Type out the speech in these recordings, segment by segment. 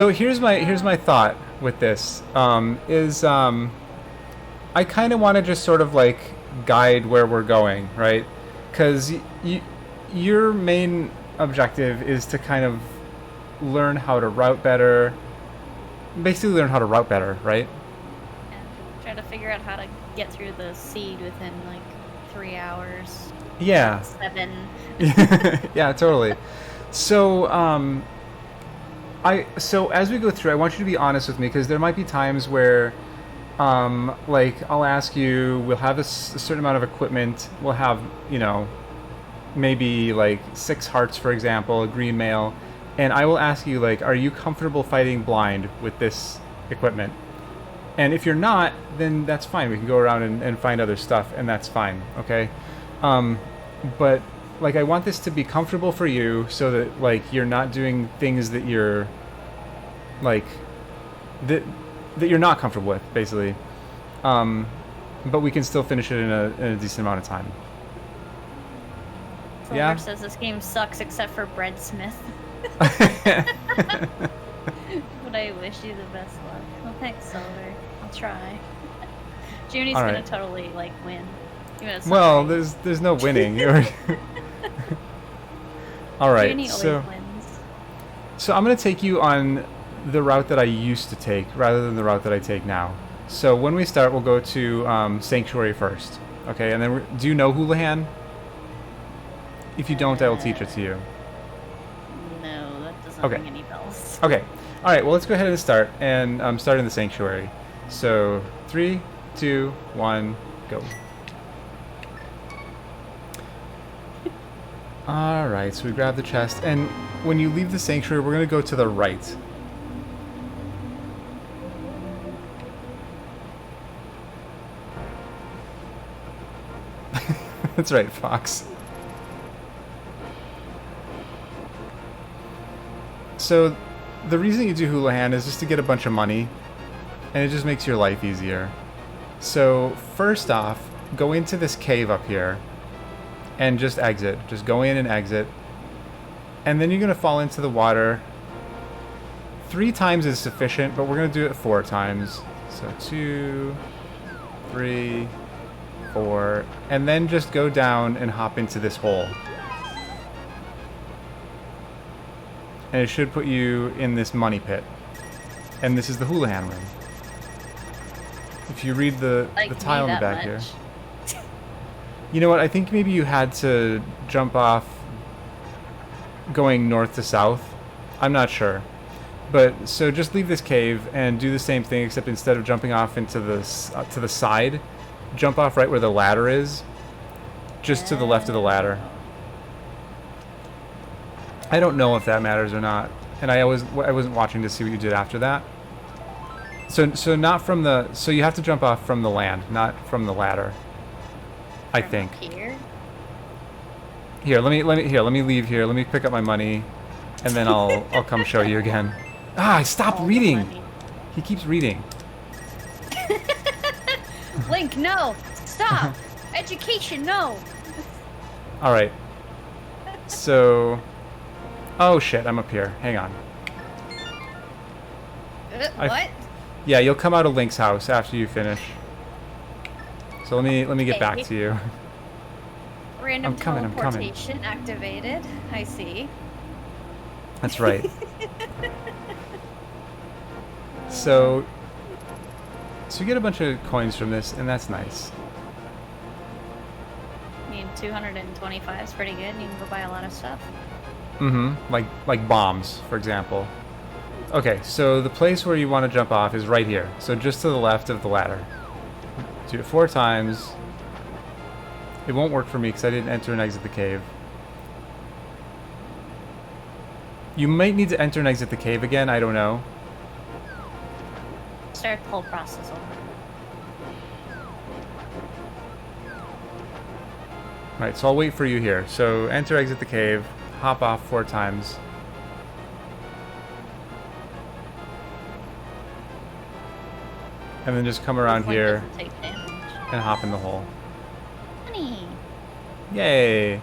So here's my thought with this. I kind of want to just sort of like guide where we're going, right? Because your main objective is to kind of learn how to route better, basically learn how to route better, right? And try to figure out how to get through the seed within like 3 hours. Yeah. 7. Yeah, totally. So, so as we go through, I want you to be honest with me because there might be times where, like I'll ask you, we'll have a certain amount of equipment. We'll have, maybe like 6 hearts, for example, a green mail, and I will ask you like, are you comfortable fighting blind with this equipment? And if you're not, then that's fine. We can go around and find other stuff, and that's fine. Okay. Um, but like I want this to be comfortable for you, so that like you're not doing things that you're like that you're not comfortable with, basically. Um, but we can still finish it in a decent amount of time. Silver Yeah. says this game sucks except for Breadsmith. But I wish you the best luck. Well, thanks, Silver. I'll try. Junie's All gonna right. totally like win. Even though it's not Well, right. there's no winning. All right. Junie always wins. So I'm gonna take you on the route that I used to take rather than the route that I take now. So when we start, we'll go to Sanctuary first. Okay, and then do you know Houlihan? If you don't, I will teach it to you. No, that doesn't Okay. ring any bells. Okay. All right. Well, let's go ahead and start, and start in the Sanctuary. So 3, 2, 1, go. All right. So we grab the chest, and when you leave the Sanctuary, we're gonna go to the right. That's right, Fox. So, the reason you do Houlihan is just to get a bunch of money, and it just makes your life easier. So, first off, go into this cave up here, and just exit. Just go in and exit. And then you're going to fall into the water. 3 times is sufficient, but we're going to do it 4 times. So, 2, 3, 4, and then just go down and hop into this hole. And it should put you in this money pit. And this is the Houlihan room. If you read the tile in the back here. You know what, I think maybe you had to jump off going north to south. I'm not sure. But, so just leave this cave and do the same thing, except instead of jumping off into to the side, jump off right where the ladder is. Just to the left of the ladder. I don't know if that matters or not, and I wasn't watching to see what you did after that. So not from the, so you have to jump off from the land, not from the ladder. I think. Here. Here, let me leave here. Let me pick up my money, and then I'll come show you again. Ah, stop reading. He keeps reading. Link, no! Stop! Education, no! All right. So. Oh shit, I'm up here. Hang on. What? Yeah, you'll come out of Link's house after you finish. So let me get back to you. Random I'm coming. teleportation activated. I see. That's right. So you get a bunch of coins from this, and that's nice. I mean, 225 is pretty good. You can go buy a lot of stuff. Mm-hmm. Like bombs, for example. Okay, so the place where you want to jump off is right here. So just to the left of the ladder. Do it 4 times. It won't work for me because I didn't enter and exit the cave. You might need to enter and exit the cave again, I don't know. Start the whole process over. Right, so I'll wait for you here. So enter, exit the cave, hop off 4 times. And then just come around here and hop in the hole. Money! Yay!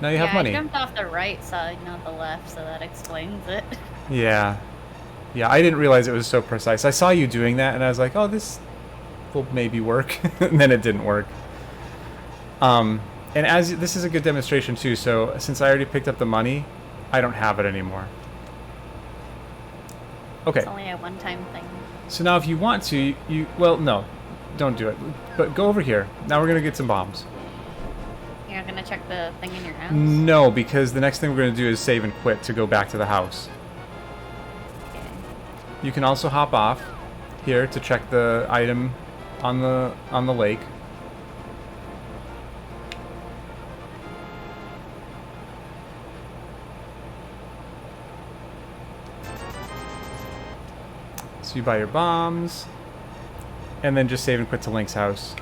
Now you have money. I jumped off the right side, not the left, so that explains it. Yeah. Yeah, I didn't realize it was so precise. I saw you doing that, and I was like, oh, this will maybe work. And then it didn't work. And as this is a good demonstration, too, so since I already picked up the money, I don't have it anymore. Okay. It's only a one-time thing. So now if you want to, well, no, don't do it. But go over here. Now we're going to get some bombs. You're not going to check the thing in your house? No, because the next thing we're going to do is save and quit to go back to the house. Okay. You can also hop off here to check the item on the lake. So you buy your bombs, and then just save and quit to Link's house.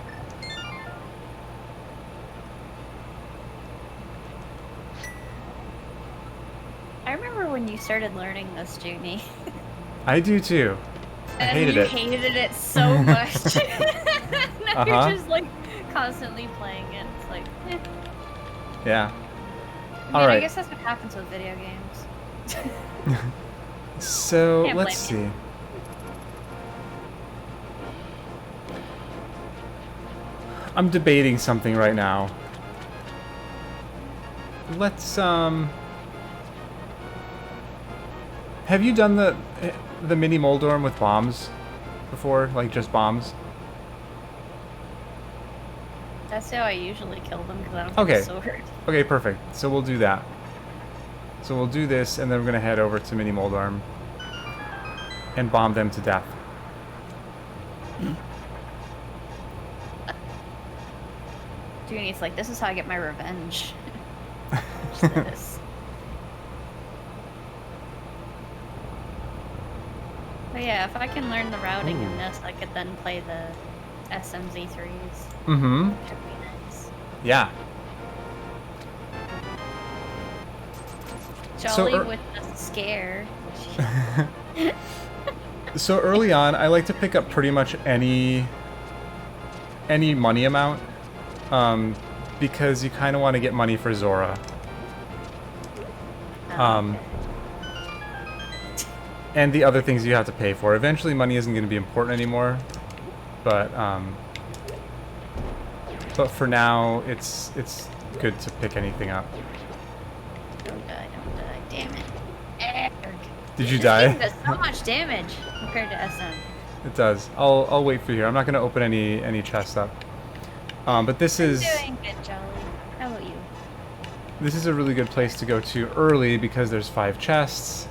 I remember when you started learning this, Junie. I do too. I hated it. And you hated it so much. Now you're just like constantly playing it. It's like, eh. Yeah. I mean, I guess that's what happens with video games. So, let's see. I'm debating something right now. Let's, have you done the mini Moldorm with bombs before? Like, just bombs? That's how I usually kill them, because I don't have a sword. Okay, perfect. So we'll do that. So we'll do this, and then we're going to head over to mini Moldorm and bomb them to death. Junie's like, this is how I get my revenge. Just this. But yeah, if I can learn the routing in this, I could then play the SMZ3s. Mm-hmm. Which would be nice. Yeah. Jolly with the scare. So early on, I like to pick up pretty much any money amount, because you kind of want to get money for Zora. And the other things you have to pay for. Eventually, money isn't going to be important anymore, but for now, it's good to pick anything up. Don't die, damn it. Did you die? This thing does so much damage compared to SM. It does. I'll wait for you here. I'm not going to open any chests up. But this is doing good, Jolly. How about you? This is a really good place to go to early because there's 5 chests.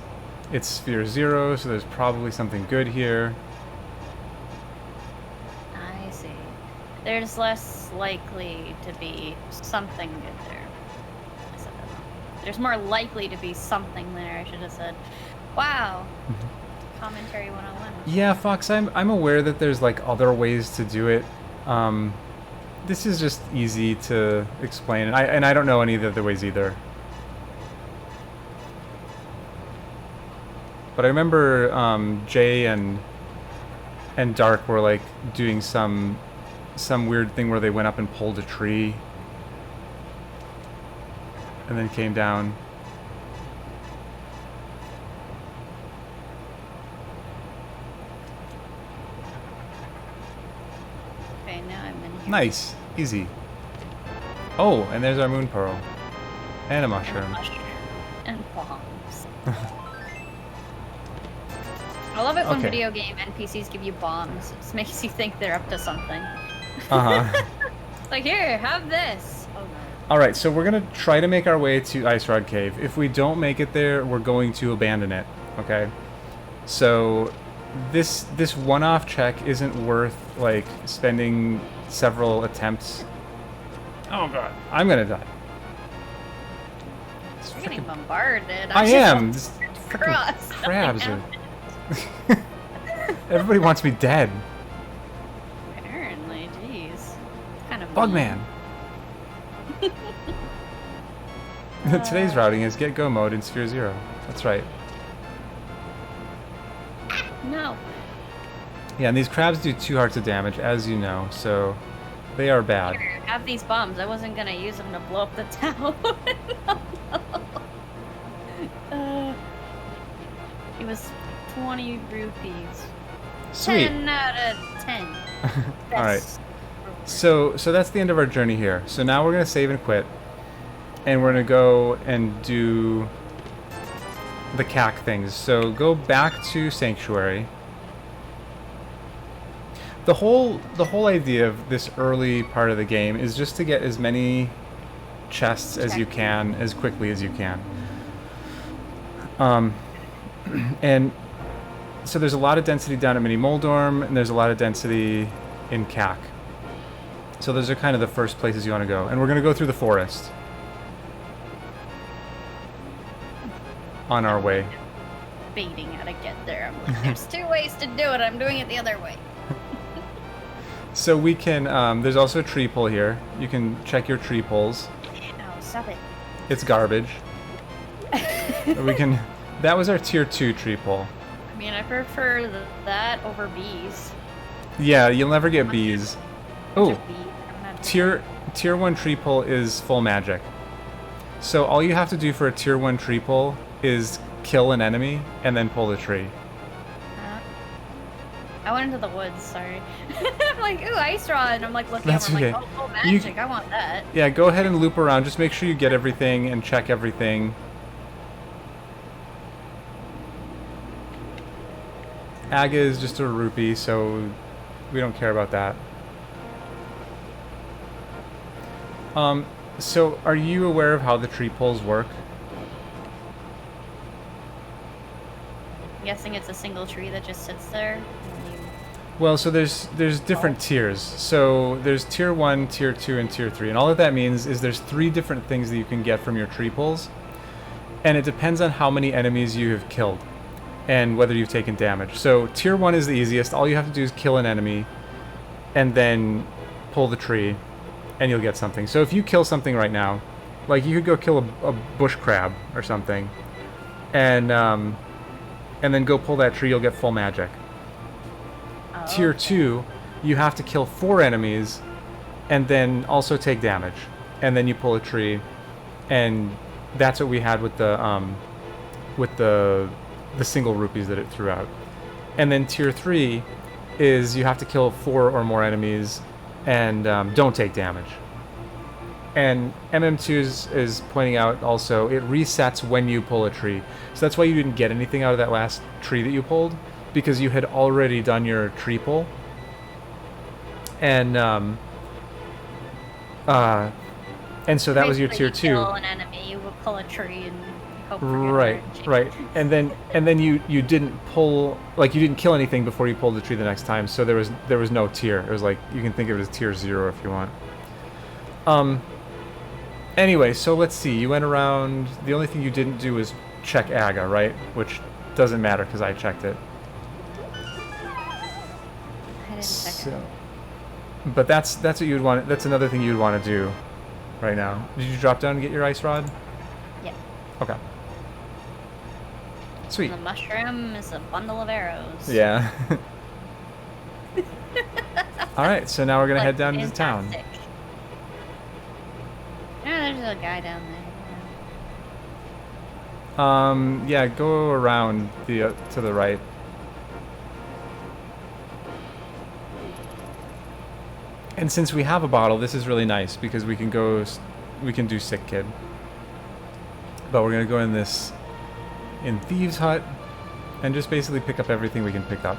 It's Sphere 0, so there's probably something good here. I see. There's less likely to be something good there. I said that wrong. There's more likely to be something there, I should have said. Wow. Commentary 101. Yeah, Fox, I'm aware that there's like other ways to do it. This is just easy to explain, and I don't know any of the other ways either. But I remember Jay and Dark were like doing some weird thing where they went up and pulled a tree and then came down. Okay, now I'm in here. Nice. Easy. Oh, and there's our moon pearl. And a mushroom. And bombs. I love it when video game NPCs give you bombs. It just makes you think they're up to something. Uh-huh. Like, here, have this. Oh, no. Alright, so we're going to try to make our way to Ice Rod Cave. If we don't make it there, we're going to abandon it. Okay? So, this one-off check isn't worth, like, spending several attempts. Oh, God. I'm going to die. You're getting bombarded. I am! This freaking crabs are... Everybody wants me dead. Apparently, jeez. It's kind of Bugman. Today's routing is get go mode in Sphere 0. That's right. No. Yeah, and these crabs do 2 hearts of damage, as you know, so they are bad. Here, have these bombs. I wasn't gonna use them to blow up the town. He was 20 rupees. Sweet. 10 out of 10. All right. So that's the end of our journey here. So now we're gonna save and quit, and we're gonna go and do the CAC things. So go back to Sanctuary. The whole idea of this early part of the game is just to get as many chests as you can as quickly as you can. And so there's a lot of density down at Mini Moldorm, and there's a lot of density in CAC. So those are kind of the first places you want to go. And we're going to go through the forest on our way. Debating how to get there. I'm like, there's 2 ways to do it. I'm doing it the other way. So we can, there's also a tree pull here. You can check your tree pulls. No, stop it. It's garbage. We can, that was our tier 2 tree pull. I mean, I prefer that over bees. Yeah, you'll never get bees. Oh, tier 1 tree pull is full magic. So all you have to do for a tier 1 tree pull is kill an enemy and then pull the tree. I went into the woods, sorry. I'm like, ooh, ice rod, and I'm like looking That's over, okay. I'm like, oh, magic, I want that. Yeah, go ahead and loop around. Just make sure you get everything and check everything. Aga is just a rupee, so we don't care about that. So are you aware of how the tree pulls work? I'm guessing it's a single tree that just sits there. And you... Well, so there's different tiers. So there's tier 1, tier 2, and tier 3. And all that that means is there's 3 different things that you can get from your tree pulls. And it depends on how many enemies you have killed and whether you've taken damage. So tier 1 is the easiest. All you have to do is kill an enemy and then pull the tree and you'll get something. So if you kill something right now, like you could go kill a bush crab or something, and then go pull that tree, you'll get full magic. Oh, Tier 2, you have to kill 4 enemies and then also take damage. And then you pull a tree, and that's what we had with the single rupees that it threw out. And then tier 3 is you have to kill 4 or more enemies and don't take damage. And MM2 is pointing out also, it resets when you pull a tree. So that's why you didn't get anything out of that last tree that you pulled, because you had already done your tree pull. And so that was your tier 2. You kill an enemy, you will pull a tree and hope for Right. And then you didn't pull, like you didn't kill anything before you pulled the tree the next time, so there was no tier. It was like, you can think of it as tier 0 if you want. Anyway, so let's see. You went around. The only thing you didn't do was check Aga, right? Which doesn't matter because I checked it. I didn't check it. But that's what you'd want. That's another thing you'd want to do right now. Did you drop down and get your ice rod? Yeah. Okay. Sweet. And the mushroom is a bundle of arrows. Yeah. All right, so now we're gonna head down into town. Fantastic. Yeah, there's a guy down there. Yeah, go around the to the right. And since we have a bottle, this is really nice because we can do Sick Kid. But we're gonna go in Thieves' Hut and just basically pick up everything we can pick up.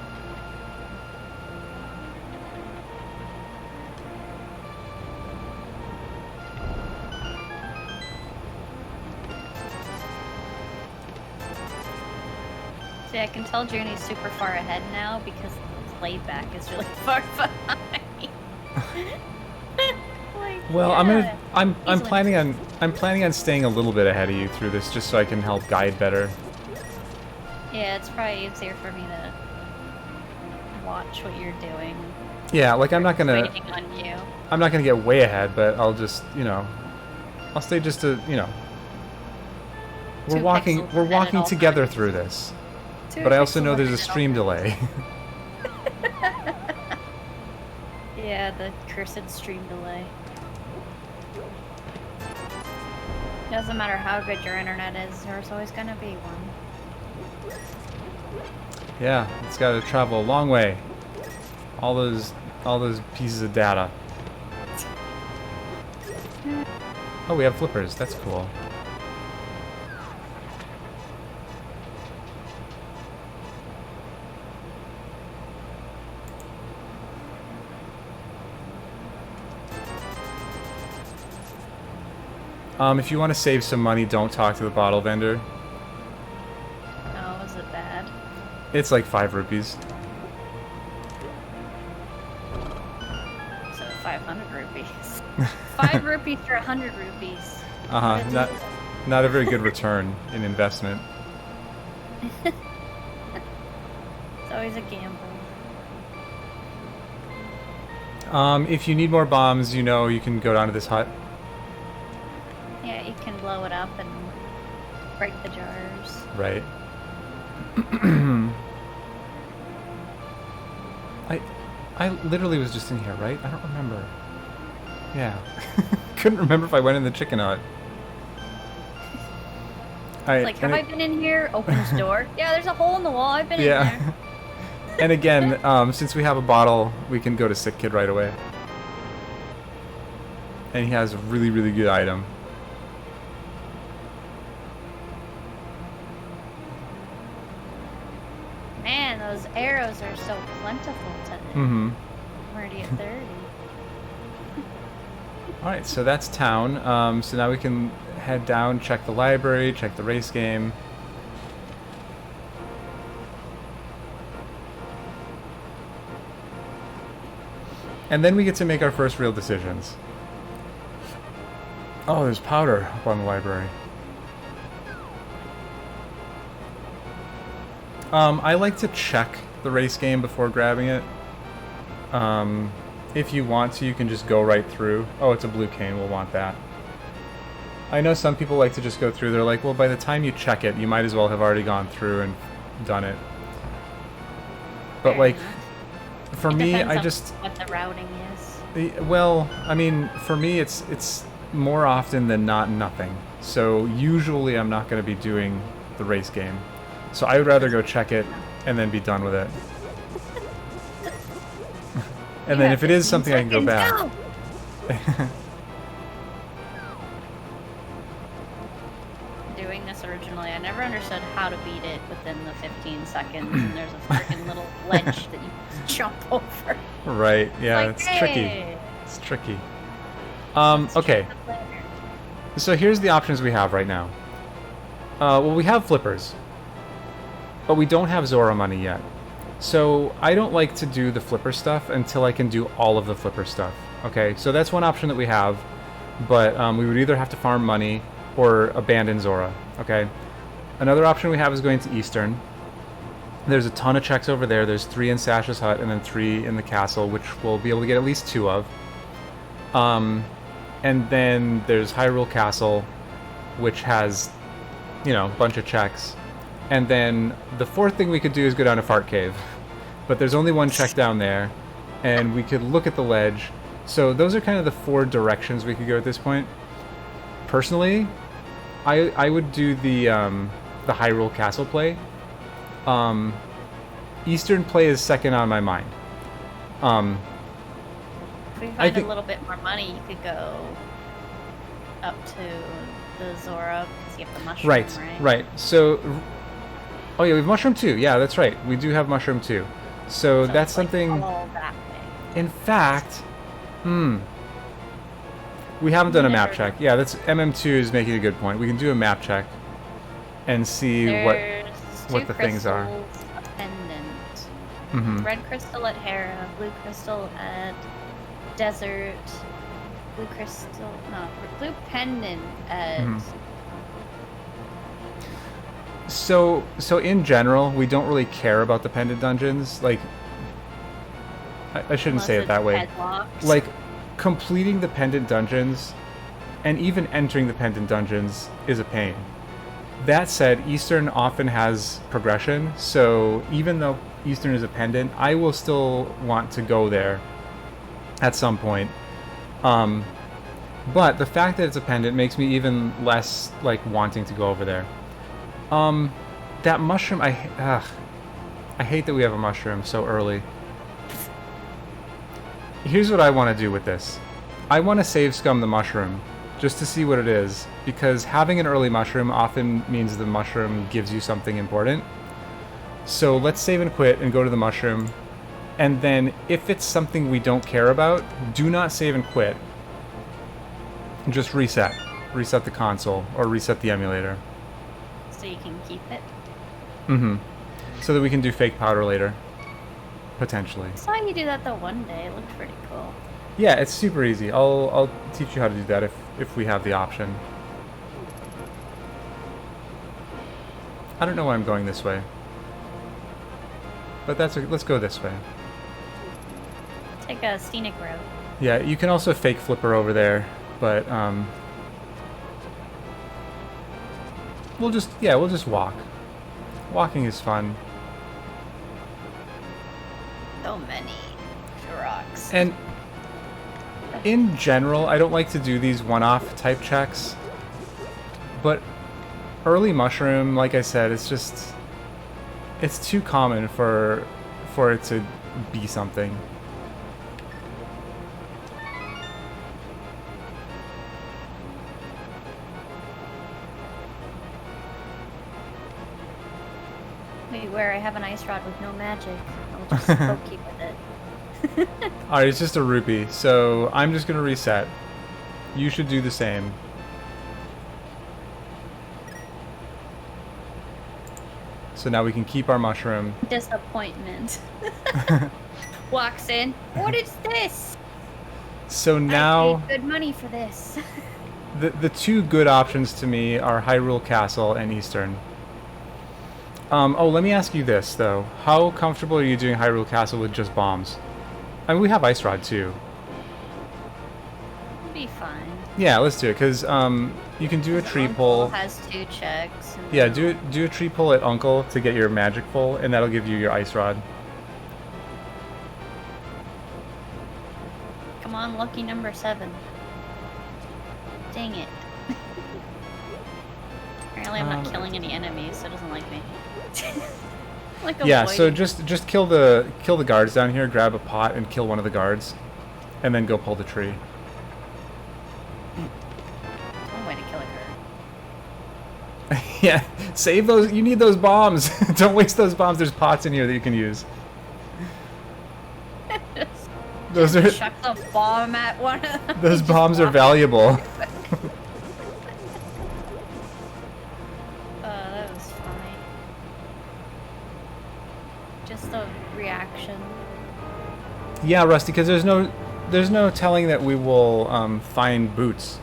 See, I can tell Journey's super far ahead now because the playback is really far behind. Like, Well, yeah. I'm planning on staying a little bit ahead of you through this just so I can help guide better. Yeah, it's probably easier for me to watch what you're doing. Yeah, like I'm not gonna Waiting on you. I'm not gonna get way ahead, but I'll just, I'll stay just to, we're 2 walking pixels ahead at walking all together times. through this. 2 But I also pixels know there's a ahead at all stream times. delay. Yeah, the cursed stream delay. Doesn't matter how good your internet is, there's always gonna be one. Yeah, it's got to travel a long way. All those pieces of data. Oh, we have flippers. That's cool. If you want to save some money, don't talk to the bottle vendor. Oh, is it bad? It's like 5 rupees. So 500 rupees. 5 rupees for 100 rupees. Not a very good return in investment. It's always a gamble. If you need more bombs, you know you can go down to this hut. Yeah, you can blow it up and break the jars. Right. I literally was just in here, right? I don't remember. Yeah. Couldn't remember if I went in the chicken hut. Like, have I been in here? Opens door. Yeah, there's a hole in the wall. I've been in there. And again, since we have a bottle, we can go to Sick Kid right away. And he has a really, really good item. Man, those arrows are so plentiful today. Mm-hmm. I'm already at 30. Alright, so that's town. So now we can head down, check the library, check the race game. And then we get to make our first real decisions. Oh, there's powder up on the library. I like to check the race game before grabbing it. If you want to, you can just go right through. Oh, it's a blue cane, we'll want that. I know some people like to just go through. They're like, well, by the time you check it, you might as well have already gone through and done it. But like, for me, I just... what the routing is. Well, I mean, for me, it's more often than not nothing. So usually I'm not going to be doing the race game. So I would rather go check it and then be done with it. And then if it is something, I can go back. Doing this originally, I never understood how to beat it within the 15 seconds, and there's a freaking little ledge that you just jump over. Right, yeah, Like, it's hey. tricky. It's tricky. Okay. So here's the options we have right now. Well, we have flippers. But we don't have Zora money yet. So I don't like to do the flipper stuff until I can do all of the flipper stuff. Okay, so that's one option that we have. But we would either have to farm money or abandon Zora. Okay. Another option we have is going to Eastern. There's a ton of checks over there. There's 3 in Sasha's hut and then 3 in the castle, which we'll be able to get at least 2 of. And then there's Hyrule Castle, which has, you know, a bunch of checks. And then the 4th thing we could do is go down to Fart Cave. But there's only 1 check down there, and we could look at the ledge. So those are kind of the 4 directions we could go at this point. Personally, I would do the Hyrule Castle play. Eastern play is second on my mind. If we find a little bit more money, you could go up to the Zora because you have the mushroom, right? Right. So, oh yeah, we have mushroom too. Yeah, that's right. We do have mushroom too. So that's like something. All that way. In fact, we haven't done a map check. Yeah, that's MM2 is making a good point. We can do a map check and see what the things are. A pendant. Red crystal at Hera, blue crystal at Desert, blue pendant at... So in general, we don't really care about the pendant dungeons. Like, I shouldn't say it that way. Headlocks. Like, completing the pendant dungeons and even entering the pendant dungeons is a pain. That said, Eastern often has progression, so even though Eastern is a pendant, I will still want to go there at some point. But the fact that it's a pendant makes me even less like wanting to go over there. That mushroom, I I hate that we have a mushroom so early. Here's what I want to do with this. I want to save scum the mushroom, just to see what it is, because having an early mushroom often means the mushroom gives you something important. So let's save and quit and go to the mushroom, and then if it's something we don't care about, do not save and quit. Just reset. Reset the console, or reset the emulator. So you can keep it? Mm-hmm. So that we can do fake powder later. Potentially. I saw you do that the one day. It looked pretty cool. Yeah, it's super easy. I'll teach you how to do that if we have the option. I don't know why I'm going this way. But let's go this way. Take a scenic route. Yeah, you can also fake flipper over there, but we'll just walk. Walking is fun. So many rocks. And in general, I don't like to do these one-off type checks, but early mushroom, like I said, it's too common for it to be something. Wait, where I have an ice rod with no magic. I'll just poke you with it. Alright, it's just a rupee, so I'm just gonna reset. You should do the same. So now we can keep our mushroom. Disappointment. Walks in. What is this? So now I paid good money for this. the two good options to me are Hyrule Castle and Eastern. Oh, let me ask you this though. How comfortable are you doing Hyrule Castle with just bombs? I mean, we have Ice Rod too. It'll be fine. Yeah, let's do it, because you can do a tree pull. Has 2 checks. Yeah, do a tree pull at Uncle to get your magic full, and that'll give you your Ice Rod. Come on, lucky number 7. Dang it. Apparently I'm not killing any enemies, so it doesn't like me. Like yeah, so avoiding. just kill the guards down here, grab a pot and kill one of the guards, and then go pull the tree. One way to kill her. Yeah, save those. You need those bombs. Don't waste those bombs. There's pots in here that you can use. Those are. Chuck the bomb at one of them. Those bombs are valuable. That was funny. Just a reaction. Yeah, Rusty, because there's no telling that we will find boots.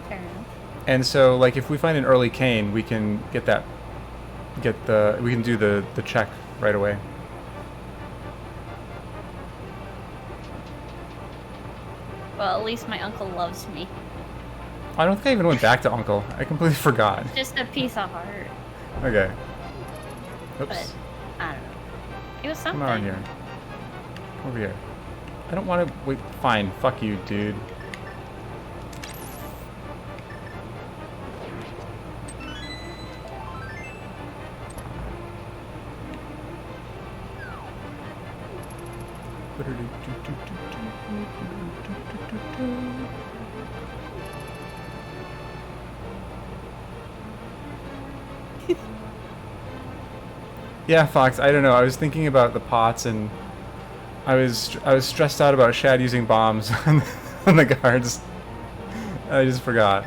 Fair enough. And so, like, if we find an early cane, we can we can do the check right away. Well, at least my uncle loves me. I don't think I even went back to Uncle. I completely forgot. Just a piece of heart. Okay. Oops. But, I don't know. It was something. Come on here. Over here. I don't want to... Wait, fine. Fuck you, dude. Yeah, Fox, I don't know. I was thinking about the pots, and I was stressed out about Shad using bombs on the guards. I just forgot.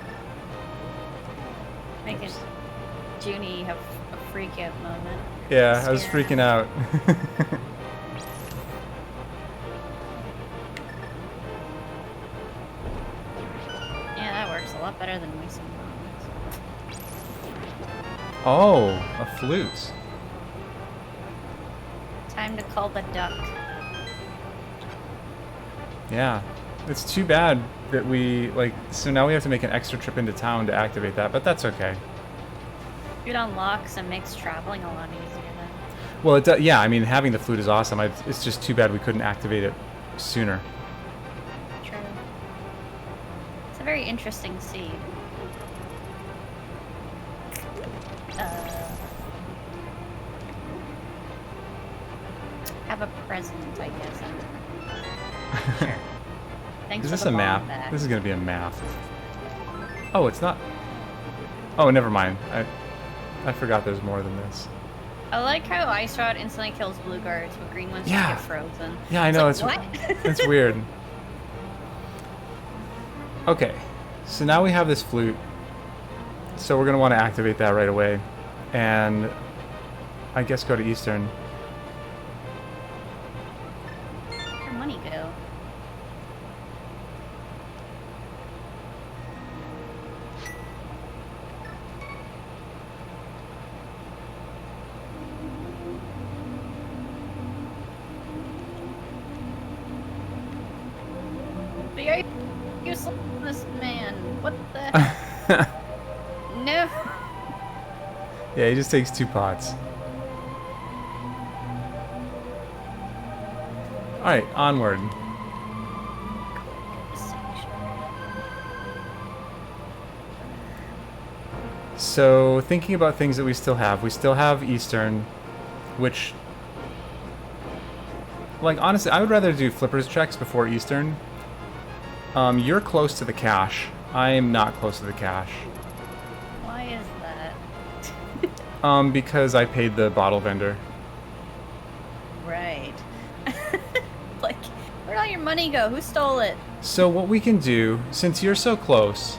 Making Junie have a freak out moment. Yeah, I was freaking out. Yeah, that works a lot better than wasting bombs. Oh, a flute. Time to call the duck. Yeah. It's too bad that we, like, so now we have to make an extra trip into town to activate that, but that's okay. It unlocks and makes traveling a lot easier then. Well, yeah, I mean, having the flute is awesome. It's just too bad we couldn't activate it sooner. True. It's a very interesting seed. Have a present, I guess. Sure. Thanks Is for this the a map? back. This is gonna be a map. Oh, it's not. Oh, never mind. I forgot there's more than this. I like how Ice Rod instantly kills blue guards, but green ones Yeah. just get frozen. Yeah, I know. It's like, what? It's weird. Okay, so now we have this flute. So we're gonna want to activate that right away, and I guess go to Eastern. Where'd your money go? Are you useless man? What the? No. Yeah, he just takes 2 pots. Alright, onward. So, thinking about things that we still have Eastern, which, like, honestly, I would rather do flippers checks before Eastern. You're close to the cache. I am not close to the cache. Why is that? Because I paid the bottle vendor. Right. Like, where'd all your money go? Who stole it? So what we can do, since you're so close...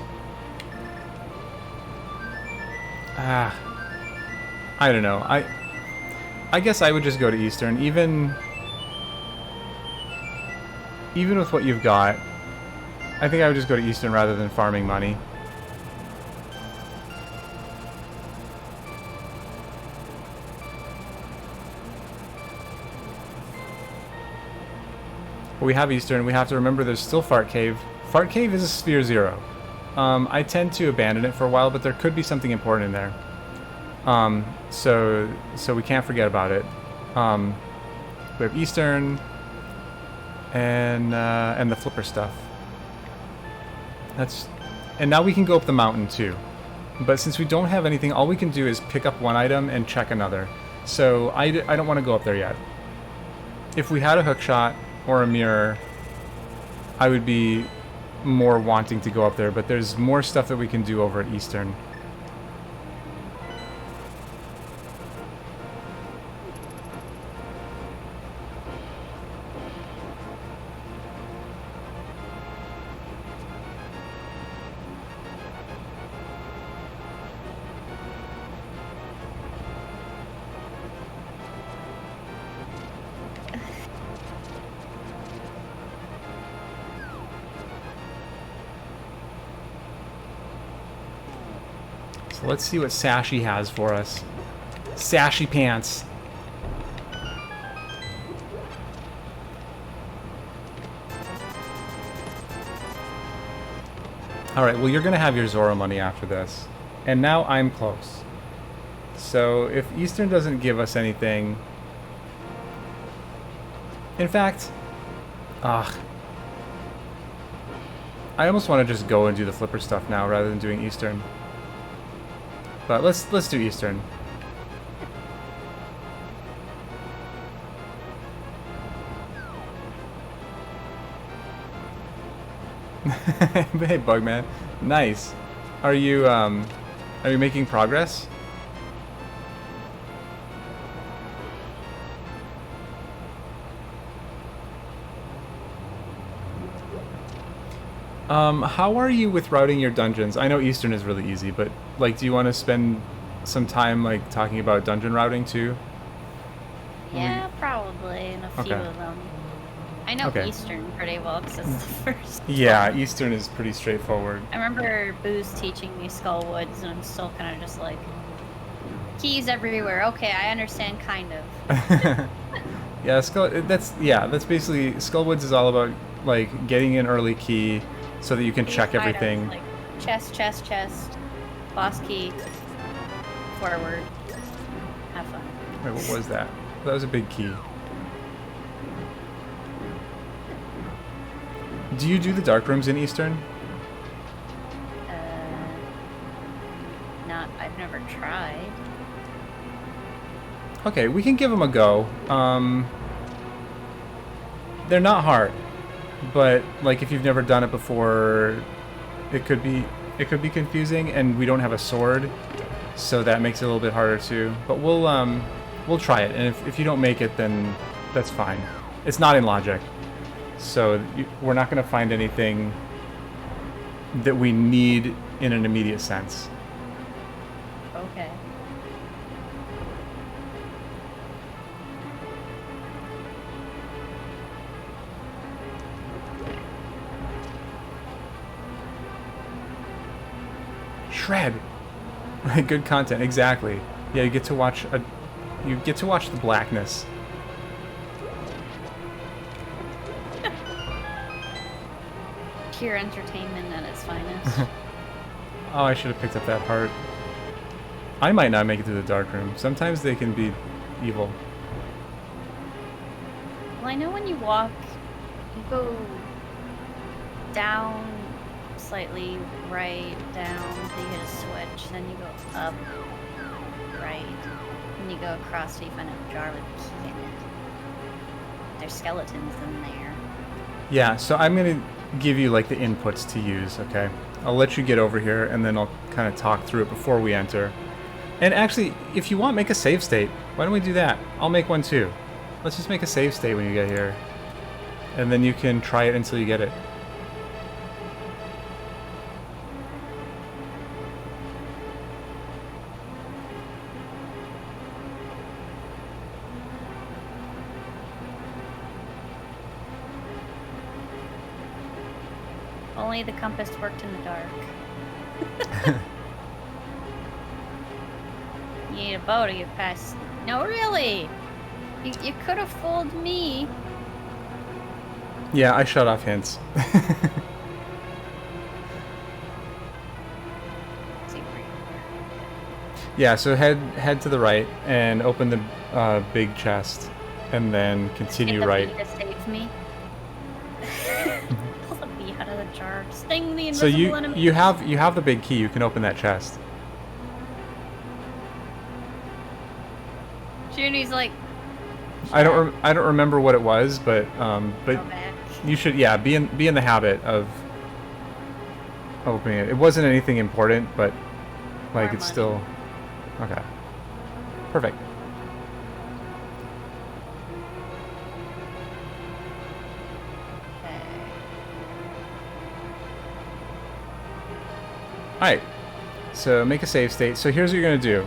I don't know. I guess I would just go to Eastern. Even with what you've got, I think I would just go to Eastern rather than farming money. But we have Eastern. We have to remember there's still Fart Cave. Fart Cave is a Sphere 0. I tend to abandon it for a while, but there could be something important in there. So we can't forget about it. We have Eastern and the flipper stuff. And now we can go up the mountain too. But since we don't have anything, all we can do is pick up one item and check another. So I don't want to go up there yet. If we had a hook shot or a mirror, I would be more wanting to go up there, but there's more stuff that we can do over at Eastern. So let's see what Sashi has for us. Sashi pants. Alright, well you're gonna have your Zoro money after this. And now I'm close. So if Eastern doesn't give us anything... In fact... I almost want to just go and do the flipper stuff now rather than doing Eastern. But let's do Eastern. Hey, Bugman. Nice. Are you making progress? How are you with routing your dungeons? I know Eastern is really easy, but like, do you want to spend some time like talking about dungeon routing too? Yeah, probably in a few Okay. of them. I know Okay. Eastern pretty well because it's the first. Yeah, one. Eastern is pretty straightforward. I remember Boo's teaching me Skullwoods, and I'm still kind of just like, keys everywhere. Okay, I understand, kind of. Yeah, that's basically Skullwoods is all about like getting an early key so that you can check These items, everything. Like chest, boss key, forward. Have fun. Wait, what was that? That was a big key. Do you do the dark rooms in Eastern? I've never tried. Okay, we can give them a go. They're not hard, but like if you've never done it before, it could be confusing, and we don't have a sword, so that makes it a little bit harder too. But we'll try it, and if you don't make it, then that's fine. It's not in logic, so we're not going to find anything that we need in an immediate sense. Okay. Shred. Good content, exactly. Yeah, you get to watch the blackness. Pure entertainment at its finest. Oh, I should have picked up that heart. I might not make it through the dark room. Sometimes they can be evil. Well, I know when you walk, you go down slightly, right, down, until you hit a switch, then you go up, right, and you go across till you find a jar with a key in it. There's skeletons in there. Yeah, so I'm gonna give you like the inputs to use, okay? I'll let you get over here, and then I'll kind of talk through it before we enter. And actually, if you want, make a save state. Why don't we do that? I'll make one too. Let's just make a save state when you get here. And then you can try it until you get it. Only the compass worked in the dark. You need a bow to get past. No, really! You could have fooled me. Yeah, I shut off hints. Yeah, so head to the right and open the big chest, and then continue right. To save me. Pull the bee out of the jar. Sting the So invisible enemy. you have the big key. You can open that chest. Junie's like. I don't remember what it was, but Go back. you should be in the habit of opening it. It wasn't anything important, but like More it's money. still okay. Perfect. Okay. Alright, so make a save state. So here's what you're going to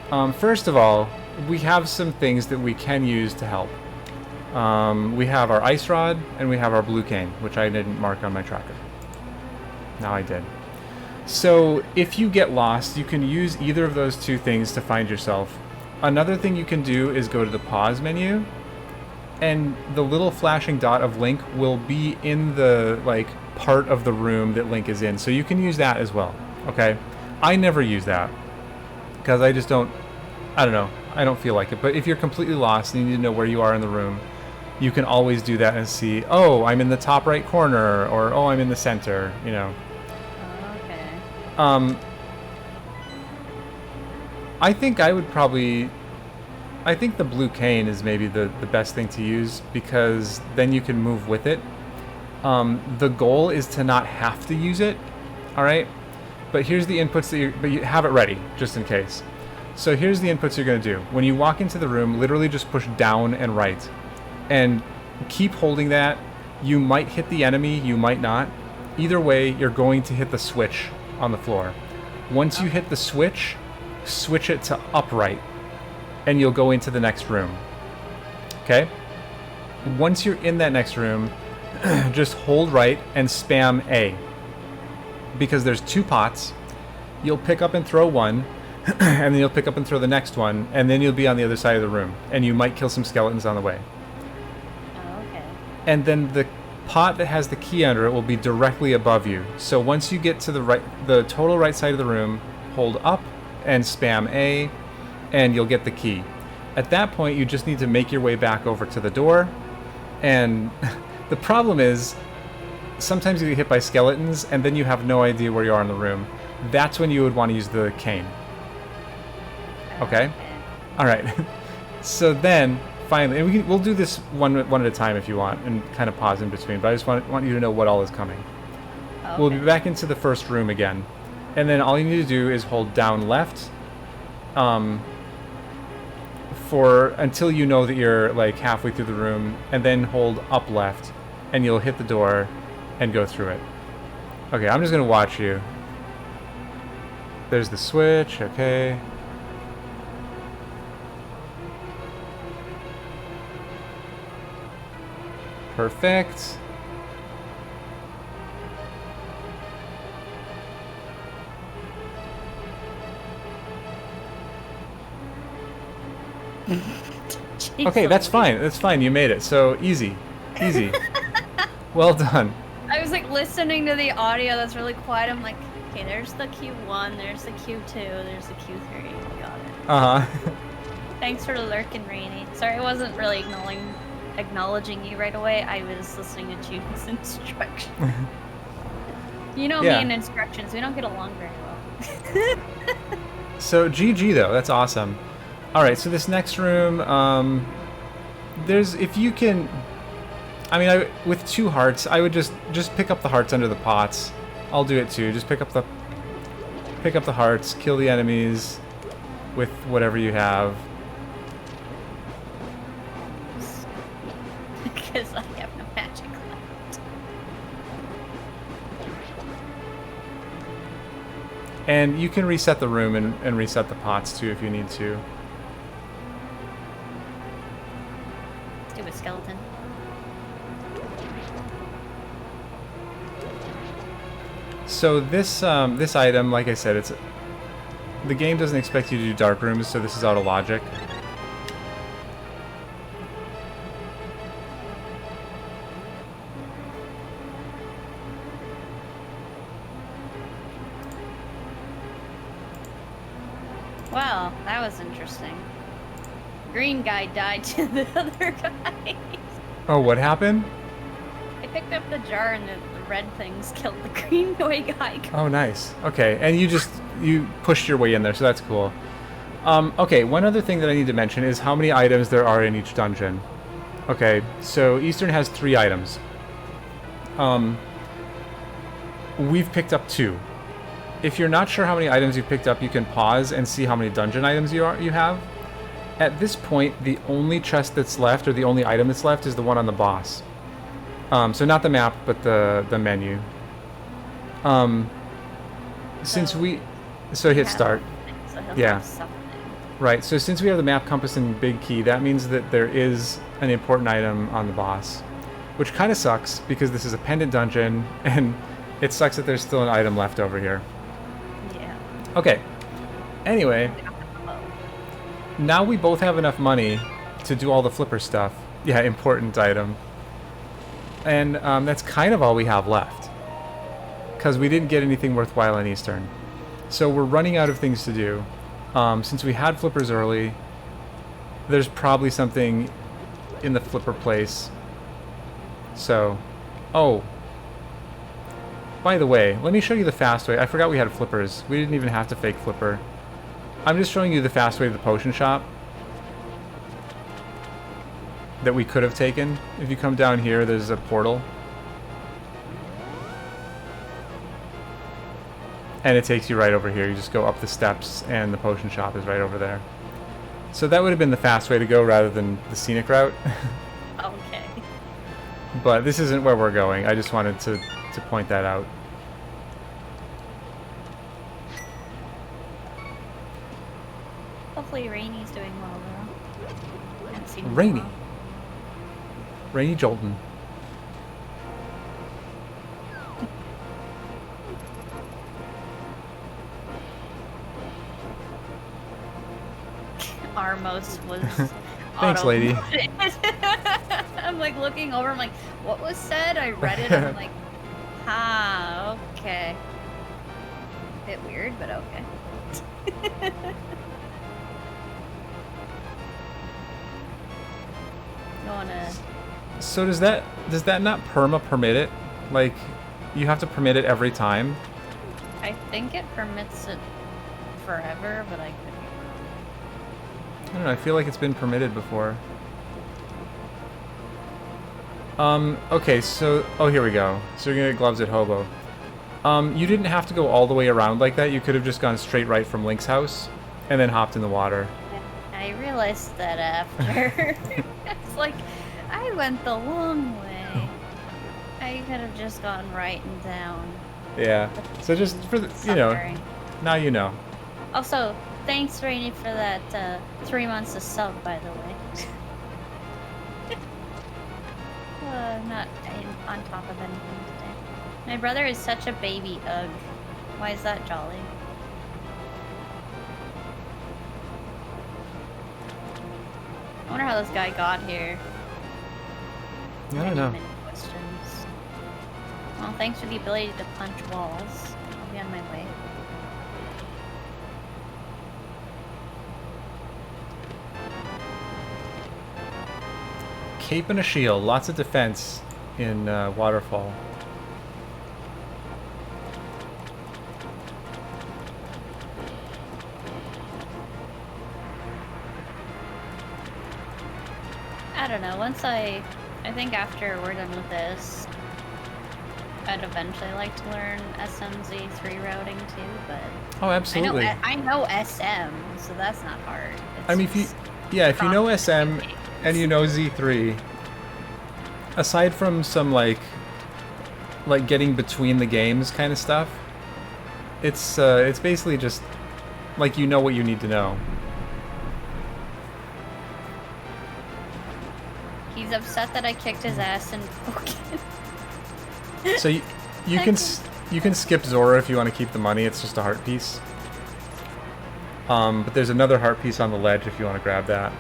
do. First of all, we have some things that we can use to help. We have our ice rod, and we have our blue cane, which I didn't mark on my tracker. Now I did. So if you get lost, you can use either of those two things to find yourself. Another thing you can do is go to the pause menu, and the little flashing dot of Link will be in the part of the room that Link is in. So you can use that as well. Okay? I never use that because I just don't. I don't know. I don't feel like it. But if you're completely lost and you need to know where you are in the room, you can always do that and see, oh, I'm in the top right corner, or oh, I'm in the center, you know. Okay. I think I would probably... I think the blue cane is maybe the best thing to use, because then you can move with it. The goal is to not have to use it, alright? But here's the inputs but you have it ready, just in case. So here's the inputs you're going to do. When you walk into the room, literally just push down and right. And keep holding that. You might hit the enemy, you might not. Either way, you're going to hit the switch on the floor. Once you hit the switch, switch it to upright, and you'll go into the next room. Okay? Once you're in that next room, just hold right and spam A. Because there's two pots. You'll pick up and throw one, and then you'll pick up and throw the next one, and then you'll be on the other side of the room, and you might kill some skeletons on the way. Oh, okay. And then the pot that has the key under it will be directly above you. So once you get to the total right side of the room, hold up and spam A, and you'll get the key. At that point, you just need to make your way back over to the door, and the problem is sometimes you get hit by skeletons, and then you have no idea where you are in the room. That's when you would want to use the cane. Okay? Alright. So then, finally, and we'll do this one at a time if you want, and kind of pause in between. But I just want you to know what all is coming. Okay. We'll be back into the first room again, and then all you need to do is hold down left, for until you know that you're like halfway through the room, and then hold up left, and you'll hit the door, and go through it. Okay, I'm just gonna watch you. There's the switch. Okay. Perfect. Okay, that's fine. That's fine. You made it. So easy. Easy. Well done. I was like listening to the audio that's really quiet. I'm like, okay, there's the Q1, there's the Q2, there's the Q3. Got it. Uh-huh. Thanks for lurking, Rainy. Sorry, I wasn't really acknowledging you right away. I was listening to June's instructions. You know me and instructions. We don't get along very well. So GG though. That's awesome. All right. So this next room, there's if you can. I mean, with 2 hearts, I would just pick up the hearts under the pots. I'll do it too. Just pick up the hearts, kill the enemies with whatever you have. Because I have no magic left. And you can reset the room and reset the pots too if you need to. Let's do a skeleton. So this this item, like I said, the game doesn't expect you to do dark rooms, so this is out of logic. Well, that was interesting. Green guy died to the other guy. Oh, what happened? I picked up the jar and the red things killed the green guy. Oh, nice. Okay, and you pushed your way in there, so that's cool. Okay, one other thing that I need to mention is how many items there are in each dungeon. Okay, so Eastern has 3 items. We've picked up 2. If you're not sure how many items you picked up, you can pause and see how many dungeon items you have. At this point, the only chest that's left, or the only item that's left, is the one on the boss. So not the map, but the menu. So hit start. Yeah. Right, so since we have the map, compass, and big key, that means that there is an important item on the boss. Which kind of sucks, because this is a pendant dungeon, and it sucks that there's still an item left over here. Yeah. Okay. Anyway. Now we both have enough money to do all the flipper stuff. Yeah, important item. And that's kind of all we have left. Because we didn't get anything worthwhile in Eastern. So we're running out of things to do. Since we had flippers early, there's probably something in the flipper place. So, oh. By the way, let me show you the fast way. I forgot we had flippers. We didn't even have to fake flipper. I'm just showing you the fast way to the potion shop that we could have taken. If you come down here, there's a portal. And it takes you right over here. You just go up the steps and the potion shop is right over there. So that would have been the fast way to go rather than the scenic route. Okay. But this isn't where we're going. I just wanted to point that out. Hopefully Rainy's doing well, though. I haven't seen him in a Rainy. while. Rainy Jolton. Armos was Thanks, lady. I'm like looking over, I'm like, what was said? I read it, and I'm like, okay. A bit weird, but okay. So does that not perma permit it? Like, you have to permit it every time? I think it permits it forever, but I could be wrong. I don't know, I feel like it's been permitted before. Okay, so... Oh, here we go. So you're gonna get gloves at Hobo. You didn't have to go all the way around like that. You could have just gone straight right from Link's house, and then hopped in the water. I realized that after. It's like, I went the long way. I could have just gone right and down. Yeah. So just for the... You know, now you know. Also, thanks, Rainy, for that 3 months of sub, by the way. Not on top of anything today. My brother is such a baby. Ugh. Why is that jolly? I wonder how this guy got here. I don't know. Many questions. Well, thanks for the ability to punch walls. I'll be on my way. Cape and a shield. Lots of defense in Waterfall. I don't know. Once I think after we're done with this, I'd eventually like to learn SMZ3 routing too, but... Oh, absolutely. I know SM, so that's not hard. I mean, if you know SM and you know Z3, aside from some like getting between the games kind of stuff, it's basically just like you know what you need to know. He's upset that I kicked his ass in Pokemon. So you can skip Zora if you want to keep the money. It's just a heart piece. But there's another heart piece on the ledge if you want to grab that.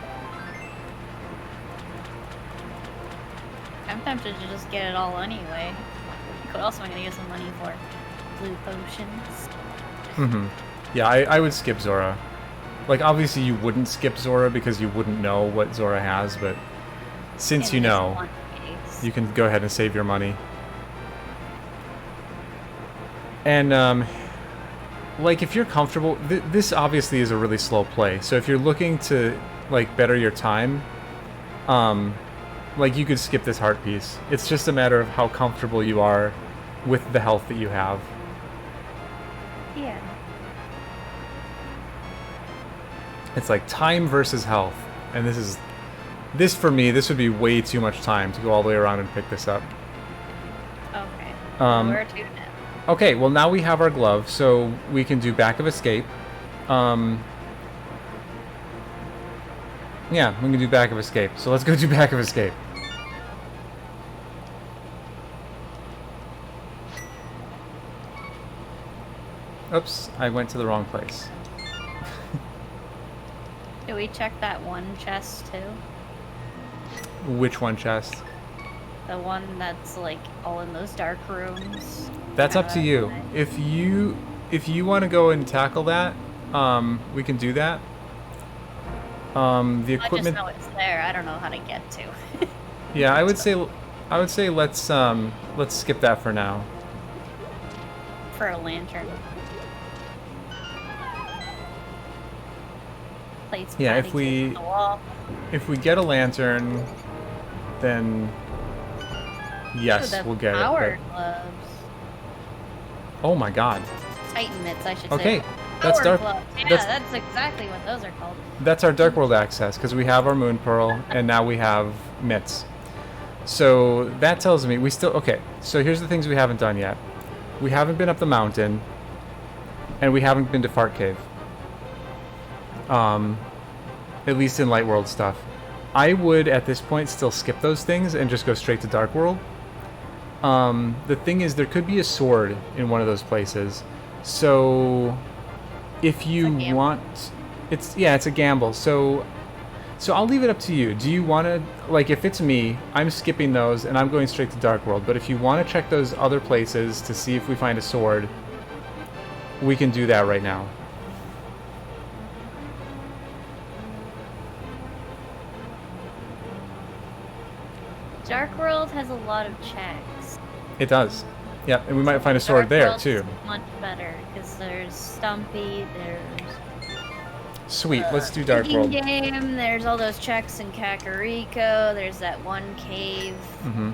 I'm tempted to just get it all anyway. What else am I gonna get some money for? Blue potions. Mm-hmm. Yeah, I would skip Zora. Like, obviously you wouldn't skip Zora because you wouldn't know what Zora has, but since you know, you can go ahead and save your money. And, like, if you're comfortable... this obviously is a really slow play, so if you're looking to, like, better your time, like, you could skip this heart piece. It's just a matter of how comfortable you are with the health that you have. Yeah. It's like time versus health, and this for me, this would be way too much time to go all the way around and pick this up. Okay. Where to now? Okay, well now we have our glove, so we can do back of escape. Yeah, we can do back of escape. So let's go do back of escape. Oops, I went to the wrong place. Do we check that one chest too? Which one chest? The one that's like all in those dark rooms. That's up to you. If you want to go and tackle that, we can do that. The equipment. I just know it's there. I don't know how to get to. Yeah, I would say let's skip that for now. For a lantern. Plates. Yeah, if we get a lantern, then yes, we'll get it. Power gloves. Oh my God. Titan mitts, I should say. Okay, that's dark. Gloves. Yeah, that's exactly what those are called. That's our Dark World access because we have our Moon Pearl and now we have mitts. So that tells me we still okay. So here's the things we haven't done yet. We haven't been up the mountain, and we haven't been to Fart Cave. At least in Light World stuff. I would, at this point, still skip those things and just go straight to Dark World. The thing is, there could be a sword in one of those places. So, if you want... it's a gamble. So I'll leave it up to you. Do you want to... like, if it's me, I'm skipping those and I'm going straight to Dark World. But if you want to check those other places to see if we find a sword, we can do that right now. Dark World has a lot of checks. It does. Yeah, and we might find a sword there, too. Much better, because there's Stumpy, there's... Sweet, let's do Dark Digging World. game, there's all those checks in Kakariko, there's that one cave. Mm-hmm.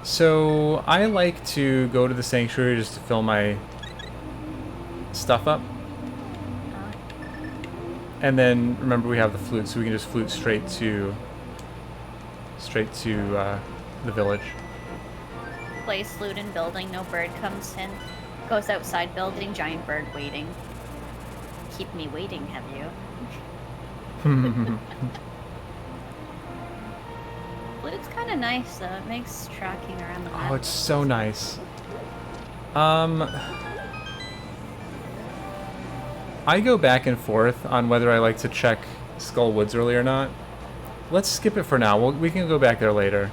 So, I like to go to the Sanctuary just to fill my stuff up. And then, remember we have the flute, so we can just flute straight to the village. Place flute in building, no bird comes in. Goes outside building, giant bird waiting. Keep me waiting, have you? Flute's kind of nice though. It makes tracking around the map. Oh, it's so nice. I go back and forth on whether I like to check Skull Woods early or not. Let's skip it for now. We can go back there later.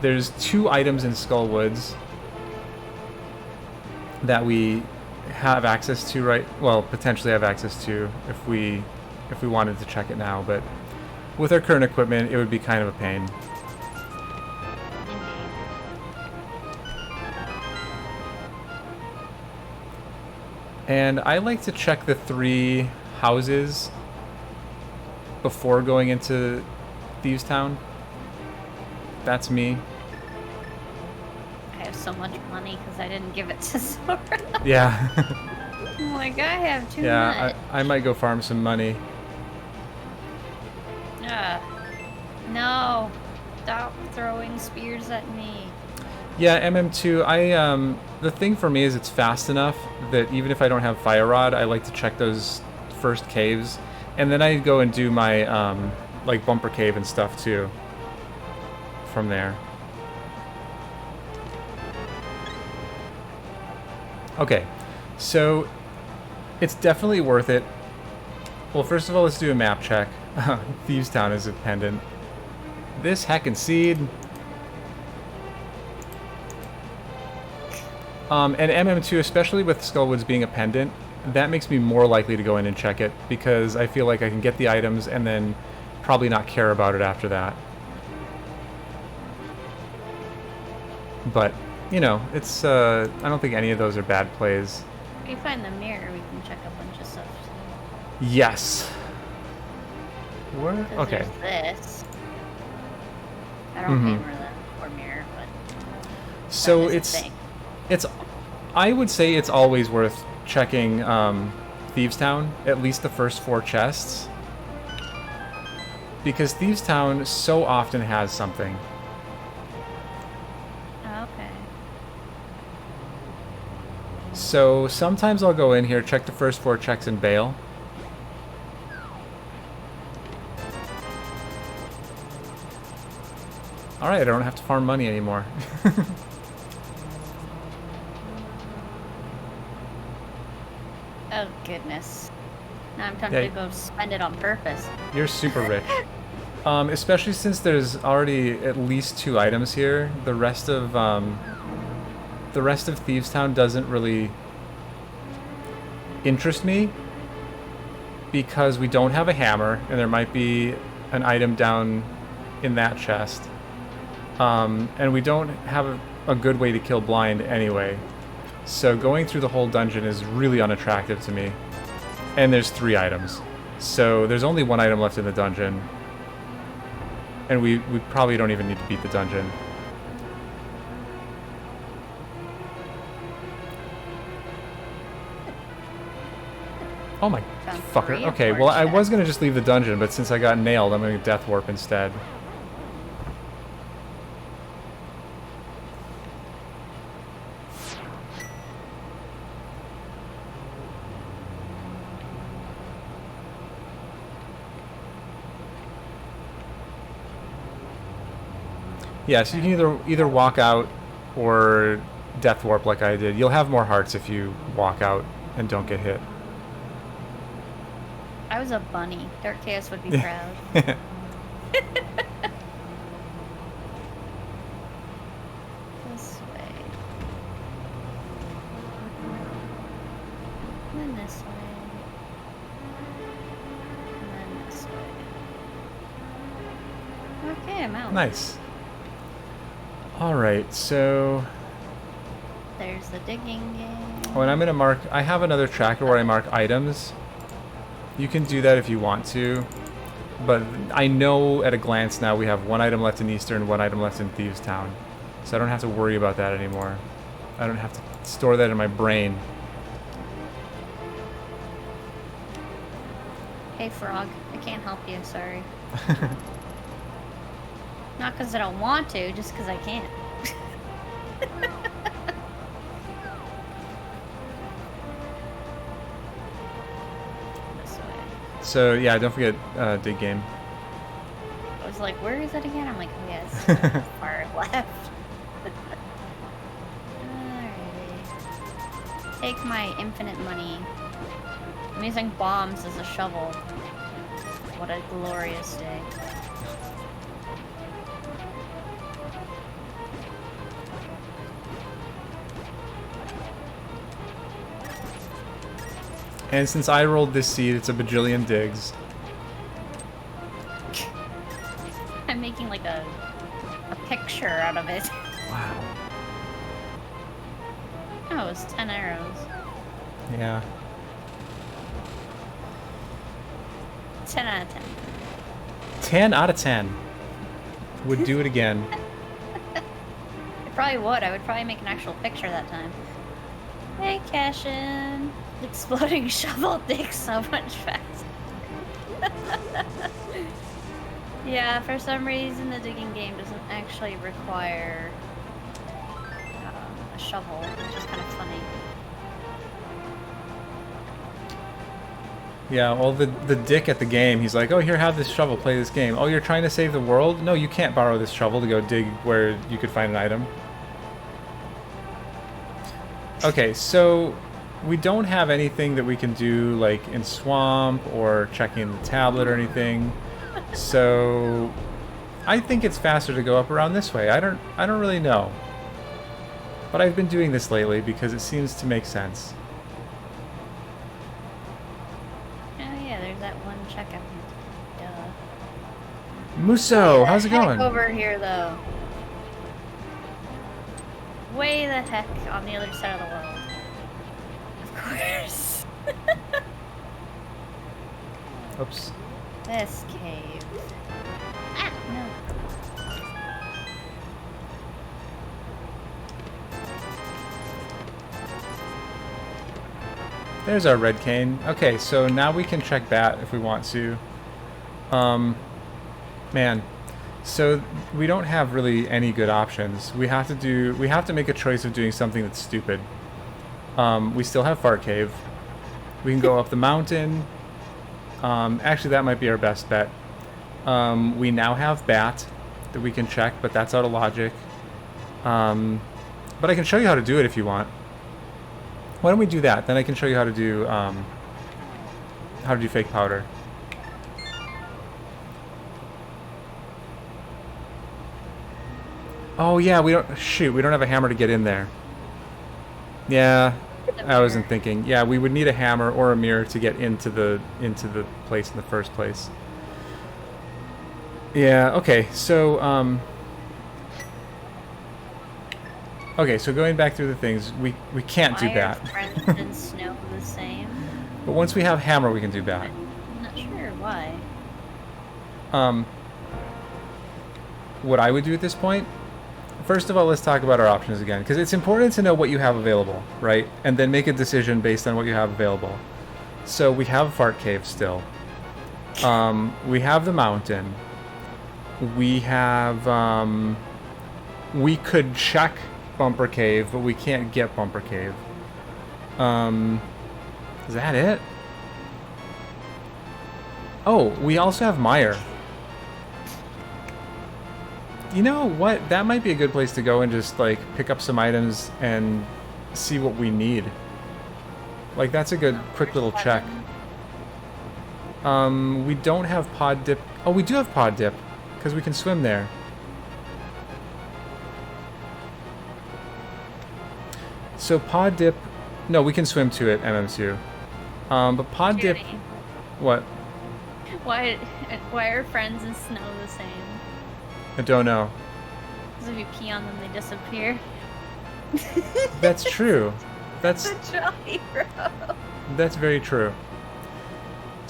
There's 2 items in Skull Woods that we have access to potentially have access to if we wanted to check it now, but with our current equipment, it would be kind of a pain. And I like to check the 3 houses before going into Thieves Town. That's me. I have so much money because I didn't give it to Sora. Yeah. I'm like, I have too much. Yeah, I might go farm some money. No. Stop throwing spears at me. Yeah, MM2, the thing for me is it's fast enough that even if I don't have Fire Rod, I like to check those first caves. And then I go and do my, like, bumper cave and stuff, too. From there. Okay, so it's definitely worth it. Well, first of all, let's do a map check. Thieves Town is a pendant. This heckin' seed. And MM2, especially with Skullwoods being a pendant, that makes me more likely to go in and check it, because I feel like I can get the items and then probably not care about it after that. But, you know, it's, I don't think any of those are bad plays. If we find the mirror, we can check a bunch of stuff too. Yes. Where? Okay. There's this. I don't remember that or mirror, but so it's I would say it's always worth checking Thieves Town, at least the first 4 chests, because Thieves Town so often has something. Okay. So sometimes I'll go in here, check the first 4 checks, and bail. Alright, I don't have to farm money anymore. Oh, goodness. Now I'm tempted to go spend it on purpose. You're super rich. Especially since there's already at least 2 items here. The rest of Thieves Town doesn't really interest me, because we don't have a hammer, and there might be an item down in that chest. And we don't have a good way to kill blind anyway. So going through the whole dungeon is really unattractive to me. And there's 3 items. So there's only 1 item left in the dungeon. And we probably don't even need to beat the dungeon. Oh my fucker. Okay, well I was gonna just leave the dungeon, but since I got nailed, I'm gonna death warp instead. Yeah, so you can either walk out or death warp like I did. You'll have more hearts if you walk out and don't get hit. I was a bunny. Dark Chaos would be proud. This way. And then this way. And then this way. Okay, I'm out. Nice. Alright, so... There's the digging game. Oh, and I'm gonna mark... I have another tracker where I mark items. You can do that if you want to, but I know at a glance now we have 1 item left in Eastern, 1 item left in Thieves Town. So I don't have to worry about that anymore. I don't have to store that in my brain. Hey, Frog. I can't help you, sorry. Not because I don't want to, just because I can't. This way. So yeah, don't forget dig game. I was like, where is it again? I'm like, oh yeah, it's far left. Alrighty. Take my infinite money. I'm using bombs as a shovel. What a glorious day. And since I rolled this seed, it's a bajillion digs. I'm making like a picture out of it. Wow. Oh, it was 10 arrows. Yeah. 10 out of 10. 10 out of 10. Would do it again. I probably would. I would probably make an actual picture that time. Hey, Cashin. Exploding shovel digs so much faster. Yeah, for some reason the digging game doesn't actually require a shovel, which is kind of funny. Yeah, well, the dick at the game, he's like, oh, here, have this shovel, play this game. Oh, you're trying to save the world? No, you can't borrow this shovel to go dig where you could find an item. Okay, so we don't have anything that we can do, like, in Swamp or checking the tablet or anything. So I think it's faster to go up around this way. I don't really know. But I've been doing this lately because it seems to make sense. There's that one checkout. Duh. Muso, how's it going? Over here, though. Way the heck on the other side of the world. Of course. Oops. This cave. Ah, no. There's our red cane. Okay, so now we can check Bat if we want to. Man, so we don't have really any good options. We have to make a choice of doing something that's stupid. We still have Fart Cave. We can go up the mountain. Actually, that might be our best bet. We now have Bat that we can check, but that's out of logic. But I can show you how to do it if you want. Why don't we do that? Then I can show you how to do fake powder. Oh yeah, we don't have a hammer to get in there. Yeah, I wasn't thinking. Yeah, we would need a hammer or a mirror to get into the place in the first place. Yeah, okay. So okay, so going back through the things, we can't do that. Why are friends and snow the same? But once we have hammer, we can do that. I'm not sure why. What I would do at this point, first of all, let's talk about our options again, because it's important to know what you have available, right? And then make a decision based on what you have available. So we have Fart Cave still. We have the mountain. We have, we could check Bumper Cave, but we can't get Bumper Cave. Is that it? Oh, we also have Mire. You know what? That might be a good place to go and just, like, pick up some items and see what we need. Like, that's a good, quick little check. We don't have Pod Dip. Oh, we do have Pod Dip, because we can swim there. So Pod Dip... No, we can swim to it, MM2. But Pod Dip... What? Why are friends and snow the same? I don't know. Because if you pee on them, they disappear. That's true. That's the Jolly Bro. That's very true.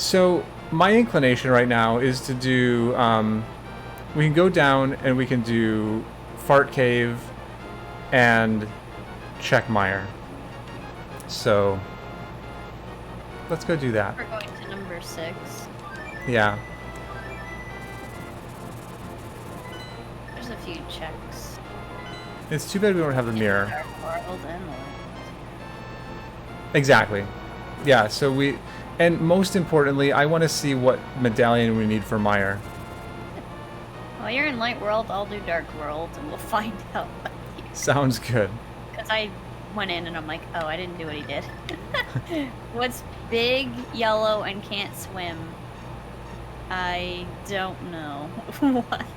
So my inclination right now is to do. We can go down and we can do Fart Cave and check Mire. So let's go do that. We're going to number 6. Yeah. There's a few checks. It's too bad we don't have the mirror. Dark World and Light. Exactly. Yeah, so we... And most importantly, I want to see what medallion we need for Mire. While you're in Light World, I'll do Dark World, and we'll find out. Sounds good. Because I went in and I'm like, oh, I didn't do what he did. What's big, yellow, and can't swim? I don't know. What?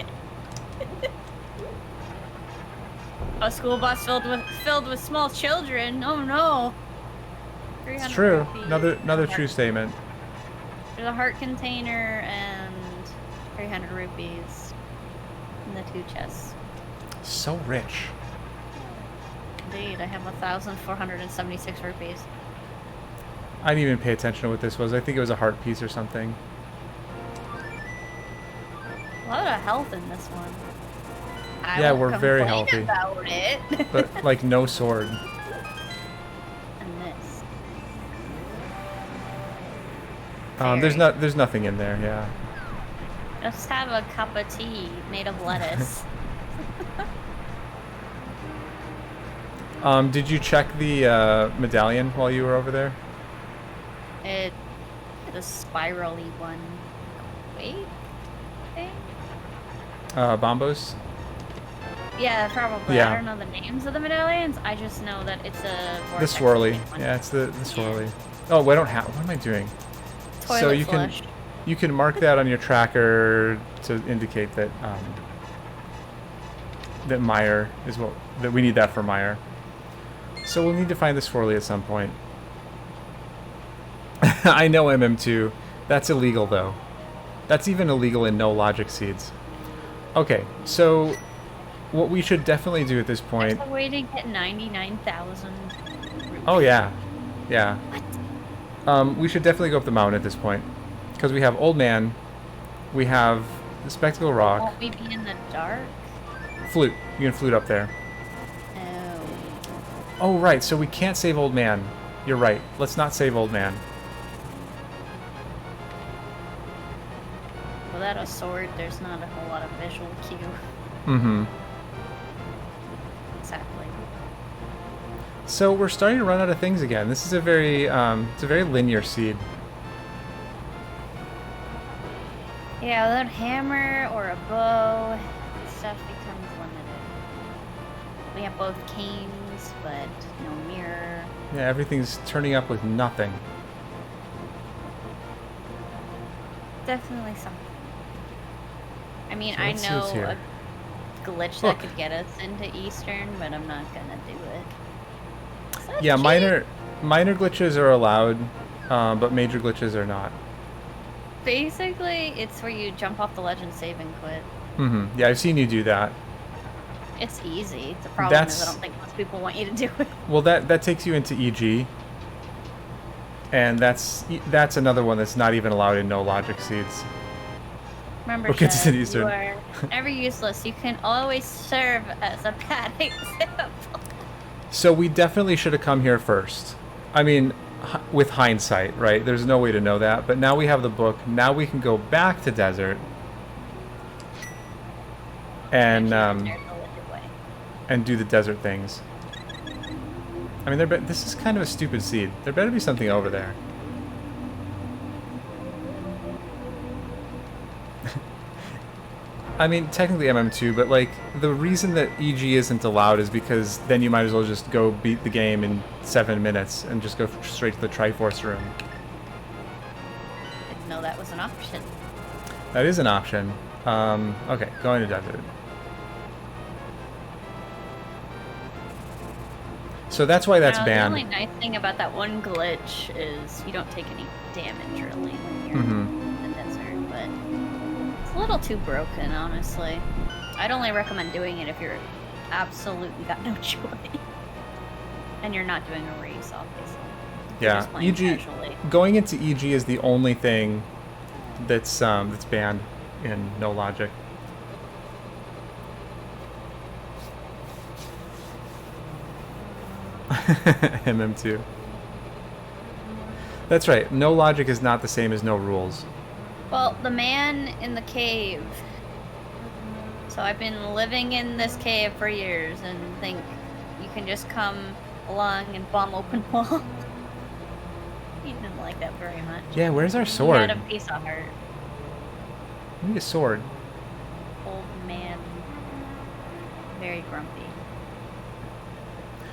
A school bus filled with small children. Oh no. It's true. Rupees. Another true statement. There's a heart container and 300 rupees in the 2 chests. So rich. Indeed, I have 1,476 rupees. I didn't even pay attention to what this was. I think it was a heart piece or something. A lot of health in this one. Yeah, we're very healthy. About it. But like no sword. And this. There's nothing in there. Yeah. Just have a cup of tea made of lettuce. Did you check the medallion while you were over there? The spirally one. Wait. Thing? Bombos? Yeah, probably. Yeah. I don't know the names of the medallions. I just know that it's a The swirly. Yeah, it's the swirly. Oh, I don't have. What am I doing? Toilet so you flush. you can mark that on your tracker to indicate that that Mire is that we need that for Mire. So we'll need to find the swirly at some point. I know MM2. That's illegal though. That's even illegal in no logic seeds. Okay, so what we should definitely do at this point... That's a way to get 99,000 rupees. Oh yeah. Yeah. What? We should definitely go up the mountain at this point. Because we have Old Man, we have the Spectacle Rock. Won't we be in the dark? Flute. You can flute up there. Oh. Oh right, so we can't save Old Man. You're right. Let's not save Old Man. Without a sword, there's not a whole lot of visual cue. Mm-hmm. Exactly. So we're starting to run out of things again. This is a very, it's a very linear seed. Yeah, without a hammer or a bow, stuff becomes limited. We have both canes, but no mirror. Yeah, everything's turning up with nothing. Definitely something. I mean, So I let's see what's know here. a glitch that could get us into Eastern, but I'm not gonna do it. Is that Yeah, cheap? minor glitches are allowed, but major glitches are not. Basically, it's where you jump off the ledge and save and quit. Mm-hmm. Yeah, I've seen you do that. It's easy. The problem is I That's- don't think most people want you to do it. Well, that takes you into EG, and that's another one that's not even allowed in no logic seeds. Remember, Or gets Shad, it Eastern. you are never useless. You can always serve as a bad example. So we definitely should have come here first. I mean, with hindsight, right? There's no way to know that, but now we have the book. Now we can go back to desert and do the desert things. I mean, this is kind of a stupid seed. There better be something over there. I mean, technically MM2, but like, the reason that EG isn't allowed is because then you might as well just go beat the game in 7 minutes and just go straight to the Triforce room. Didn't know that was an option. That is an option. Okay, going to desert. So that's why that's banned. The only nice thing about that one glitch is you don't take any damage really when you're Mm-hmm. in the desert, but it's a little too broken, honestly. I'd only recommend doing it if you're absolutely got no choice. And you're not doing a race, obviously. Yeah, just playing EG, casually. going into EG is the only thing that's banned in No Logic. MM2. That's right. No Logic is not the same as no rules. Well, the man in the cave. So I've been living in this cave for years and think you can just come along and bomb open wall. He didn't like that very much. Yeah, where's our sword? He had a piece of heart. We need a sword. Old man. Very grumpy.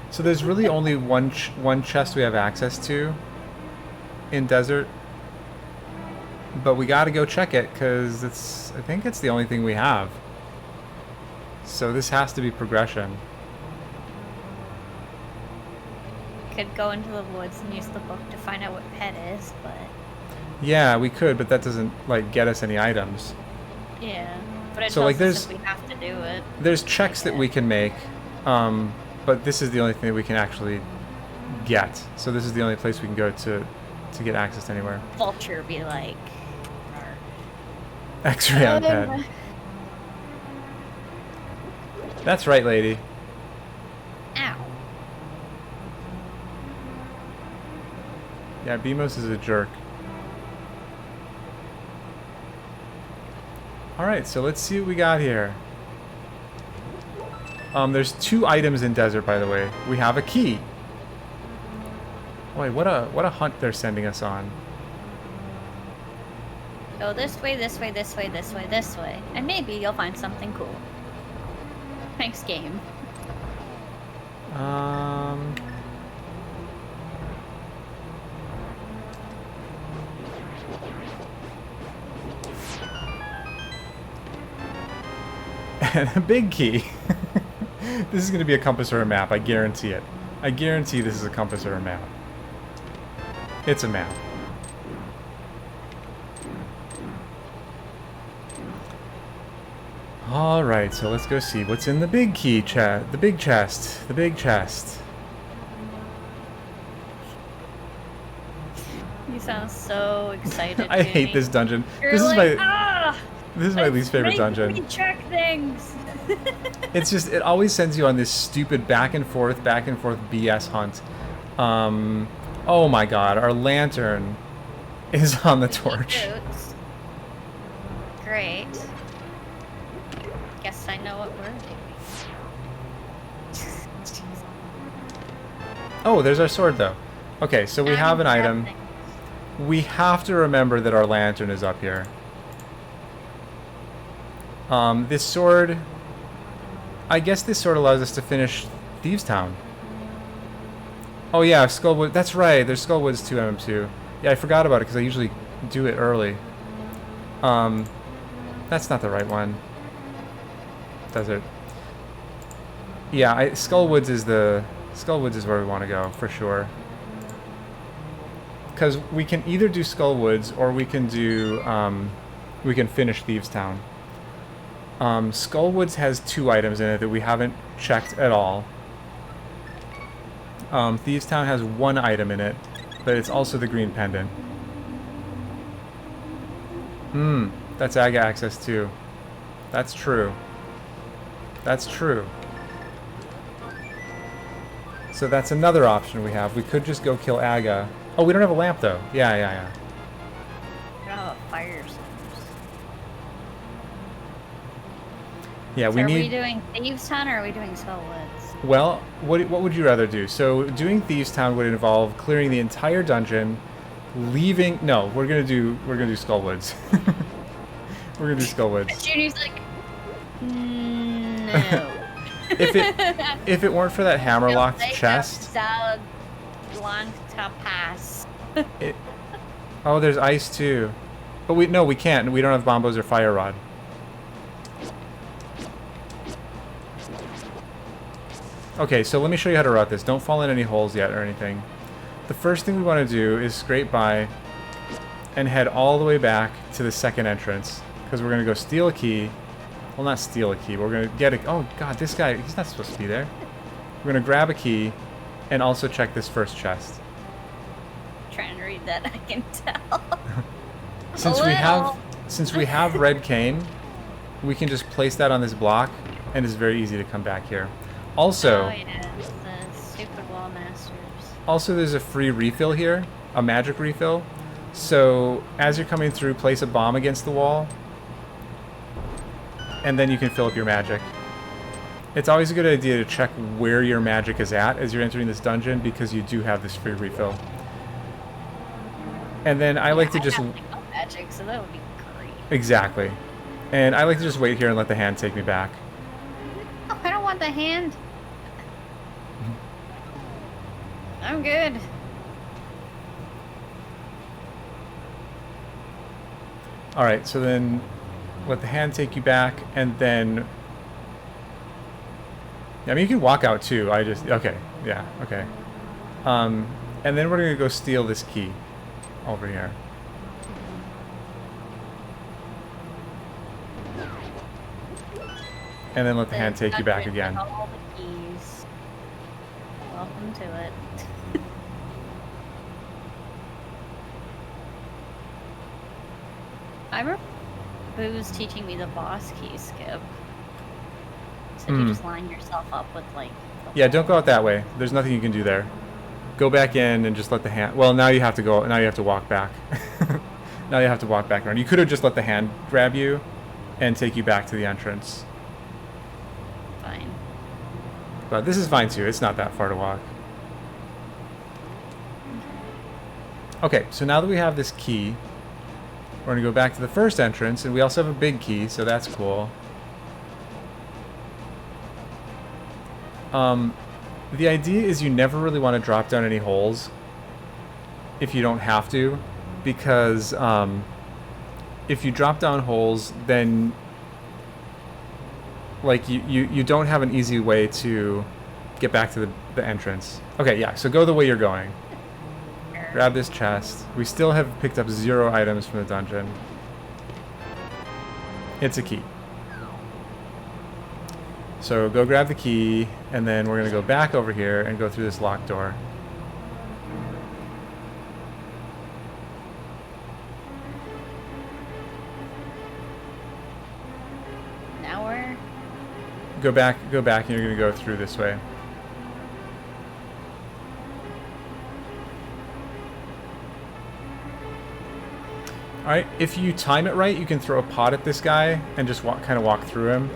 So there's really only one chest we have access to in desert, but we got to go check it because I think it's the only thing we have. So this has to be progression. Could go into the woods and use the book to find out what pet is, but Yeah, we could, but that doesn't like get us any items. yeah. But it So, tells like, us if we have to do it. There's checks that we can make, but this is the only thing that we can actually get. So this is the only place we can go to get access to anywhere. Vulture be like. X-ray on pet. That's right, lady. Ow. Yeah, Beamos is a jerk. Alright, so let's see what we got here. There's 2 items in desert, by the way. We have a key. Boy, what a hunt they're sending us on. Go this way, this way, this way, this way, this way. And maybe you'll find something cool. Thanks, game. And a big key. This is going to be a compass or a map, I guarantee it. I guarantee this is a compass or a map. It's a map. Alright, so let's go see what's in the big key chest. The big chest. The big chest. You sound so excited. I hate Jamie. this dungeon. You're This like, is my this is my least favorite dungeon. Me check things. It's just, it always sends you on this stupid back and forth BS hunt. Oh my god, our lantern is on the torch. Boots. Great. Guess I know what we're doing. Oh, there's our sword though. Okay, so we have an item. Nothing. We have to remember that our lantern is up here. This sword... I guess this sword allows us to finish Thieves Town. Oh yeah, Skullwood. That's right, there's Skullwoods 2 MM2. Yeah, I forgot about it because I usually do it early. That's not the right one. Desert. Yeah, Skullwoods is where we want to go, for sure. Because we can either do Skullwoods or we can do, we can finish Thieves Town. Skullwoods has 2 items in it that we haven't checked at all. Thieves Town has 1 item in it, but it's also the green pendant. That's Aga access too. That's true. That's true. So that's another option we have. We could just go kill Aga. Oh, we don't have a lamp though. Yeah. I don't have a fire source. Yeah, So we are need... we doing Thieves Town or are we doing Skullwoods? Well, what would you rather do? So doing Thieves Town would involve clearing the entire dungeon, leaving... No, we're gonna do Skullwoods. We're gonna do Skullwoods. Judy's like, no. if it weren't for that hammerlocked chest... pass. Oh, there's ice too. But we can't. We don't have bombos or fire rod. Okay, so let me show you how to route this. Don't fall in any holes yet or anything. The first thing we want to do is scrape by and head all the way back to the second entrance. Because we're going to go steal a key. Well, not steal a key. We're going to get a... Oh, God, this guy, he's not supposed to be there. We're going to grab a key and also check this first chest. believe that. I can tell. Since we have red cane, we can just place that on this block, and it's very easy to come back here. Also, oh yeah, the stupid wall masters. Also, there's a free refill here, a magic refill. So as you're coming through, place a bomb against the wall, and then you can fill up your magic. It's always a good idea to check where your magic is at as you're entering this dungeon, because you do have this free refill. And then I like to just... I have like no magic, so that would be great. Exactly. And I like to just wait here and let the hand take me back. Oh, I don't want the hand. I'm good. Alright, so then let the hand take you back, and then... I mean, you can walk out too. Okay, yeah, okay. And then we're gonna go steal this key over here. And then let the hand take you back again. All the keys. Welcome to it. I remember Boo's teaching me the boss key skip. So you just line yourself up with like... Yeah, don't go out that way. There's nothing you can do there. Go back in and just let the hand... Well, now you have to go... Now you have to walk back. Now you have to walk back around. You could have just let the hand grab you and take you back to the entrance. Fine. But this is fine too. It's not that far to walk. Okay, so now that we have this key, we're going to go back to the first entrance, and we also have a big key, so that's cool. The idea is you never really want to drop down any holes if you don't have to, because if you drop down holes, then like you don't have an easy way to get back to the entrance. Okay, yeah, so go the way you're going. Grab this chest. We still have picked up 0 items from the dungeon. It's a key. So go grab the key, and then we're going to go back over here and go through this locked door. Now we're... Go back, and you're going to go through this way. Alright, if you time it right, you can throw a pot at this guy and just kind of walk through him.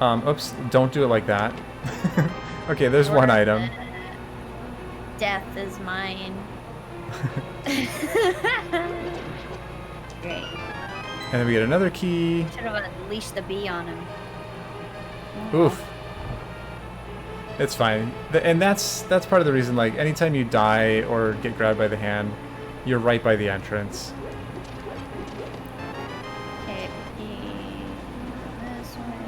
Oops, don't do it like that. Okay, there's one item. Death is mine. Great. And then we get another key. Should have unleashed the bee on him. Oof. It's fine. And that's part of the reason, like, anytime you die or get grabbed by the hand, you're right by the entrance. Okay, this way.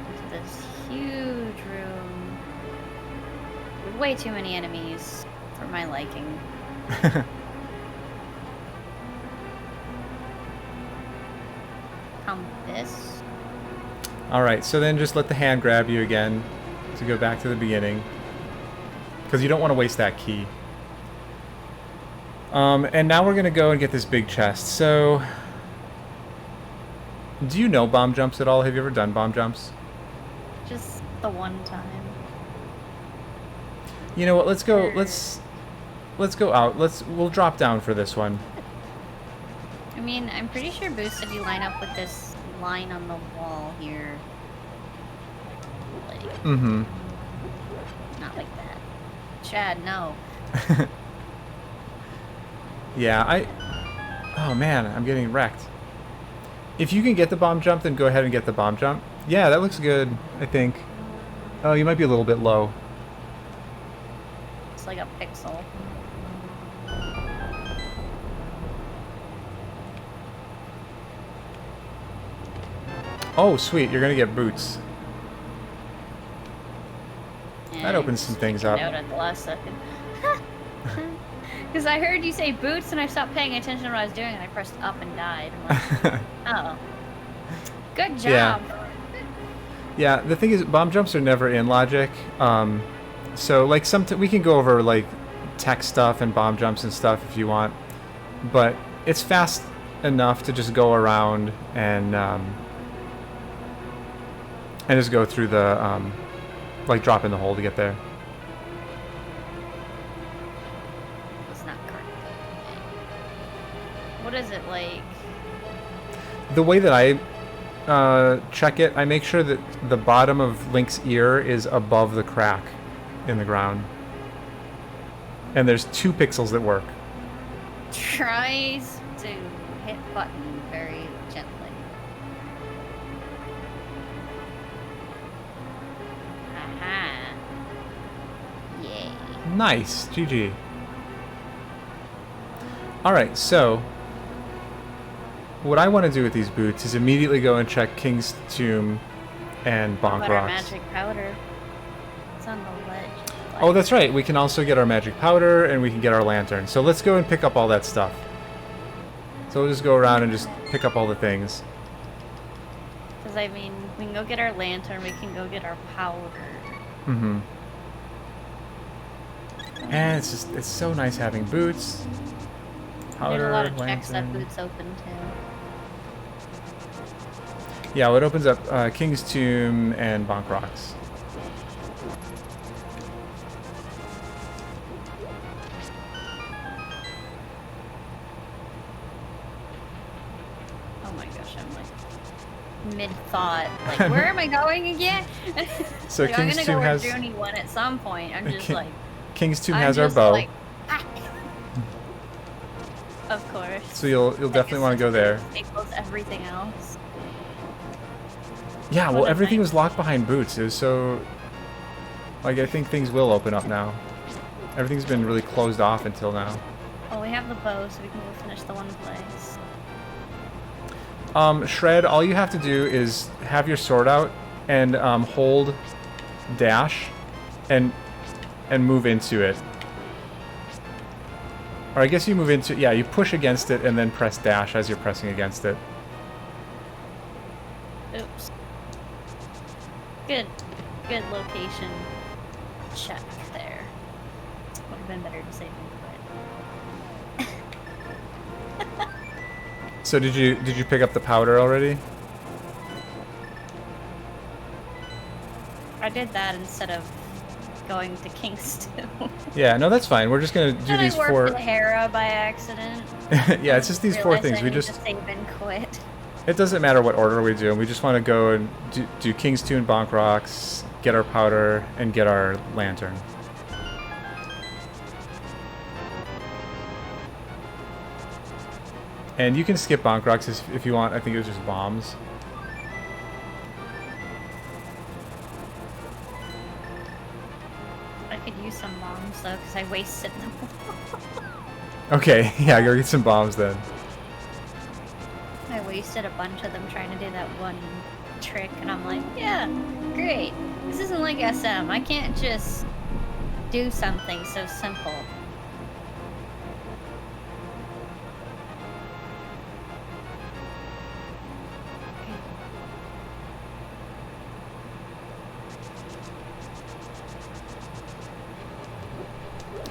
Into this huge room. Way too many enemies for my liking. Compass. Alright, so then just let the hand grab you again to go back to the beginning, because you don't want to waste that key. And now we're going to go and get this big chest. So, do you know bomb jumps at all? Have you ever done bomb jumps? Just the one time. You know what, let's go out. We'll drop down for this one. I mean, I'm pretty sure Boo said you line up with this line on the wall here. Like, Mm-hmm. not like that. Chad, no. Yeah, oh man, I'm getting wrecked. If you can get the bomb jump, then go ahead and get the bomb jump. Yeah, that looks good, I think. Oh, you might be a little bit low. It's like a pixel. Oh, sweet, you're gonna get boots. And That opens some things up. Out at the last second. Because I heard you say boots and I stopped paying attention to what I was doing and I pressed up and died. I'm like, oh. Good job. Yeah, the thing is, bomb jumps are never in logic. So, like, we can go over, like, tech stuff and bomb jumps and stuff if you want, but it's fast enough to just go around and just go through the like drop in the hole to get there. It's not correct. What is it like? The way that I check it, I make sure that the bottom of Link's ear is above the crack in the ground. And there's 2 pixels that work. Tries to hit button very gently. Aha. Yay. Nice. GG. Alright, so what I want to do with these boots is immediately go and check King's Tomb and Bonk What about our Rocks. magic powder? It's on the ledge. Oh, that's right. We can also get our magic powder and we can get our lantern. So let's go and pick up all that stuff. So we'll just go around and just pick up all the things. Because, I mean, we can go get our lantern, we can go get our powder. Mm-hmm. And it's so nice having boots. Powder, There's a lot of checks that lantern. boots open to. Yeah, well, it opens up King's Tomb and Bonk Rocks. Oh my gosh, I'm like mid-thought. Like, where am I going again? So like, King's I'm Tomb gonna go has where Junie went at some point. I'm just like... King's Tomb I'm has our just bow. like, ah. Of course. So you'll definitely want to go there. Equals everything else. Yeah, well, What a everything night. was locked behind boots. It was so... Like, I think things will open up now. Everything's been really closed off until now. Well, we have the bow, so we can go finish the one place. Shred, all you have to do is have your sword out and hold dash and move into it. Or I guess you move into... Yeah, you push against it and then press dash as you're pressing against it. Oops. Good location check there. Would have been better to save me, but... So did you pick up the powder already? I did that instead of going to Kingston. Yeah, no, that's fine. We're just gonna do Then these I worked 4. with Hera by accident. Yeah, it's just these 4 Realized things. I We need just... to save and quit. It doesn't matter what order we do. We just want to go and do King's Tomb, Bonk Rocks, get our powder, and get our lantern. And you can skip Bonk Rocks if you want. I think it was just bombs. I could use some bombs though, because I wasted them. Okay, yeah, go get some bombs then. I wasted a bunch of them trying to do that one trick, and I'm like, yeah, great. This isn't like SM. I can't just do something so simple.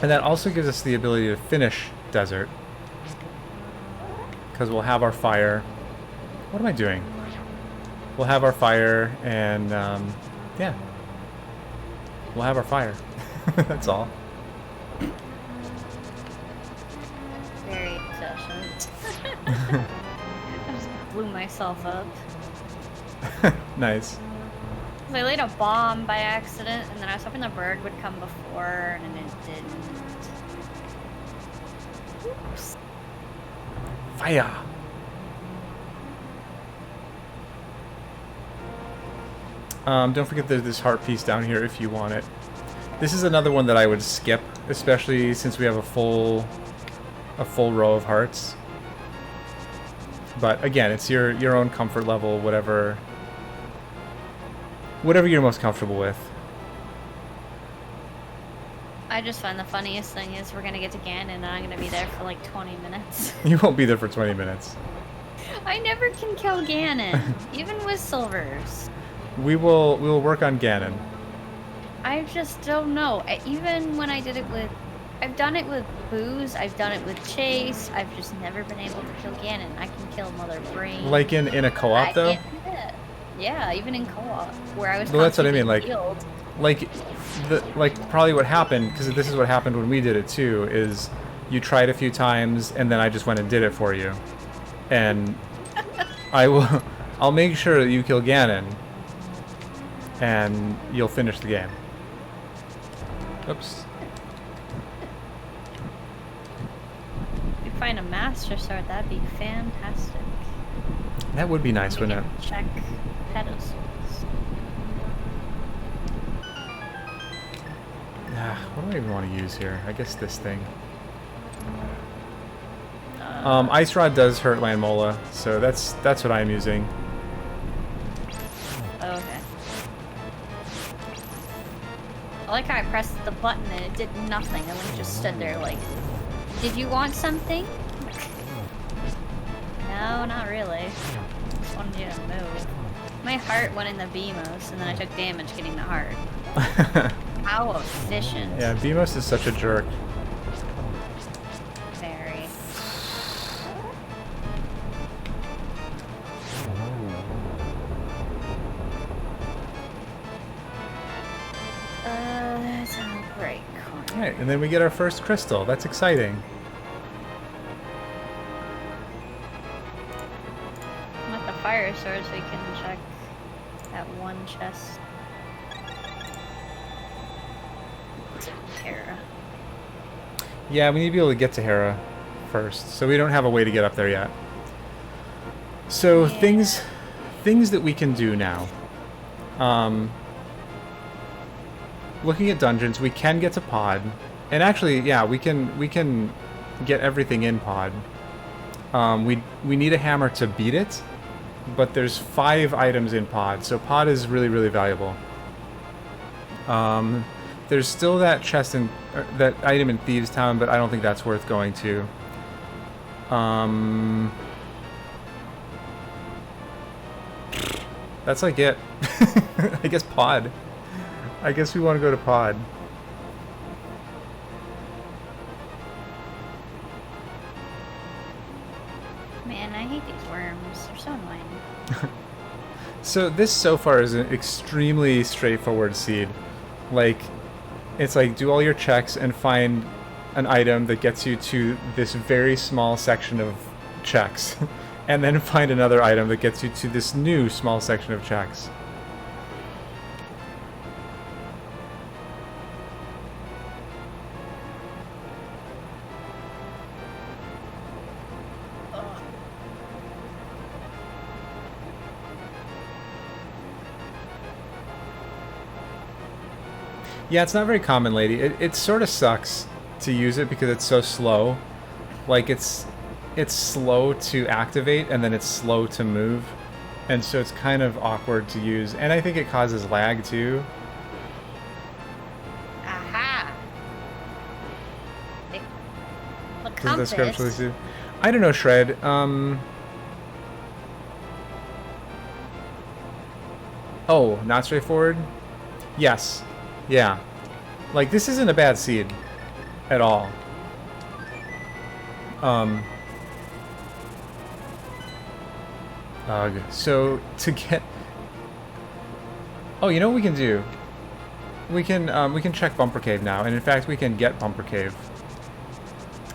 And that also gives us the ability to finish Desert. Because we'll have our fire. What am I doing? We'll have our fire and, yeah. We'll have our fire. That's all. Very efficient. I just blew myself up. Nice. 'Cause I laid a bomb by accident, and then I was hoping the bird would come before, and it didn't. Oops. Fire! Don't forget there's this heart piece down here if you want it. This is another one that I would skip, especially since we have a full row of hearts. But again, it's your own comfort level, whatever you're most comfortable with. I just find the funniest thing is we're gonna get to Ganon and I'm gonna be there for like 20 minutes. You won't be there for 20 minutes. I never can kill Ganon, even with silvers. We will work on Ganon. I just don't know. Even when I did it with I've done it with booze. I've done it with Chase. I've just never been able to kill Ganon. I can kill Mother Brain. Like in a co-op though? Can't do that. Yeah, even in co-op where I was. Well, that's what I mean. Healed. Like probably what happened, because this is what happened when we did it too. Is you tried a few times and then I just went and did it for you, and I'll make sure that you kill Ganon, and you'll finish the game. Oops. If you find a Master Sword, that'd be fantastic. That would be nice, wouldn't it? Check pedestals. What do I even want to use here? I guess this thing. Ice Rod does hurt Landmola, so that's what I'm using. Oh, okay. I like how I pressed the button and it did nothing, and Link just stood there like, did you want something? No, not really. Just wanted you to move. My heart went in the Beamos, and then I took damage getting the heart. How efficient. Yeah, Beamos is such a jerk. Very. That's a great corner. Alright, and then we get our first crystal. That's exciting. I'm at the fire sword so we can check that one chest. Hera. Yeah, we need to be able to get to Hera first, so we don't have a way to get up there yet. So Yeah. things that we can do now. Looking at dungeons, we can get to Pod, and actually, yeah, we can get everything in Pod. We need a hammer to beat it, but there's 5 items in Pod, so Pod is really, really valuable. There's still that chest in that item in Thieves Town, but I don't think that's worth going to. That's like it. I guess Pod. I guess we want to go to Pod. Man, I hate these worms. They're so annoying. So this so far is an extremely straightforward seed. Like, it's like do all your checks and find an item that gets you to this very small section of checks. And then find another item that gets you to this new small section of checks. Yeah, it's not very common, lady. It sort of sucks to use it because it's so slow. Like, it's slow to activate, and then it's slow to move. And so it's kind of awkward to use. And I think it causes lag, too. Aha! The Does that compass. script really I don't know, Shred. Oh, not straightforward? Yes. Yeah. Like, this isn't a bad seed. At all. Ugh. So, to get... Oh, you know what we can do? We can check Bumper Cave now, and in fact, we can get Bumper Cave.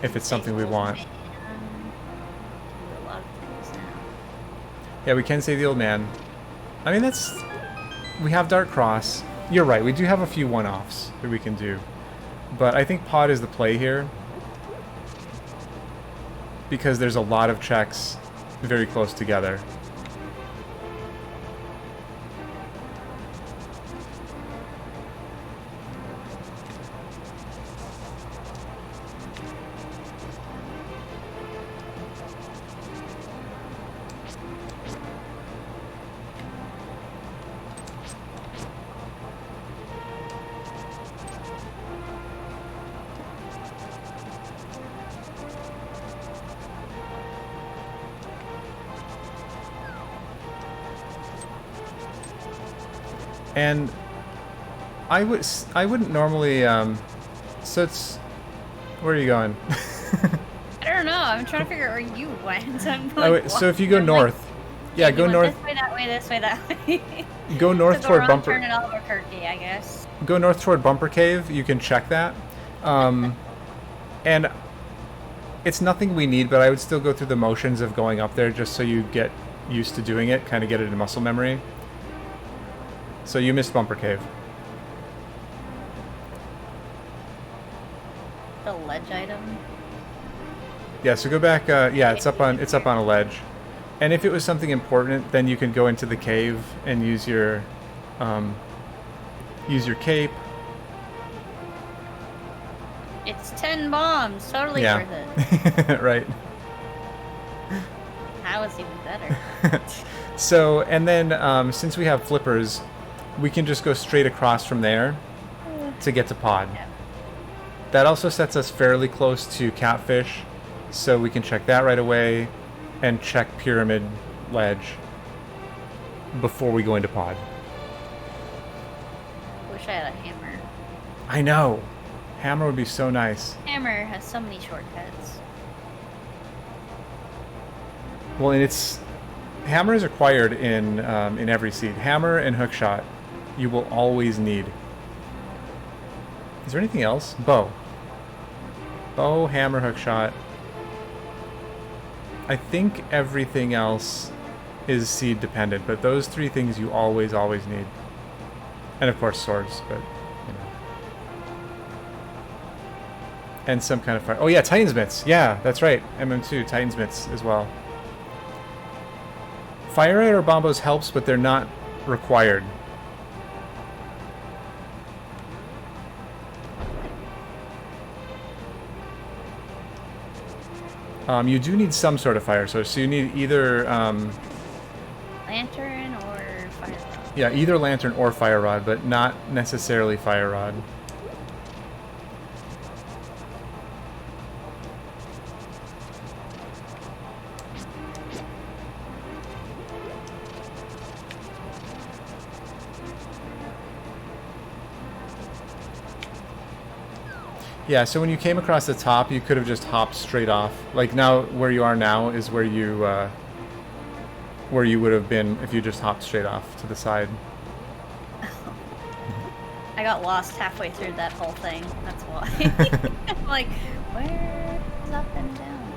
If it's something we want. Do a lot of things now. Yeah, we can save the old man. I mean, that's... We have Dark Cross. You're right, we do have a few one-offs that we can do. But I think Pod is the play here. Because there's a lot of checks very close together. And I wouldn't normally so Where are you going? I don't know. I'm trying to figure out where you went. I'm like, Oh, wait, so if you go north, yeah, go north. This way, that way, this way, that way. Go north toward Bumper. Turn in Albuquerque, I guess. Go north toward Bumper Cave. You can check that, and it's nothing we need, but I would still go through the motions of going up there just so you get used to doing it, kind of get it in muscle memory. So you missed Bumper Cave. The ledge item. Yeah, so go back. Yeah, it's up on a ledge, and if it was something important, then you can go into the cave and use your cape. It's 10 bombs. Totally Yeah. worth it. Right. That was even better. So, and then since we have flippers, we can just go straight across from there to get to Pod. Yeah. That also sets us fairly close to Catfish, so we can check that right away and check Pyramid Ledge before we go into Pod. Wish I had a hammer. I know! Hammer would be so nice. Hammer has so many shortcuts. Well, and hammer is required in every seed. Hammer and hookshot, you will always need. Is there anything else? Bow. Bow, hammer, hookshot. I think everything else is seed dependent, but those three things you always need. And of course swords, but you know. And some kind of fire. Oh yeah, Titan's Mitts. Yeah, that's right. MM2, Titan's Mitts as well. Fire Eye or Bombos helps, but they're not required. You do need some sort of fire source, so you need either Lantern or fire rod. yeah, either lantern or fire rod, but not necessarily fire rod. Yeah, so when you came across the top, you could have just hopped straight off. Like now, where you are now is where you would have been if you just hopped straight off to the side. I got lost halfway through that whole thing. That's why. I'm like, where is up and down?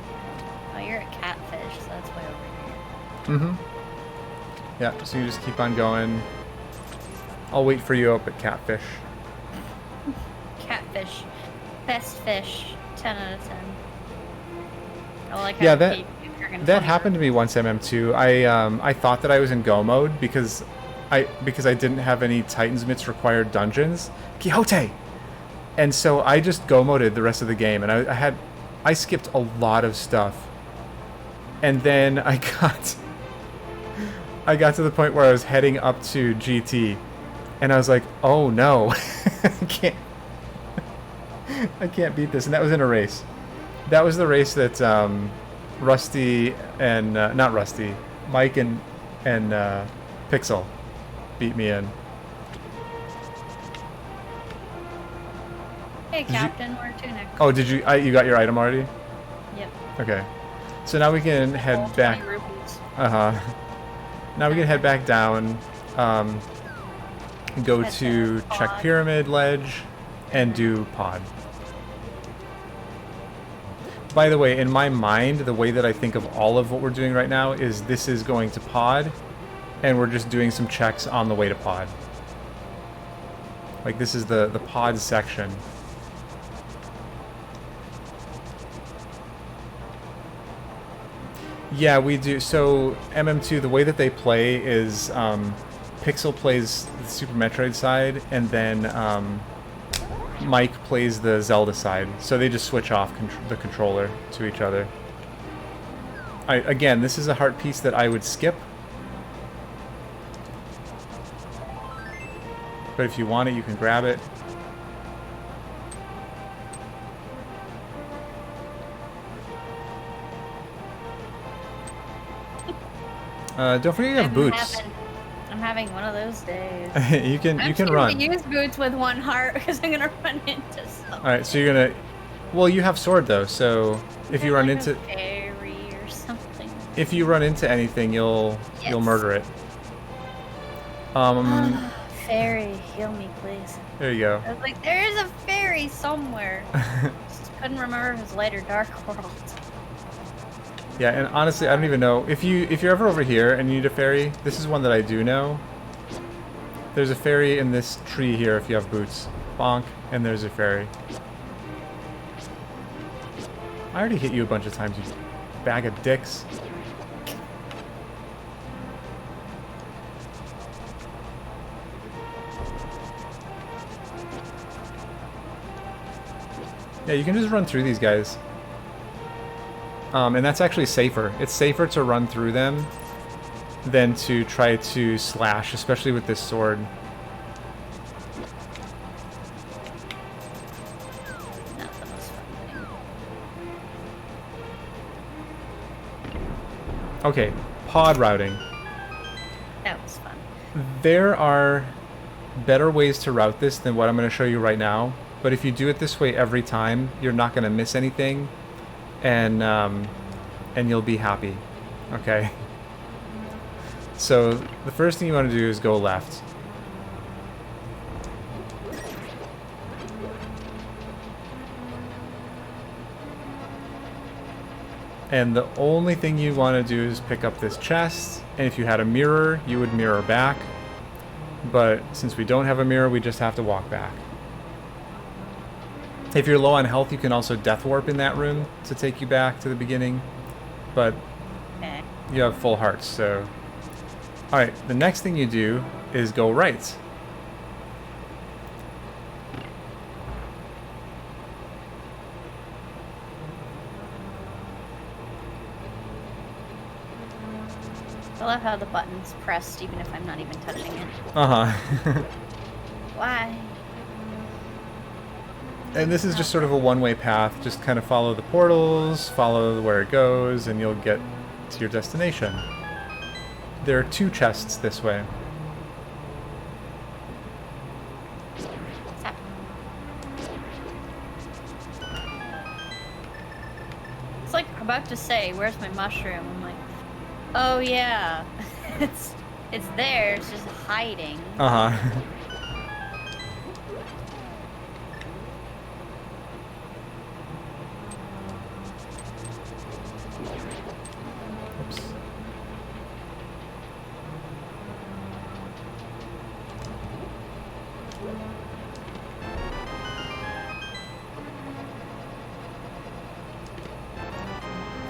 Oh, you're at Catfish, so that's way over here. Mm-hmm. Yeah, so you just keep on going. I'll wait for you up at Catfish. Catfish. Best fish. 10 out of 10. I like Yeah, that happened to me once, MM2. I thought that I was in go mode because I didn't have any Titan's Mitts required dungeons. Quixote! And so I just go moded the rest of the game, and I skipped a lot of stuff. And then I got to the point where I was heading up to GT, and I was like, oh no, I can't beat this. And that was in a race. That was the race that Rusty and not Rusty, Mike and Pixel beat me in. Hey, Captain, we're to next. Oh, did you? You got your item already? Yep. Okay. So now we can head back. Now we can head back down. Go to check Pyramid Ledge, and do Pod. By the way, in my mind, the way that I think of all of what we're doing right now is this is going to Pod, and we're just doing some checks on the way to Pod. Like this is the Pod section. Yeah, we do. So MM2, the way that they play is Pixel plays the Super Metroid side, and then Mike plays the Zelda side. So they just switch off the controller to each other. Again, this is a heart piece that I would skip. But if you want it, you can grab it. Don't forget you have boots. I'm having one of those days. you can run. I'm use boots with one heart because I'm gonna run into something. All right, so you're gonna. Well, you have sword though, so if you run like into a fairy or something. if you run into anything, you'll murder it. Fairy, heal me, please. There you go. I was like, there is a fairy somewhere. Just couldn't remember if it was light or dark world. Yeah, and honestly, I don't even know if you're ever over here and you need a fairy. This is one that I do know. There's a fairy in this tree here if you have boots. Bonk, and there's a fairy. I already hit you a bunch of times, you bag of dicks. Yeah, you can just run through these guys. And that's actually safer. It's safer to run through them than to try to slash, especially with this sword. Not the most fun thing. Okay, pod routing. That was fun. There are better ways to route this than what I'm going to show you right now. But if you do it this way every time, you're not going to miss anything, and you'll be happy. Okay. So the first thing you want to do is go left. And the only thing you want to do is pick up this chest, and if you had a mirror, you would mirror back. But since we don't have a mirror, we just have to walk back. If you're low on health, you can also death warp in that room to take you back to the beginning. But you have full hearts, so... Alright, the next thing you do is go right. I love how the button's pressed even if I'm not even touching it. Uh-huh. Why? And this is just sort of a one-way path. Just kind of follow the portals, follow where it goes, and you'll get to your destination. There are 2 chests this way. It's like I'm about to say, where's my mushroom? I'm like, oh yeah. it's there, it's just hiding. Uh-huh.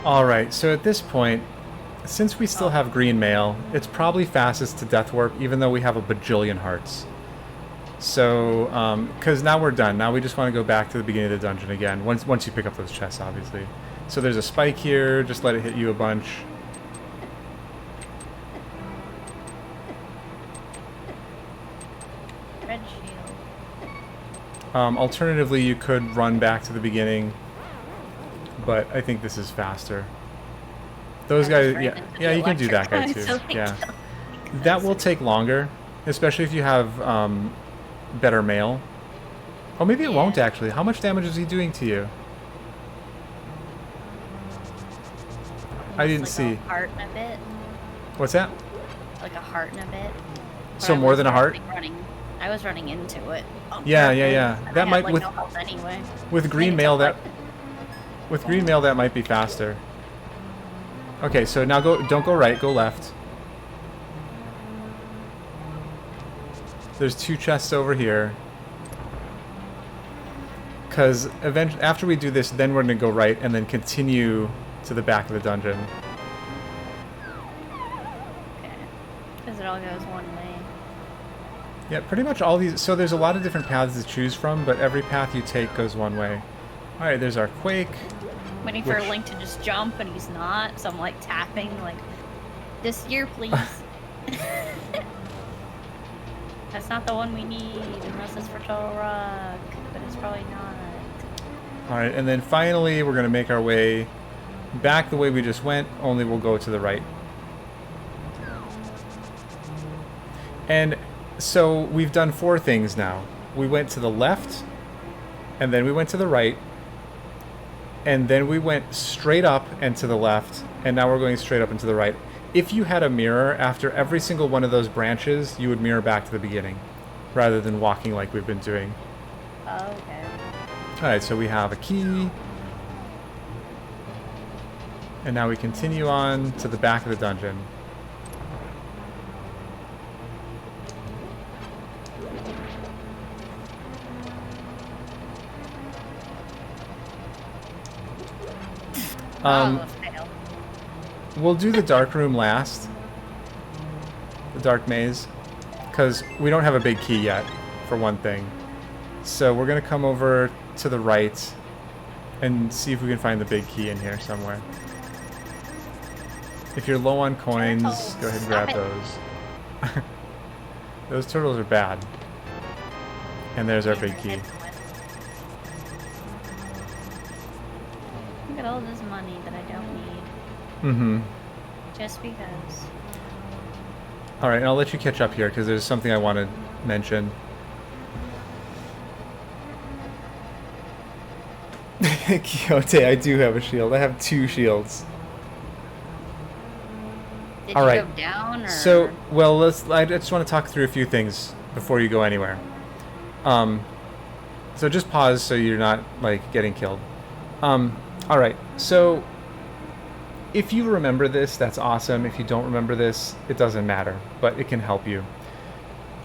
Alright, so at this point, since we still have green mail, it's probably fastest to death warp, even though we have a bajillion hearts. So, because now we're done. Now we just want to go back to the beginning of the dungeon again, once you pick up those chests, obviously. So there's a spike here, just let it hit you a bunch. Red shield. Alternatively, you could run back to the beginning, but I think this is faster. Those guys, yeah, you can do that guy too. Yeah, that will take longer, especially if you have better mail. Oh, maybe it won't actually. How much damage is he doing to you? I didn't see. A heart and a bit. What's that? Like a heart and a bit. So more than a heart? I was running into it. Yeah. That might like, with no health anyway. with green mail that might be faster. Okay, so now don't go right, go left. There's 2 chests over here. Because eventually, after we do this, then we're going to go right and then continue to the back of the dungeon. Okay. Because it all goes one way. Yeah, pretty much all these... So there's a lot of different paths to choose from, but every path you take goes one way. Alright, there's our Quake. Waiting for Link to just jump, and he's not, so I'm like tapping, like, this year, please. That's not the one we need, unless it's for Total Rock, but it's probably not. Alright, and then finally we're going to make our way back the way we just went, only we'll go to the right. And so we've done 4 things now. We went to the left, and then we went to the right, and then we went straight up and to the left, and now we're going straight up and to the right. If you had a mirror, after every single one of those branches, you would mirror back to the beginning, rather than walking like we've been doing. Oh, okay. Alright, so we have a key. And now we continue on to the back of the dungeon. Fail. We'll do the dark room last. The dark maze. Because we don't have a big key yet, for one thing. So we're going to come over to the right and see if we can find the big key in here somewhere. If you're low on coins, Turtles, go ahead and grab those. Those turtles are bad. And there's our big key. Look at all this money that I don't need. Mm-hmm. Just because. Alright, and I'll let you catch up here, because there's something I want to mention. Quixote, I do have a shield. I have 2 shields. Did All you right. go down, or? So, well, I just want to talk through a few things before you go anywhere. So just pause so you're not, like, getting killed. Alright, so if you remember this, that's awesome. If you don't remember this, it doesn't matter, but it can help you.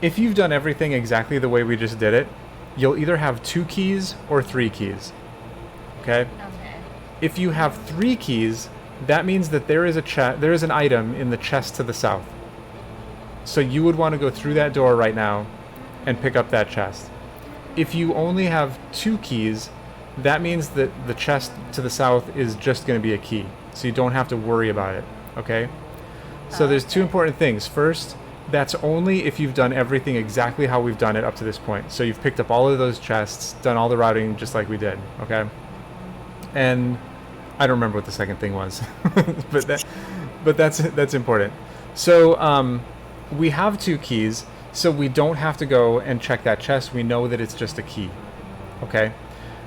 If you've done everything exactly the way we just did it, you'll either have 2 keys or 3 keys. Okay? Okay. If you have 3 keys, that means that there is an item in the chest to the south. So you would want to go through that door right now and pick up that chest. If you only have 2 keys, that means that the chest to the south is just going to be a key. So you don't have to worry about it. Okay? So there's 2 important things. First, that's only if you've done everything exactly how we've done it up to this point. So you've picked up all of those chests, done all the routing just like we did. Okay? And I don't remember what the second thing was, but that's important. So we have 2 keys, so we don't have to go and check that chest. We know that it's just a key. Okay.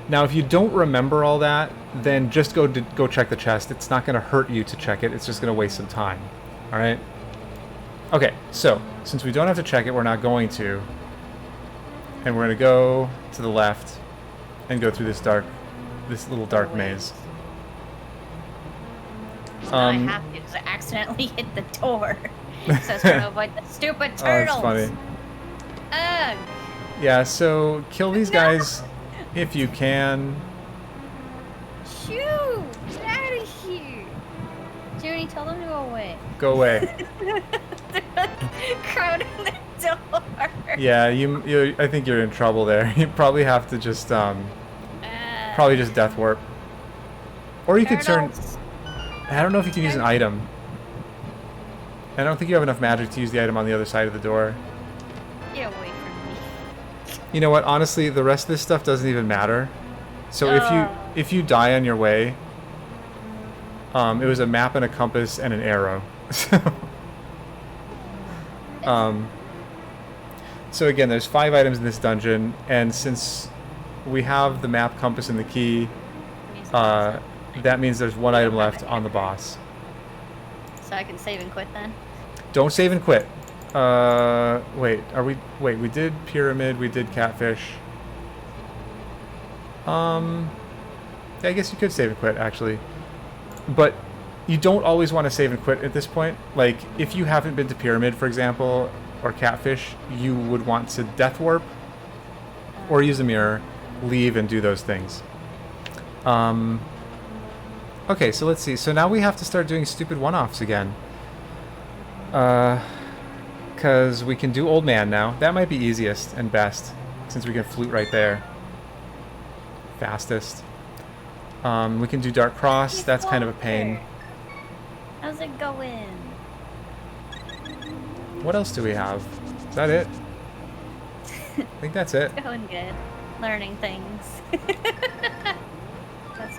Now, if you don't remember all that, then just go check the chest. It's not going to hurt you to check it. It's just going to waste some time. All right. Okay. So since we don't have to check it, we're not going to, and we're going to go to the left and go through this little dark maze. I have to because I accidentally hit the door. So I was trying to avoid the stupid turtles. Oh, that's funny. Ugh. Yeah, so kill these guys if you can. Shoo! Get out of here! Judy, tell them to go away. Go away. Crowding the door. Yeah, you. I think you're in trouble there. You probably have to just probably just death warp, or you could turn. I don't know if you can use an item. I don't think you have enough magic to use the item on the other side of the door. Get away from me. You know what? Honestly, the rest of this stuff doesn't even matter. So if you die on your way, it was a map and a compass and an arrow. So again, there's 5 items in this dungeon, and since we have the map, compass, and the key, that means there's 1 item left on the boss. So I can save and quit then? Don't save and quit. Wait, we did pyramid, we did catfish. Yeah, I guess you could save and quit, actually. But you don't always want to save and quit at this point. Like, if you haven't been to pyramid, for example, or catfish, you would want to death warp, or use a mirror, leave, and do those things. Okay, so let's see. So now we have to start doing stupid one-offs again. Because we can do Old Man now. That might be easiest and best, since we can flute right there. Fastest. We can do Dark Cross. That's kind of a pain. How's it going? What else do we have? Is that it? I think that's it. It's going good. Learning things. That's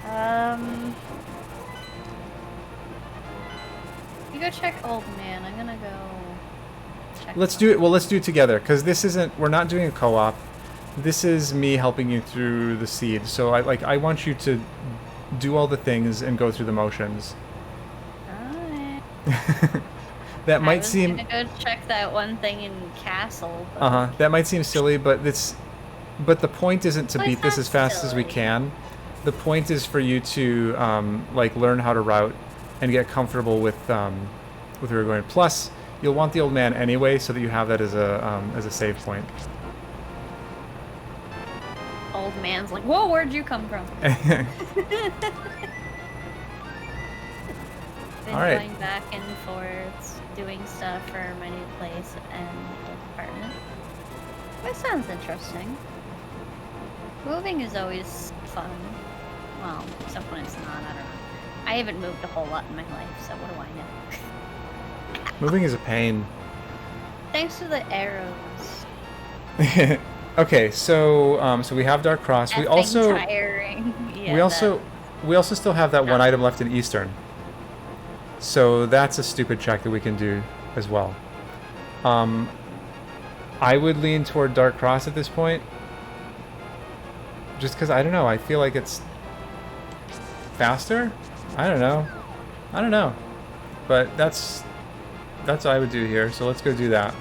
funny. You go check Old Man. I'm gonna go check. Let's do it. Well, let's do it together, because this isn't. We're not doing a co-op. This is me helping you through the seed. So I want you to do all the things and go through the motions. Alright. That might seem. I was gonna go check that one thing in Castle. That might seem silly, but the point isn't to beat this as fast as we can. The point is for you to like learn how to route and get comfortable with where we're going. Plus, you'll want the old man anyway, so that you have that as a save point. Old man's like, whoa, where'd you come from? Been going back and forth, doing stuff for my new place and apartment. That sounds interesting. Moving is always fun. Well, except when it's not, I don't know. I haven't moved a whole lot in my life, so what do I know? Moving is a pain. Thanks to the arrows. Okay, so we have Dark Cross. We also tiring. Yeah, we also still have that one item left in Eastern. So that's a stupid check that we can do as well. I would lean toward Dark Cross at this point. Just because, I don't know, I feel like it's faster? I don't know. But that's what I would do here, so let's go do that.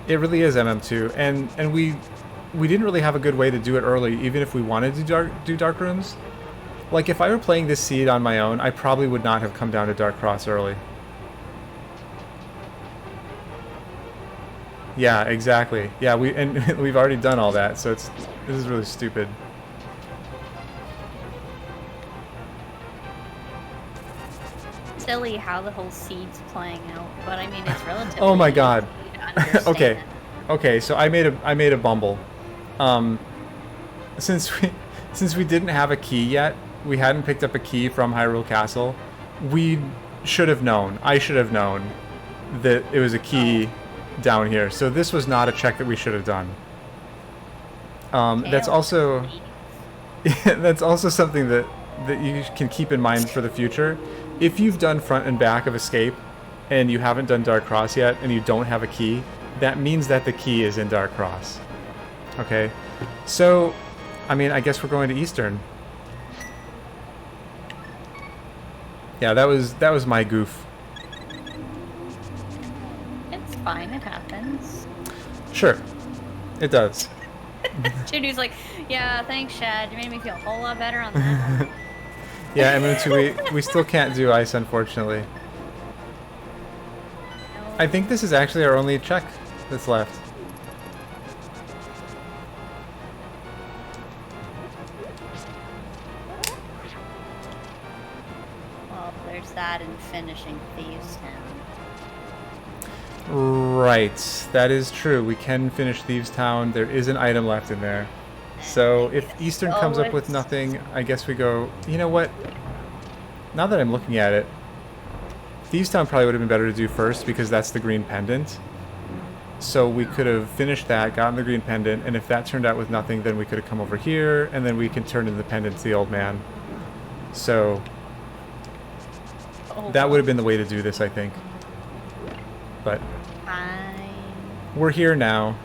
It really is MM2, and we didn't really have a good way to do it early, even if we wanted to do dark rooms. Like, if I were playing this seed on my own, I probably would not have come down to Dark Cross early. Yeah, exactly. Yeah, we've already done all that, so this is really stupid. Silly how the whole seed's playing out, but I mean it's relatively. Oh my god. Okay. Okay, so I made a bumble. Since we didn't have a key yet, we hadn't picked up a key from Hyrule Castle. We should have known. I should have known that it was a key down here. So this was not a check that we should have done. That's also something that you can keep in mind for the future. If you've done front and back of Escape and you haven't done Dark Cross yet and you don't have a key, that means that the key is in Dark Cross. Okay? So, I mean, I guess we're going to Eastern. Yeah, that was my goof. It's fine, it happens. Sure. It does. Judy's like, yeah, thanks, Shad. You made me feel a whole lot better on that one. Yeah, I mean, we still can't do ice, unfortunately. No. I think this is actually our only check that's left. Well, there's that and finishing Thieves Town. Right, that is true. We can finish Thieves Town. There is an item left in there. So if Eastern comes up with nothing, I guess we go, you know what? Now that I'm looking at it, Thieves Town probably would have been better to do first because that's the green pendant. So we could have finished that, gotten the green pendant, and if that turned out with nothing, then we could have come over here, and then we can turn in the pendant to the old man. So that would have been the way to do this, I think. But Fine. we're here now.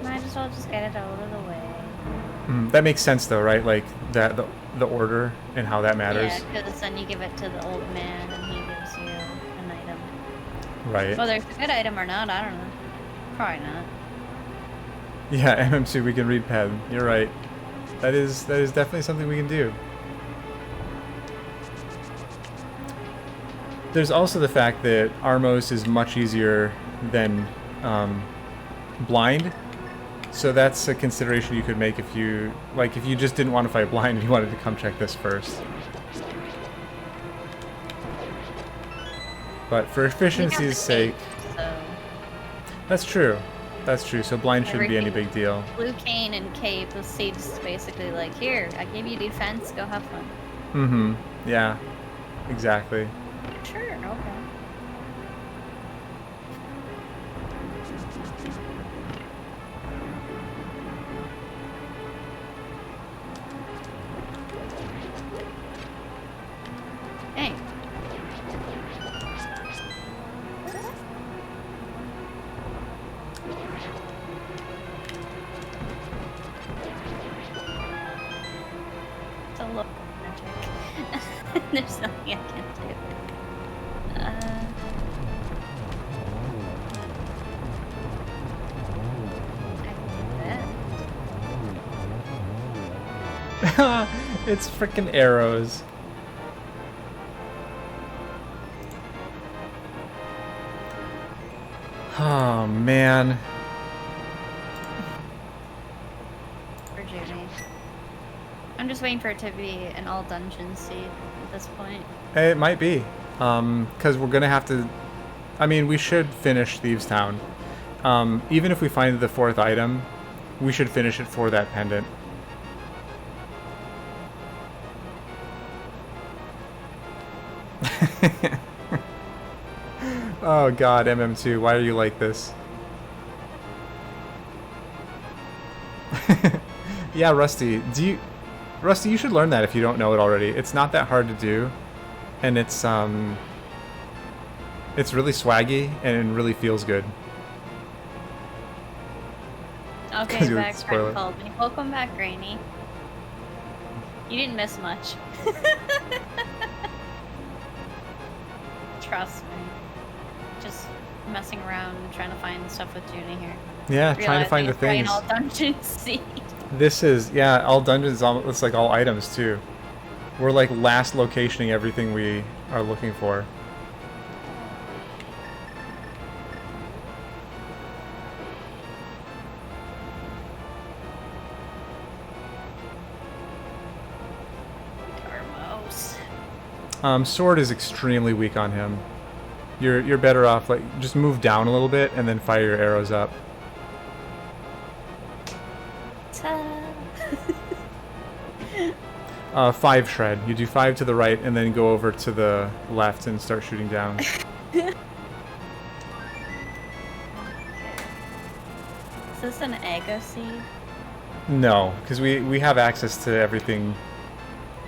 Might as well just get it out of the way. That makes sense, though, right? Like that, the order and how that matters. Yeah, because then you give it to the old man and he gives you an item. Right. Whether it's a good item or not, I don't know. Probably not. Yeah, MM2, we can read pen. You're right. That is definitely something we can do. There's also the fact that Armos is much easier than blind. So that's a consideration you could make if you just didn't want to fight blind and you wanted to come check this first. But for efficiency's sake... So That's true. That's true. So blind shouldn't be any big deal. Blue Cane and Cape, the seeds basically like, here, I gave you defense, go have fun. Mm-hmm. Yeah. Exactly. Sure, okay. There's nothing I can do. It's freaking arrows. Oh man. For Junie. I'm just waiting for it to be an all dungeon seed at this point. It might be. Because we're gonna have to. I mean, we should finish Thieves Town. Even if we find the 4th item, we should finish it for that pendant. Oh god, MM2, why are you like this? Yeah, Rusty, Rusty, you should learn that if you don't know it already. It's not that hard to do, and it's really swaggy and really feels good. Okay, background called me. Welcome back, Rainy. You didn't miss much. Trust me. Just messing around and trying to find stuff with Junie here. Yeah, trying to find the things. All dungeon seed. This is, yeah, all dungeons, it's like all items too. We're like last locationing everything we are looking for. Sword is extremely weak on him. You're better off, like, just move down a little bit and then fire your arrows up. 5 shred. You do 5 to the right and then go over to the left and start shooting down. Is this an Ego seed? No, because we have access to everything,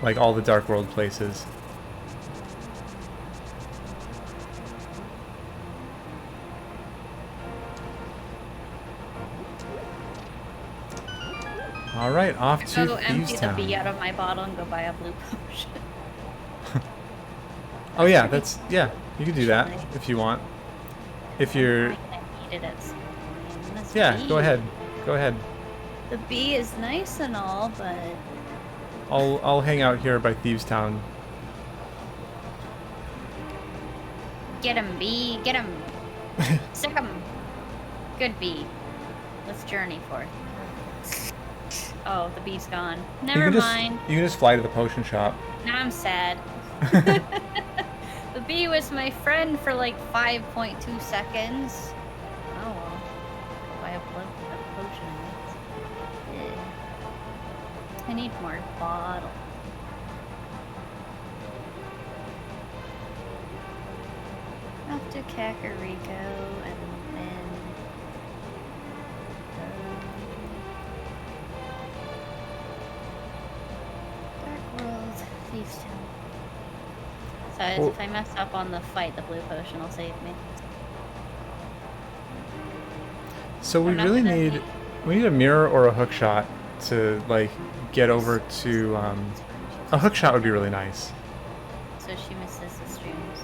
like all the Dark World places. Alright, off to Thieves Town. Go empty the bee out of my bottle and go buy a blue potion. Oh yeah, that's, yeah, you can do that if you want. If you're... I needed it. Yeah, go ahead. Go ahead. The bee is nice and all, but... I'll hang out here by Thieves Town. Get him, bee. Get him. Sick him. Good bee. Let's journey forth. Oh, the bee's gone. Never mind. You can just fly to the potion shop. Now I'm sad. The bee was my friend for like 5.2 seconds. Oh well. Buy a potion. Yeah. I need more bottle. Off to Kakariko and then... So if I mess up on the fight, the blue potion will save me. So we really need a mirror or a hook shot to like get over to a hook shot would be really nice. So she misses the streams.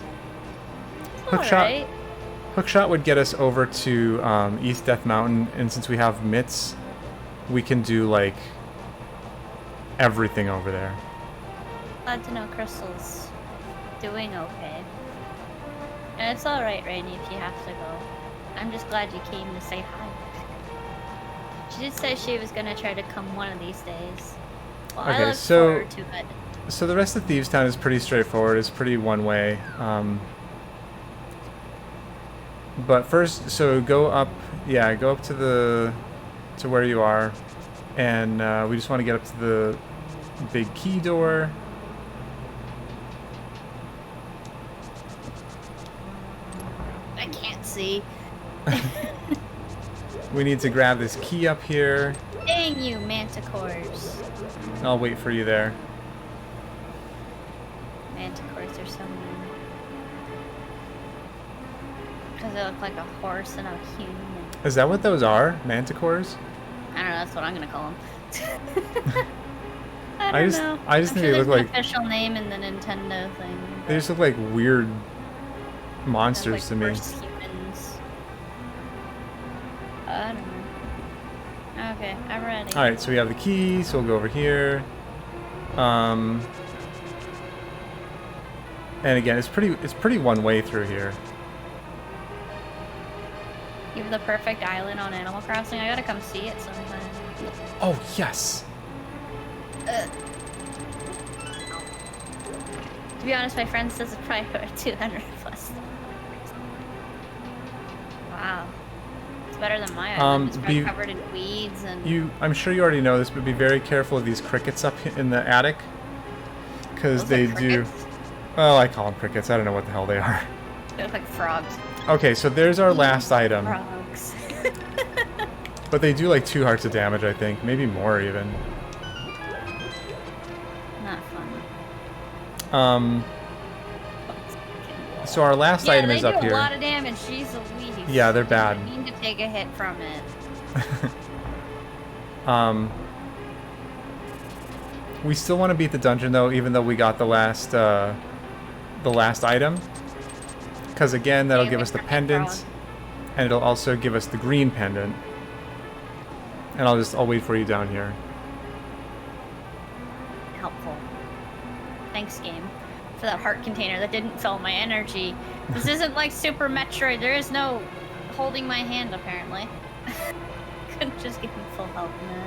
Hook shot would get us over to East Death Mountain, and since we have mitts, we can do like everything over there. Glad to know Crystal's doing okay. And it's alright, Rainy, if you have to go. I'm just glad you came to say hi. She did say she was gonna try to come one of these days. Well, okay, I look forward to it. So the rest of Thieves Town is pretty straightforward. It's pretty one way. But first, so go up to where you are, and we just want to get up to the big key door. I can't see. We need to grab this key up here. Dang you, manticores. I'll wait for you there. Manticores are so mean. Because they look like a horse and a human. Is that what those are? Manticores? I don't know, that's what I'm gonna call them. I don't know. I just I'm think sure they look there's like an official name in the Nintendo thing. they just look like weird monsters like to me. worse humans. I don't know. Okay, I'm ready. All right, so we have the key, so we'll go over here. And again, it's pretty one way through here. You have the perfect island on Animal Crossing. I gotta come see it sometime. Oh yes. To be honest, my friend says it's probably worth 200 plus. Wow. It's better than my island. It's probably covered in weeds and... I'm sure you already know this, but be very careful of these crickets up in the attic. Because they do... Well, I call them crickets. I don't know what the hell they are. They look like frogs. Okay, so there's our last item. Frogs. But they do like 2 hearts of damage, I think. Maybe more, even. Not fun. So our last item is up here. Yeah, they do a lot of damage. Jeez Louise. Yeah, they're bad. I need to take a hit from it. We still want to beat the dungeon, though, even though we got the last item. Because, again, that'll give us the pendant. And it'll also give us the green pendant. And I'll wait for you down here. Helpful. Thanks, game, for that heart container that didn't fill my energy. This isn't like Super Metroid. There is no holding my hand, apparently. Couldn't just give me full health. No.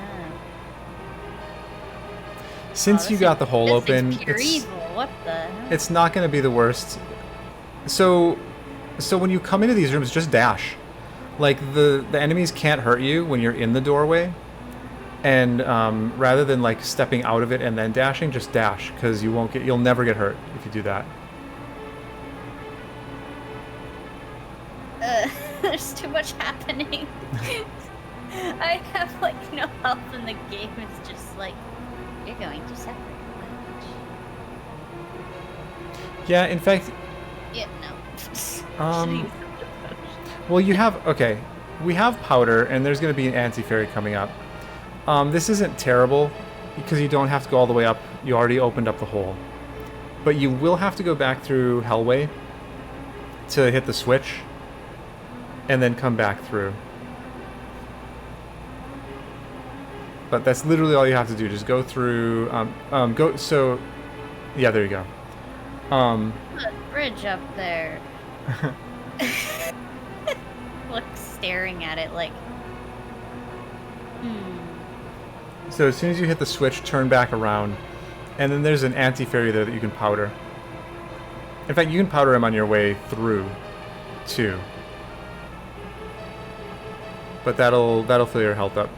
Since you got the hole open, what the hell? It's not going to be the worst. So when you come into these rooms, just dash. Like, the enemies can't hurt you when you're in the doorway. And rather than, like, stepping out of it and then dashing, just dash. Because you'll never get hurt if you do that. There's too much happening. I have, like, no health in the game. It's just like, you're going to suffer. Yeah, in fact... Yeah, no. Well, you have... Okay. We have powder, and there's going to be an anti-fairy coming up. This isn't terrible, because you don't have to go all the way up. You already opened up the hole. But you will have to go back through Hellway to hit the switch, and then come back through. But that's literally all you have to do. Just go through... So... Yeah, there you go. A bridge up there. Look, staring at it like... So as soon as you hit the switch, turn back around. And then there's an anti-fairy there that you can powder. In fact, you can powder him on your way through, too. But that'll fill your health up.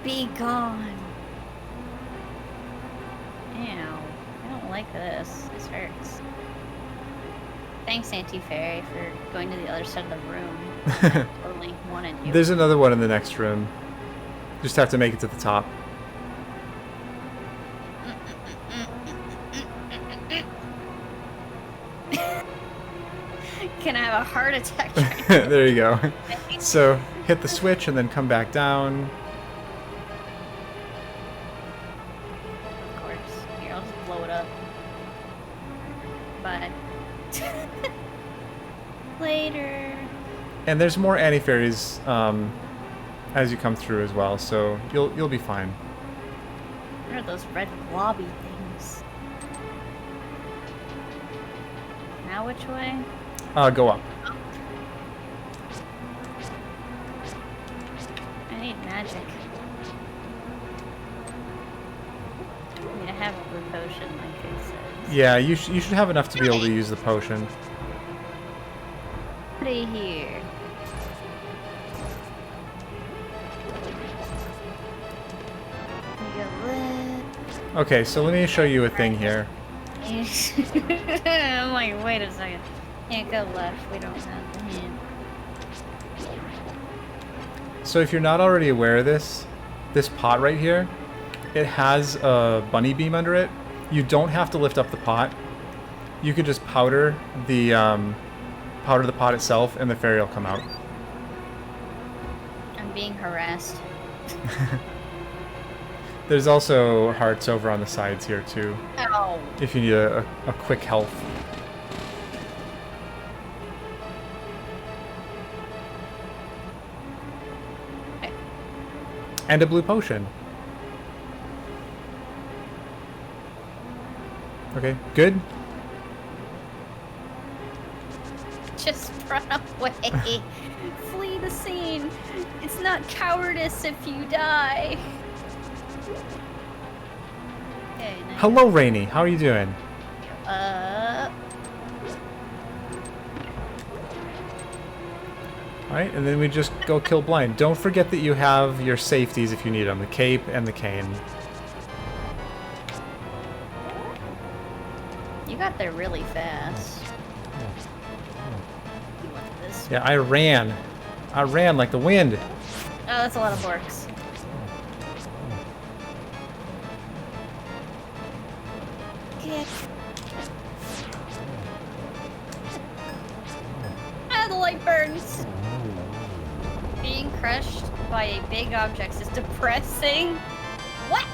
Be gone. Ew. I don't like this. This hurts. Thanks, Anti-Fairy, for going to the other side of the room. I totally wanted you. There's another one in the next room. Just have to make it to the top. Can I have a heart attack? There you go. So, hit the switch and then come back down. Of course. Here, I'll just blow it up. Bye. Later. And there's more anti-fairies as you come through as well, so you'll be fine. What are those red blobby things? Now which way? Go up. I need magic. I need to have a blue potion, like it says. Yeah, you should have enough to be able to use the potion. What are you here? Okay, so let me show you a thing here. I'm like, wait a second. Can't go left. We don't have the hand. So if you're not already aware of this pot right here, it has a bunny beam under it. You don't have to lift up the pot. You could just powder the pot itself, and the fairy will come out. I'm I'm being harassed. There's also hearts over on the sides here too. Ow. If you need a quick health. Okay. And a blue potion. Okay, good. Just run away. Flee the scene. It's not cowardice if you die. Okay, nice. Hello, Rainy. How are you doing? Alright, and then we just go kill blind. Don't forget that you have your safeties if you need them. The cape and the cane. You got there really fast. You want this? Yeah, I ran. I ran like the wind. Oh, that's a lot of orcs. Kick. Ah, the light burns. Being crushed by a big object is depressing. What?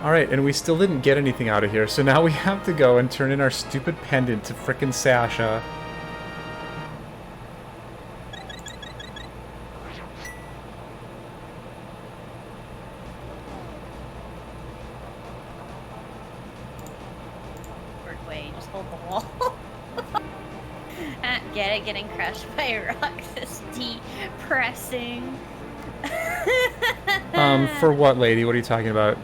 Alright, and we still didn't get anything out of here, so now we have to go and turn in our stupid pendant to frickin' Sasha. Way, just hold the wall. Get it? Getting crushed by rocks is depressing. For what, lady? What are you talking about?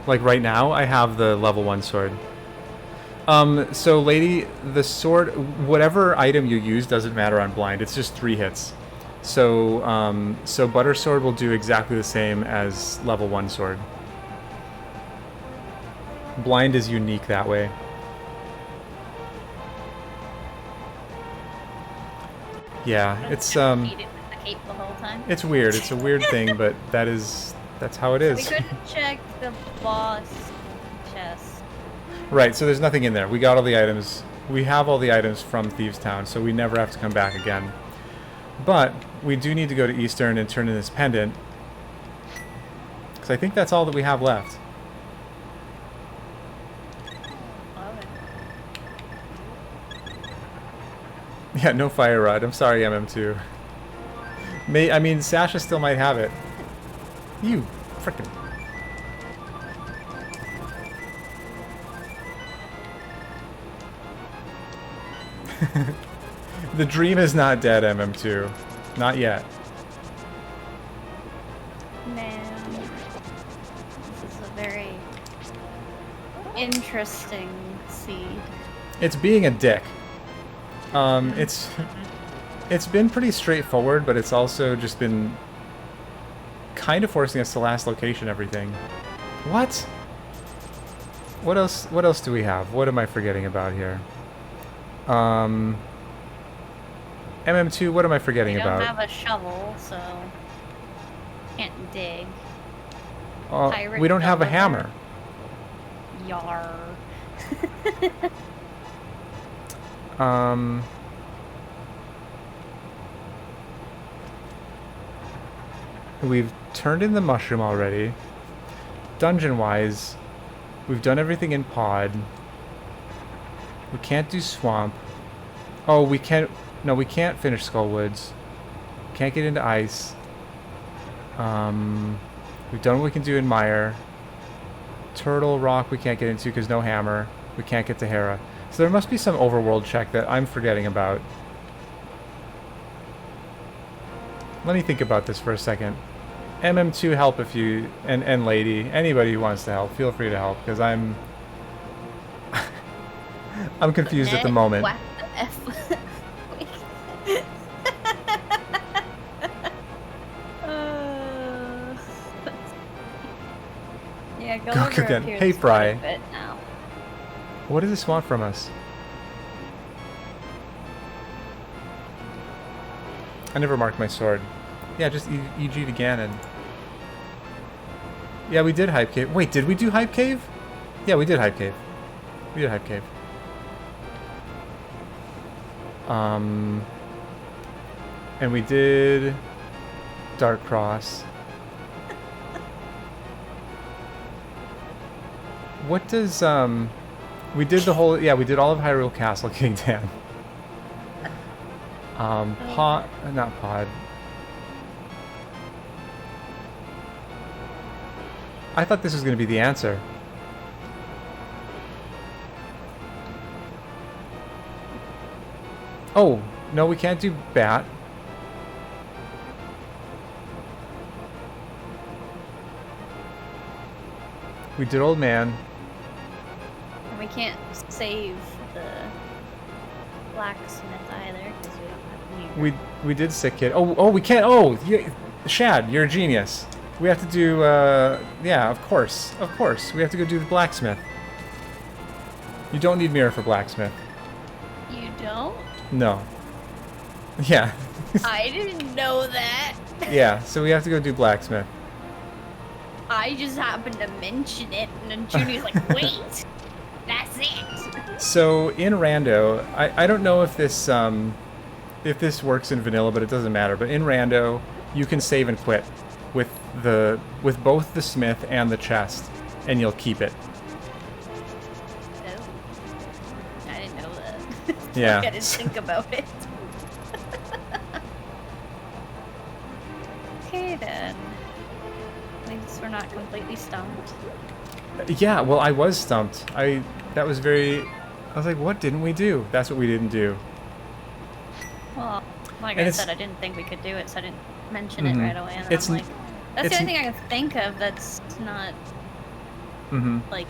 Like right now, I have the level 1 sword. So lady, the sword, whatever item you use doesn't matter on blind. It's just 3 hits. So, so butter sword will do exactly the same as level 1 sword. Blind is unique that way. Yeah, it's it's weird. It's a weird thing, but that's how it is. We couldn't check the boss chest. Right, so there's nothing in there. We got all the items. We have all the items from Thieves Town, so we never have to come back again. But we do need to go to Eastern and turn in this pendant, because I think that's all that we have left. Yeah, no fire rod. I'm sorry, MM2. I mean, Sasha still might have it. You frickin'. The dream is not dead, MM2. Not yet. Man, this is a very interesting seed. It's being a dick. It's been pretty straightforward, but it's also just been kind of forcing us to last location everything. What? What else do we have? What am I forgetting about here? MM2, what am I forgetting about? We don't have a shovel, so can't dig. We don't have a hammer. Yar. We've turned in the mushroom already. Dungeon-wise, we've done everything in pod. We can't do swamp. Oh, we can't... No, we can't finish Skullwoods. Can't get into ice. We've done what we can do in Mire. Turtle Rock we can't get into because no hammer. We can't get to Hera. So there must be some overworld check that I'm forgetting about. Let me think about this for a second. MM2 help if you... And lady. Anybody who wants to help, feel free to help, because I'm... I'm confused at the moment. What the F? Yeah, go over again. up here. Hey, Fry. Now. What does this want from us? I never marked my sword. Yeah, just EG to Ganon. Yeah, we did Hype Cave. Wait, did we do Hype Cave? Yeah, we did Hype Cave. We did Hype Cave. And we did Dark Cross. What does, we did the whole, yeah, we did all of Hyrule Castle, King Dan. Not Pod. I thought this was going to be the answer. Oh, no, we can't do Bat. We did Old Man. And we can't save the blacksmith either, because we don't have Mirror. We did Sick Kid. Oh, we can't. Oh, Shad, you're a genius. We have to do, yeah, of course. Of course. We have to go do the blacksmith. You don't need Mirror for blacksmith. You don't? No. Yeah. I didn't know that. Yeah, so we have to go do blacksmith. I just happened to mention it, and then Junie's like, wait, that's it. So in Rando, I don't know if this works in vanilla, but it doesn't matter. But in Rando, you can save and quit with both the smith and the chest, and you'll keep it. Oh, I didn't know that. Yeah. I didn't think about it. Okay then. At least we're not completely stumped. Yeah, well, I was stumped. I was like, what didn't we do? That's what we didn't do. Well, like And I said, I didn't think we could do it, so I didn't mention it Mhm. right away. And then It's I'm like, that's the it's only thing I can think of that's not, like,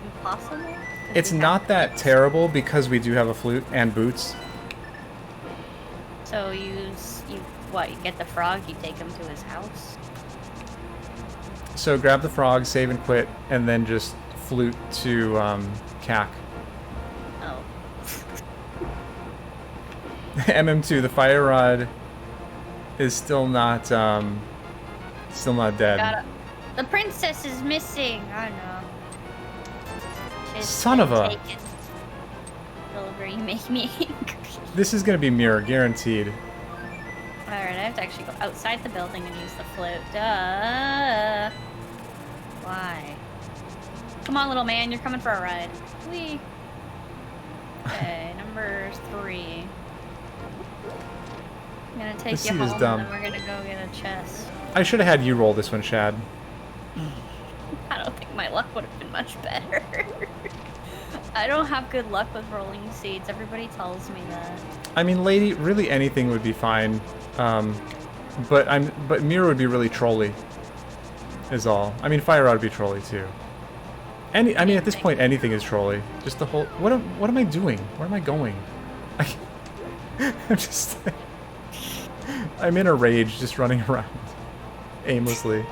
impossible. 'Cause It's we have not that flutes. terrible because we do have a flute and boots. So you get the frog, you take him to his house? So grab the frog, save and quit, and then just flute to CAC. Oh. MM2, the fire rod is still not dead. The princess is missing! I know. She's Son of been a- taken. Silver, you make me angry. This is gonna be Mirror, guaranteed. Alright, I have to actually go outside the building and use the flute. Duh! Why? Come on, little man, you're coming for a ride. Whee! Okay, number 3. I'm gonna take This you seat home is and dumb. then we're gonna go get a chest. I should have had you roll this one, Shad. I don't think my luck would have been much better. I don't have good luck with rolling seeds. Everybody tells me that. I mean, lady, really anything would be fine. But Mirror would be really trolly. Is all. I mean, fire rod would be trolly too. I mean, at this point, anything is trolly. Just the whole. What am I doing? Where am I going? I'm just. I'm in a rage, just running around aimlessly.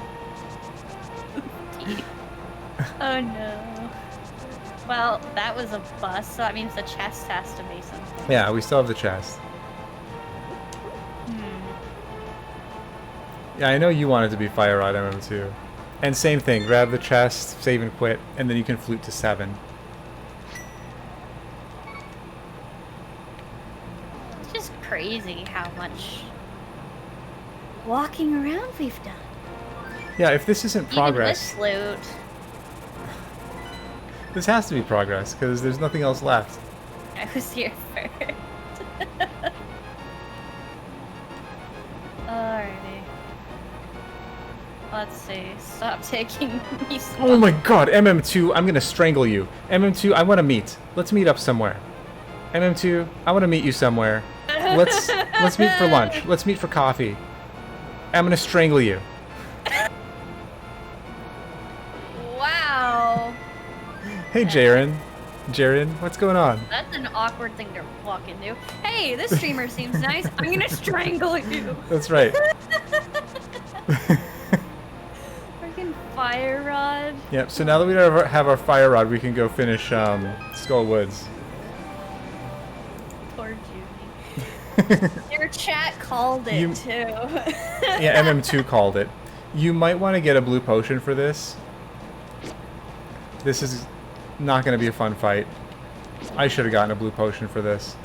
Oh no. Well, that was a bust, so that means the chest has to be something. Yeah, we still have the chest. Yeah, I know you wanted to be fire rod MM2. And same thing, grab the chest, save and quit, and then you can flute to 7. It's just crazy how much walking around we've done. Yeah, if this isn't progress, Even this loot. this has to be progress, because there's nothing else left. I was here first. Alrighty. Let's see. Stop taking me slow. Oh my god, MM2, I'm gonna strangle you. MM2, I wanna meet. Let's meet up somewhere. MM2, I wanna meet you somewhere. Let's meet for lunch. Let's meet for coffee. I'm gonna strangle you. Wow. Hey, Jaren. Jaren, what's going on? That's an awkward thing to walk into. Hey, this streamer seems nice. I'm gonna strangle you. That's right. Freaking fire rod. Yep, so now that we have our fire rod, we can go finish Skull Woods. Poor Junie. Your chat called it, too. Yeah, MM2 called it. You might want to get a blue potion for this. This is not going to be a fun fight. I should have gotten a blue potion for this.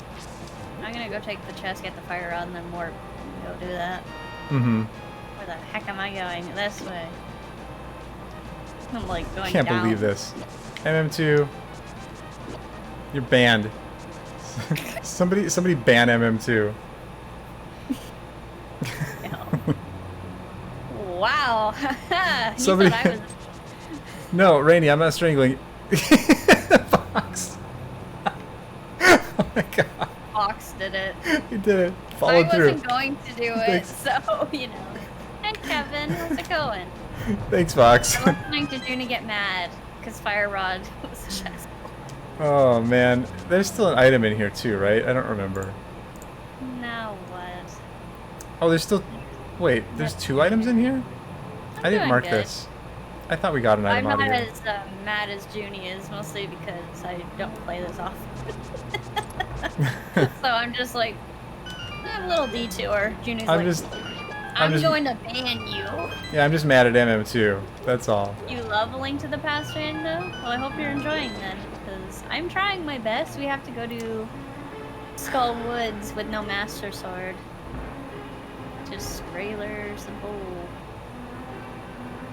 I'm gonna gonna go take the chest, get the fire rod, and then warp. Go do that. Mm-hmm. Where the heck am I going? This way. I'm like going Can't down. believe this. MM2. You're banned. somebody ban MM2. Wow. Somebody. Thought I was... No, Rainy, I'm not strangling. Fox. Oh my god. Fox did it. He did it. Followed through. I wasn't going to do it, so, you know. And Kevin, how's it going? Thanks, Fox. I'm listening to Junie get mad, because Fire Rod was just... Oh, man. There's still an item in here, too, right? I don't remember. Now what? Oh, there's still... Wait, there's 2 items in here? I didn't mark this. I thought we got an item out of I'm here. not as mad as Junie is, mostly because I don't play this often. So I'm just like, a little detour. Junie's I'm going to ban you. Yeah, I'm just mad at MM2. That's all. You love A Link to the Past, Rando? Well, I hope you're enjoying then, because I'm trying my best. We have to go to Skull Woods with no Master Sword. Just regular, simple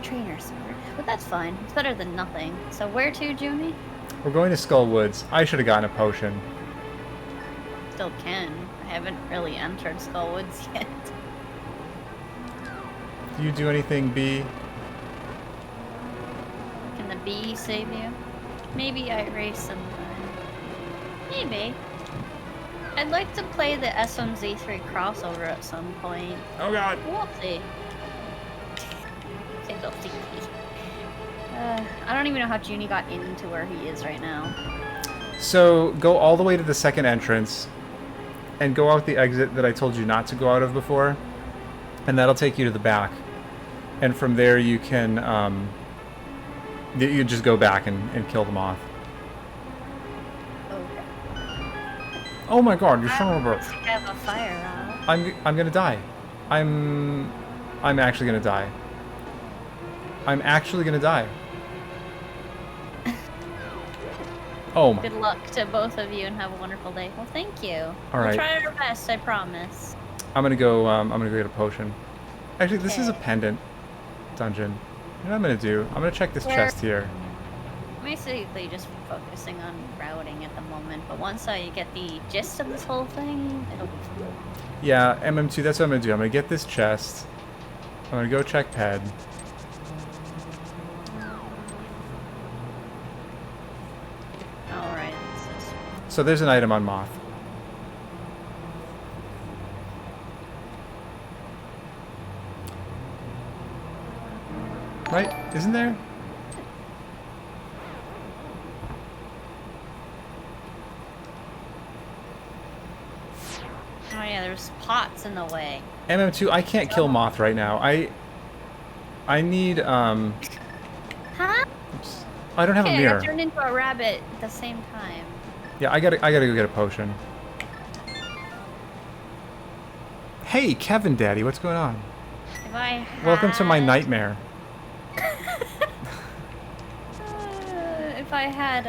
trainer sword. But that's fine. It's better than nothing. So where to, Junie? We're going to Skull Woods. I should have gotten a potion. Still can. I haven't really entered Skull Woods yet. Do you do anything, B? Can the bee save you? Maybe I race sometime. Maybe. I'd like to play the S1Z3 crossover at some point. Oh god. We'll see. We'll see. I don't even know how Junie got into where he is right now. So, go all the way to the second entrance, and go out the exit that I told you not to go out of before, and that'll take you to the back. And from there you can, you just go back and kill the moth. Okay. Oh my god, you're son of a... I have a fire rod. I'm gonna die. I'm actually gonna die. I'm actually gonna die. Oh my... Good luck to both of you and have a wonderful day. Well, thank you. All right. We'll try our best, I promise. I'm gonna go get a potion. Actually, this is a pendant dungeon. You know what I'm gonna do? I'm gonna check this chest here. I'm basically just focusing on routing at the moment, but once I get the gist of this whole thing, it'll be fun. Yeah, MM2, that's what I'm gonna do. I'm gonna get this chest. I'm gonna go check Ped. Alright, So there's an item on Moth. Right? Isn't there? Oh yeah, there's pots in the way. MM2, I can't kill Moth right now. I need, Huh? oops. I don't have a Okay, I mirror. got turned into a rabbit at the same time. Yeah, I gotta go get a potion. Hey, Kevin Daddy, what's going on? If I had... Welcome to my nightmare. If I had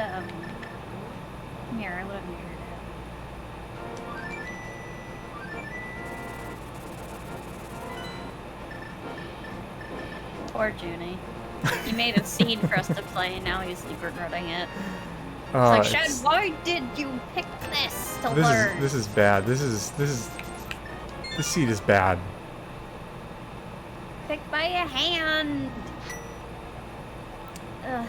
mirror, I would have mirrored it. Poor Junie. He made a seed for us to play, and now he's regretting it. It's like, Shad, why did you pick this to learn? This is bad. This seed is bad. Pick by a hand. Ugh.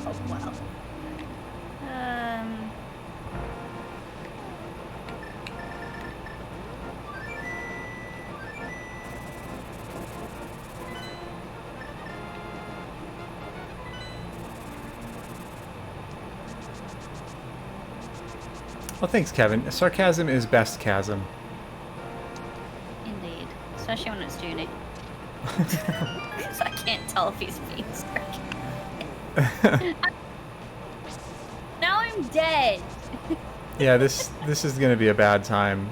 Oh well. Well, thanks, Kevin. Sarcasm is best chasm. Indeed. Especially when it's Junie. Because I can't tell if he's being sarcastic. Now I'm dead. Yeah, this is gonna be a bad time.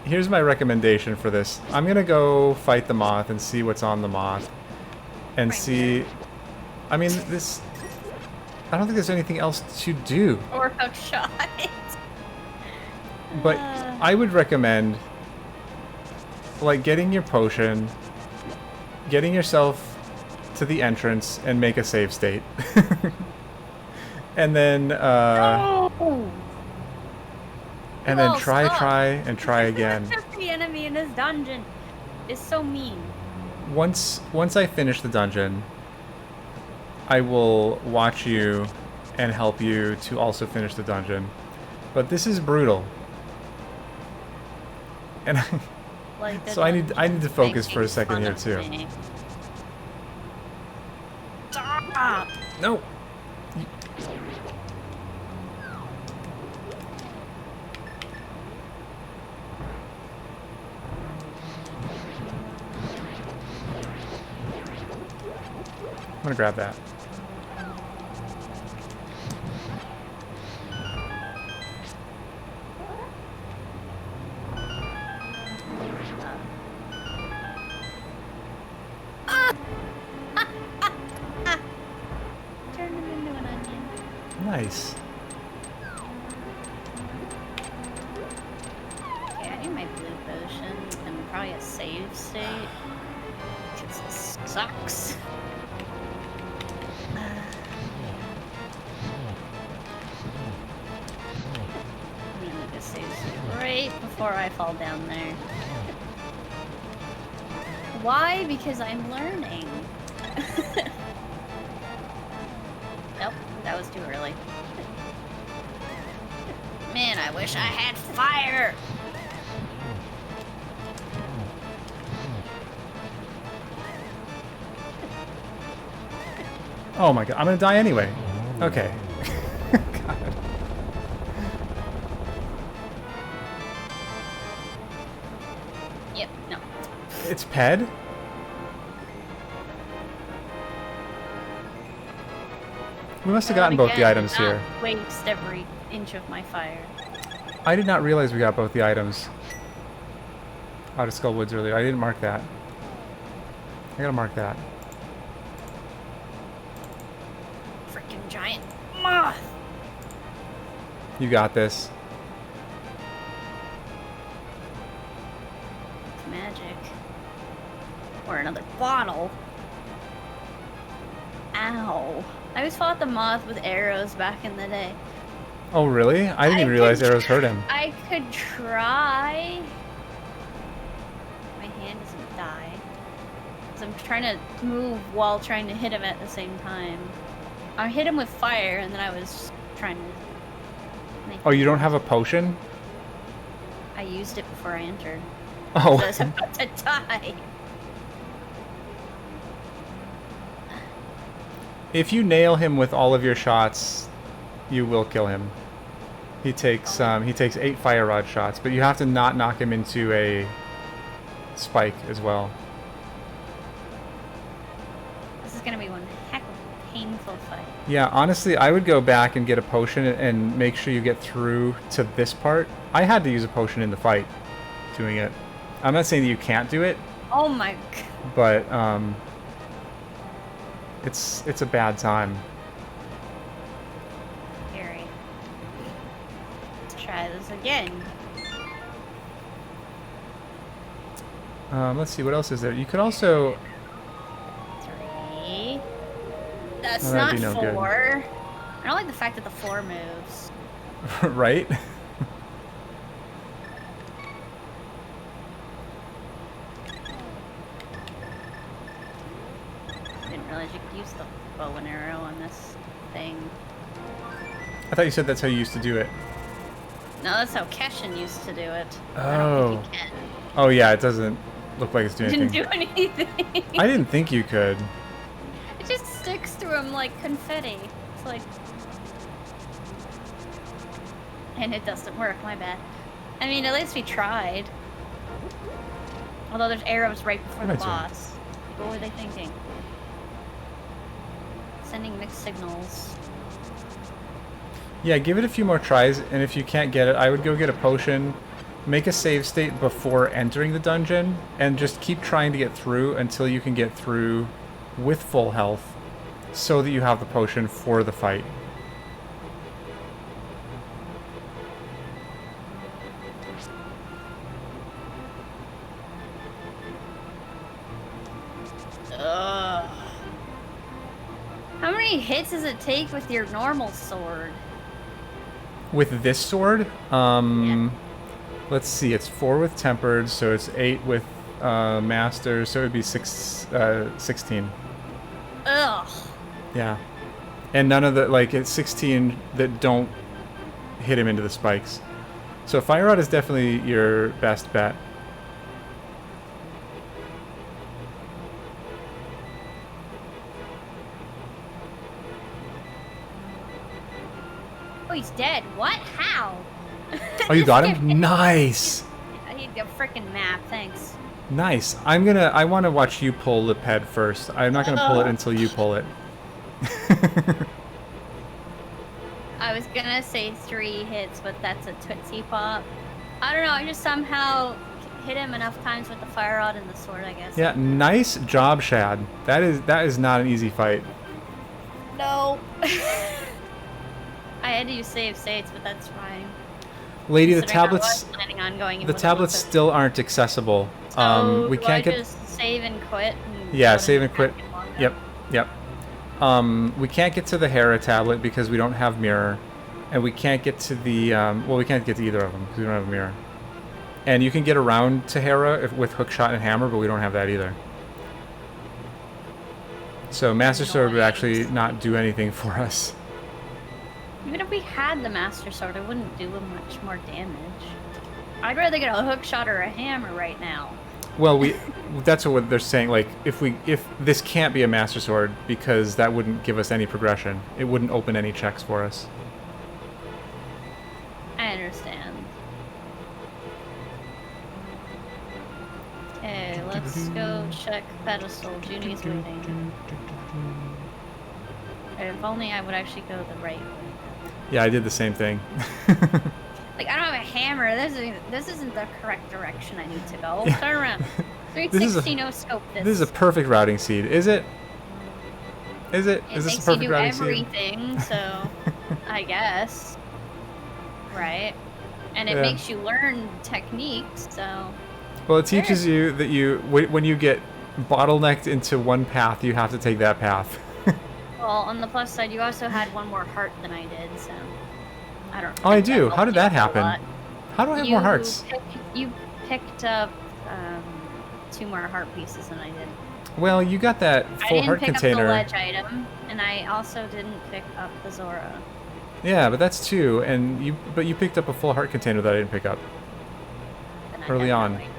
Here's my recommendation for this. I'm gonna go fight the moth and see what's on the moth, and Right see. I mean, this. I don't think there's anything else to do. Or hook shot. But I would recommend, like, getting your potion, getting yourself to the entrance, and make a save state. And then, and then try again. The enemy in this dungeon is so mean. Once I finish the dungeon, I will watch you and help you to also finish the dungeon. But this is brutal. And Like so I need to focus for a second here too. Stop! No. I'm gonna grab that. Turn him into an onion. Nice. Okay, I need my blue potion and probably a save state. Because this sucks. I'm gonna make a save state right before I fall down there. Why? Because I'm learning. Nope, that was too early. Man, I wish I had fire! Oh my god, I'm gonna die anyway. Okay. God. Yep, no. It's Ped? We must have gotten both the items here. Waste every inch of my fire. I did not realize we got both the items out of Skull Woods earlier. I didn't mark that. I gotta mark that. Freaking giant moth! You got this. Magic. Or another bottle. Ow. I always fought the moth with arrows back in the day. Oh, really? I didn't even realize arrows hurt him. I could try. My hand doesn't die. Because I'm trying to move while trying to hit him at the same time. I hit him with fire, and then I was trying to make Oh, you don't have a potion? I used it before I entered. Oh. So I was about to die. If you nail him with all of your shots, you will kill him. He takes 8 fire rod shots, but you have to not knock him into a spike as well. This is gonna be one heck of a painful fight. Yeah, honestly, I would go back and get a potion and make sure you get through to this part. I had to use a potion in the fight doing it. I'm not saying that you can't do it, Oh my god. but it's a bad time. Scary. Let's try this again. Let's see, what else is there? You could also... 3. That's Oh, not that'd be no good. 4. I don't like the fact that the 4 moves. right? Didn't realize you could use the bow and arrow on this thing. I thought you said that's how you used to do it. No, that's how Keshin used to do it. I Oh. don't think you can. Oh yeah, it doesn't look like it's doing Didn't anything. do anything. I didn't think you could. It just sticks through him like confetti. It's like... And it doesn't work, my bad. I mean, at least we tried. Although there's arrows right before the Right, sir. boss. What were they thinking? Sending mixed signals. Yeah, give it a few more tries, and if you can't get it, I would go get a potion, make a save state before entering the dungeon, and just keep trying to get through until you can get through with full health, so that you have the potion for the fight. Ugh. How many hits does it take with your normal sword? With this sword, Yeah. let's see, it's 4 with tempered, so it's 8 with master, so it would be 16. Ugh. Yeah. And none of the, like, it's 16 that don't hit him into the spikes. So Fire Rod is definitely your best bet. Oh, he's dead. What? How? Oh, you got him? Nice! I need a freaking map, thanks. Nice. I want to watch you pull the ped first. I'm not going to pull it until you pull it. I was gonna say 3 hits, but that's a Tootsie Pop. I don't know, I just somehow hit him enough times with the Fire Rod and the sword, I guess. Yeah, nice job, Shad. That is not an easy fight. No. I had to use save states, but that's fine. Lady, the Considering I tablets was planning on going in the with tablets Lucas. still aren't accessible. So We do can't I get just save and quit? And Yeah, go to save the and quit. back log out? Yep. Yep. We can't get to the Hera tablet because we don't have mirror, and we can't get to the well, we can't get to either of them because we don't have a mirror. And you can get around to Hera with hookshot and hammer, but we don't have that either. So Master Sword would actually not do anything for us. Even if we had the Master Sword, it wouldn't do much more damage. I'd rather get a hook shot or a hammer right now. Well, that's what they're saying. Like, if this can't be a Master Sword because that wouldn't give us any progression. It wouldn't open any checks for us. I understand. Okay, let's go check pedestal. Junie's waiting. If only I would actually go the right way. Yeah, I did the same thing. Like, I don't have a hammer. This isn't the correct direction I need to go. Yeah. Turn around. This 360 no scope this. This is a perfect routing seed. Is it? Is it? It Is this makes a you perfect do routing seed? everything, so I guess. Right? And it Yeah. makes you learn techniques, so... Well, it teaches you that when you get bottlenecked into one path, you have to take that path. Well, on the plus side, you also had one more heart than I did, so... I don't Oh, I think that do. How helped did you that a happen? lot. How do I have more hearts? You picked up 2 more heart pieces than I did. Well, you got that full heart I didn't pick container. up the ledge item, and I also didn't pick up the Zora. Yeah, but that's 2, and you picked up a full heart container that I didn't pick up Then I early on. definitely-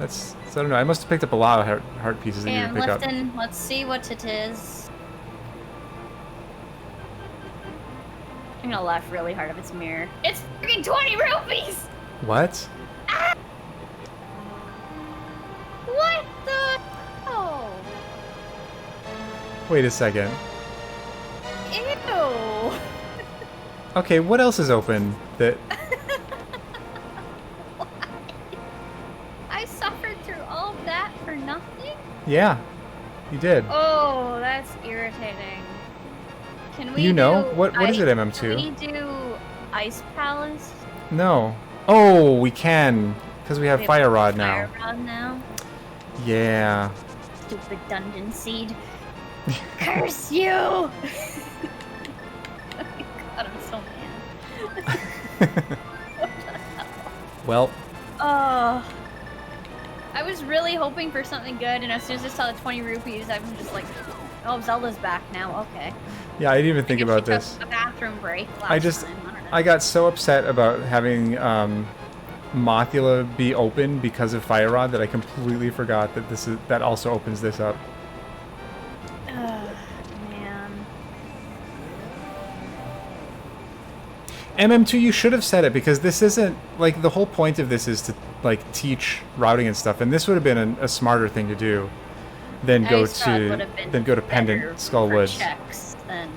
So I don't know. I must have picked up a lot of heart pieces that Okay, you I'm didn't pick up. lifting. Let's see what it is. I'm gonna laugh really hard if it's mirror. It's freaking 20 rupees! What? What the? Oh. Wait a second. Ew. Okay, what else is open that... I suffered through all of that for nothing? Yeah, you did. Oh, that's irritating. Can we You know? do What is it, MM2? Can we do Ice Palace? No. Oh, we can. Because we have We Fire Rod now. Fire Rod now? Yeah. Stupid dungeon seed. Curse you! Oh my god, I'm so mad. Well, Oh. I was really hoping for something good, and as soon as I saw the 20 rupees, I was just like, oh, Zelda's back now, okay. yeah, I didn't even think I guess about she took this. a bathroom break last I just, time. I don't know. I got so upset about having Mothula be open because of Fire Rod that I completely forgot that that also opens this up. Ugh, man. MM2, you should have said it because this isn't like the whole point of this is to like teach routing and stuff, and this would have been a smarter thing to do than go to Pendant Skull for Woods. Checks than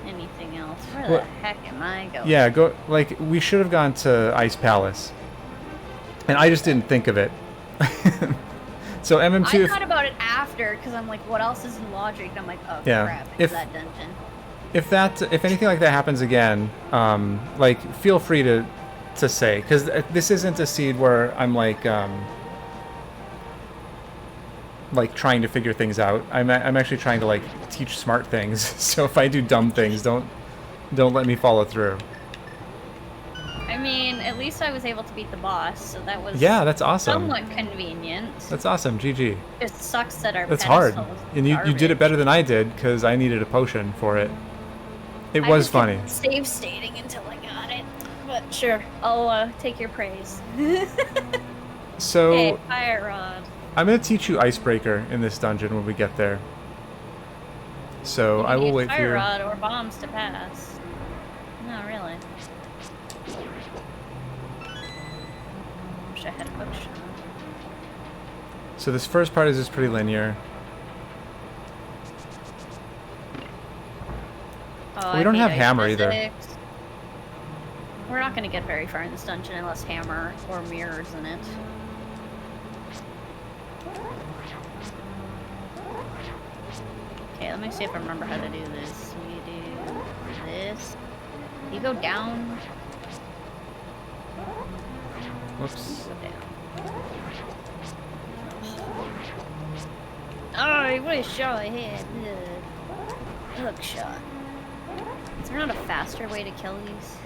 anything else. Where Well, the heck am I going? Yeah, go like we should have gone to Ice Palace, and I just didn't think of it. So MM2. I thought about it after because I'm like, what else is in logic? And I'm like, oh Yeah. crap, it's that dungeon. If anything like that happens again, like feel free to say, because this isn't a seed where I'm like trying to figure things out. I'm actually trying to like teach smart things. So if I do dumb things, don't let me follow through. I mean, at least I was able to beat the boss, so that was that's awesome. Somewhat convenient. That's awesome. GG. It sucks that our That's hard, and you did it better garbage. than I did because I needed a potion for it. It was funny. Save stating until I got it, but sure, I'll take your praise. So Hey, fire rod. I'm gonna teach you Icebreaker in this dungeon when we get there. So I will wait for you. Fire rod or bombs to pass. No, really. Wish I had a hook shot. So this first part is just pretty linear. Oh, We don't I have hate hammer ice either. physics. We're not gonna get very far in this dungeon unless hammer or mirrors in it. Okay, let me see if I remember how to do this. We do this. You go down. Whoops. Go down. Oh, what a shot I had. Ugh. Hook shot. Is there not a faster way to kill these?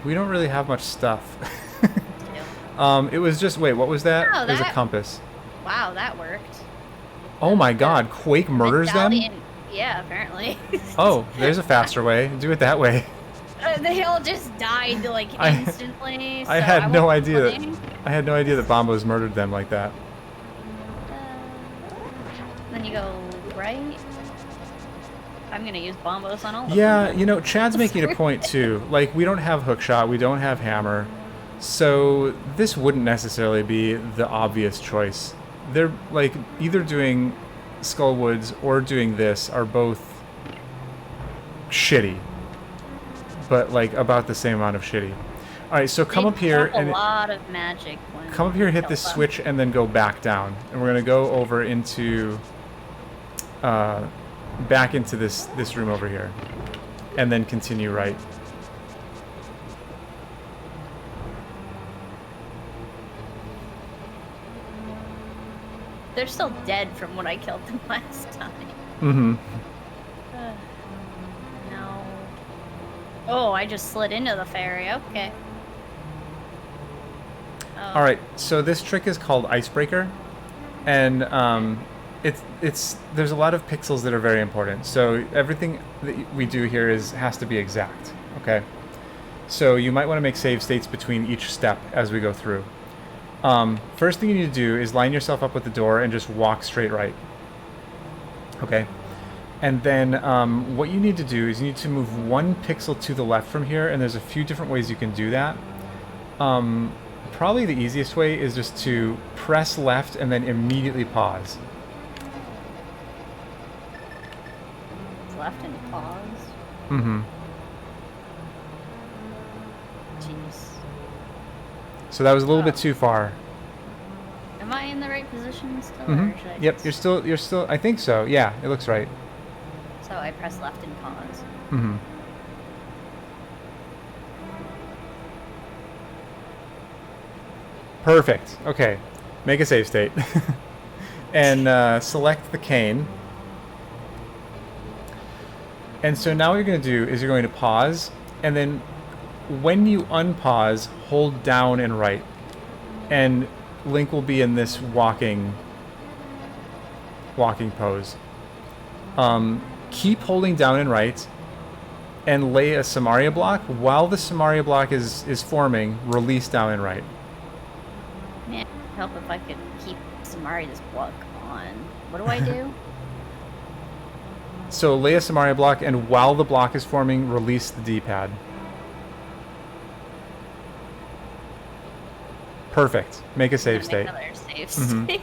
We don't really have much stuff. It was just, wait, what was that? Oh, There's a compass. Wow, that worked. Oh my god, Quake murders them? Yeah, apparently. Oh, there's a faster way. Do it that way. They all just died like instantly. I had no idea that Bombos murdered them like that. Then you go right. I'm gonna use bombos on all of them. Yeah, you know, Chad's making a point too. Like, we don't have hookshot, we don't have hammer, so this wouldn't necessarily be the obvious choice. They're like either doing Skullwoods or doing this are both shitty, but like about the same amount of shitty. All right, so come up here and a lot of magic. Come up here, hit this switch, and then go back down. And we're gonna go over into, back into this room over here, and then continue right. They're still dead from when I killed them last time. Mm-hmm. No. Oh, I just slid into the fairy. Okay. Oh. All right, so this trick is called Icebreaker, and there's a lot of pixels that are very important. So everything that we do here has to be exact. Okay. So you might want to make save states between each step as we go through. First thing you need to do is line yourself up with the door and just walk straight right. Okay. And then what you need to do is you need to move 1 pixel to the left from here, and there's a few different ways you can do that. Probably the easiest way is just to press left and then immediately pause. Left and pause. Mm-hmm. Jeez. So that was a little bit too far. Am I in the right position still? Mm-hmm. Or should I Yep, you're still, I think so. Yeah, it looks right. So I press left and pause. Mm-hmm. Perfect. Okay. Make a save state. And select the cane. And so now what you're going to do is you're going to pause, and then when you unpause, hold down and right. And Link will be in this walking pose. Keep holding down and right, and lay a Samaria block. While the Samaria block is forming, release down and right. Man, help if I could keep Samari's block on. What do I do? So lay a Samaria block, and while the block is forming, release the D-pad. Perfect. Make a save state. Another save state.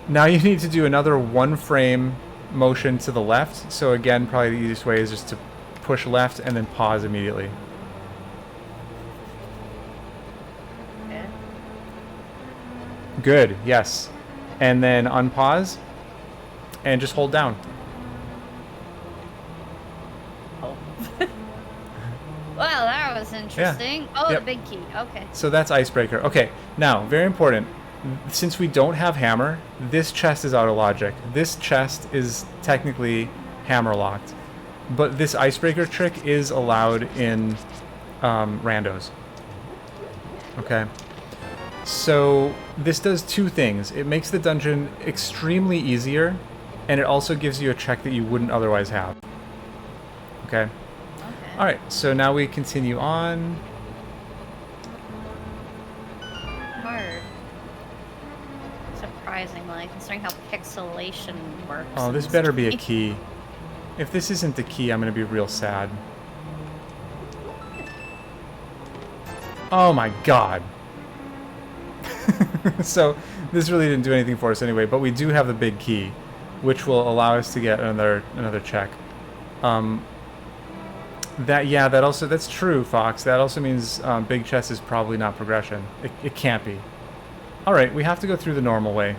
Now you need to do another 1 frame motion to the left. So again, probably the easiest way is just to push left and then pause immediately. Okay. Good, yes. And then unpause and just hold down. Oh. Well, that was interesting. Yeah. Oh, yep. The big key. Okay. So that's icebreaker. Okay, now, very important. Since we don't have hammer, this chest is out of logic. This chest is technically hammer locked. But this icebreaker trick is allowed in randos. Okay. So this does two things. It makes the dungeon extremely easier, and it also gives you a check that you wouldn't otherwise have. Okay? Alright, so now we continue on. Hard. Surprisingly, considering how pixelation works. Oh, this better be a key. If this isn't the key, I'm going to be real sad. Oh my god. So, this really didn't do anything for us anyway, but we do have the big key, which will allow us to get another check. That's true, Fox. That also means big chest is probably not progression. It can't be. Alright, we have to go through the normal way.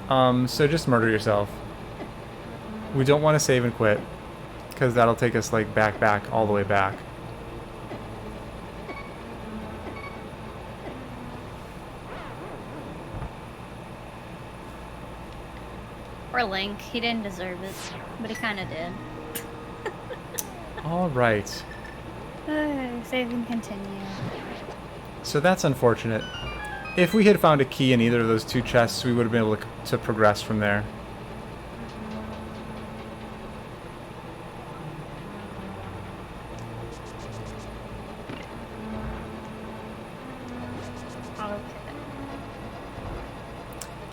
So just murder yourself. We don't want to save and quit, because that'll take us, like, back, all the way back. Poor Link. He didn't deserve it, but he kind of did. Alright. Save and continue. So that's unfortunate. If we had found a key in either of those two chests, we would have been able to progress from there.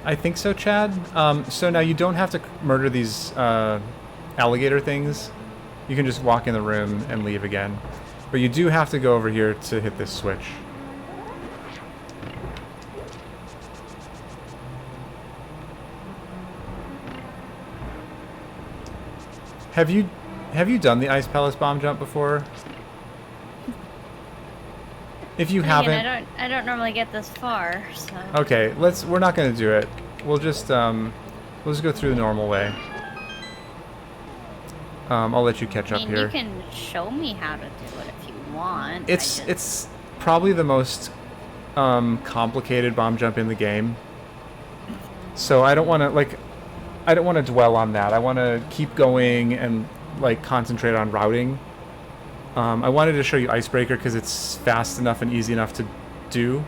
I think so, Chad. So now you don't have to murder these alligator things. You can just walk in the room and leave again. But you do have to go over here to hit this switch. Have you done the Ice Palace bomb jump before? If you haven't, I don't normally get this far, so. Okay, we're not gonna do it. We'll just go through the normal way. I'll let you catch up here. You can show me how to do it if you want. It's probably the most complicated bomb jump in the game. So I don't want to dwell on that. I want to keep going and like concentrate on routing. I wanted to show you Icebreaker because it's fast enough and easy enough to do.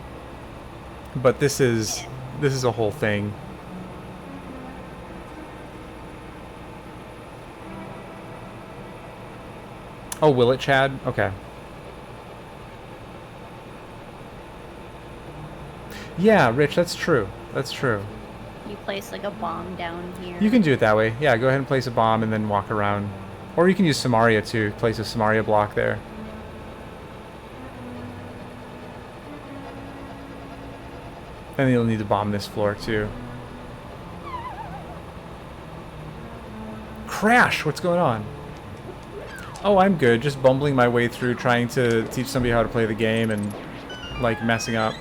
But this is a whole thing. Oh, will it, Chad? Okay. Yeah, Rich, that's true. That's true. You place like a bomb down here. You can do it that way. Yeah, go ahead and place a bomb and then walk around. Or you can use Samaria too. Place a Samaria block there. And you'll need to bomb this floor too. Crash! What's going on? Oh, I'm good. Just bumbling my way through trying to teach somebody how to play the game and, like, messing up.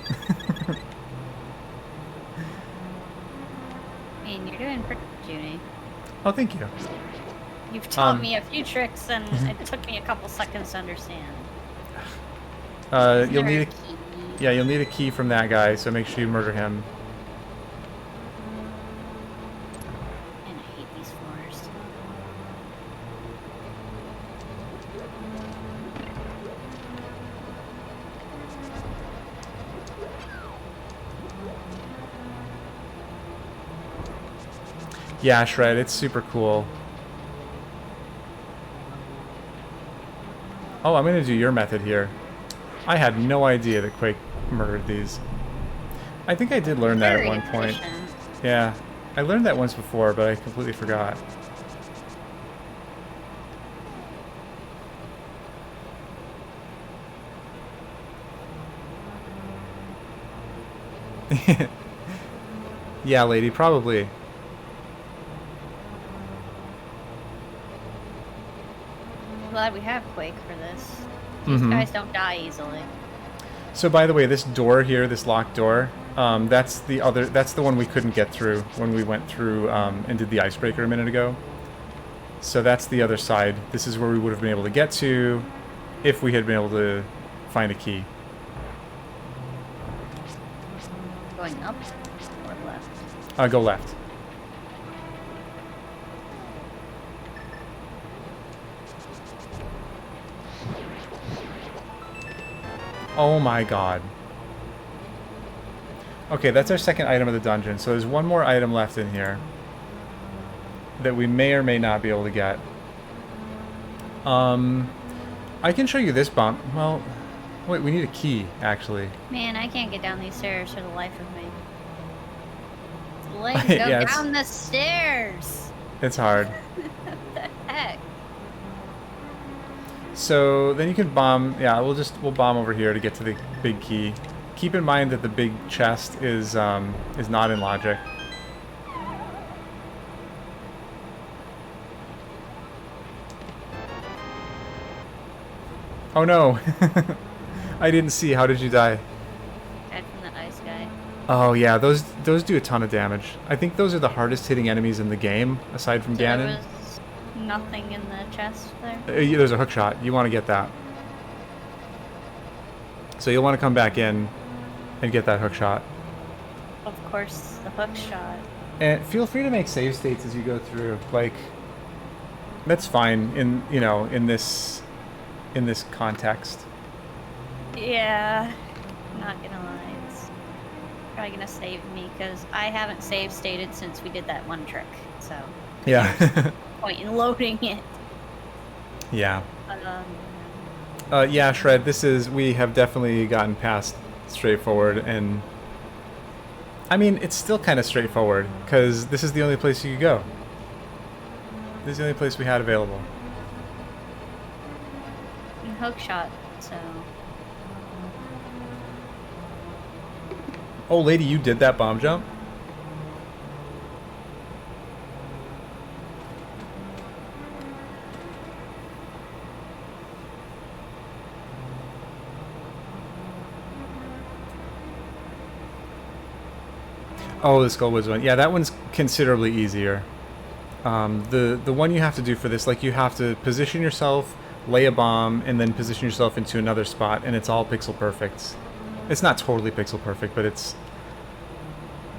I mean, you're doing pretty good, Junie. Oh, thank you. You've taught me a few tricks, and it took me a couple seconds to understand. You'll need a key. Yeah, you'll need a key from that guy, so make sure you murder him. And I hate these floors. Yeah, Shred, it's super cool. Oh, I'm gonna do your method here. I had no idea that Quake murdered these. I think I did learn that at one point. Yeah, I learned that once before, but I completely forgot. Yeah, lady, probably. Glad we have Quake for this. These guys don't die easily. So by the way, this door here, this locked door, That's the one we couldn't get through when we went through and did the icebreaker a minute ago. So that's the other side. This is where we would have been able to get to if we had been able to find a key. Going up or left? Go left. Oh my god. Okay, that's our second item of the dungeon. So there's one more item left in here that we may or may not be able to get. I can show you this bump. Well, wait, we need a key, actually. Man, I can't get down these stairs for the life of me. Legs go Yeah, down the stairs! It's hard. What the heck? So then you can bomb. Yeah, we'll bomb over here to get to the big key. Keep in mind that the big chest is not in logic. Oh no! I didn't see. How did you die? Died from the ice guy. Oh yeah, those do a ton of damage. I think those are the hardest hitting enemies in the game, aside from Ganon. There was nothing in the chest there? There's a hook shot. You want to get that. So you'll want to come back in and get that hook shot. Of course, the hook shot. And feel free to make save states as you go through. Like, that's fine in this context. Yeah, not gonna lie, it's probably gonna save me because I haven't save stated since we did that one trick. So yeah, point in loading it. Yeah. Yeah, Shred. We have definitely gotten past straightforward, and I mean it's still kind of straightforward because this is the only place you could go. This is the only place we had available. Hook shot, so. Oh, lady, you did that bomb jump? Oh, the Skull Woods one. Yeah, that one's considerably easier. The one you have to do for this, like, you have to position yourself, lay a bomb, and then position yourself into another spot, and it's all pixel perfect. It's not totally pixel perfect, but it's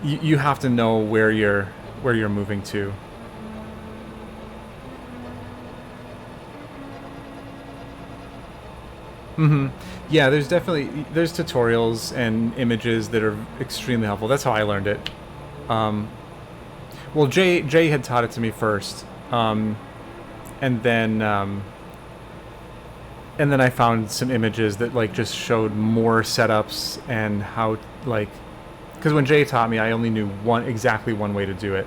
you have to know where you're moving to. Yeah, there's tutorials and images that are extremely helpful. That's how I learned it. Well, Jay had taught it to me first, and then I found some images that like just showed more setups and how, like, because when Jay taught me, I only knew exactly one way to do it.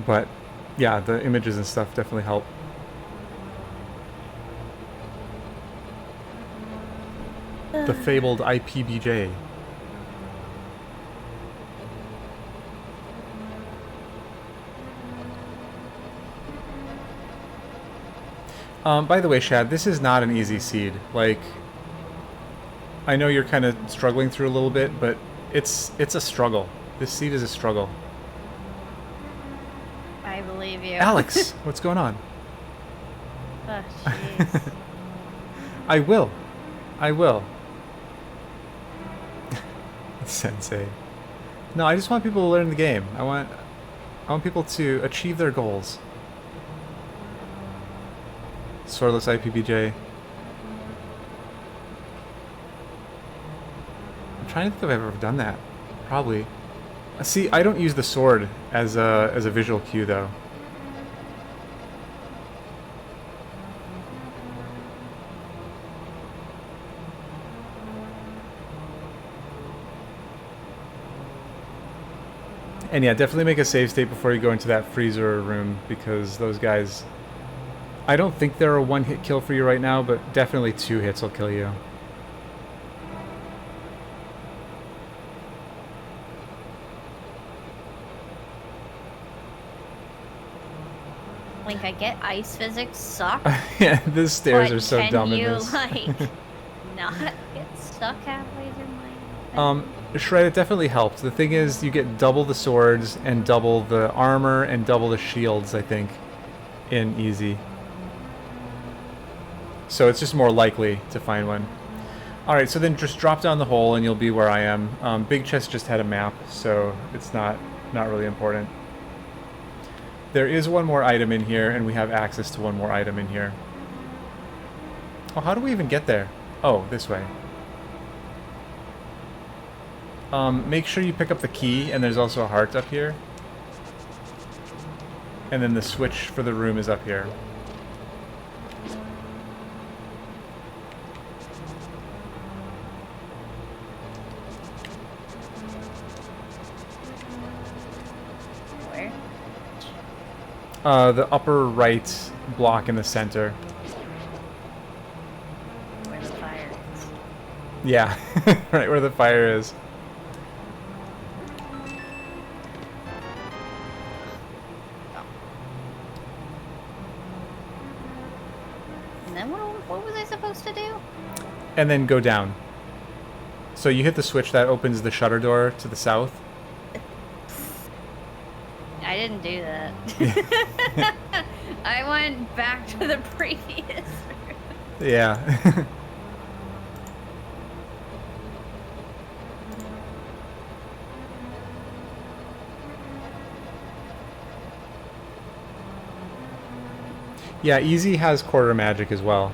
But yeah, the images and stuff definitely help. The fabled IPBJ. By the way, Shad, this is not an easy seed. Like, I know you're kind of struggling through a little bit, but it's a struggle. This seed is a struggle. I believe you. Alex, what's going on? Oh, jeez. I will. Sensei. No, I just want people to learn the game. I want people to achieve their goals. Swordless IPBJ. I'm trying to think if I've ever done that. Probably. See, I don't use the sword as a visual cue though. And yeah, definitely make a save state before you go into that freezer room, because those guys, I don't think they're a one-hit kill for you right now, but definitely 2 hits will kill you. Link, I get ice physics suck. Yeah, the stairs are so dumb in Can you, this. like, not get stuck halfway through mine? Shred, it definitely helped. The thing is, you get double the swords and double the armor and double the shields, I think, in easy. So it's just more likely to find one. Alright, so then just drop down the hole and you'll be where I am. Big Chest just had a map, so it's not really important. There is one more item in here, and we have access to one more item in here. Oh, how do we even get there? Oh, this way. Make sure you pick up the key, and there's also a heart up here. And then the switch for the room is up here. The upper right block in the center. Where the fire is. Yeah, right where the fire is. And then what was I supposed to do? And then go down. So you hit the switch that opens the shutter door to the south. I didn't do that. I went back to the previous room. Yeah. Yeah, easy has quarter magic as well.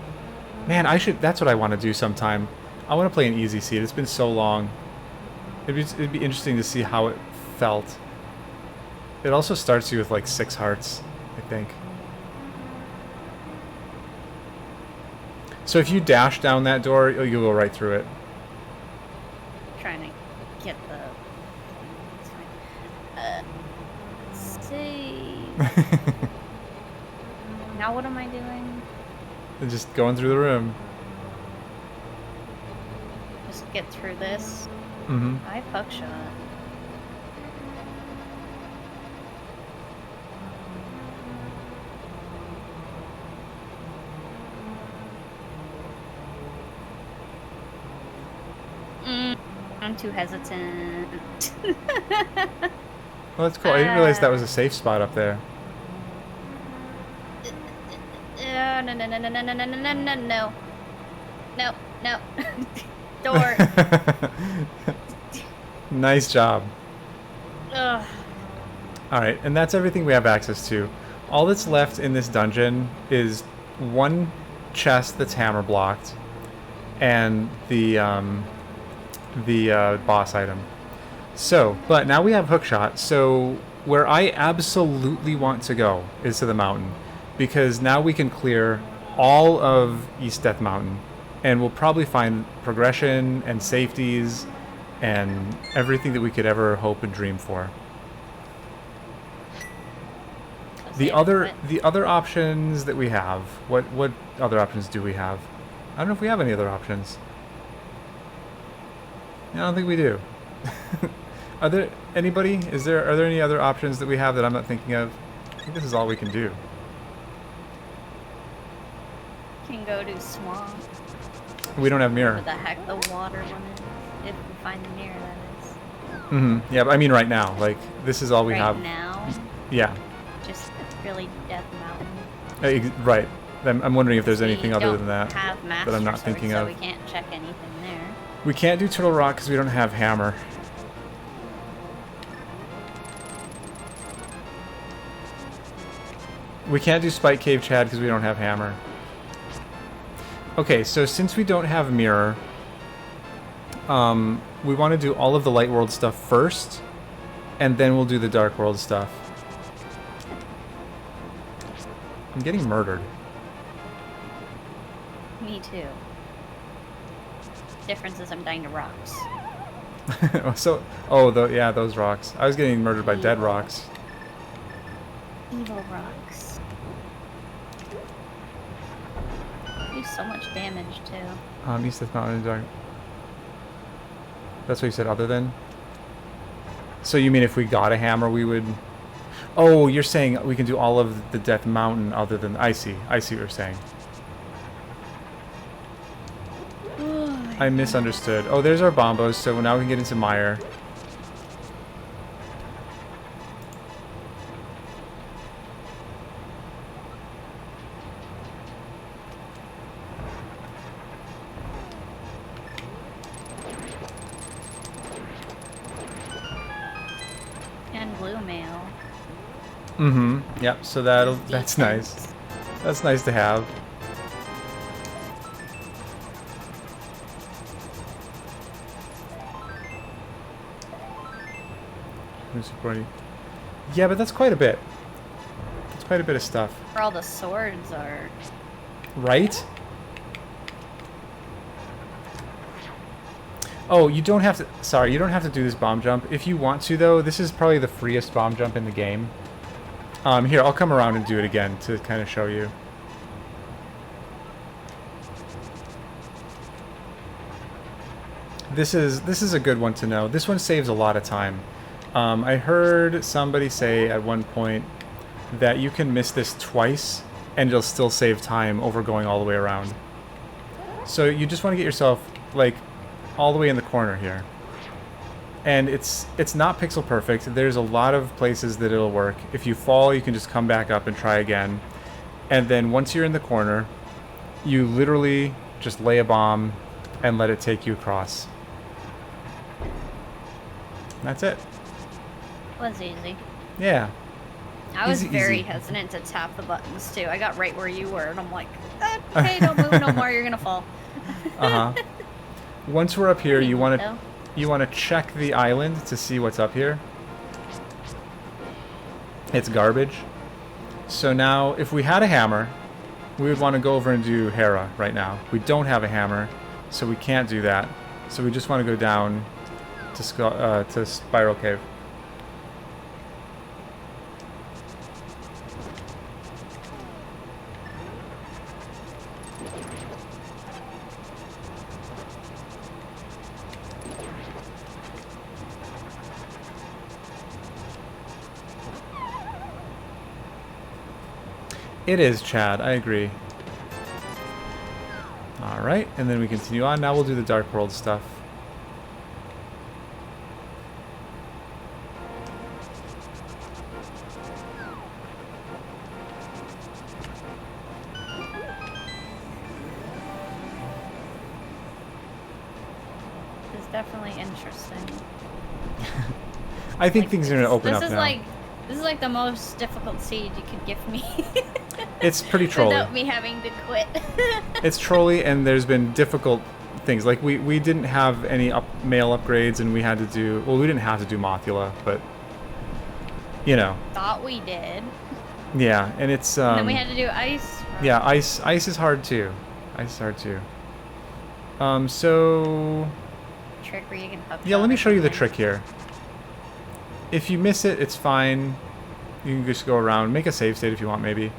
Man, that's what I want to do sometime. I want to play an easy seed. It's been so long. It'd be interesting to see how it felt. It also starts you with like 6 hearts, I think. So if you dash down that door, you'll go right through it. Trying to get the... It's fine. Let's see... Now what am I doing? Just going through the room. Just get through this? Mm-hmm. I puck shot. I'm too hesitant. Well, that's cool. I didn't realize that was a safe spot up there. No. No. Door. Nice job. Ugh. Alright, and that's everything we have access to. All that's left in this dungeon is one chest that's hammer blocked and the boss item. So, but now we have hookshot, so where I absolutely want to go is to the mountain, because now we can clear all of East Death Mountain, and we'll probably find progression and safeties and everything that we could ever hope and dream for. The other options that we have, what other options do we have? I don't know if we have any other options. I don't think we do. Are there are there any other options that we have that I'm not thinking of? I think this is all we can do. Can go to swamp. We don't have mirror. What the heck, the water one is. If we find the mirror, that is. Mm-hmm. Yeah, but I mean right now. Like, this is all we have. Right now? Yeah. Just really Death Mountain. Right. I'm wondering if there's anything other than that have that I'm not thinking so of. we can't check anything there. We can't do Turtle Rock because we don't have hammer. We can't do Spike Cave Chad because we don't have hammer. Okay, so since we don't have mirror, we want to do all of the Light World stuff first, and then we'll do the Dark World stuff. I'm getting murdered. Me too. Difference is I'm dying to rocks. Yeah, those rocks. I was getting murdered by dead rocks. Evil rocks. Do so much damage too. East Death Mountain Dark. That's what you said, other than? So you mean if we got a hammer, we would... Oh, you're saying we can do all of the Death Mountain other than... I see what you're saying. Oh, I misunderstood. Oh, there's our bombos, so now we can get into Mire. And blue mail. Mm-hmm. Yep, so that's nice. That's nice to have. Yeah, but that's quite a bit. That's quite a bit of stuff. Where all the swords are. Right? Oh, you don't have to... Sorry, you don't have to do this bomb jump. If you want to, though, this is probably the freest bomb jump in the game. Here, I'll come around and do it again to kind of show you. This is a good one to know. This one saves a lot of time. I heard somebody say at one point that you can miss this twice and it'll still save time over going all the way around. So you just want to get yourself, like, all the way in the corner here. And it's not pixel perfect. There's a lot of places that it'll work. If you fall, you can just come back up and try again. And then once you're in the corner, you literally just lay a bomb and let it take you across. That's it. Was easy. Yeah. I was very hesitant to tap the buttons too. I got right where you were, and I'm like, okay, don't move no more. You're gonna fall. Once we're up here, you want to check the island to see what's up here. It's garbage. So now, if we had a hammer, we would want to go over and do Hera right now. We don't have a hammer, so we can't do that. So we just want to go down to Spiral Cave. It is, Chad. I agree. Alright, and then we continue on. Now we'll do the Dark World stuff. It's definitely interesting. I think things are going to open up now. This is like the most difficult seed you could give me. It's pretty trolly. Without me having to quit. It's trolly, and there's been difficult things. Like, we didn't have any mail upgrades, and we had to do... Well, we didn't have to do Mothula, but... You know. Thought we did. Yeah, and it's... And then we had to do ice. Yeah, ice is hard, too. Ice is hard, too. So... Trick where you can hook. Yeah, let me show you the trick here. If you miss it, it's fine. You can just go around. Make a save state if you want, maybe.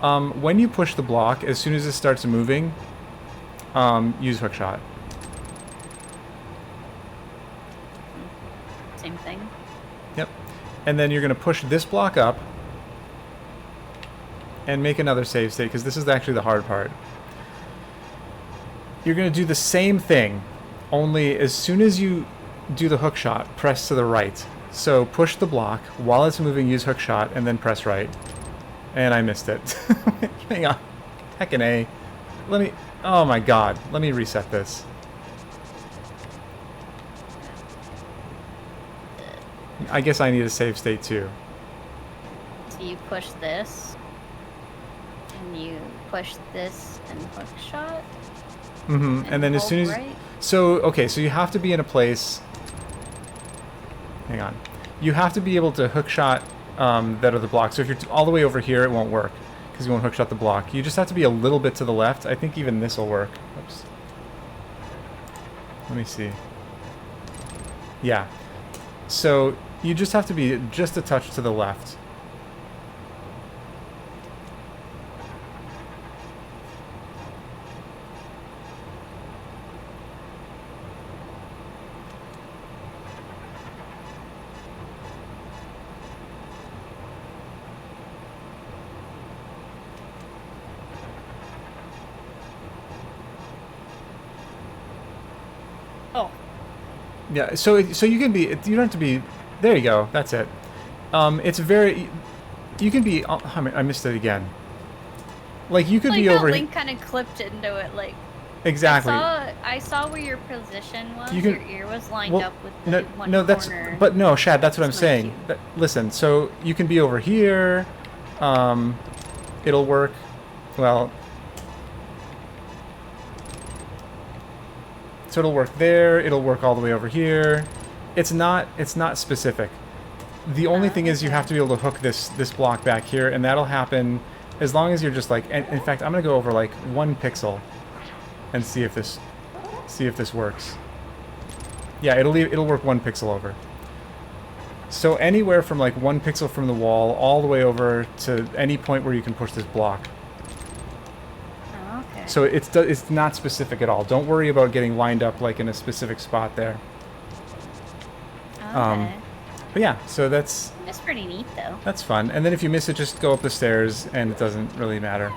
When you push the block, as soon as it starts moving, use hookshot. Same thing. Yep. And then you're going to push this block up and make another save state, because this is actually the hard part. You're going to do the same thing, only as soon as you do the hookshot, press to the right. So push the block, while it's moving, use hookshot, and then press right. And I missed it. Hang on. Heckin' A. Let me... Oh my god. Let me reset this. I guess I need a save state too. So you push this, and you push this and hookshot. Mm-hmm. And then as soon as... Right? So, okay, so you have to be in a place... Hang on. You have to be able to hookshot that are the blocks. So if you're all the way over here, it won't work, because you won't hookshot the block. You just have to be a little bit to the left. I think even this will work. Oops. Let me see. Yeah. So you just have to be just a touch to the left. Yeah, so you can be, you don't have to be, there you go, that's it. It's very, you can be, I missed it again. Like, you could be over... Link kind of clipped into it, like... Exactly. I saw where your position was, your ear was lined up with the one no, corner. But no, Shad, that's what I'm saying. Listen, so you can be over here, it'll work, well... So it'll work there, it'll work all the way over here. It's not specific. The only thing is you have to be able to hook this block back here, and that'll happen as long as you're just like, and in fact, I'm gonna go over like 1 pixel and see if this works. Yeah, it'll work 1 pixel over. So anywhere from like 1 pixel from the wall all the way over to any point where you can push this block. Okay. So it's not specific at all. Don't worry about getting lined up like in a specific spot there. Okay. But yeah, so that's pretty neat though. That's fun. And then if you miss it, just go up the stairs and it doesn't really matter.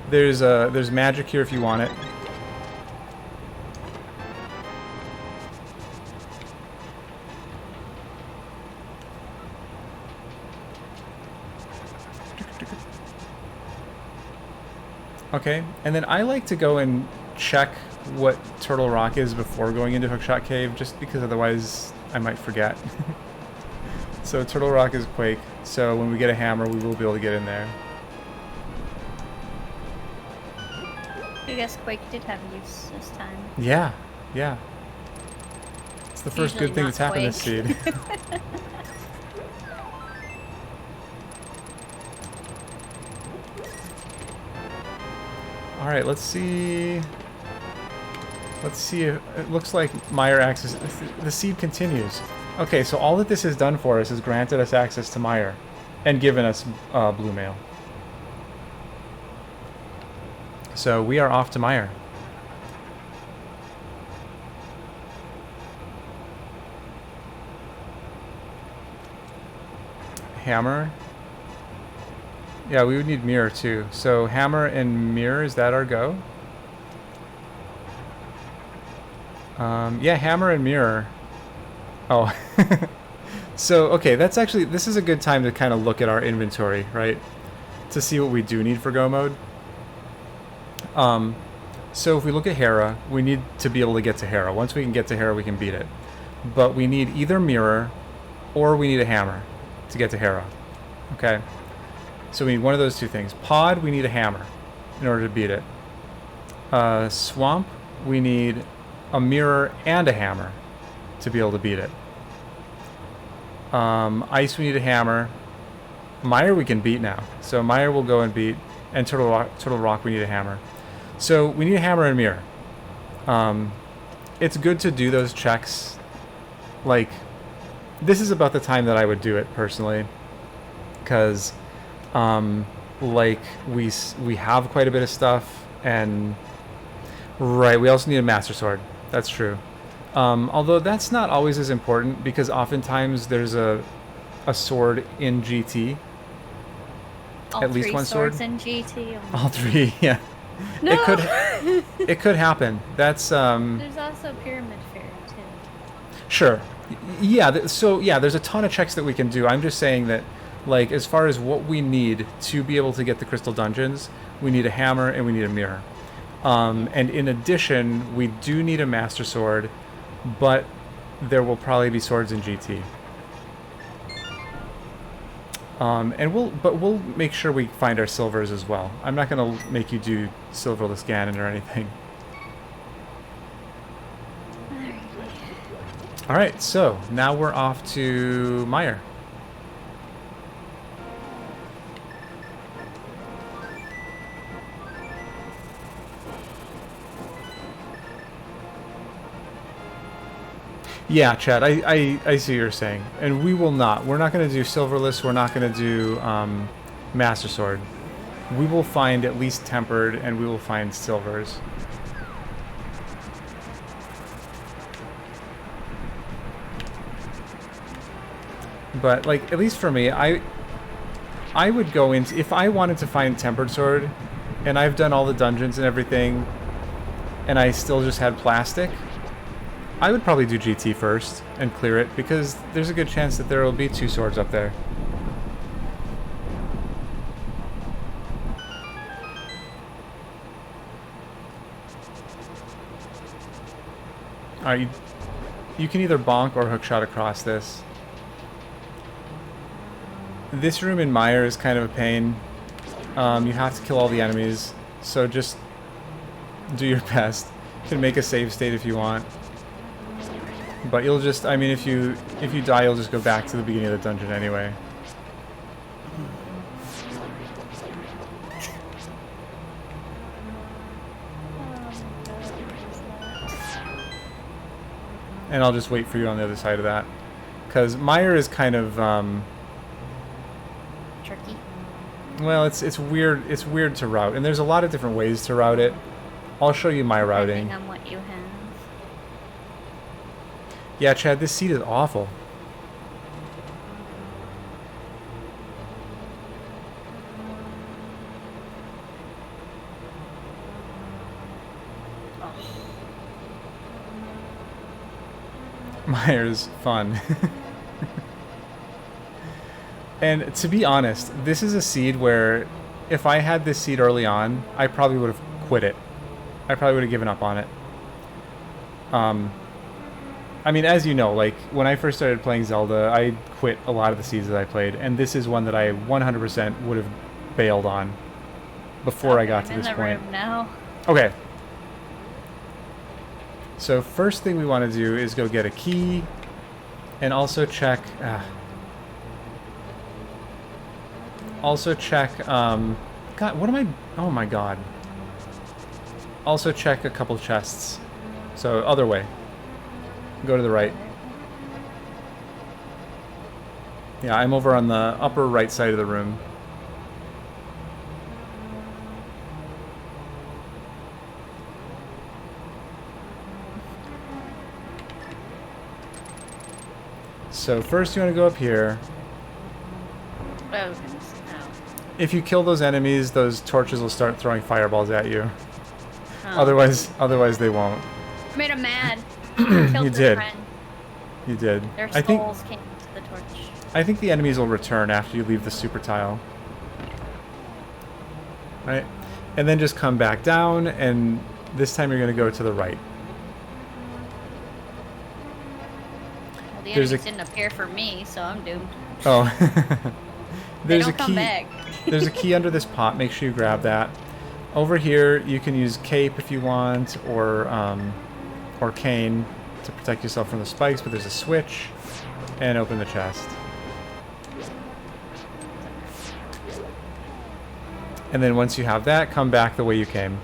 There's magic here if you want it. Okay, and then I like to go and check what Turtle Rock is before going into Hookshot Cave, just because otherwise I might forget. So Turtle Rock is Quake, so when we get a hammer, we will be able to get in there. I guess Quake did have use this time. Yeah, yeah. It's the first good thing that's happened this seed. Alright, let's see... Let's see if... It looks like Meyer access... The seed continues. Okay, so all that this has done for us is granted us access to Meyer. And given us blue mail. So we are off to Meyer. Hammer. Yeah, we would need mirror too. So hammer and mirror, is that our go? Yeah, hammer and mirror. Oh. So, okay, that's actually, this is a good time to kind of look at our inventory, right? To see what we do need for go mode. So if we look at Hera, we need to be able to get to Hera. Once we can get to Hera, we can beat it. But we need either mirror or we need a hammer to get to Hera. Okay? So we need one of those two things. Pod, we need a hammer in order to beat it. Swamp, we need a mirror and a hammer to be able to beat it. Ice, we need a hammer. Meyer we can beat now. So Meyer will go and beat. And Turtle Rock, we need a hammer. So we need a hammer and mirror. It's good to do those checks. Like, this is about the time that I would do it personally. Because, like, we have quite a bit of stuff. And, right, we also need a Master Sword. That's true. Although that's not always as important, because oftentimes there's a sword in GT. At least one sword. All 3 swords in GT. All 3, yeah. No! It could happen. That's There's also Pyramid Fair too. Sure. Yeah, so yeah, there's a ton of checks that we can do. I'm just saying that, like, as far as what we need to be able to get the Crystal Dungeons, we need a hammer and we need a mirror. And in addition, we do need a Master Sword, but there will probably be swords in GT. And we'll make sure we find our silvers as well. I'm not gonna make you do silverless Ganon or anything. Alright, so now we're off to Meyer. Yeah, Chad, I see what you're saying. And we will not. We're not going to do Silverless. We're not going to do Master Sword. We will find at least Tempered, and we will find Silvers. But, like, at least for me, I would go into... If I wanted to find Tempered Sword and I've done all the dungeons and everything, and I still just had plastic, I would probably do GT first and clear it, because there's a good chance that there will be 2 swords up there. Alright, you can either bonk or hookshot across this. This room in Mire is kind of a pain. You have to kill all the enemies, so just do your best. You can make a save state if you want. But you'll just, I mean, if you die, you'll just go back to the beginning of the dungeon anyway. And I'll just wait for you on the other side of that. Because Mire is kind of, tricky. well, it's weird to route. And there's a lot of different ways to route it. I'll show you my routing. Depending on what you have. Yeah, Chad, this seat is awful. Mire's fun. And to be honest, this is a seed where if I had this seed early on, I probably would have quit it. I probably would have given up on it. I mean, as you know, like, when I first started playing Zelda, I quit a lot of the seeds that I played, and this is one that I 100% would have bailed on before I got to this point. Room now. Okay. So first thing we want to do is go get a key, and also check... also check... God, what am I... Oh my god. Also check a couple chests. So, other way. Go to the right. Yeah, I'm over on the upper right side of the room. So first you want to go up here. Oh, goodness, no. If you kill those enemies, those torches will start throwing fireballs at you. Oh. Otherwise they won't. I made him mad. You did. You did. Their souls came to the torch. I think the enemies will return after you leave the super tile. Right? And then just come back down, and this time you're going to go to the right. Well, the enemies didn't appear for me, so I'm doomed. Oh. They don't come back. There's a key under this pot. Make sure you grab that. Over here, you can use cape if you want, or cane to protect yourself from the spikes, but there's a switch, and open the chest. And then once you have that, come back the way you came.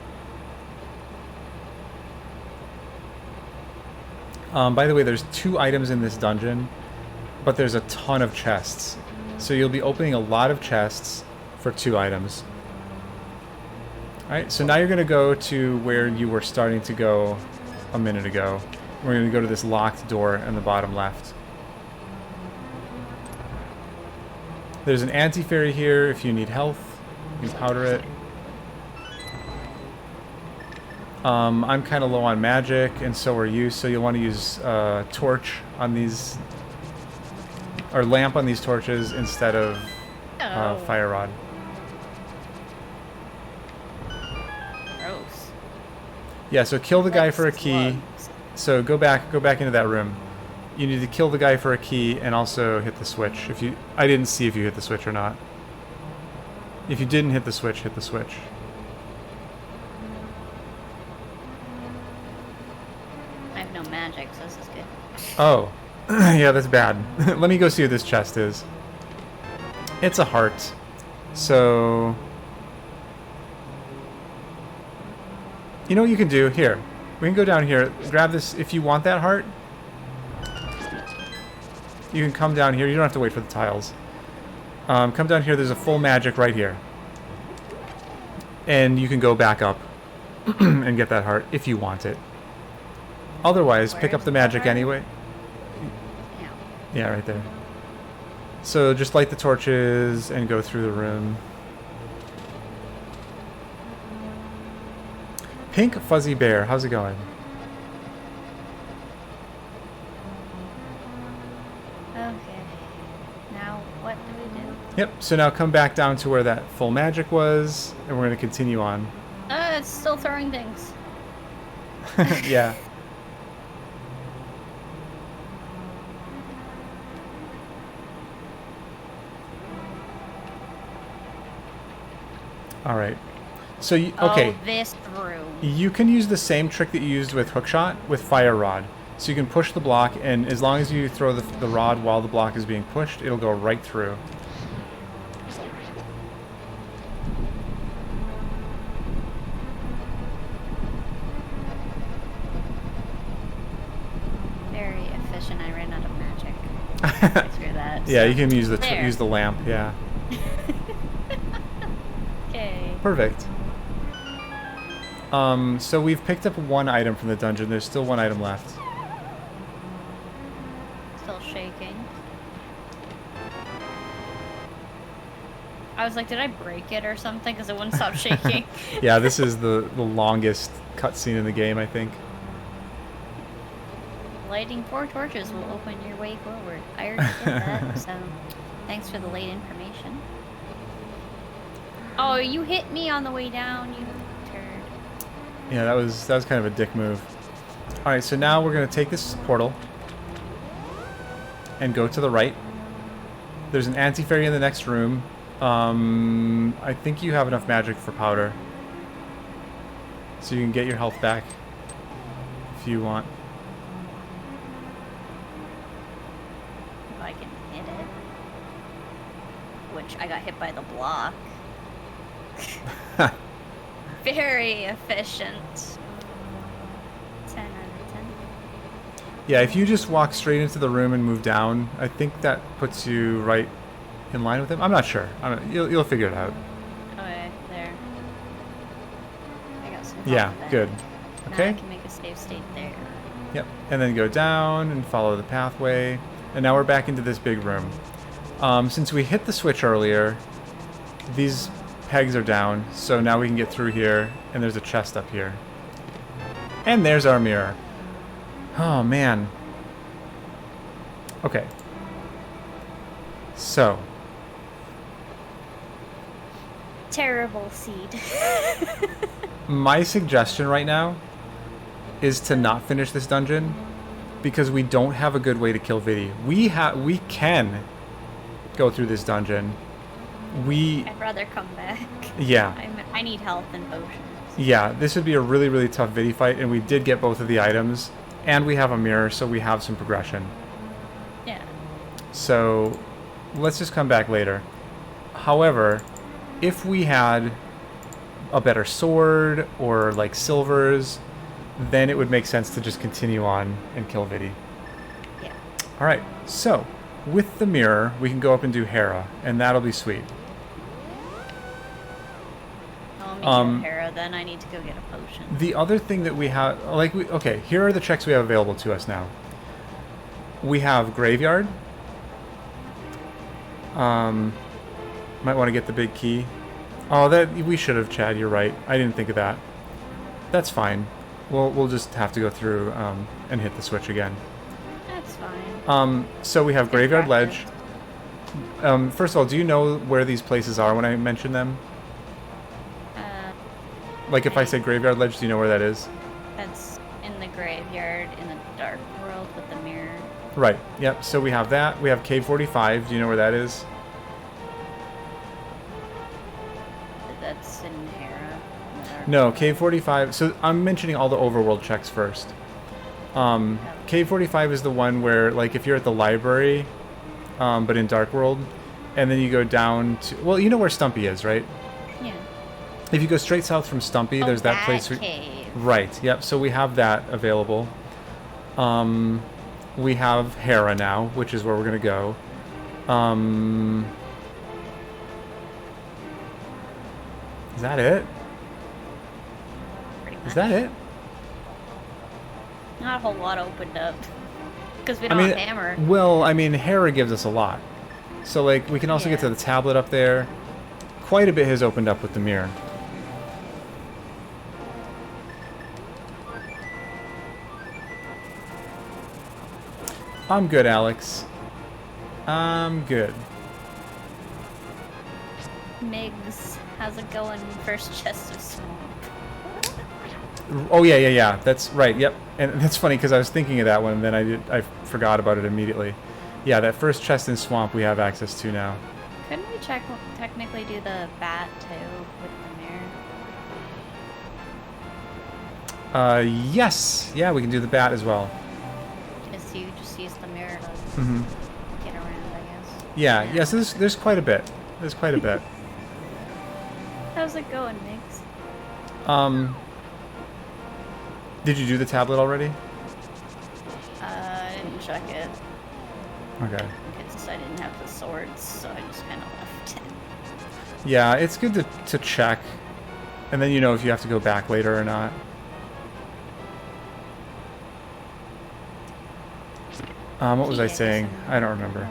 By the way, there's 2 items in this dungeon, but there's a ton of chests. So you'll be opening a lot of chests for 2 items. Alright, so now you're going to go to where you were starting to go a minute ago. We're going to go to this locked door in the bottom left. There's an anti-fairy here if you need health. You can powder it. I'm kind of low on magic, and so are you, so you'll want to use torch on these... or lamp on these torches instead of fire rod. Gross. Yeah, so kill the guy for a key. Slugs. So go back into that room. You need to kill the guy for a key and also hit the switch. I didn't see if you hit the switch or not. If you didn't hit the switch, hit the switch. I have no magic, so this is good. Oh. Yeah, that's bad. Let me go see what this chest is. It's a heart. So... you know what you can do? Here. We can go down here. Grab this. If you want that heart, you can come down here. You don't have to wait for the tiles. Come down here. There's a full magic right here. And you can go back up and get that heart if you want it. Otherwise, pick up the magic anyway. Yeah, right there. So just light the torches and go through the room. Pink Fuzzy Bear, how's it going? Okay. Now, what do we do? Yep, so now come back down to where that full magic was, and we're going to continue on. It's still throwing things. Yeah. All right. So, okay. Oh, this room. You can use the same trick that you used with hookshot with fire rod. So you can push the block, and as long as you throw the rod while the block is being pushed, it'll go right through. Very efficient. I ran out of magic. Through that. Yeah, so. you can use the lamp. Yeah. Okay. Perfect. So we've picked up one item from the dungeon. There's still one item left. Still shaking. I was like, did I break it or something? Because it wouldn't stop shaking. Yeah, this is the longest cutscene in the game, I think. Lighting 4 torches will open your way forward. I already did that, so thanks for the late information. Oh, you hit me on the way down, you turd. Yeah, that was kind of a dick move. All right, so now we're gonna take this portal and go to the right. There's an anti-fairy in the next room. I think you have enough magic for powder, so you can get your health back if you want. If I can hit it. Which I got hit by the block. Very efficient. 10 out of 10. Yeah, if you just walk straight into the room and move down, I think that puts you right in line with him. I'm not sure. You'll figure it out. Okay, there. I got some. Yeah, good. Okay. Now I can make a save state there. Yep, and then go down and follow the pathway. And now we're back into this big room. Since we hit the switch earlier, these pegs are down, so now we can get through here, and there's a chest up here. And there's our mirror. Oh, man. Okay. So. Terrible seed. My suggestion right now is to not finish this dungeon, because we don't have a good way to kill Viddy. We can go through this dungeon. I'd rather come back. Yeah. I need health and potions. Yeah, this would be a really, really tough Viddy fight, and we did get both of the items, and we have a mirror, so we have some progression. Yeah. So, let's just come back later. However, if we had a better sword, or like silvers, then it would make sense to just continue on and kill Viddy. Yeah. Alright, so, with the mirror, we can go up and do Hera, and that'll be sweet. I'll meet Hera, then I need to go get a potion. The other thing that we have, okay, here are the checks we have available to us now. We have Graveyard. Might want to get the big key. Oh, we should have, Chad, you're right. I didn't think of that. That's fine. We'll just have to go through and hit the switch again. That's fine. So we have Graveyard Ledge. First of all, do you know where these places are when I mention them? Like if I say Graveyard Ledge, do you know where that is? That's in the graveyard in the dark world with the mirror. Right, yep, so we have that. We have Cave 45, do you know where that is? That's in Hera. No, Cave 45, so I'm mentioning all the overworld checks first. Cave 45 is the one where, like, if you're at the library, but in Dark World, and then you go down to, well, you know where Stumpy is, right? Yeah. If you go straight south from Stumpy, there's that place. Cave. Right, yep, so we have that available. We have Hera now, which is where we're going to go. Is that it? Pretty much. Is that it? Not a whole lot opened up. Because we don't have hammer. Well, I mean, Hera gives us a lot. So, like, we can also get to the tablet up there. Quite a bit has opened up with the mirror. I'm good, Alex. I'm good. Migs, how's it going? First chest of swamp. Oh yeah. That's right. Yep. And that's funny because I was thinking of that one, and then I forgot about it immediately. Yeah, that first chest in swamp we have access to now. Couldn't we technically do the bat too with the mirror? Yes. Yeah, we can do the bat as well. Because you just use the mirror to get around, I guess. Yeah. Yes. There's quite a bit. There's quite a bit. How's it going, Migs? Did you do the tablet already? I didn't check it. Okay. Because I didn't have the swords, so I just kind of left it. Yeah, it's good to check, and then you know if you have to go back later or not. What was I saying? I don't remember.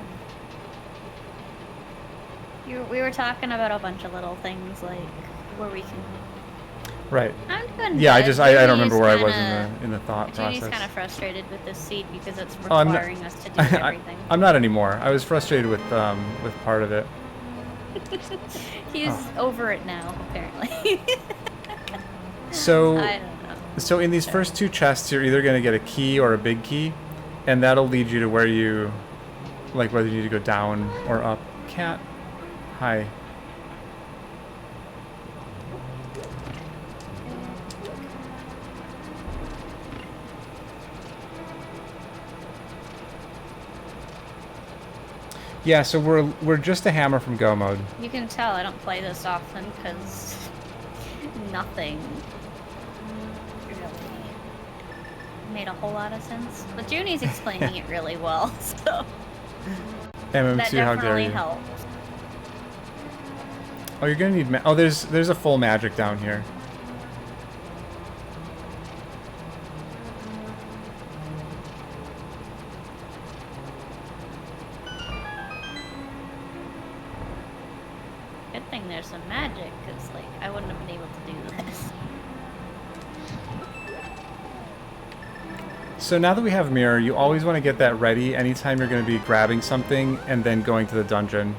We were talking about a bunch of little things, like where we can... Right. I'm doing Yeah, good. I don't remember where I was in the thought Judy's process. kind of frustrated with this seat because it's requiring us to do everything. I'm not anymore. I was frustrated with part of it. He's over it now, apparently. So, I don't know. So in these first two chests, you're either going to get a key or a big key, and that'll lead you to where you, like whether you need to go down or up. Cat, hi. Yeah, so we're just a hammer from Go mode. You can tell I don't play this often because nothing really made a whole lot of sense. But Junie's explaining it really well, so MM2, that how dare definitely you? helps. Oh, you're gonna need. Oh, there's a full magic down here. Good thing there's some magic, because like I wouldn't have been able to do this. So now that we have mirror, you always want to get that ready anytime you're going to be grabbing something and then going to the dungeon.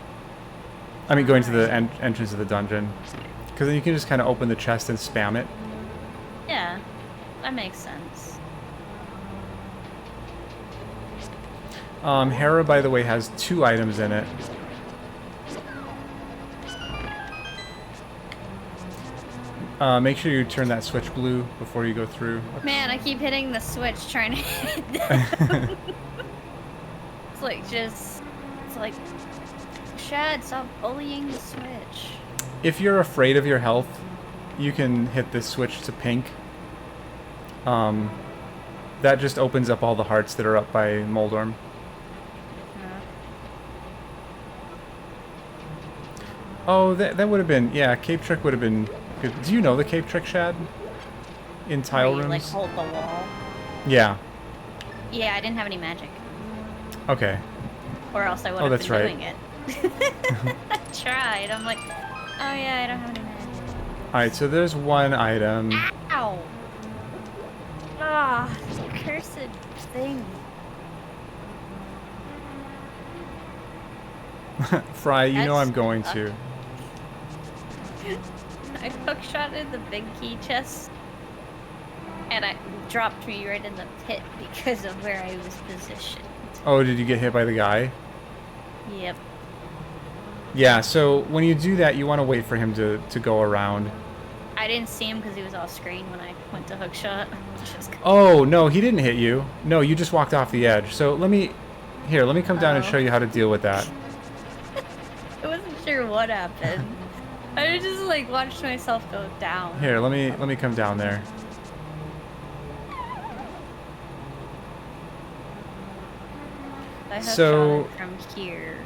I mean, going to the entrance of the dungeon. Because then you can just kind of open the chest and spam it. Yeah, that makes sense. Hera, by the way, has 2 items in it. Make sure you turn that switch blue before you go through. Man, I keep hitting the switch trying to hit them. It's like, Shad, stop bullying the switch. If you're afraid of your health, you can hit this switch to pink. That just opens up all the hearts that are up by Moldorm. Oh, that would have been, yeah, Cape Trick would have been good. Do you know the Cape Trick, Shad? In tile Where you, rooms? like, hold the wall. Yeah. Yeah, I didn't have any magic. Okay. Or else I would have been right. doing it. I tried. I'm like, oh yeah, I don't have any magic. Alright, so there's one item. Ow! Ah, cursed thing. Fry, you know That's I'm going to. I hookshotted the big key chest, and it dropped me right in the pit because of where I was positioned. Oh, did you get hit by the guy? Yep. Yeah, so when you do that, you want to wait for him to go around. I didn't see him because he was off screen when I went to hookshot. Oh, no, he didn't hit you. No, you just walked off the edge. So let me come down and show you how to deal with that. I wasn't sure what happened. I just like watched myself go down. Here, let me come down there. I So from here.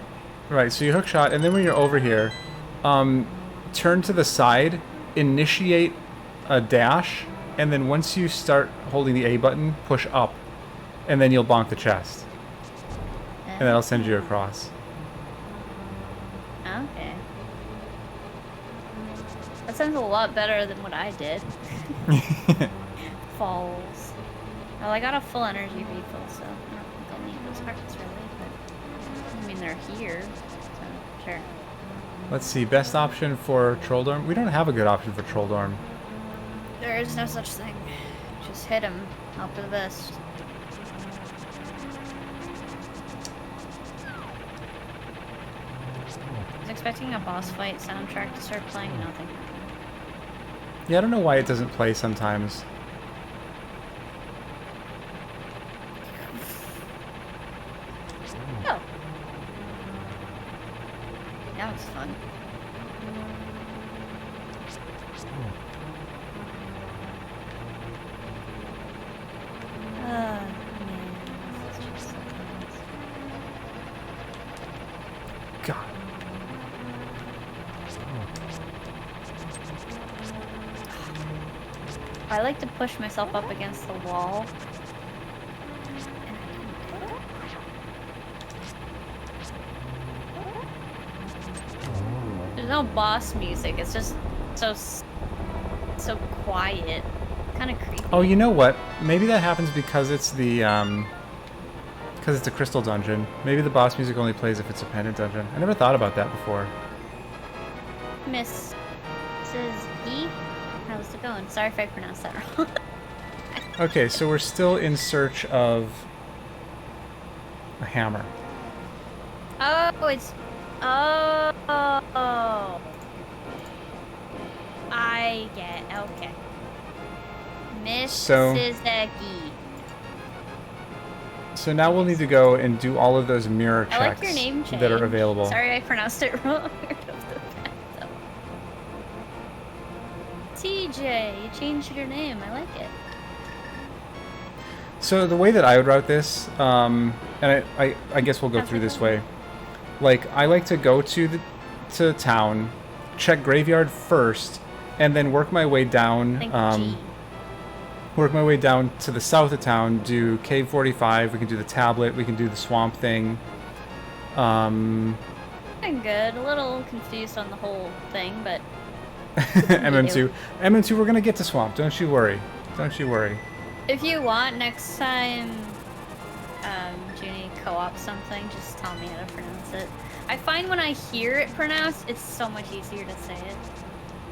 right, so you hook shot, and then when you're over here, turn to the side, initiate a dash, and then once you start holding the A button, push up, and then you'll bonk the chest, and that'll send you across. Okay. That sounds a lot better than what I did. Falls. Well, I got a full energy refill, so I don't think I'll need those hearts, really, but I mean, they're here, so sure. Let's see, best option for Trolldorm? We don't have a good option for Trolldorm. There is no such thing. Just hit him. Hope for the best. I was expecting a boss fight soundtrack to start playing, and nothing. Yeah, I don't know why it doesn't play sometimes. Oh. That was fun. Man, this is just so nice. God. I like to push myself up against the wall. There's no boss music. It's just so quiet. Kind of creepy. Oh, you know what? Maybe that happens because it's the because it's a crystal dungeon. Maybe the boss music only plays if it's a pendant dungeon. I never thought about that before. Mrs. E? How's it going? Sorry if I pronounced that wrong. Okay, so we're still in search of a hammer. Oh, it's... Oh. I get... Okay. Mrs. So now we'll need to go and do all of those mirror checks I like your name change. that are available. Sorry I pronounced it wrong. TJ, you changed your name. I like it. So the way that I would route this, and I guess we'll go through this way. Like, I like to go to town, check graveyard first, and then work my way down. Work my way down to the south of town. Do Cave 45. We can do the tablet. We can do the swamp thing. I'm good. A little confused on the whole thing, but. MM2. MM2. We're gonna get to swamp. Don't you worry. Don't you worry. If you want, next time, Junie co-op something, just tell me how to pronounce it. I find when I hear it pronounced, it's so much easier to say it.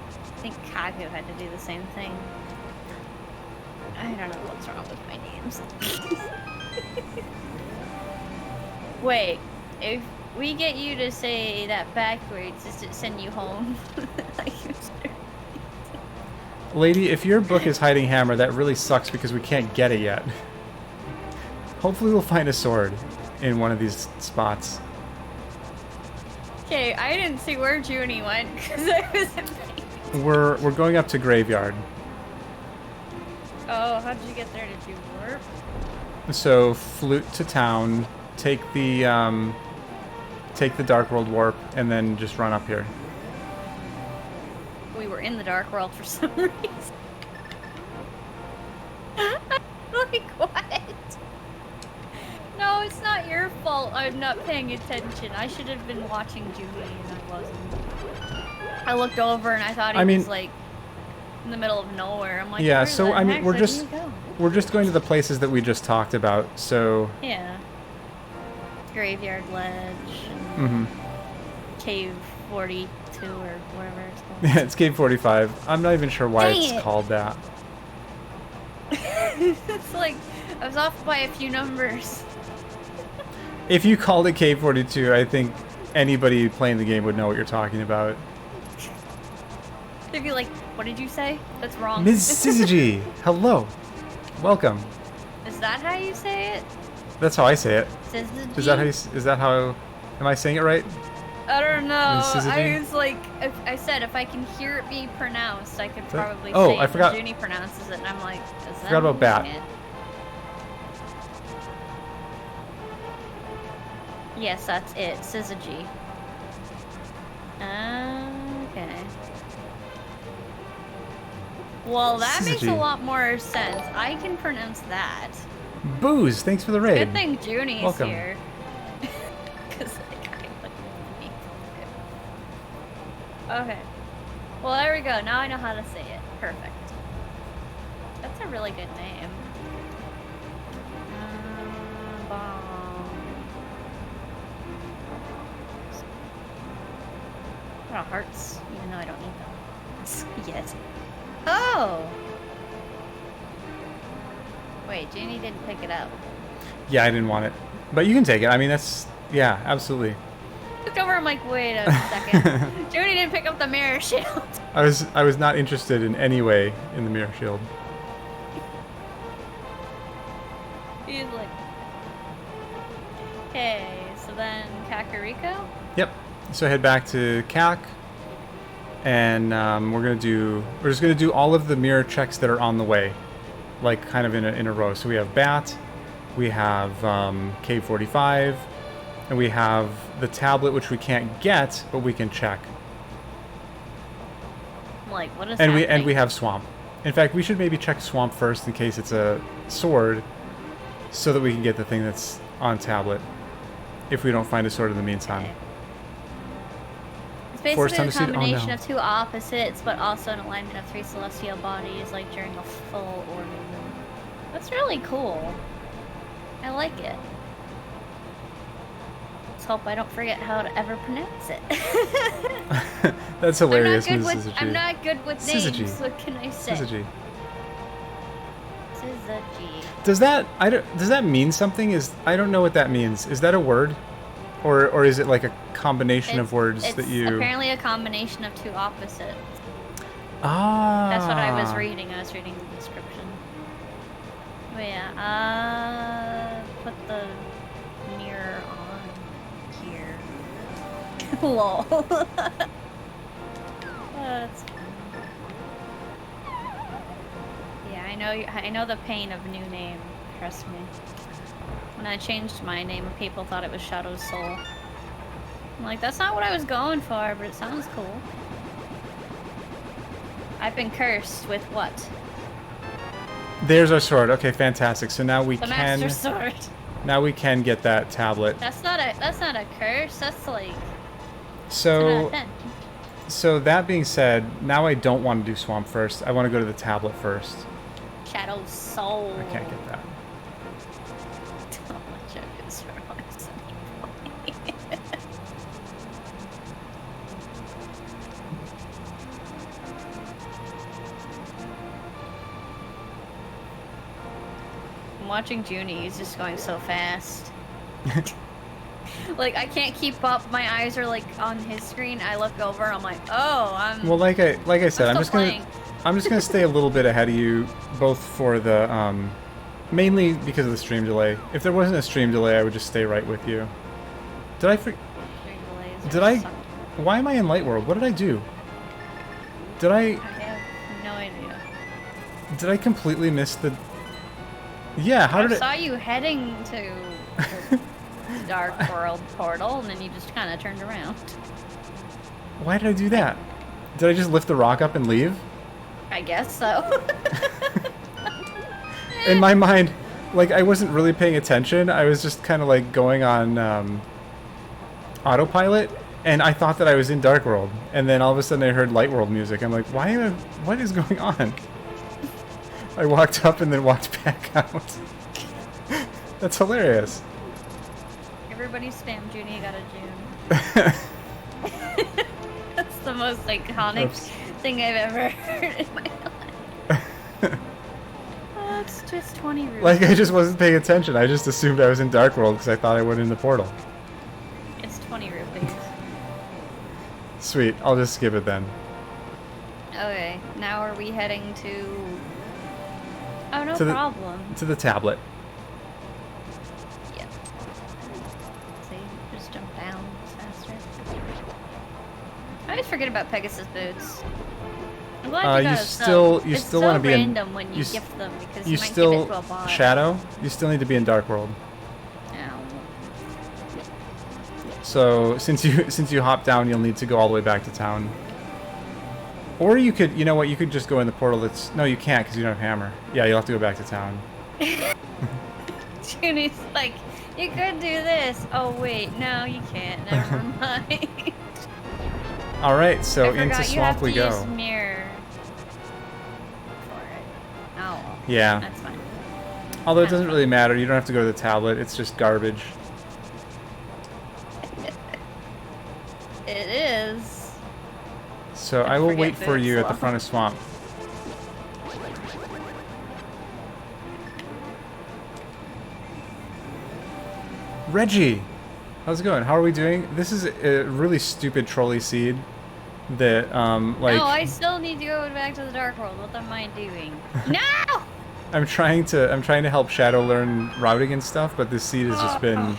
I think Kagu had to do the same thing. I don't know what's wrong with my names. Wait, if we get you to say that backwards, does it send you home? Lady, if your book is hiding hammer, that really sucks because we can't get it yet. Hopefully we'll find a sword in one of these spots. Okay, I didn't see where Junie went because I was in We're going up to graveyard. Oh, how did you get there? Did you warp? So flute to town, take the Dark World warp, and then just run up here. We were in the Dark World for some reason. Like, what? No, it's not your fault I'm not paying attention. I should have been watching Julie and I wasn't. I looked over and I thought he was like in the middle of nowhere. I'm like, yeah, so I mean we're just going to the places that we just talked about, so yeah. Graveyard Ledge and Cave 42 or whatever it's called. Yeah, it's Cave 45. I'm not even sure why it's called that. It's like I was off by a few numbers. If you called it Cave 42, I think anybody playing the game would know what you're talking about. They'd be like, what did you say? That's wrong. Ms. Syzygy, hello. Welcome. Is that how you say it? That's how I say it. Syzygy? Is that how, am I saying it right? I don't know. I was like, I said if I can hear it be pronounced, I could probably say it. I forgot. Junie pronounces it, and I'm like, is that forgot about bat. it? Yes, that's it. Syzygy. Okay. Well, that makes a lot more sense. I can pronounce that. Booze, thanks for the raid. Good thing Junie's Welcome. here. Because okay. Well, there we go. Now I know how to say it. Perfect. That's a really good name. Bomb. lot of hearts, even though I don't need them. Yet. Oh! Wait, Junie didn't pick it up. Yeah, I didn't want it. But you can take it. I mean, that's... Yeah, absolutely. Looked over, I'm like, wait a second. Junie didn't pick up the mirror shield. I was not interested in any way in the mirror shield. He's like... Okay, so then Kakariko? Yep. So head back to CAC. And we're just gonna do all of the mirror checks that are on the way. Like, kind of in a row. So we have Bat, we have Cave 45, and we have the tablet, which we can't get, but we can check. Like, what is and we have Swamp. In fact, we should maybe check Swamp first in case it's a sword, so that we can get the thing that's on tablet, if we don't find a sword in the meantime. It's basically a combination of two opposites, but also an alignment of three celestial bodies, like during a full order. That's really cool. I like it. Let's hope I don't forget how to ever pronounce it. That's hilarious, I'm not good with names. What can I say? Syzygy. Syzygy. Does that mean something? I don't know what that means. Is that a word, or is it like a combination of words that you? It's apparently a combination of two opposites. Ah. That's what I was reading. I was reading the description. But yeah, put the mirror on here. Lol. That's fun. Yeah, I know the pain of new name. Trust me. When I changed my name, people thought it was shadowsowl. I'm like, that's not what I was going for, but it sounds cool. I've been cursed with what? There's our sword. Okay, fantastic. So now we the can. Master Sword. Now we can get that tablet. That's not a curse. That's like. So. So that being said, now I don't want to do Swamp first. I want to go to the tablet first. Shadowsowl. I can't get that. I'm watching Junie, he's just going so fast. Like, I can't keep up, my eyes are like on his screen, I look over, I'm like, oh, I'm... Well, like I said, I'm just gonna stay a little bit ahead of you, both for the, mainly because of the stream delay. If there wasn't a stream delay, I would just stay right with you. Did I why am I in Light World? What did I do? I have no idea. Did I completely miss the... Yeah, how did I saw you heading to the Dark World portal, and then you just kind of turned around. Why did I do that? Did I just lift the rock up and leave? I guess so. In my mind, like, I wasn't really paying attention. I was just kind of, like, going on autopilot, and I thought that I was in Dark World. And then all of a sudden I heard Light World music. I'm like, what is going on? I walked up and then walked back out. That's hilarious. Everybody spam Junie got a June. That's the most iconic thing I've ever heard in my life. Oh, it's just 20 rupees. Like, I just wasn't paying attention. I just assumed I was in Dark World because I thought I went in the portal. It's 20 rupees. Sweet. I'll just skip it then. Okay. Now are we heading to... Oh, no to problem. To the tablet. Yep. See? Just jump down faster. I always forget about Pegasus boots. I'm glad you got you still want to be random when you gift them because you might give it to a bot. Shadow? You still need to be in Dark World. Ow. So since you hop down, you'll need to go all the way back to town. Or you could, you know what, you could just go in the portal that's... No, you can't because you don't have hammer. Yeah, you'll have to go back to town. Junie's like, you could do this. Oh, wait, no, you can't. Never mind. Alright, so into Swamp we go. Use mirror for it. Oh, yeah. That's fine. Although it doesn't really matter, you don't have to go to the tablet, it's just garbage. It is. So Don't I will forget wait for you at the Bootslow. front of Swamp. Reggie! How's it going? How are we doing? This is a really stupid trolley seed that, like... No, I still need to go back to the Dark World. What am I doing? No! I'm trying to help Shadow learn routing and stuff, but this seed has just been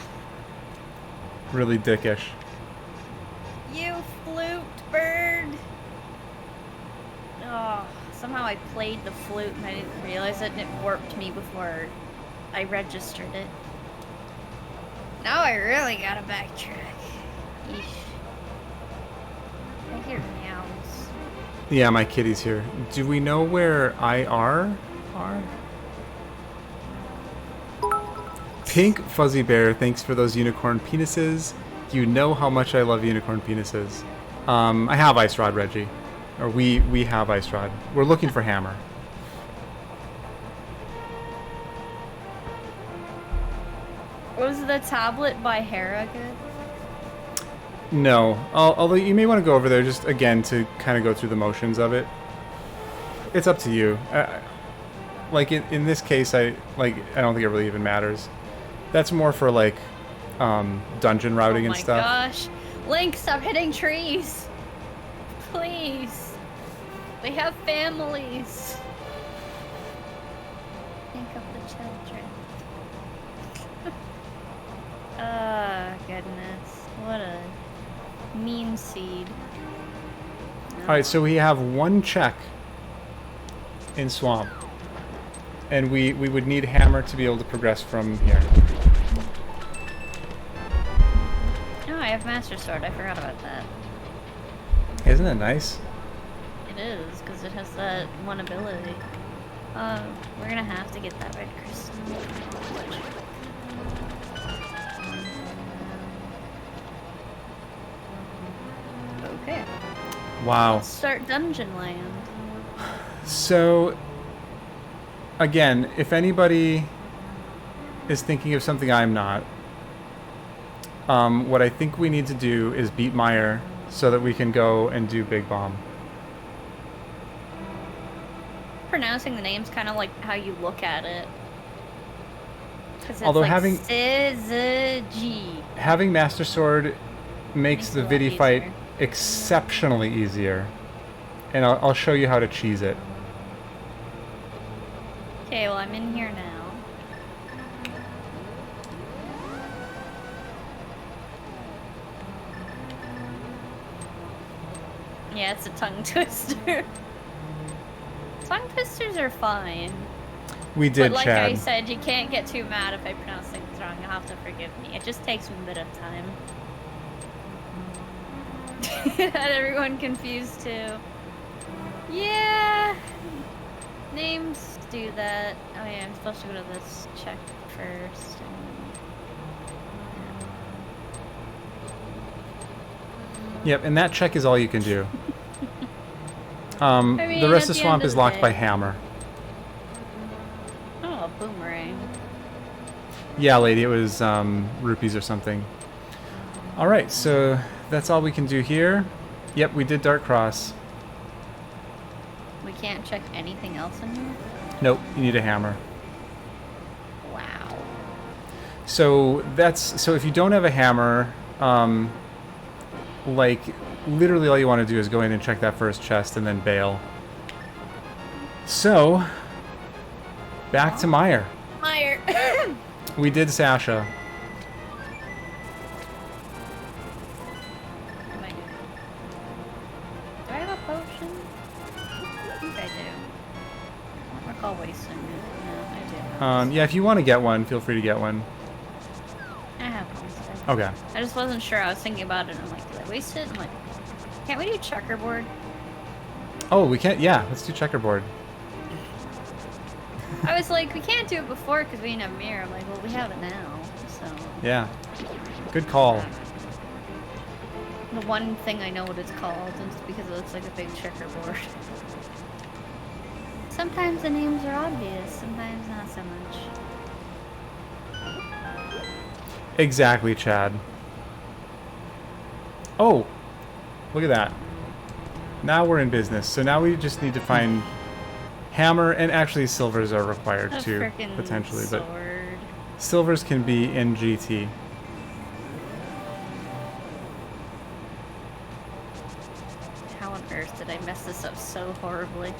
really dickish. You flute bird! Oh, somehow I played the flute and I didn't realize it and it warped me before I registered it. Now I really gotta backtrack. Eesh. I hear meows. Yeah, my kitty's here. Do we know where IR are? Pink Fuzzy Bear, thanks for those unicorn penises. You know how much I love unicorn penises. I have Ice Rod, Reggie. Or we have Ice Rod. We're looking for Hammer. Was the tablet by Hera good? No. Although you may want to go over there just, again, to kind of go through the motions of it. It's up to you. Like, in this case, I don't think it really even matters. That's more for, like, dungeon routing and stuff. Oh my gosh. Link, stop hitting trees. Please. They have families. Think of the children. Goodness. What a mean seed. No. Alright, so we have one check in Swamp. And we would need Hammer to be able to progress from here. Oh, I have Master Sword. I forgot about that. Isn't that nice? It is, because it has that one ability. We're gonna have to get that red crystal. Okay. Wow. Let's start Dungeon Land. So, again, if anybody is thinking of something I'm not, what I think we need to do is beat Meyer so that we can go and do Big Bomb. Pronouncing the name's kind of like how you look at it. 'Cause it's Although like having having Master Sword makes the it a lot Vidi fight easier. exceptionally easier. And I'll show you how to cheese it. Okay, well I'm in here now. Yeah, it's a tongue twister. Tongue twisters are fine. We did, But like Chad. I said, you can't get too mad if I pronounce things wrong. You'll have to forgive me. It just takes me a bit of time. Had everyone confused too. Yeah. Names do that. Oh yeah, I'm supposed to go to this check first. Yep, and that check is all you can do. mean, the rest at of the Swamp end of is the locked day. by Hammer. Oh, a boomerang. Yeah, lady, it was rupees or something. Alright, so that's all we can do here. Yep, we did Dark Cross. We can't check anything else in here? Nope, you need a hammer. Wow. So if you don't have a hammer, like literally all you want to do is go in and check that first chest and then bail. So back to Meyer. Meyer. We did Sasha. What am I doing? Do I have a potion? I think I do. I don't recall wasting it. No, I do. Yeah, if you want to get one, feel free to get one. I have one. Okay. I just wasn't sure. I was thinking about it and I'm like, did I waste it? I'm like, can't we do checkerboard? Oh, we can't. Yeah, let's do checkerboard. I was like, we can't do it before because we didn't have a mirror. I'm like, well, we have it now, so. Yeah. Good call. The one thing I know what it's called is because it looks like a big checkerboard. Sometimes the names are obvious, sometimes not so much. Exactly, Chad. Oh, look at that. Now we're in business. So now we just need to find hammer, and actually silvers are required too, potentially. Sword. But silvers can be in GT. How on earth did I mess this up so horribly?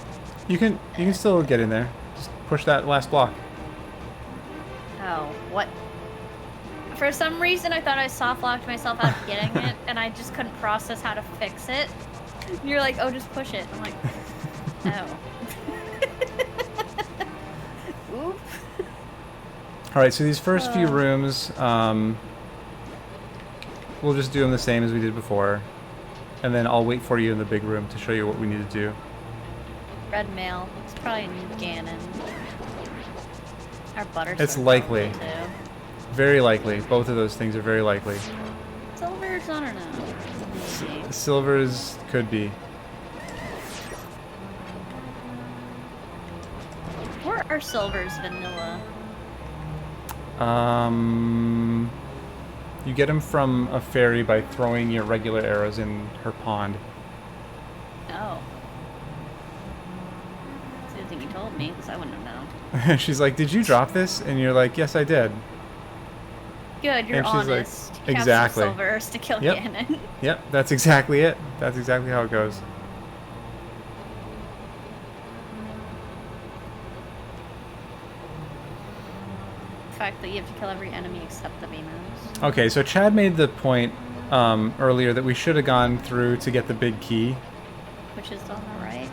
You can still get in there. Just push that last block. Oh, what? For some reason, I thought I soft locked myself out of getting it, and I just couldn't process how to fix it. And you're like, oh, just push it. I'm like, oh. Oop. All right, so these first few rooms, we'll just do them the same as we did before, and then I'll wait for you in the big room to show you what we need to do. Red mail. It's probably Ganon. Our butter. It's likely. Very likely. Both of those things are very likely. Silvers, I don't know. Maybe. Silvers could be. Where are silvers vanilla? You get them from a fairy by throwing your regular arrows in her pond. Oh. It's a good thing you told me, because I wouldn't have known. She's like, "Did you drop this?" And you're like, "Yes, I did." Good, you're and she's honest. like, exactly. Silvers to kill Yep. Ganon. Yep, that's exactly it. That's exactly how it goes. The fact that you have to kill every enemy except the Venus. Okay, so Chad made the point earlier that we should have gone through to get the big key. Which is on the right.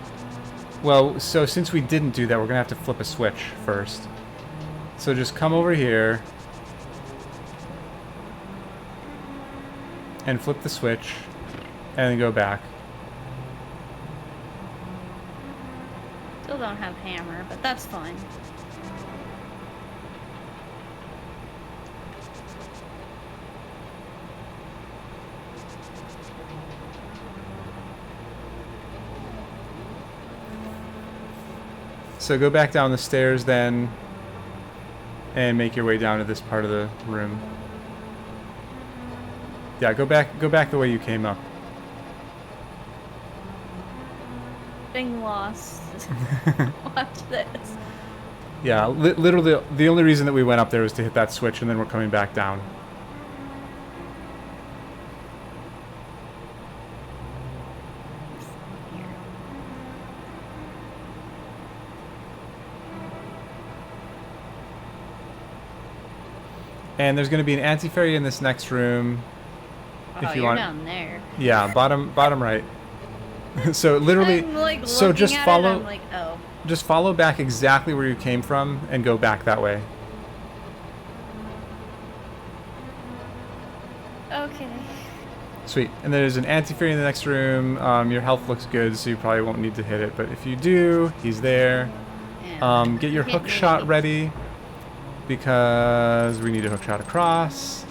Well, so since we didn't do that, we're going to have to flip a switch first. So just come over here and flip the switch and then go back. Still don't have hammer, but that's fine. So go back down the stairs then and make your way down to this part of the room. Yeah, go back the way you came up. Being lost. Watch this. Yeah, literally the only reason that we went up there was to hit that switch, and then we're coming back down. And there's going to be an anti-fairy in this next room. Oh, if you you're want. down there. Yeah, bottom right. So literally, I'm, like, so just looking at follow. it, I'm like, oh. Just follow back exactly where you came from and go back that way. Okay. Sweet. And there's an anti-fairy in the next room. Your health looks good, so you probably won't need to hit it. But if you do, he's there. Yeah. Get your hook shot ready, because we need a hook shot across.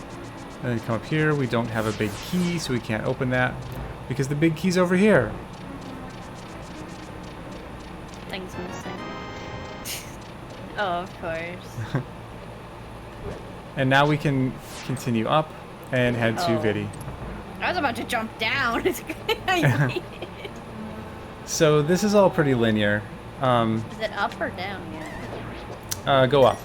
And then come up here. We don't have a big key, so we can't open that, because the big key's over here. Things missing. Oh, of course. And now we can continue up and head to Vidi. I was about to jump down. So this is all pretty linear. Is it up or down yet? Go up.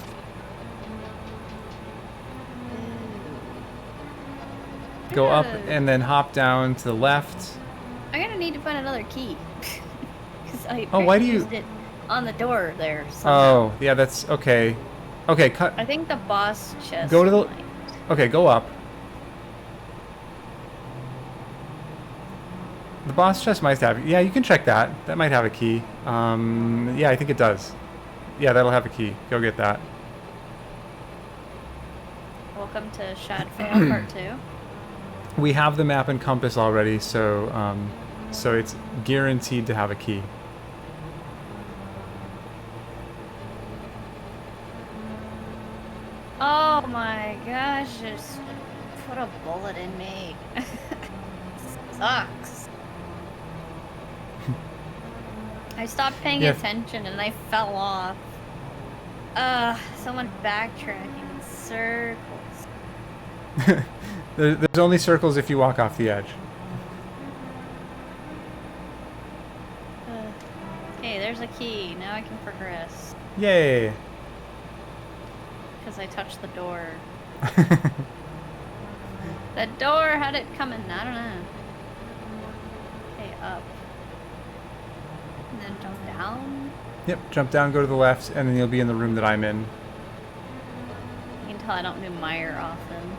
Go up and then hop down to the left. I'm gonna need to find another key. Oh, why do you used it on the door there somehow. Oh, yeah, that's okay. Okay, cut. I think the boss chest. Go to the. might. Okay, go up. The boss chest might have. Yeah, you can check that. That might have a key. Yeah, I think it does. Yeah, that'll have a key. Go get that. Welcome to Shadowsowl Part 2. We have the map and compass already, so so it's guaranteed to have a key. Oh my gosh, just put a bullet in me. Sucks. I stopped paying attention and I fell off. Someone backtracking in circles. There's only circles if you walk off the edge. key. Now I can progress. Yay! Because I touched the door. That door had it coming. I don't know. Okay, up. And then jump down. Yep, jump down, go to the left, and then you'll be in the room that I'm in. You can tell I don't do Mire often.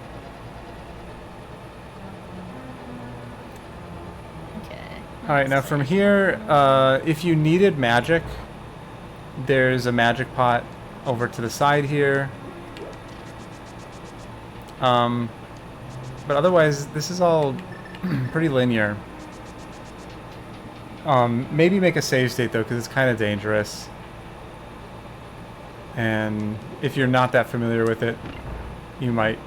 Okay. Alright, now from here, if you needed magic, there's a magic pot over to the side here. But otherwise, this is all pretty linear. Maybe make a save state though, because it's kind of dangerous. And if you're not that familiar with it, you might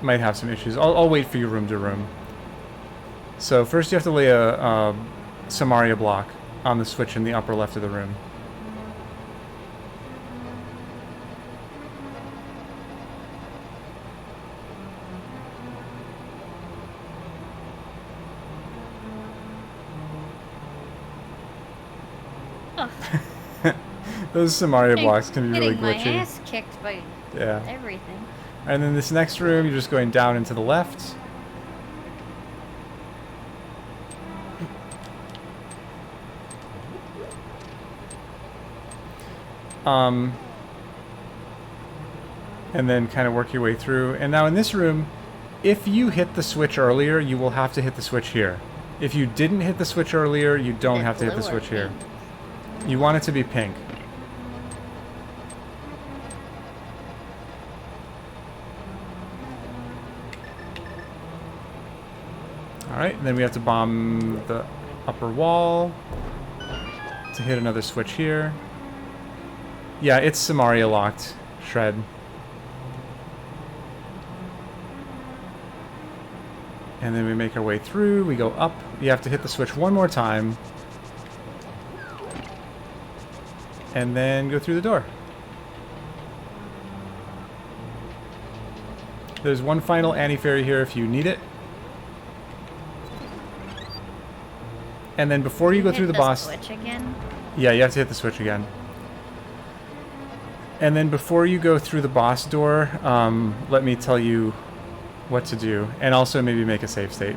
have some issues. I'll wait for you room to room. So first you have to lay a Samaria block on the switch in the upper left of the room. Those Samaria blocks can be really glitchy. Getting my ass kicked by everything. And then this next room, you're just going down and to the left. And then kind of work your way through. And now in this room, if you hit the switch earlier, you will have to hit the switch here. If you didn't hit the switch earlier, you don't have to hit the switch here. You want it to be pink. Alright, then we have to bomb the upper wall to hit another switch here. Yeah, it's Samaria locked, Shred. And then we make our way through, we go up, you have to hit the switch one more time. And then go through the door. There's one final anti-fairy here if you need it. And then before you go through the boss... Switch again? Yeah, you have to hit the switch again. And then before you go through the boss door, let me tell you what to do. And also maybe make a save state.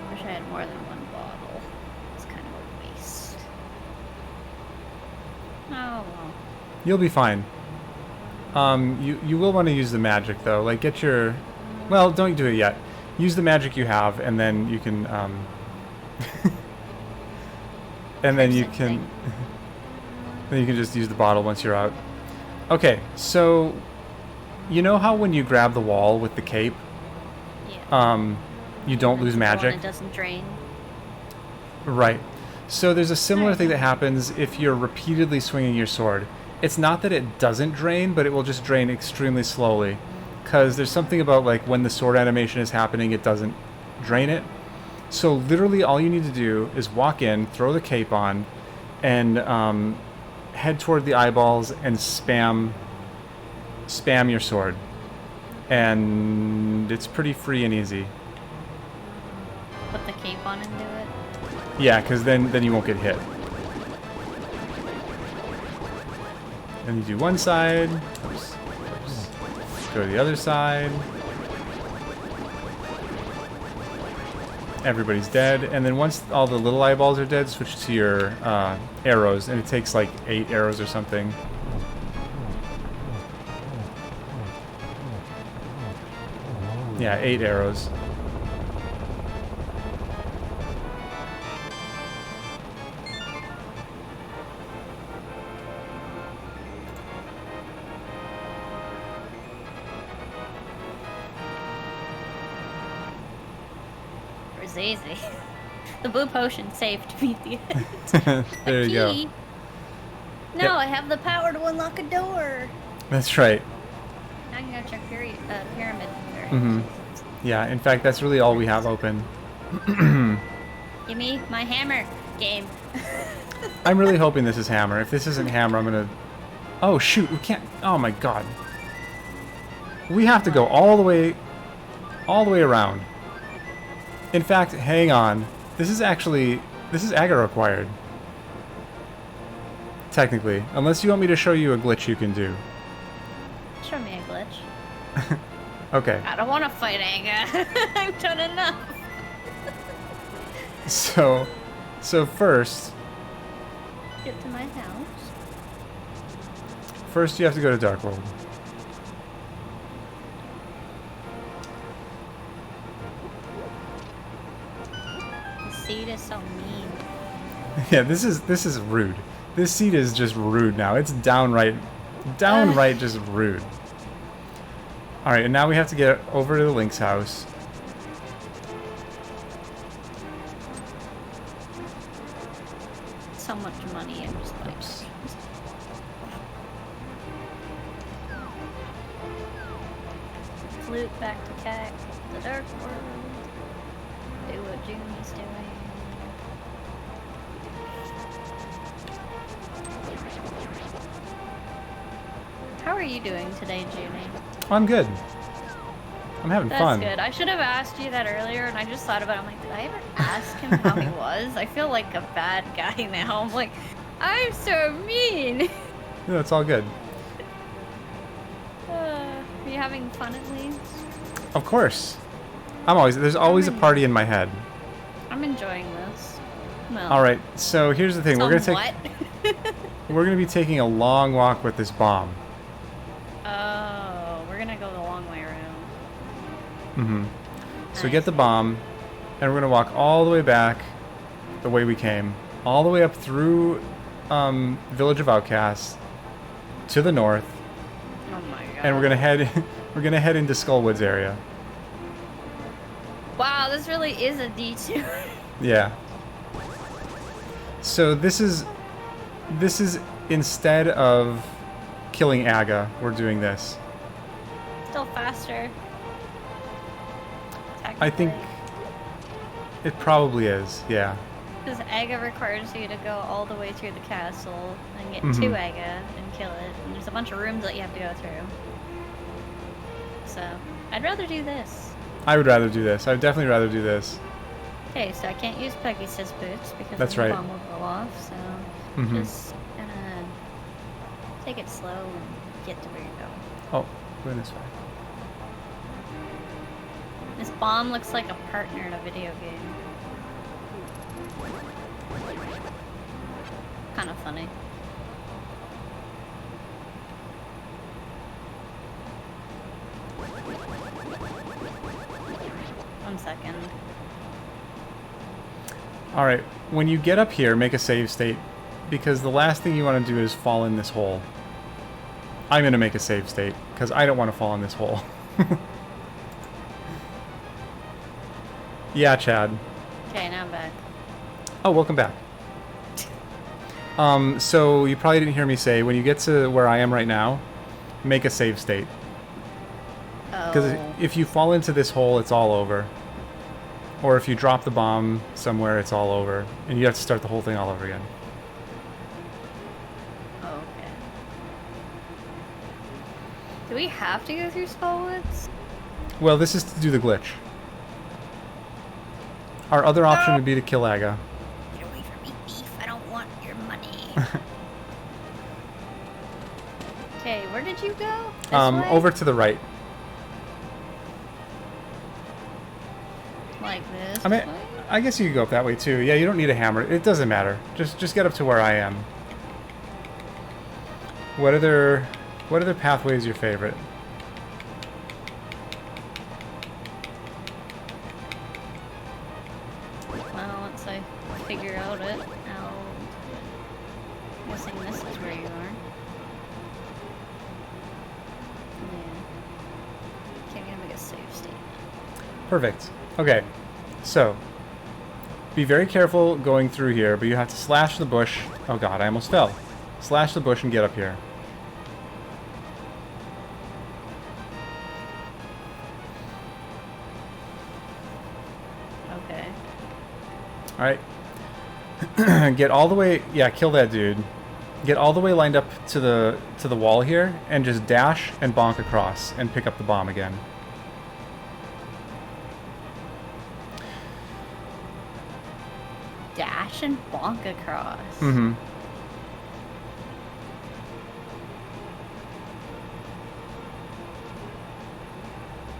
Wish I had more than one bottle. It's kind of a waste. Oh well. You'll be fine. You will want to use the magic though. Like get your... Well, don't do it yet. Use the magic you have and then you can... and then you can... then you can just use the bottle once you're out. Okay, so... You know how when you grab the wall with the cape... Yeah. You don't lose magic? It doesn't drain. Right. So there's a similar thing that happens if you're repeatedly swinging your sword. It's not that it doesn't drain, but it will just drain extremely slowly. Because there's something about, like, when the sword animation is happening, it doesn't drain it. So literally all you need to do is walk in, throw the cape on, and head toward the eyeballs and spam your sword. And it's pretty free and easy. Put the cape on and do it? Yeah, because then you won't get hit. And you do one side. Oops. Go to the other side. Everybody's dead. And then once all the little eyeballs are dead, switch to your arrows. And it takes like 8 arrows or something. Yeah, 8 arrows. Easy. The blue potion saved me at the end. There you go. No, yep. I have the power to unlock a door. That's right. Now you gotta check pyramid. Mm-hmm. Yeah, in fact, that's really all we have open. Give me my hammer, game. I'm really hoping this is hammer. If this isn't hammer, I'm gonna... Oh, shoot, we can't... Oh, my God. We have to go all the way around. In fact, hang on. This is Aga required. Technically. Unless you want me to show you a glitch you can do. Show me a glitch. Okay. I don't want to fight Aga. I've done enough. So first... Get to my house. First, you have to go to Dark World. The seed is so mean. Yeah, this is rude. This seed is just rude now. It's downright just rude. Alright, and now we have to get over to the Link's house. So much money and just like... Flute back to Cack, the Dark World. Do what Junie's doing. How are you doing today, Junie? I'm good. I'm having fun. That's good. I should have asked you that earlier, and I just thought about it. I'm like, did I ever ask him how he was? I feel like a bad guy now. I'm like, I'm so mean. No, it's all good. Are you having fun at least? Of course. There's always a party in my head. I'm enjoying this. Well, all right. So here's the thing. We're gonna be taking a long walk with this bomb. Oh, we're gonna go the long way around. Mm-hmm. So get the bomb, and we're gonna walk all the way back, the way we came, all the way up through Village of Outcasts to the north. Oh my god. And we're gonna head into Skullwoods area. Wow, this really is a detour. Yeah. So this is instead of killing Aga, we're doing this. Still faster. I think it probably is, yeah. Because Aga requires you to go all the way through the castle and get to Aga and kill it. And there's a bunch of rooms that you have to go through. So, I'd rather do this. I would rather do this. I would definitely rather do this. Okay, so I can't use Pegasus boots because That's the right. bomb will go off, so just gonna take it slow and get to where you're going. Oh, going this way. This bomb looks like a partner in a video game. Kind of funny. One second. Alright, when you get up here, make a save state, because the last thing you want to do is fall in this hole. I'm going to make a save state, because I don't want to fall in this hole. Yeah, Chad. Okay, now I'm back. Oh, welcome back. So you probably didn't hear me say, when you get to where I am right now, make a save state. Because if you fall into this hole, it's all over. Or if you drop the bomb somewhere, it's all over. And you have to start the whole thing all over again. Okay. Do we have to go through Skullwoods? Well, this is to do the glitch. Our other option would be to kill Aga. Get away from me, thief. I don't want your money. Okay, where did you go? This way? Over to the right. Like this? I mean, I guess you could go up that way too. Yeah, you don't need a hammer. It doesn't matter. Just get up to where I am. What other pathway is your favorite? Well, once I figure out it, I'm guessing this is where you are. Yeah. Okay, I'm gonna make a save state. Perfect. Okay, so be very careful going through here, but you have to slash the bush. Oh god, I almost fell. Slash the bush and get up here. Okay. Alright. Get all the way... Yeah, kill that dude. Get all the way lined up to the wall here, and just dash and bonk across, and pick up the bomb again. Dash and bonk across. Mm-hmm.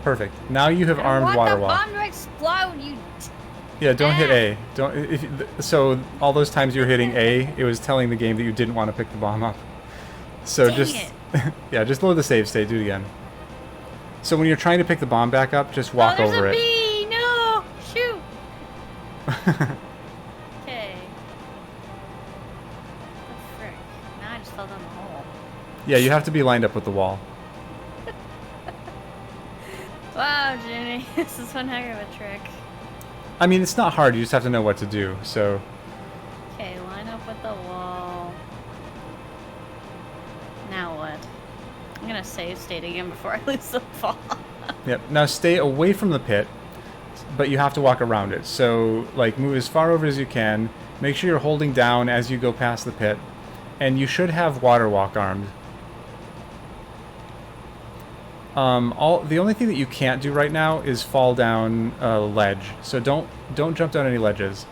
Perfect. Now you have armed water walk. I want the bomb to explode, you... Yeah, don't hit A. Don't. So all those times you were hitting A, it was telling the game that you didn't want to pick the bomb up. So Dang just... it. Yeah, just load the save state. Do it again. So when you're trying to pick the bomb back up, just walk over it. There's a bee! No! Shoot! Okay. What the frick? Now I just fell down the hole. Yeah, you have to be lined up with the wall. Wow, Jimmy. This is one heck of a trick. I mean, it's not hard. You just have to know what to do. So... Okay, line up with the wall. Now what? I'm gonna save state again before I lose the ball. Yep. Now stay away from the pit, but you have to walk around it. So, like, move as far over as you can. Make sure you're holding down as you go past the pit. And you should have water walk armed. The only thing that you can't do right now is fall down a ledge. So don't jump down any ledges.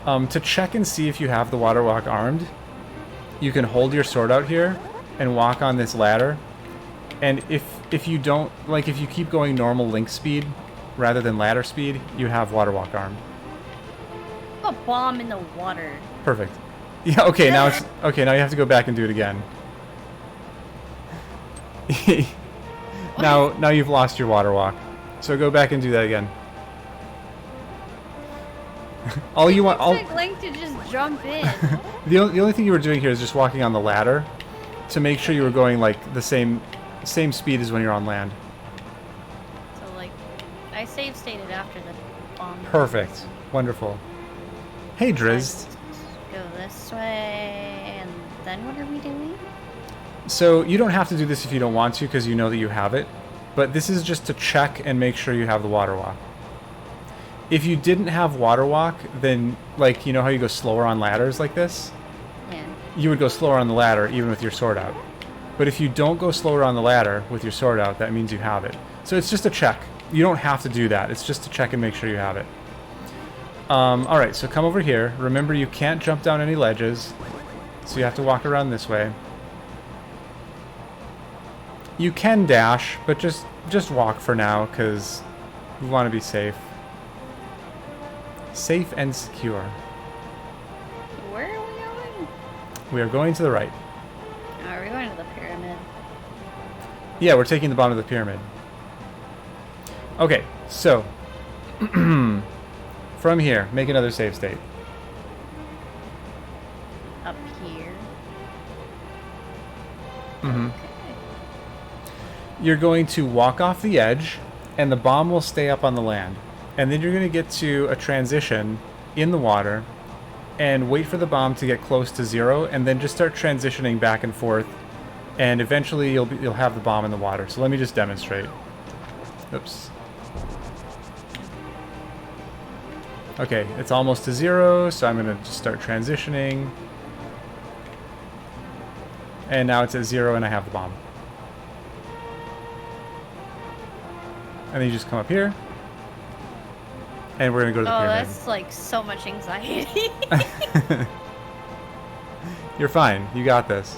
To check and see if you have the water walk armed, you can hold your sword out here and walk on this ladder. And if you don't, like, if you keep going normal Link speed rather than ladder speed, you have water walk armed. A bomb in the water. Perfect. Yeah. Okay. Now it's okay. Now you have to go back and do it again. Now you've lost your water walk. So go back and do that again. All you want... It's like Link to just jump in. The only thing you were doing here is just walking on the ladder to make sure you were going, like, the same speed as when you're on land. So, like, I save stated after the bomb. Perfect. Wonderful. Hey, Drizzt. Go this way, and then what are we doing? So you don't have to do this if you don't want to, because you know that you have it. But this is just to check and make sure you have the water walk. If you didn't have water walk, then, like, you know how you go slower on ladders like this? Yeah. You would go slower on the ladder even with your sword out. But if you don't go slower on the ladder with your sword out, that means you have it. So it's just a check. You don't have to do that. It's just to check and make sure you have it. Alright, so come over here. Remember, you can't jump down any ledges, so you have to walk around this way. You can dash, but just walk for now, because we want to be safe. Safe and secure. Where are we going? We are going to the right. Are we going to the pyramid? Yeah, we're taking the bottom of the pyramid. Okay, so... from here, make another save state. Up here? Mm-hmm. Okay. You're going to walk off the edge, and the bomb will stay up on the land. And then you're going to get to a transition in the water, and wait for the bomb to get close to 0, and then just start transitioning back and forth, and eventually you'll have the bomb in the water. So let me just demonstrate. Oops. Okay, it's almost to 0, so I'm going to just start transitioning. And now it's at 0, and I have the bomb. And then you just come up here. And we're going to go to the pyramid. Oh, that's like so much anxiety. You're fine. You got this.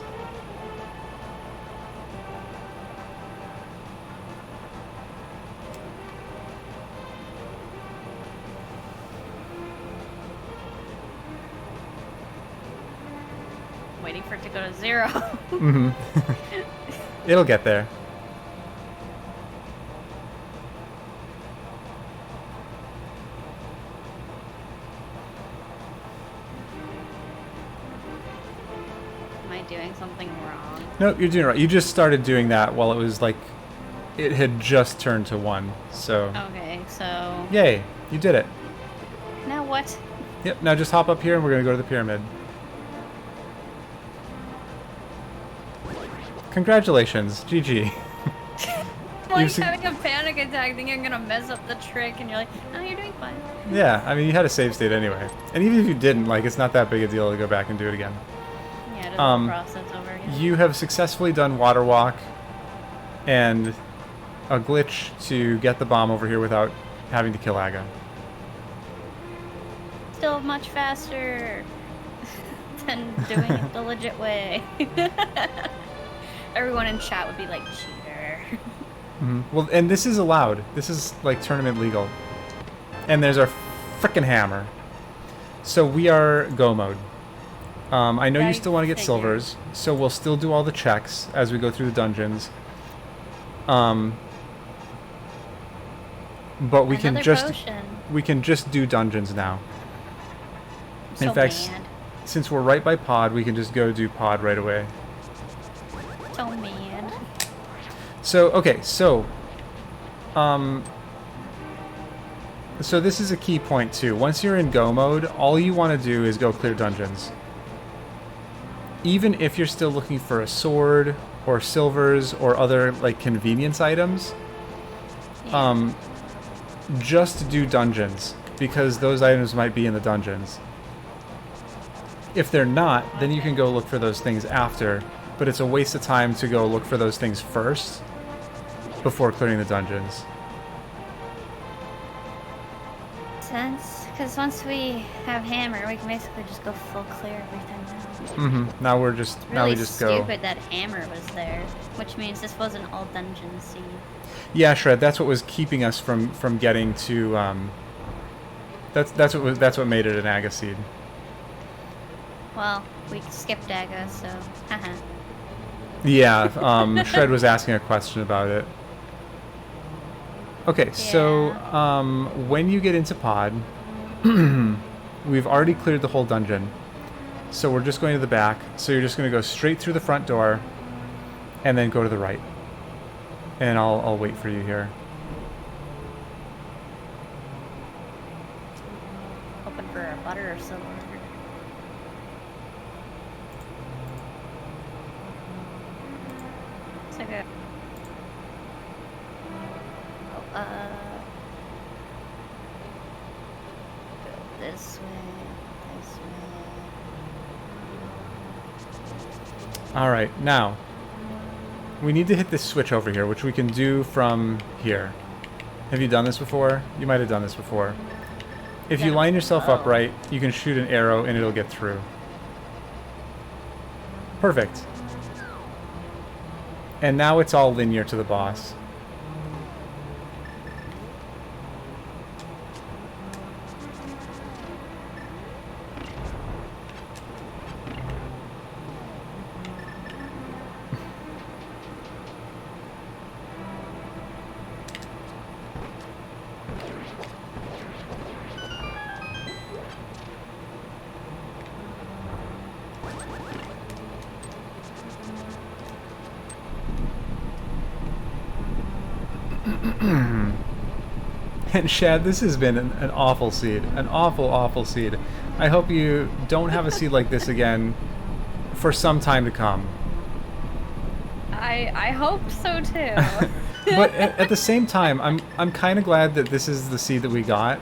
Waiting for it to go to 0. Mm-hmm. It'll get there. Doing something wrong. Nope, you're doing it right. You just started doing that while it was like it had just turned to 1. So Okay, so yay, you did it. now what? Yep, now just hop up here and we're gonna go to the pyramid. Congratulations, GG. like having a panic attack, thinking you're gonna mess up the trick, and you're like, no, you're doing fine. Yeah, I mean, you had a save state anyway. And even if you didn't, like, it's not that big a deal to go back and do it again. Yeah, it doesn't process over again. You have successfully done Water Walk and a glitch to get the bomb over here without having to kill Aga. Still much faster than doing it the legit way. Everyone in chat would be like, cheater. Well, and this is allowed. This is, like, tournament legal. And there's our frickin' hammer. So we are go mode. I know you still want to get silvers, so we'll still do all the checks as we go through the dungeons. But we can just do dungeons now. In fact, since we're right by pod, we can just go do pod right away. So mad. So okay, so this is a key point too. Once you're in go mode, all you want to do is go clear dungeons. Even if you're still looking for a sword or silvers or other like convenience items, just do dungeons because those items might be in the dungeons. If they're not, then you can go look for those things after, but it's a waste of time to go look for those things first before clearing the dungeons. Because once we have hammer, we can basically just go full clear everything now. Now we're just really now we just go. Stupid that hammer was there, which means this wasn't all dungeon seed. Yeah, Shred. That's what was keeping us from getting to. That's what made it an Aga seed. Well, we skipped Aga, so haha. Yeah, Shred was asking a question about it. Okay, so when you get into pod, we've already cleared the whole dungeon. So we're just going to the back. So you're just going to go straight through the front door and then go to the right. And I'll wait for you here. Hoping for a butter or silver. So good. Go this way, this way. Alright, now, we need to hit this switch over here, which we can do from here. Have you done this before? You might have done this before. If you line yourself up right, you can shoot an arrow and it'll get through. Perfect. And now it's all linear to the boss. And Shad, this has been an awful seed. An awful seed. I hope you don't have a seed like this again for some time to come. I hope so too. But at the same time, I'm kind of glad that this is the seed that we got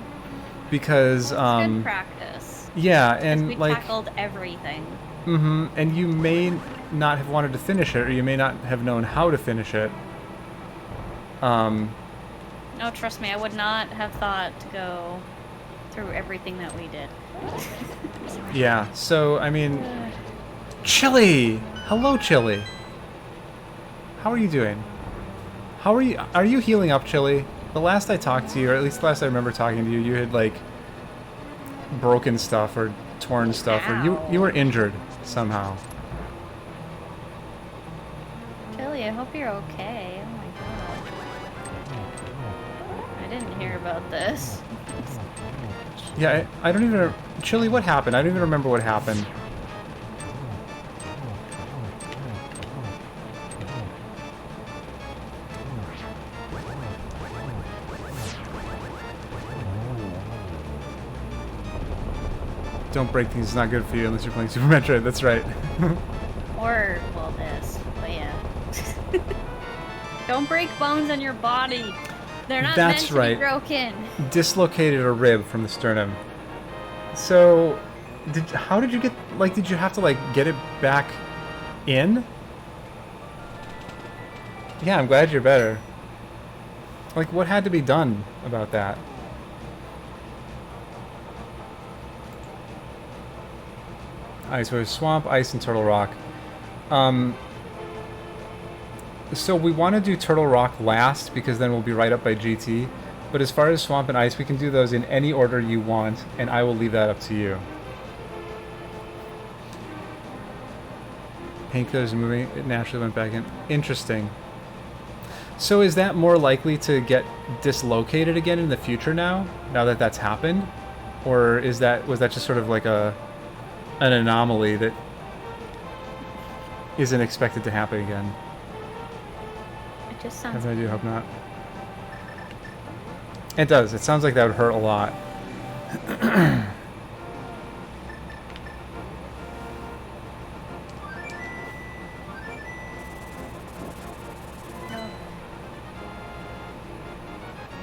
because it's good practice. Yeah, and we like tackled everything. And you may not have wanted to finish it, or you may not have known how to finish it. No, trust me, I would not have thought to go through everything that we did. Yeah, so, I mean... Chili! Hello, Chili! How are you doing? How are you... Are you healing up, Chili? The last I talked to you, or at least the last I remember talking to you, you had, like, broken stuff, or torn stuff, or you were injured somehow. Chili, I hope you're okay. Oh my god. I didn't hear about this. Yeah, I don't even... Chili, what happened? I don't even remember what happened. Don't break things, it's not good for you unless you're playing Super Metroid, that's right. Or, well, this. But yeah. Don't break bones in your body. They're not That's meant to be broken. Dislocated a rib from the sternum. So, how did you get, like, did you have to, like, get it back in? Yeah, I'm glad you're better. Like, what had to be done about that? Ice was swamp, ice, and turtle rock. So we want to do turtle rock last because then we'll be right up by GT. But as far as swamp and ice, we can do those in any order you want, and I will leave that up to you. Painkillers moving, it naturally went back in. Interesting. So is that more likely to get dislocated again in the future now that that's happened? Or was that just sort of like an anomaly that isn't expected to happen again? It just sounds... I do hope not. It does. It sounds like that would hurt a lot.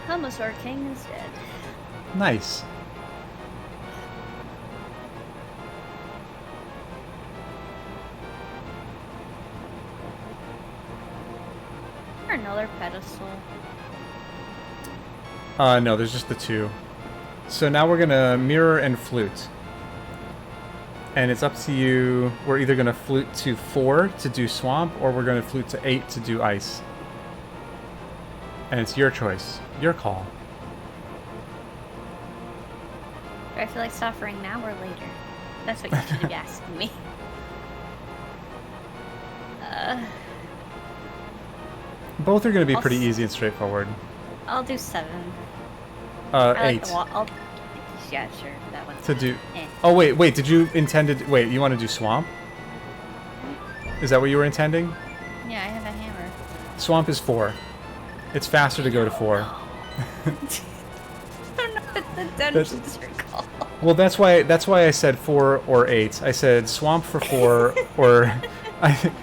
Helmosaur King is dead. Nice. Or another pedestal. No, there's just the two. So now we're gonna mirror and flute. And it's up to you. We're either gonna flute to 4 to do swamp, or we're gonna flute to 8 to do ice. And it's your choice. Your call. Do I feel like suffering now or later? That's what you should be asking me. Both are gonna be pretty easy and straightforward. I'll do 7. 8. Yeah, sure. That one. To do... Oh, wait, did you intend to... Wait, you want to do swamp? Is that what you were intending? Yeah, I have a hammer. Swamp is 4. It's faster to go to 4. I don't know what the dungeons are called. Well, that's why I said 4 or 8. I said swamp for 4, or...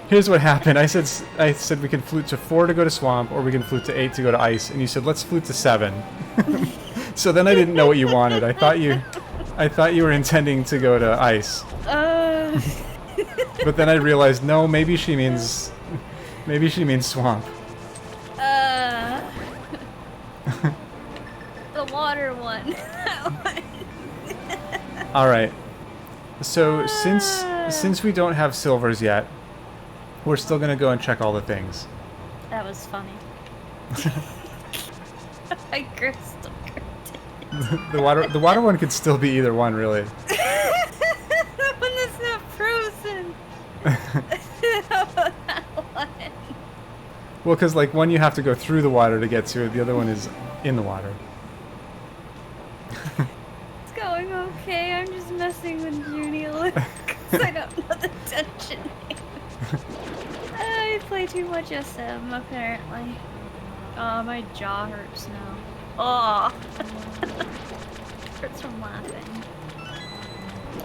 here's what happened. I said we can flute to 4 to go to swamp, or we can flute to 8 to go to ice, and you said let's flute to 7. So then I didn't know what you wanted. I thought you were intending to go to ice. But then I realized no, maybe she means swamp. The water one. All right. So since we don't have silvers yet, we're still gonna go and check all the things. That was funny. I crystal The water one could still be either one, really. The one that's not frozen. That one. Well, because like one you have to go through the water to get to, the other one is in the water. It's going okay. I'm just messing with Junie a little because I don't know the dungeon name. I play too much SM apparently. Oh, my jaw hurts now. Oh, hurts from laughing.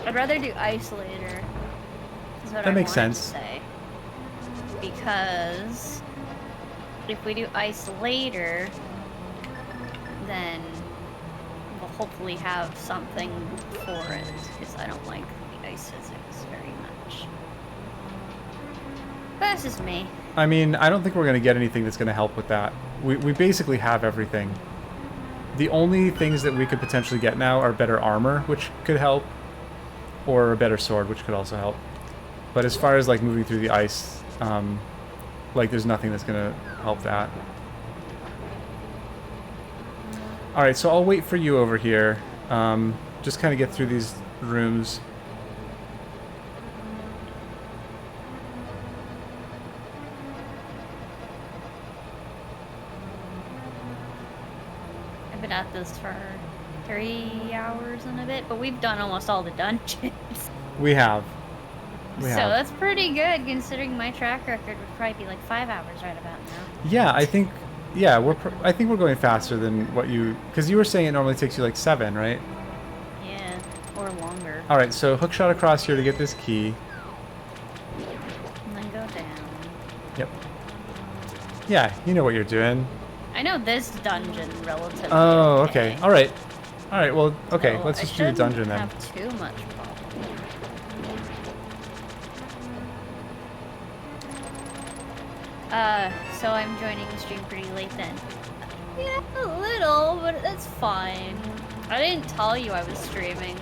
I'd rather do ice later. Is what That makes wanted sense. to say. Because if we do ice later, then we'll hopefully have something for it. Because I don't like the ice physics very much. But that's just me. I mean, I don't think we're gonna get anything that's gonna help with that. We basically have everything. The only things that we could potentially get now are better armor, which could help, or a better sword, which could also help. But as far as like moving through the ice, like there's nothing that's gonna help that. Alright, so I'll wait for you over here. Just kind of get through these rooms. I've been at this for 3 hours and a bit, but we've done almost all the dungeons. We have. So that's pretty good, considering my track record would probably be like 5 hours right about now. Yeah, I think we're going faster than what you, because you were saying it normally takes you like 7, right? Yeah, or longer. All right, so hookshot across here to get this key. And then go down. Yep. Yeah, you know what you're doing. I know this dungeon relatively. Oh, okay. All right. All right. Well, okay. So Let's just do the dungeon then. Have too much problem. So I'm joining the stream pretty late then. Yeah, a little, but that's fine. I didn't tell you I was streaming,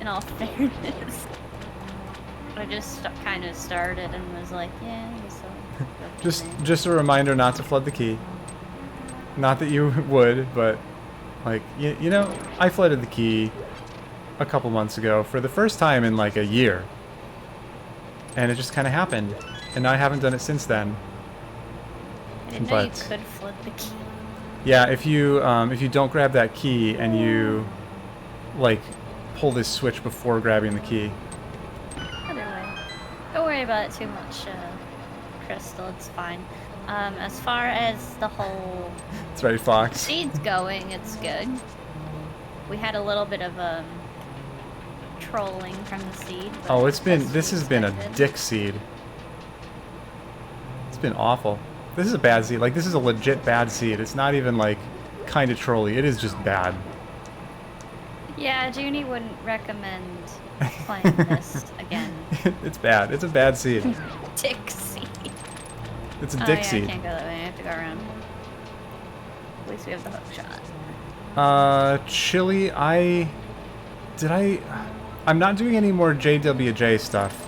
in all fairness. I just kind of started and was like, yeah, just a reminder not to flood the key. Not that you would, but like you know, I flooded the key a couple months ago for the first time in like a year, and it just kind of happened, and I haven't done it since then. I didn't know you could flood the key. Yeah, if you don't grab that key and you like pull this switch before grabbing the key. Either way, don't worry about it too much, Crystal. It's fine. As far as the whole That's right, Fox. seeds going, it's good. We had a little bit of trolling from the seed. Oh, this has been a dick seed. It's been awful. This is a bad seed. Like, this is a legit bad seed. It's not even like kind of trolly. It is just bad. Yeah, Junie wouldn't recommend playing this again. It's bad. It's a bad seed. Dick seed. It's a dick seed. I can't go that way. I have to go around. At least we have the hook shot. Chili, I'm not doing any more JWJ stuff.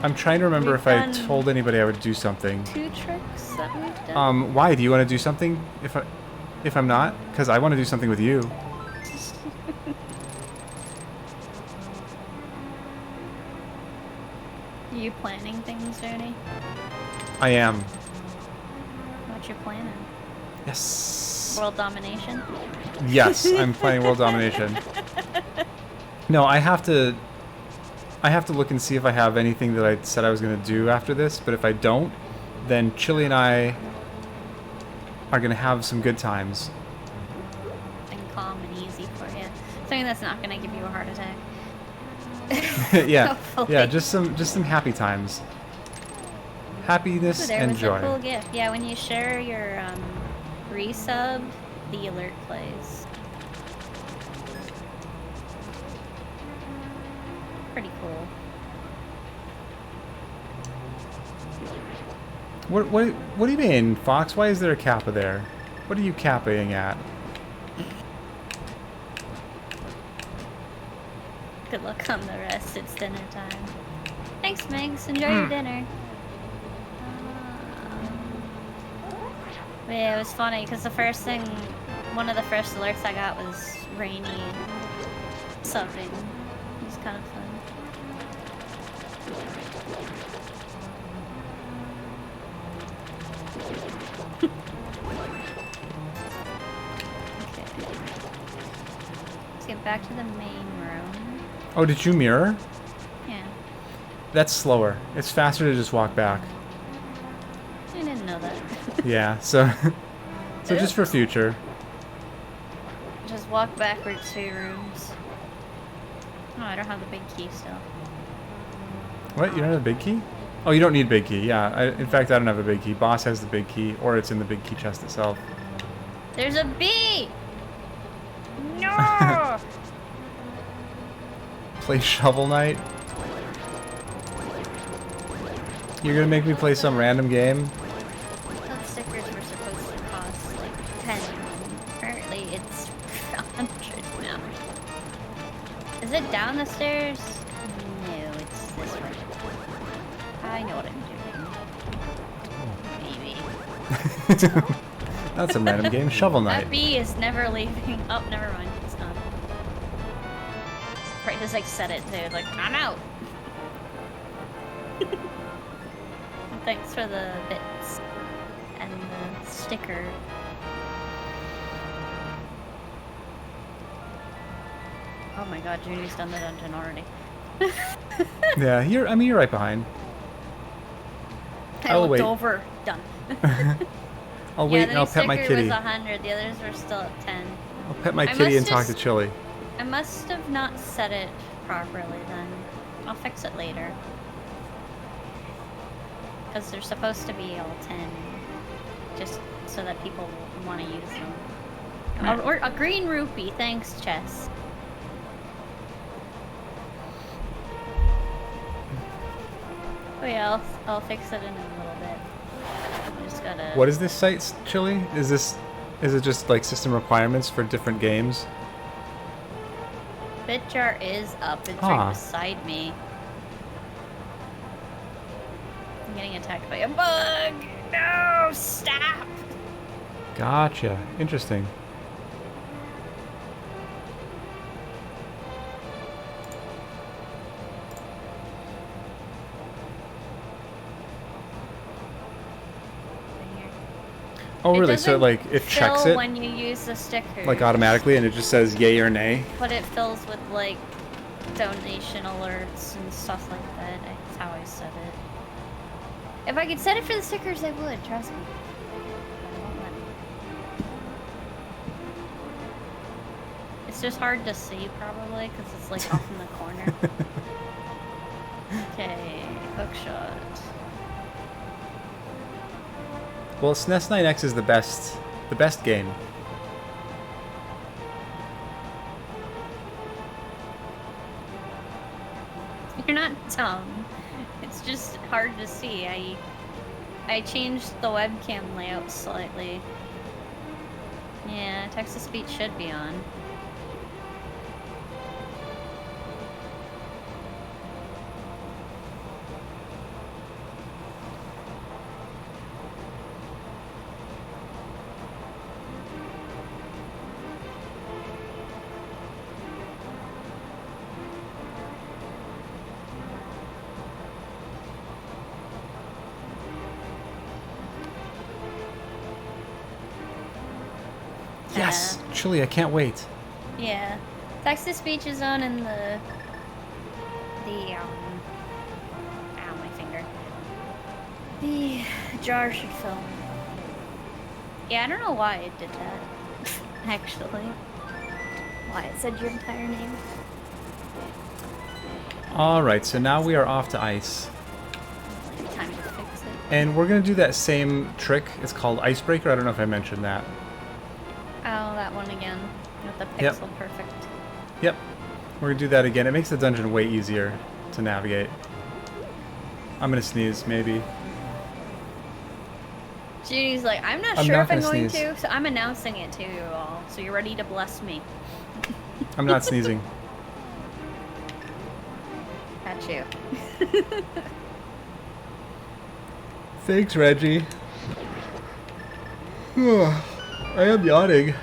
I'm trying to remember if I told anybody I would do something. 2 tricks that we've done. Why? Do you want to do something if I'm not? Because I want to do something with you. Are you planning things, Junie? I am. What you planning? Yes. World domination? Yes, I'm playing world domination. No, I have to look and see if I have anything that I said I was going to do after this, but if I don't, then Chili and I are going to have some good times. And calm and easy for you. Something that's not going to give you a heart attack. Yeah. Hopefully. Yeah, just some happy times. Happiness and joy. There was a cool gift. Yeah, when you share your resub, the alert plays. Pretty cool. What do you mean, Fox? Why is there a kappa there? What are you kappaing at? Good luck on the rest. It's dinner time. Thanks, Megs. Enjoy your dinner. Yeah, it was funny because one of the first alerts I got was rainy and subbing. It was kind of fun. Okay. Let's get back to the main room. Oh, did you mirror? Yeah. That's slower. It's faster to just walk back. I didn't know that. Yeah, so just for future. Just walk backwards to your rooms. Oh, I don't have the big key still. What? You don't have a big key? Oh, you don't need big key. Yeah, in fact, I don't have a big key. Boss has the big key, or it's in the big key chest itself. There's a bee! No! Play Shovel Knight? You're gonna make me play some random game? Those stickers were supposed to cost like 10. Apparently it's 100 now. Is it down the stairs? No, it's this way. I know what I'm doing. Maybe. That's a random game. Shovel Knight. That bee is never leaving. Oh, never mind. It's not. Right, just like said it too. Like, I'm out. Thanks for the bits and the sticker. Oh my god, Junie's done the dungeon already. Yeah, you're right behind. I looked over. Done. I'll wait and I'll pet my kitty. Was 100. The others were still at 10. I'll pet my kitty and talk to Chili. I must have not set it properly then. I'll fix it later. Because they're supposed to be all 10. just so that people want to use them. Or a green rupee, thanks, Chess. Oh yeah, I'll fix it in a little bit. I just gotta... What is this site, Chili? Is it just like system requirements for different games? BitJar is up. It's right beside me. I'm getting attacked by a bug! No! Stop! Gotcha. Interesting. Oh, really? So, like, it checks it? When you use the sticker. Like, automatically, and it just says yay or nay? But it fills with, like, donation alerts and stuff like that. That's how I set it. If I could set it for the stickers, I would. Trust me. It's just hard to see, probably, because it's, like, off in the corner. Okay, hookshot. Well, SNES 9X is the best game. You're not dumb. It's just hard to see. I changed the webcam layout slightly. Yeah, text-to-speech should be on. Yes! Chili, I can't wait. Yeah. Text-to-speech is on in the ow, my finger. The jar should fill. Yeah, I don't know why it did that. Actually. Why it said your entire name. Alright, so now we are off to ice. Time to fix it. And we're going to do that same trick. It's called Icebreaker. I don't know if I mentioned that. Oh, that one again. With the pixel perfect. Yep. We're going to do that again. It makes the dungeon way easier to navigate. I'm going to sneeze, maybe. Judy's like, I'm not sure if I'm going to, so I'm announcing it to you all. So you're ready to bless me. I'm not sneezing. Got you. Thanks, Reggie. I am yawning.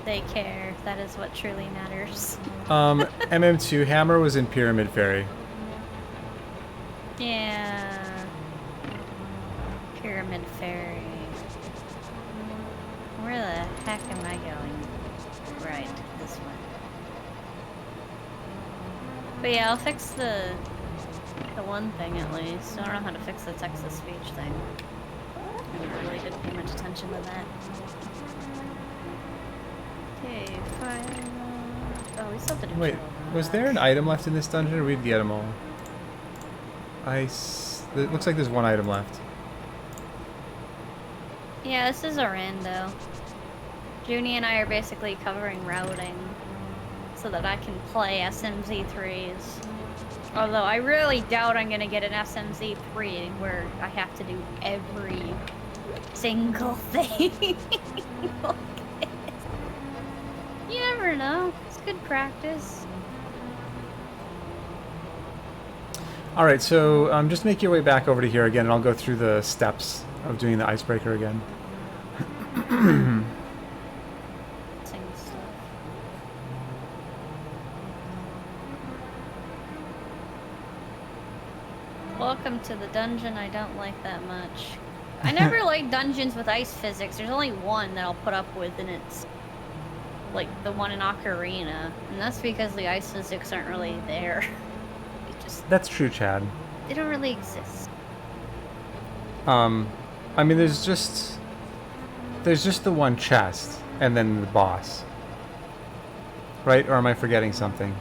They care. That is what truly matters. MM2 Hammer was in Pyramid Fairy. Yeah. Pyramid Fairy. Where the heck am I going? Right, this way. But yeah, I'll fix the one thing at least. I don't know how to fix the text-to-speech thing. I never really did pay much attention to that. Okay, fine. Oh, we still have to do. Wait, was there an item left in this dungeon, or we'd get them all? Ice. It looks like there's one item left. Yeah, this is a rando. Junie and I are basically covering routing so that I can play SMZ3s. Although I really doubt I'm gonna get an SMZ3 where I have to do every single thing. You never know. It's good practice. Alright, so just make your way back over to here again, and I'll go through the steps of doing the icebreaker again. Welcome to the dungeon I don't like that much. I never liked dungeons with ice physics. There's only one that I'll put up with, and it's like the one in Ocarina. And that's because the ice physics aren't really there. That's true, Chad. They don't really exist. I mean, there's just the one chest, and then the boss. Right? Or am I forgetting something?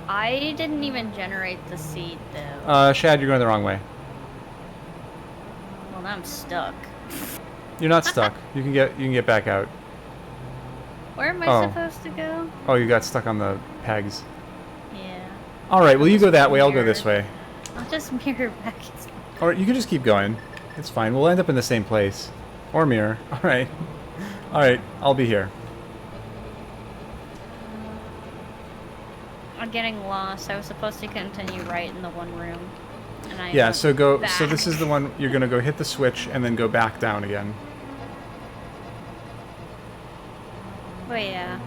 I didn't even generate the seed, though. Shad, you're going the wrong way. Well, now I'm stuck. You're not stuck. You can get back out. Where am I supposed to go? Oh, you got stuck on the pegs. Yeah. Alright, well you go that way, I'll go this way. I'll just mirror back. Or you can just keep going. It's fine. We'll end up in the same place. Or mirror. Alright. Alright, I'll be here. I'm getting lost. I was supposed to continue right in the one room. And I yeah, so go back. So this is the one you're gonna go hit the switch and then go back down again. Oh yeah.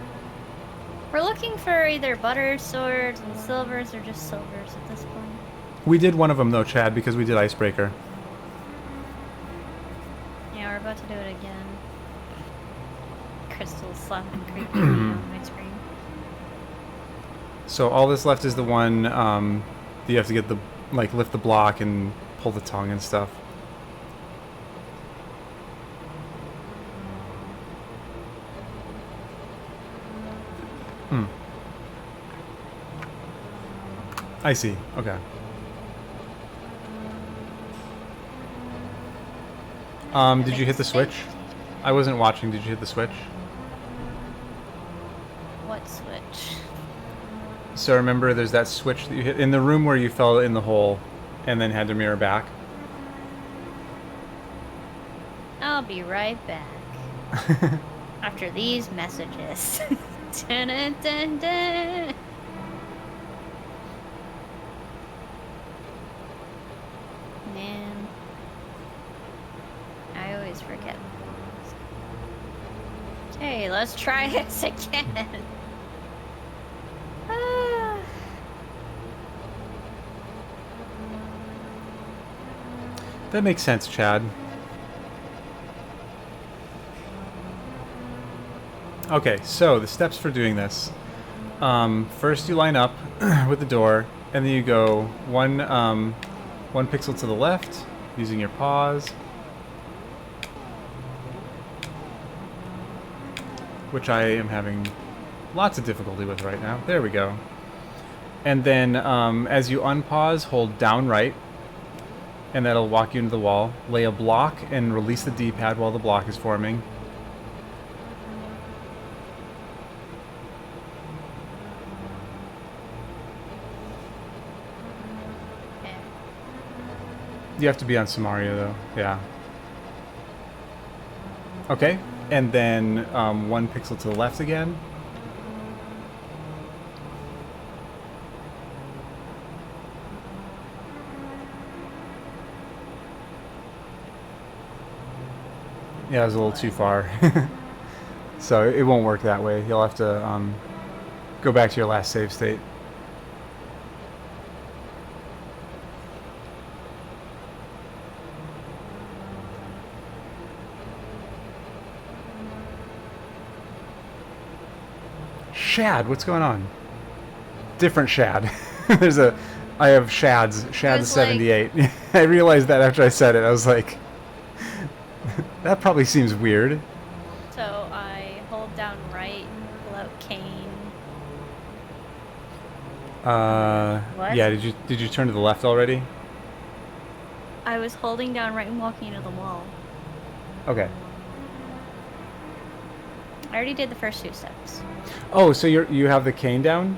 We're looking for either butter swords and silvers or just silvers at this point. We did one of them though, Chad, because we did Icebreaker. Yeah, we're about to do it again. Crystal's slapping creepy on my screen. So all that's left is the one that you have to get the lift the block and pull the tongue and stuff. I see. Okay. Did you hit the switch? I wasn't watching. Did you hit the switch? What switch? So remember, there's that switch that you hit in the room where you fell in the hole and then had to mirror back. I'll be right back. After these messages. Dun, dun, dun, dun. Man. I always forget. Hey, let's try this again. That makes sense, Chad. Okay, so the steps for doing this. First you line up with the door, and then you go one pixel to the left, using your paws. Which I am having lots of difficulty with right now. There we go. And then as you unpause, hold down right, and that'll walk you into the wall. Lay a block and release the D-pad while the block is forming. Okay. You have to be on Samaria though, yeah. Okay, and then one pixel to the left again. Yeah, it was a little too far. So it won't work that way. You'll have to go back to your last save state. Shad, what's going on? Different Shad. I have Shads. Shad 78. Like... I realized that after I said it. I was like, that probably seems weird. So I hold down right, pull out cane. What? Yeah, did you turn to the left already? I was holding down right and walking into the wall. Okay. I already did the first 2 steps. Oh, so you have the cane down?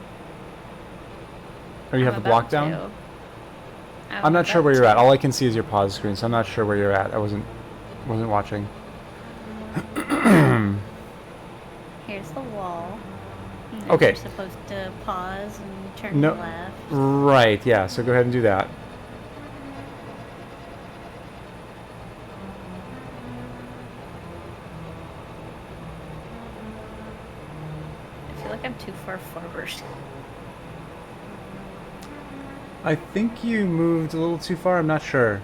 Or you have the block down? I'm not sure where you're at. All I can see is your pause screen, so I'm not sure where you're at. I wasn't watching. Here's the wall. Okay. You're supposed to pause and turn left. Right, yeah, so go ahead and do that. I feel like I'm too far forward. I think you moved a little too far. I'm not sure.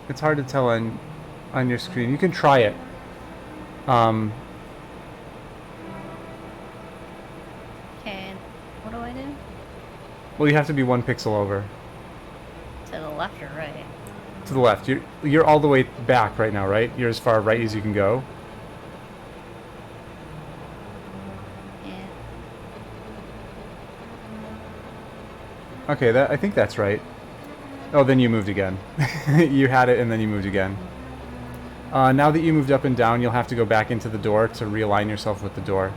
It's hard to tell on your screen. You can try it. Okay, what do I do? Well, you have to be 1 pixel over. To the left or right? To the left. You're all the way back right now, right? You're as far right as you can go. Okay, I think that's right. Oh, then you moved again. You had it and then you moved again. Now that you moved up and down, you'll have to go back into the door to realign yourself with the door.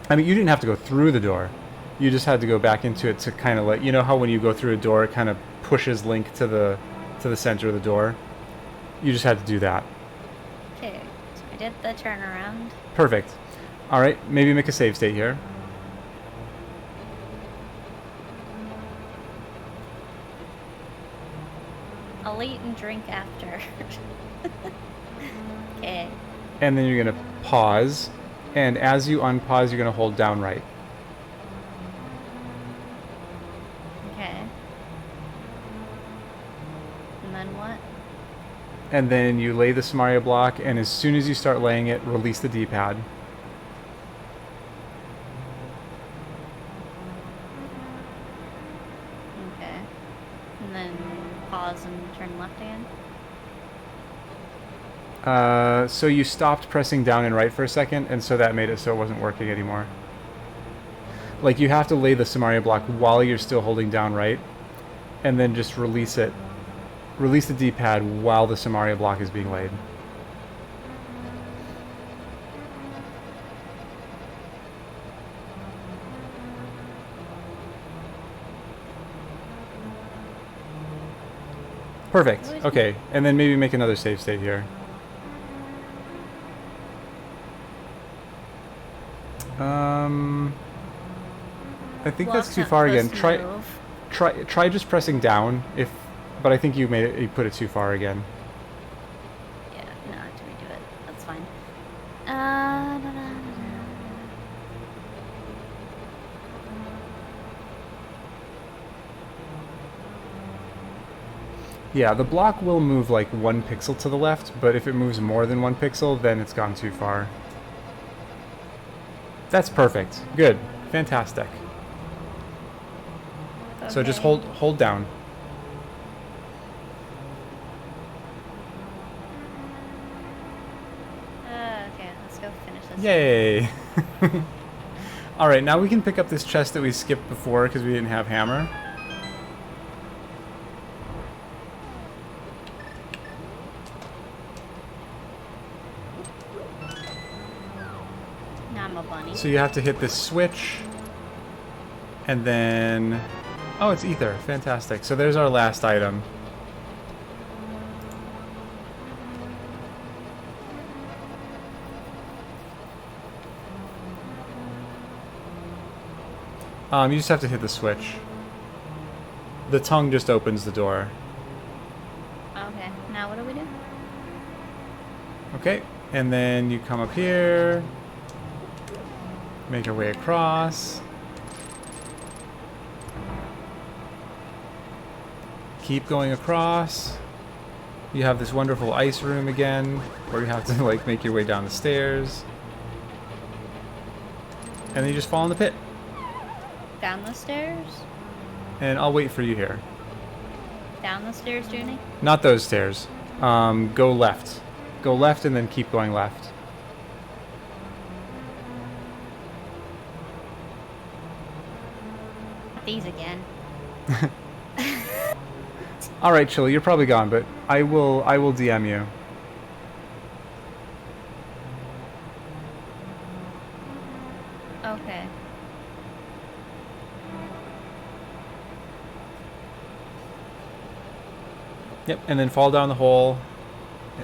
I mean, you didn't have to go through the door. You just had to go back into it to kind of you know how when you go through a door, it kind of pushes Link to the center of the door? You just had to do that. Okay, so I did the turnaround. Perfect. Alright, maybe make a save state here. I'll eat and drink after. Okay. And then you're going to pause. And as you unpause, you're going to hold down right. Okay. And then what? And then you lay the Samaria block, and as soon as you start laying it, release the D-pad. Okay. And then pause and turn left again? So you stopped pressing down and right for a second, and so that made it so it wasn't working anymore. Like, you have to lay the Samaria block while you're still holding down right, and then just release it. Release the D-pad while the Samaria block is being laid. Perfect. Okay, and then maybe make another save state here. I think that's too far again. Try just pressing down but I think you put it too far again. Yeah, no, to redo it. That's fine. Da, da, da. Yeah, the block will move like 1 pixel to the left, but if it moves more than 1 pixel, then it's gone too far. That's perfect. Good. Fantastic. Okay. So just hold down. Okay, let's go finish this. Yay! Alright, now we can pick up this chest that we skipped before because we didn't have hammer. Now I'm a bunny. So you have to hit this switch, and then... Oh, it's ether. Fantastic. So there's our last item. You just have to hit the switch. The tongue just opens the door. Okay, now what do we do? Okay, and then you come up here, make your way across, keep going across. You have this wonderful ice room again, where you have to like make your way down the stairs, and then you just fall in the pit. Down the stairs? And I'll wait for you here. Down the stairs, Junie? Not those stairs. Go left. Go left and then keep going left. These again. All right, Chili, you're probably gone, but I will DM you. Okay. Yep, and then fall down the hole.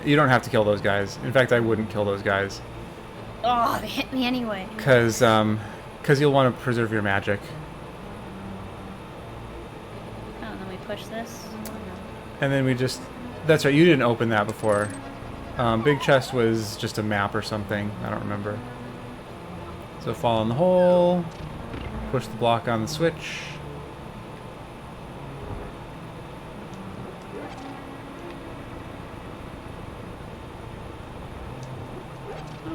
You don't have to kill those guys. In fact, I wouldn't kill those guys. Oh, they hit me anyway. Cause you'll want to preserve your magic. Oh, and then we push this. And then we just... That's right, you didn't open that before. Big chest was just a map or something. I don't remember. So fall in the hole. Push the block on the switch.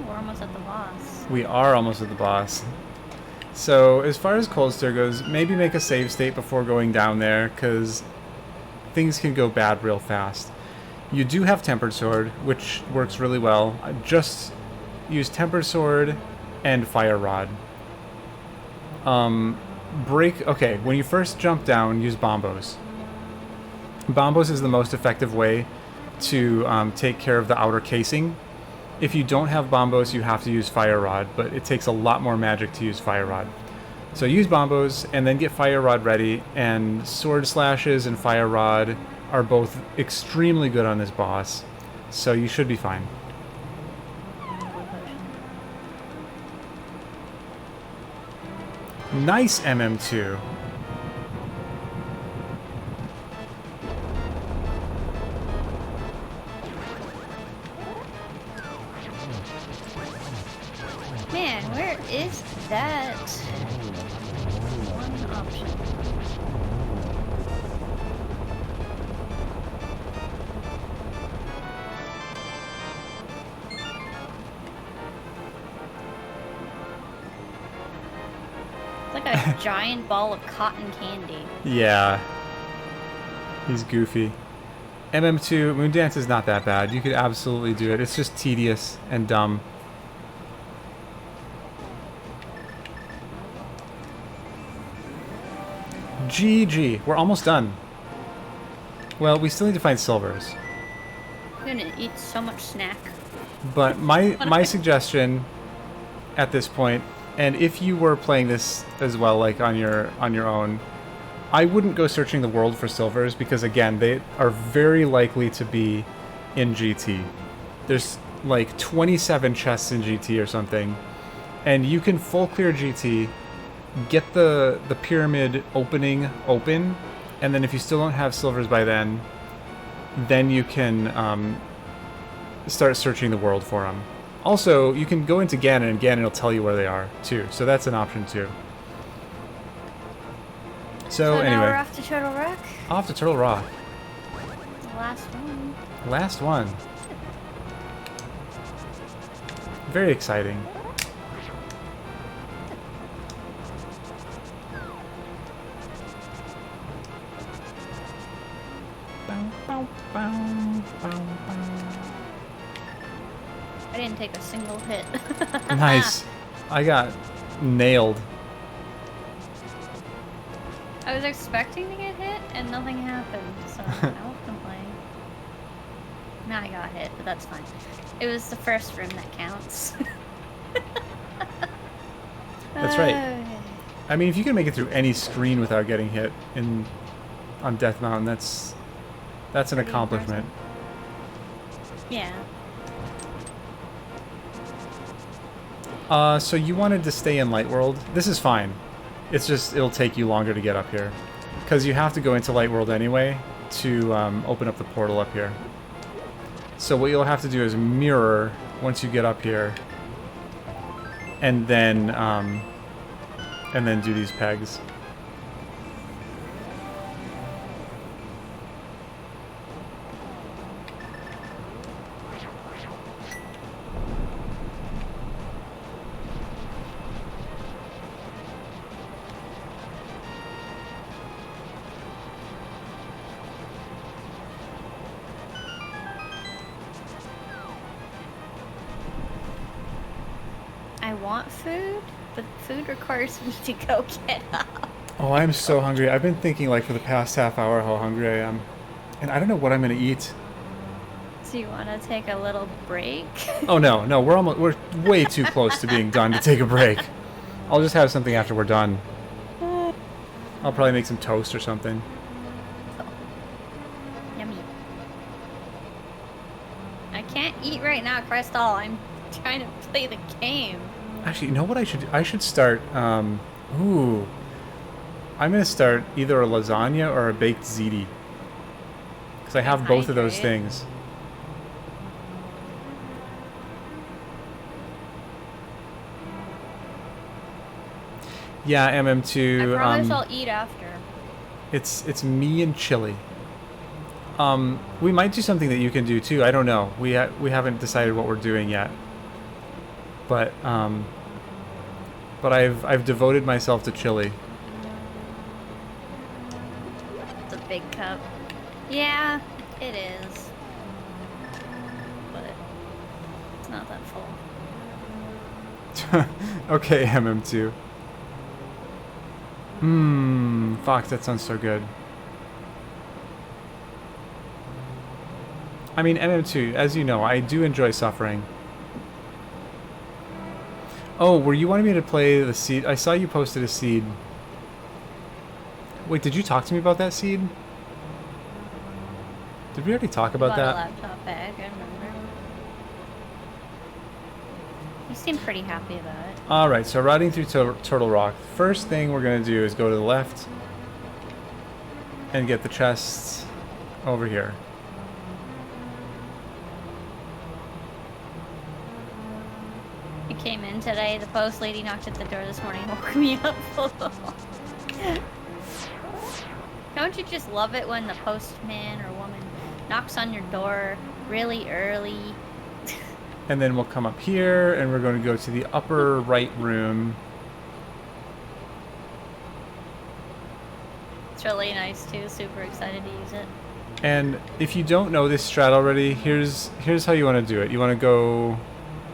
We're almost at the boss. We are almost at the boss. So, as far as Cold Stir goes, maybe make a save state before going down there, because things can go bad real fast. You do have Tempered Sword, which works really well. Just use Tempered Sword and Fire Rod. break... Okay, when you first jump down, use bombos. Bombos is the most effective way to take care of the outer casing. If you don't have bombos, you have to use fire rod, but it takes a lot more magic to use fire rod. So use bombos, and then get fire rod ready, and sword slashes and fire rod are both extremely good on this boss, so you should be fine. Nice MM2. Man, where is that one option? It's like a giant ball of cotton candy. Yeah. He's goofy. MM2, Moondance is not that bad. You could absolutely do it. It's just tedious and dumb. GG. We're almost done. Well, we still need to find silvers. I'm gonna eat so much snack. But my suggestion at this point, and if you were playing this as well, like on your own, I wouldn't go searching the world for silvers because again, they are very likely to be in GT. There's like 27 chests in GT or something, and you can full clear GT, get the pyramid opening open, and then if you still don't have silvers by then you can start searching the world for them. Also, you can go into Ganon, and Ganon will tell you where they are too, so that's an option too. So anyway, now we're off to Turtle Rock. Off to Turtle Rock. The last one. Last one. Very exciting. I didn't take a single hit. Nice. I got nailed. I was expecting to get hit and nothing happened, so I won't complain. Now I got hit, but that's fine. It was the first room that counts. That's right. I mean, if you can make it through any screen without getting hit on Death Mountain, that's an accomplishment. Yeah. So you wanted to stay in Light World. This is fine. It's just, it'll take you longer to get up here. Because you have to go into Light World anyway to open up the portal up here. So what you'll have to do is mirror once you get up here. And then do these pegs. Food, but food requires me to go get up. Oh, I'm so hungry. I've been thinking like for the past half hour how hungry I am. And I don't know what I'm gonna eat. So you wanna take a little break? Oh no, we're way too close to being done to take a break. I'll just have something after we're done. I'll probably make some toast or something. Oh. Yummy. I can't eat right now, Crystal. I'm trying to play the game. Actually, you know what I should do? I should start, I'm gonna start either a lasagna or a baked ziti. Because I have both of those things. Yeah, MM2. I promise I'll eat after. It's me and chili. We might do something that you can do too. I don't know. We haven't decided what we're doing yet. But I've devoted myself to chili. It's a big cup. Yeah, it is. But it's not that full. Okay, MM2. Fox, that sounds so good. I mean, MM2, as you know, I do enjoy suffering. Oh, were you wanting me to play the seed? I saw you posted a seed. Wait, did you talk to me about that seed? Did we already talk about that? A laptop bag, I remember. You seem pretty happy about it. Alright, so riding through Turtle Rock. First thing we're going to do is go to the left and get the chests over here. You came in today, the post lady knocked at the door this morning, woke me up. Don't you just love it when the postman or woman knocks on your door really early? And then we'll come up here, and we're going to go to the upper right room. It's really nice too, super excited to use it. And if you don't know this strat already, here's how you want to do it. You want to go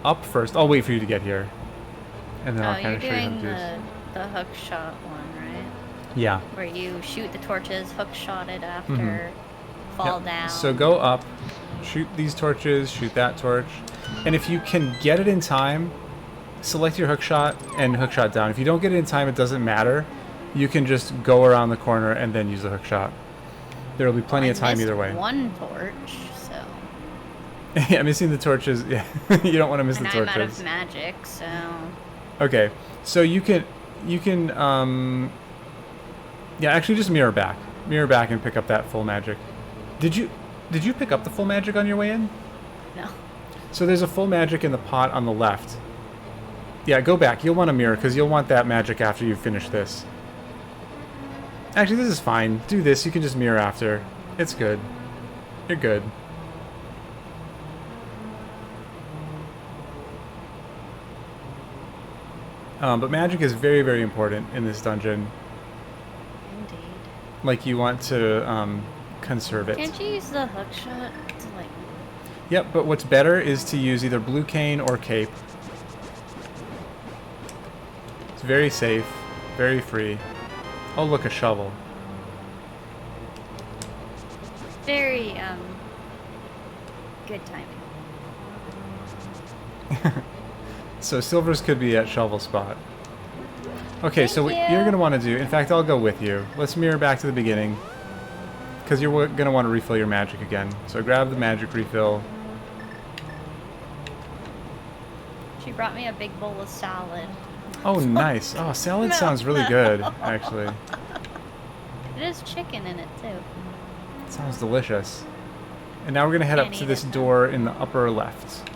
up first. I'll wait for you to get here. And then I'll kind of show you how to do this. The hook shot one, right? Yeah. Where you shoot the torches, hook shot it after, fall down. So go up, shoot these torches, shoot that torch. And if you can get it in time, select your hook shot and hook shot down. If you don't get it in time, it doesn't matter. You can just go around the corner and then use the hook shot. There will be plenty of time either way. One torch, so. Yeah, missing the torches. Yeah, you don't want to miss the torches. I'm out of magic, so. Okay, so you can, yeah, actually just mirror back and pick up that full magic. Did you pick up the full magic on your way in? No. So there's a full magic in the pot on the left. Yeah, go back. You'll want to mirror because you'll want that magic after you finish this. Actually, this is fine. Do this. You can just mirror after. It's good. You're good. But magic is very, very important in this dungeon. Indeed. Like, you want to conserve it. Can't you use the hook shot to, like... Yep, but what's better is to use either blue cane or cape. It's very safe, very free. Oh, look, a shovel. Very, good timing. So silvers could be at shovel spot. Okay, so what you're going to want to do... In fact, I'll go with you. Let's mirror back to the beginning. Because you're going to want to refill your magic again. So grab the magic refill. She brought me a big bowl of salad. Oh, nice. Oh, salad sounds really good, actually. It has chicken in it, too. It sounds delicious. And now we're going to head up to this door in the upper left.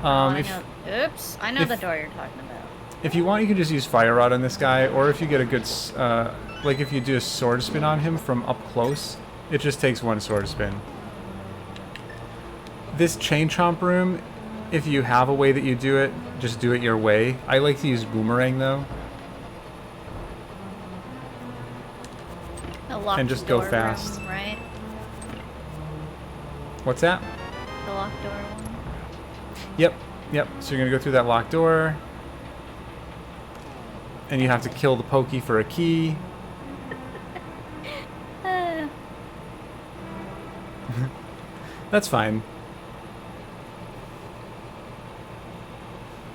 Oops, I know the door you're talking about. If you want, you can just use Fire Rod on this guy, or if you get a good, like if you do a sword spin on him from up close, it just takes one sword spin. This Chain Chomp room, if you have a way that you do it, just do it your way. I like to use Boomerang, though. And just go fast. Room, right? What's that? The locked door one? Yep, yep. So you're going to go through that locked door. And you have to kill the Pokey for a key. That's fine.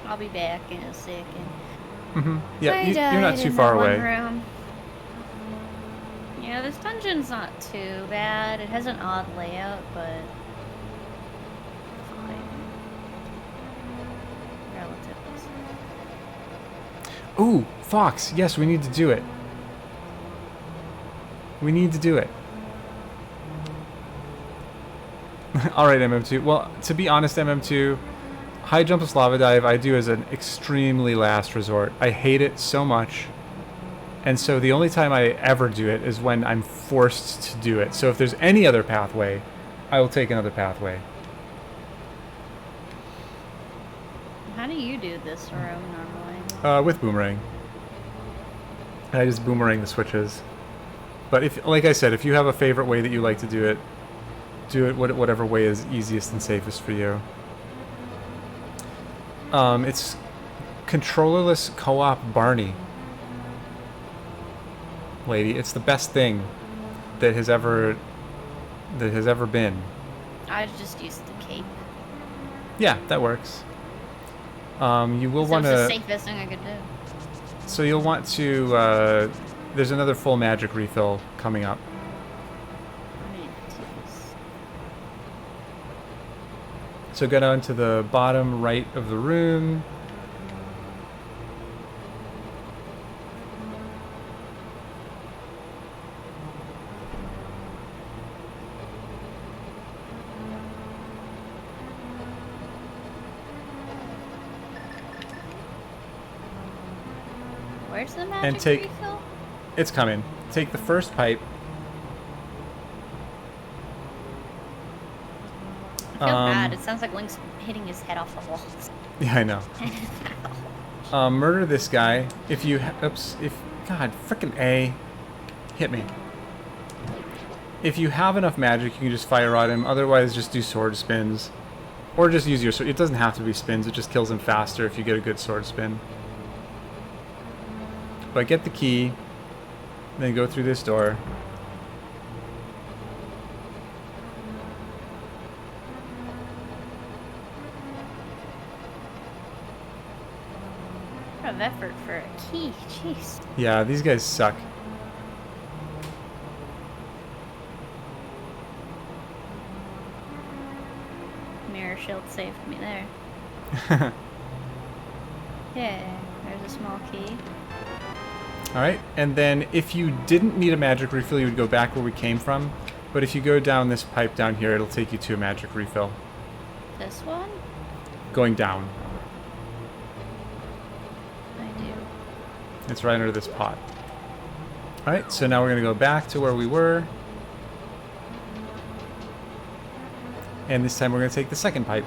I'll be back in a second. Yeah, you're not too far away. Room. Yeah, this dungeon's not too bad. It has an odd layout, but fine. Relatively. Ooh, Fox. Yes, we need to do it. We need to do it. Alright, MM2. Well, to be honest, MM2, high jump plus lava dive I do as an extremely last resort. I hate it so much. And so the only time I ever do it is when I'm forced to do it. So if there's any other pathway, I will take another pathway. How do you do this room normally? With Boomerang. I just Boomerang the switches. But if, like I said, if you have a favorite way that you like to do it whatever way is easiest and safest for you. It's controllerless co-op Barney. Lady, it's the best thing that has ever been. I was just used to cape. Yeah, that works. You will want That was to... the safest thing I could do. So you'll want to... there's another full magic refill coming up. So go down to the bottom right of the room. Where's the magic And take... refill? It's coming. Take the first pipe. I feel bad. It sounds like Link's hitting his head off the walls. Yeah, I know. Murder this guy. If you... God, frickin' A. Hit me. If you have enough magic, you can just fire at him. Otherwise, just do sword spins. Or just use your sword. It doesn't have to be spins. It just kills him faster if you get a good sword spin. But get the key. Then go through this door. A lot of effort for a key. Jeez. Yeah, these guys suck. Mirror shield saved me there. Yeah, there's a small key. Alright, and then if you didn't need a magic refill, you would go back where we came from. But if you go down this pipe down here, it'll take you to a magic refill. This one? Going down. I do. It's right under this pot. Alright, so now we're going to go back to where we were. And this time we're going to take the second pipe.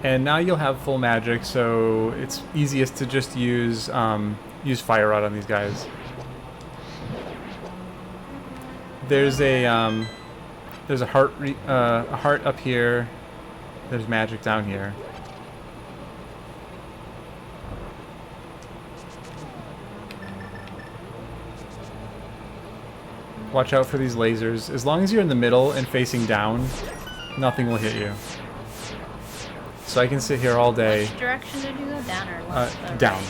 And now you'll have full magic, so it's easiest to just use fire rod on these guys. There's a heart up here. There's magic down here. Watch out for these lasers. As long as you're in the middle and facing down, nothing will hit you. So I can sit here all day. Which direction did you go? Down or left? Down.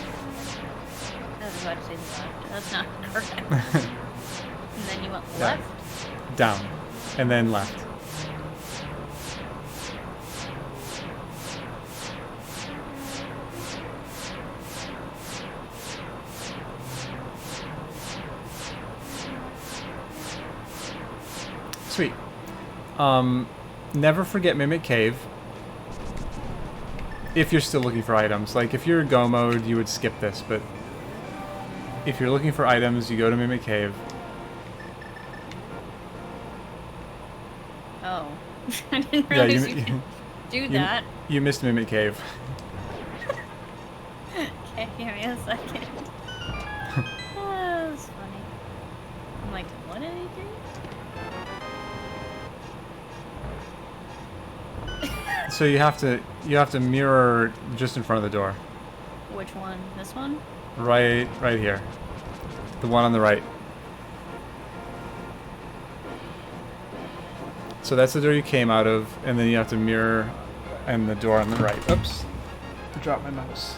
I was about to say left. That's not correct. And then you went left? Down. And then left. Sweet. Never forget Mimic Cave. If you're still looking for items. Like, if you're in Go mode, you would skip this, but if you're looking for items, you go to Mimic Cave. Oh. I didn't realize you could do that. You missed Mimic Cave. Okay, give me a second. Oh, that's funny. I'm like, what did he do? So you have to mirror just in front of the door. Which one? This one? Right here. The one on the right. So that's the door you came out of, and then you have to mirror and the door on the right. Oops. I dropped my mouse.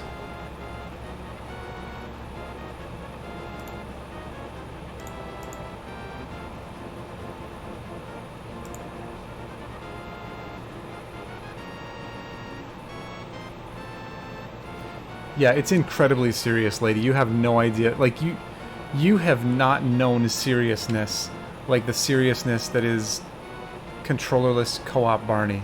Yeah, it's incredibly serious, lady. You have no idea. Like, you have not known seriousness, like the seriousness that is controllerless co-op Barney.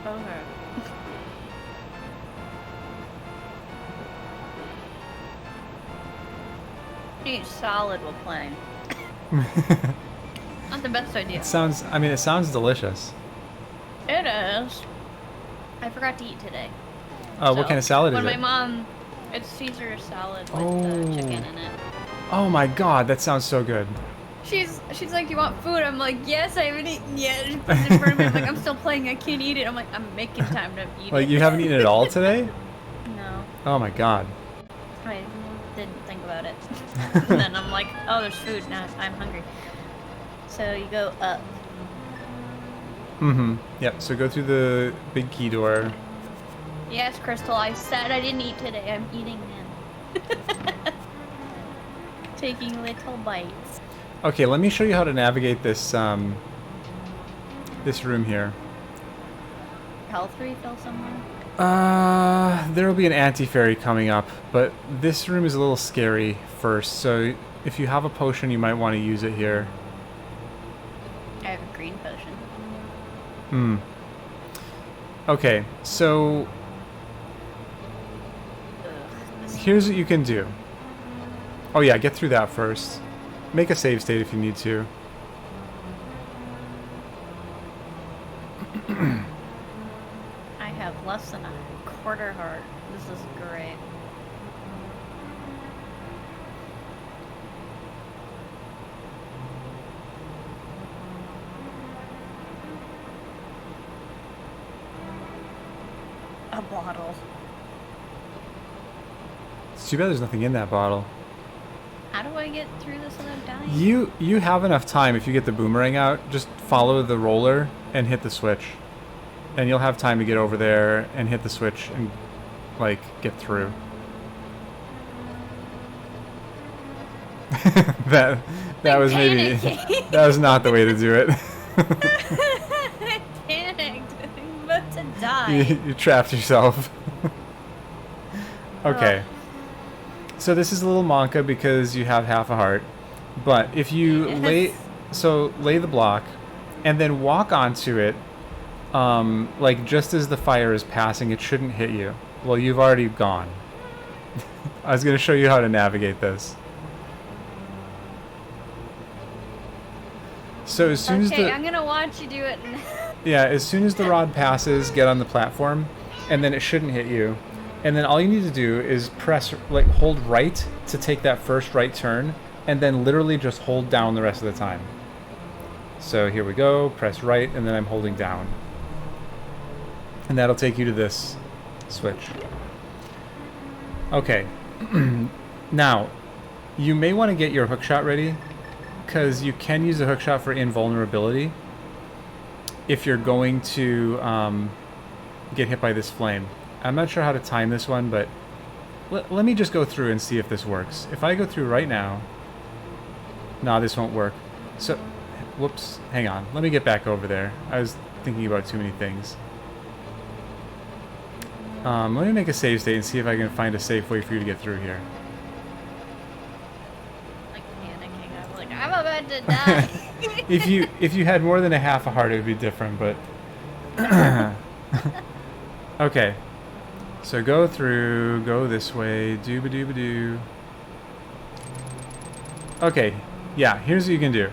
Okay. Eat salad while playing. Not the best idea. It sounds, I mean, it sounds delicious. It is. I forgot to eat today. Oh, what kind of salad is it? When my mom, it's Caesar salad with chicken in it. Oh my god, that sounds so good. She's like, you want food? I'm like, yes, I haven't eaten yet. She puts it in front of me. I'm like, I'm still playing. I can't eat it. I'm like, I'm making time to eat it. Like, you haven't eaten it all today? No. Oh my god. I didn't think about it. And then I'm like, oh, there's food. Now I'm hungry. So you go up. Mm-hmm. Yep, so go through the big key door. Yes, Crystal, I said I didn't eat today. I'm eating them. Taking little bites. Okay, let me show you how to navigate this, this room here. Health refill somewhere? There'll be an anti-fairy coming up, but this room is a little scary first, so if you have a potion, you might want to use it here. I have a green potion. Hmm. Okay, so here's what you can do. Oh yeah, get through that first. Make a save state if you need to. I have less than a quarter heart. This is great. A bottle. It's too bad there's nothing in that bottle. How do I get through this without dying? You have enough time if you get the boomerang out. Just follow the roller and hit the switch. And you'll have time to get over there and hit the switch and, like, get through. that was maybe... That was not the way to do it. I panicked. I'm about to die. You trapped yourself. Okay. So this is a little Monka because you have half a heart. But if you lay the block and then walk onto it, like just as the fire is passing, it shouldn't hit you. Well, you've already gone. I was going to show you how to navigate this. So as soon as I'm going to watch you do it. Yeah, as soon as the rod passes, get on the platform, and then it shouldn't hit you. And then all you need to do is press, like, hold right to take that first right turn, and then literally just hold down the rest of the time. So here we go, press right, and then I'm holding down. And that'll take you to this switch. Okay. Now, you may want to get your hookshot ready, because you can use a hookshot for invulnerability if you're going to get hit by this flame. I'm not sure how to time this one, but let me just go through and see if this works. If I go through right now... Nah, this won't work. So, whoops, hang on. Let me get back over there. I was thinking about too many things. Let me make a save state and see if I can find a safe way for you to get through here. Like panicking. I'm like, I'm about to die. If you had more than a half a heart, it would be different, but... Okay. So go through, go this way, dooba-dooba-doo. Okay, yeah, here's what you can do.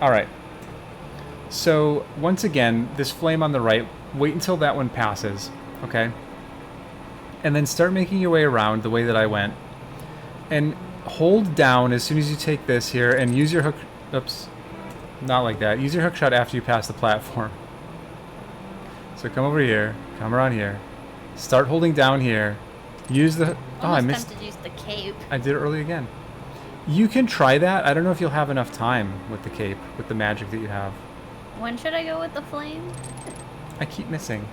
Alright. So, once again, this flame on the right, wait until that one passes, okay? And then start making your way around the way that I went. And hold down as soon as you take this here, and use your hook... Oops. Not like that. Use your hook shot after you pass the platform. So come over here, come around here. Start holding down here. Use the... Oh, I missed... tempted to use the cape. I did it early again. You can try that. I don't know if you'll have enough time with the cape, with the magic that you have. When should I go with the flame? I keep missing.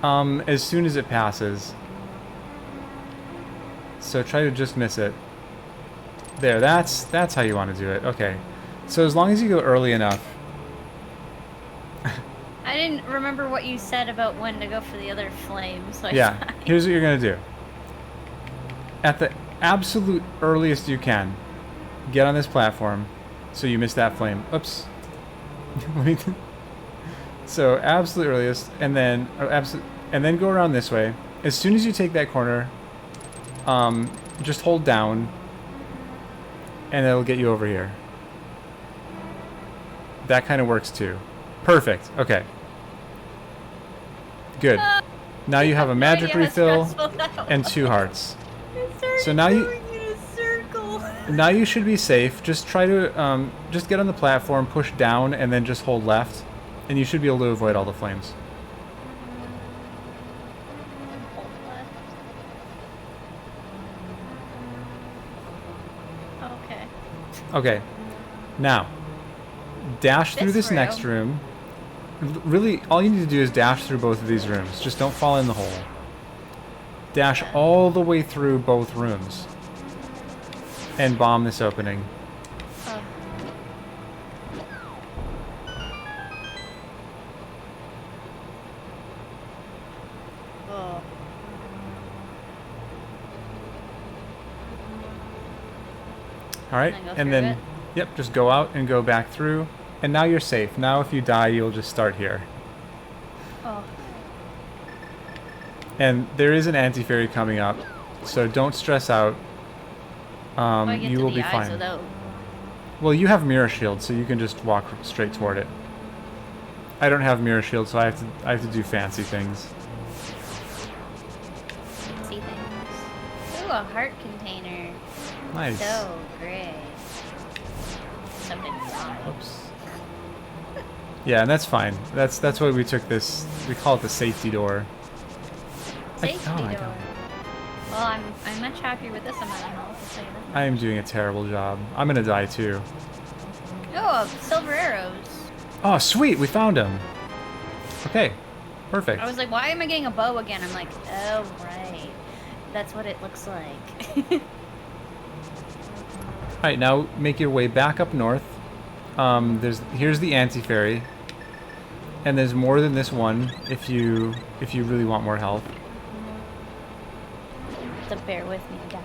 As soon as it passes. So try to just miss it. There, that's how you want to do it. Okay. So as long as you go early enough. I didn't remember what you said about when to go for the other flame, so Yeah, here's what you're going to do. At the absolute earliest you can, get on this platform so you miss that flame. Oops. So absolute earliest, and then go around this way. As soon as you take that corner, just hold down and it'll get you over here. That kind of works too. Perfect. Okay. Good. Now you have a magic refill and 2 hearts. So now you should be safe. Just try to just get on the platform, push down, and then just hold left, and you should be able to avoid all the flames. Okay. Okay. Now, dash through this next room. Really, all you need to do is dash through both of these rooms. Just don't fall in the hole. Dash all the way through both rooms. And bomb this opening. Oh. Alright, and then, yep, just go out and go back through. And now you're safe. Now if you die, you'll just start here. Oh. And there is an anti-fairy coming up, so don't stress out. You will be fine. Without... Well, you have mirror shield, so you can just walk straight toward it. I don't have mirror shield, so I have to do fancy things. Fancy things. Ooh, a heart container. Nice. So great. Something. Oops. Yeah, and that's fine. That's why we took this. We call it the safety door. Safety door. God. Well, I'm much happier with this amount of health. I'll say that. I am doing a terrible job. I'm gonna die too. Oh, silver arrows. Oh, sweet! We found them. Okay, perfect. I was like, why am I getting a bow again? I'm like, oh right, that's what it looks like. All right, now make your way back up north. Here's the anti-fairy, and there's more than this one if you really want more health. So bear with me, I died.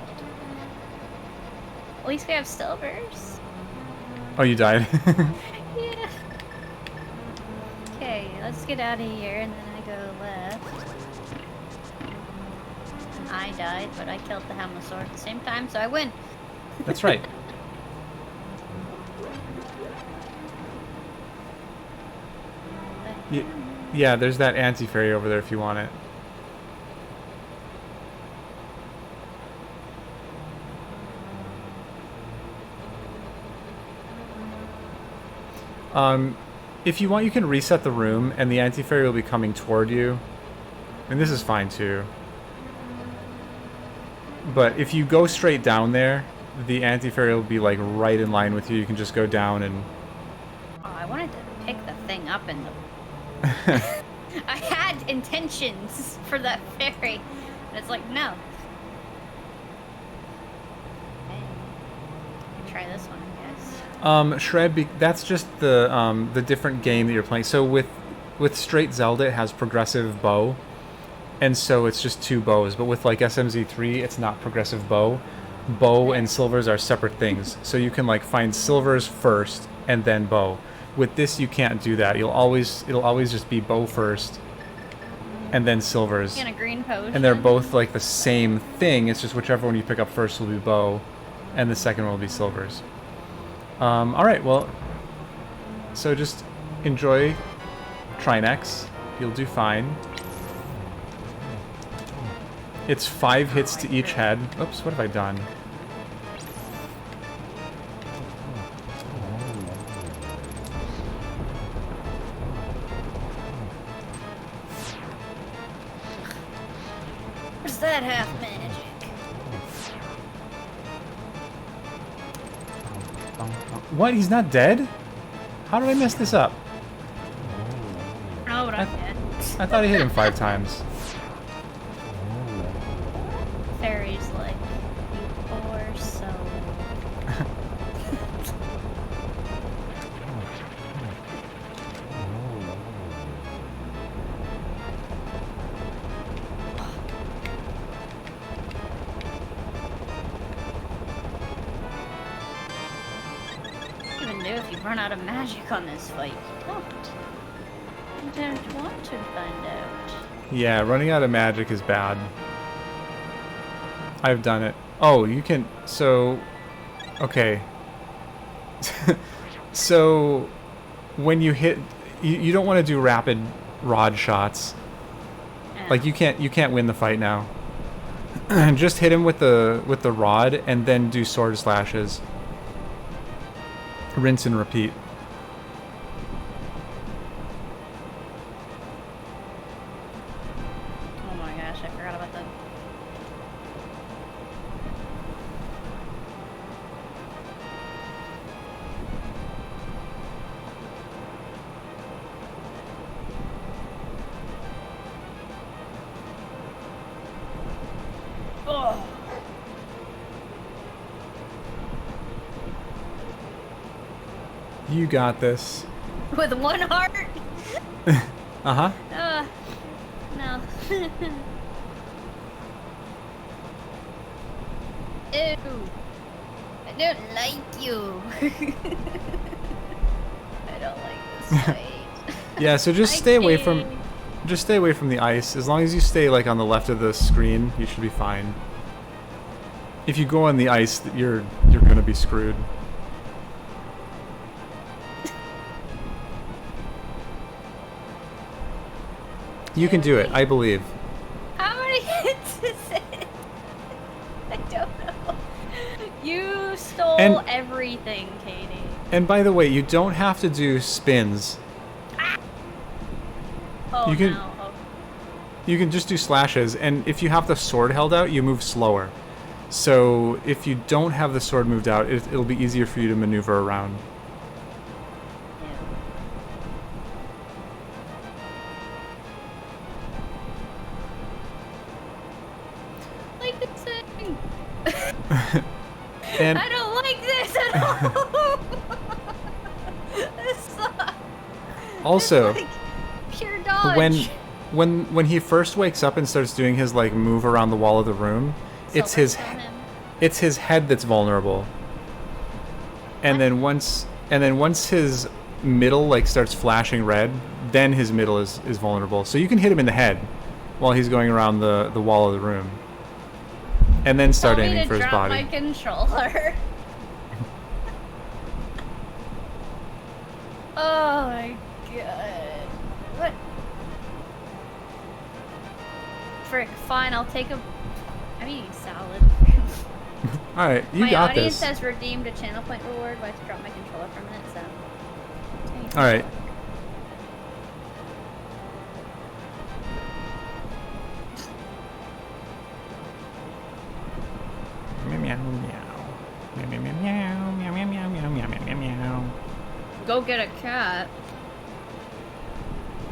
At least we have silvers. Oh, you died. Yeah. Okay, let's get out of here, and then I go left. And I died, but I killed the Hamlosaur at the same time, so I win. That's right. Yeah, there's that anti-fairy over there if you want it. If you want, you can reset the room, and the anti-fairy will be coming toward you. And this is fine, too. But if you go straight down there, the anti-fairy will be, like, right in line with you. You can just go down and... Oh, I wanted to pick the thing up in the... I had intentions for that fairy, and it's like, no. Okay. Try this one, I guess. Shred, that's just the different game that you're playing. So with straight Zelda, it has progressive bow, and so it's just 2 bows. But with like SMZ3, it's not progressive bow. Bow and silvers are separate things. So you can like find silvers first and then bow. With this, you can't do that. It'll always just be bow first, and then silvers. And a green potion. And they're both like the same thing. It's just whichever one you pick up first will be bow, and the second one will be silvers. All right, well, so just enjoy Trinex. You'll do fine. It's 5 hits to each head. Oops, what have I done? What's that half magic? What? He's not dead? How did I mess this up? No, but I'm dead. I thought I hit him 5 times. Fairies like you poor soul. Even do if you run out of magic on this fight. You don't want to find out. Yeah, running out of magic is bad. I've done it. Oh, you can... So... Okay. So when you hit, you don't want to do rapid rod shots. Like you can't win the fight now. Just hit him with the rod and then do sword slashes. Rinse and repeat. Oh my gosh, I forgot about that. Oh. You got this. With one heart? Uh-huh. No. Ew. I don't like you. I don't like this fight. Yeah, so just stay away from the ice. As long as you stay like on the left of the screen, you should be fine. If you go on the ice, you're gonna be screwed. You can do it, I believe. How many hits is it? I don't know. You stole everything, Katie. And by the way, you don't have to do spins. Ah! Oh, you can, no. Oh. You can just do slashes, and if you have the sword held out, you move slower. So if you don't have the sword moved out, it'll be easier for you to maneuver around. And I don't like this at all. This sucks. Also, like pure dodge. when he first wakes up and starts doing his like move around the wall of the room, it's his head that's vulnerable. And then once his middle like starts flashing red, then his middle is vulnerable. So you can hit him in the head while he's going around the wall of the room. And then start aiming for his body. My controller. Oh my god. What? Frick, fine, I'll take a... I'm eating salad. Alright, you got this. My audience has redeemed a channel point reward, but I have to drop my controller for a minute, so... Alright. Go get a cat.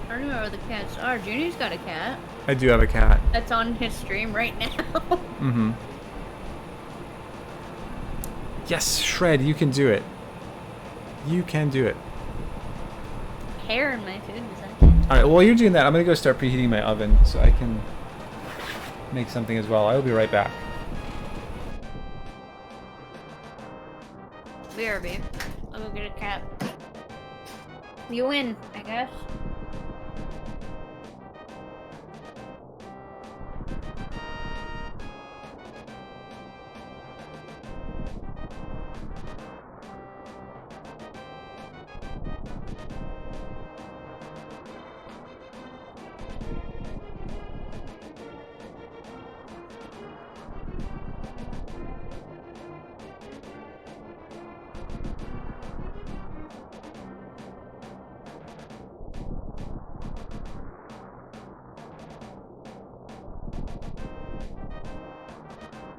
I don't know where the cats are. Junie's got a cat. I do have a cat. That's on his stream right now. Mm-hmm. Yes, Shred, you can do it. You can do it. Hair in my food, is that okay? Alright, while you're doing that, I'm gonna go start preheating my oven so I can make something as well. I will be right back. BRB. I'll go get a cat. You win, I guess.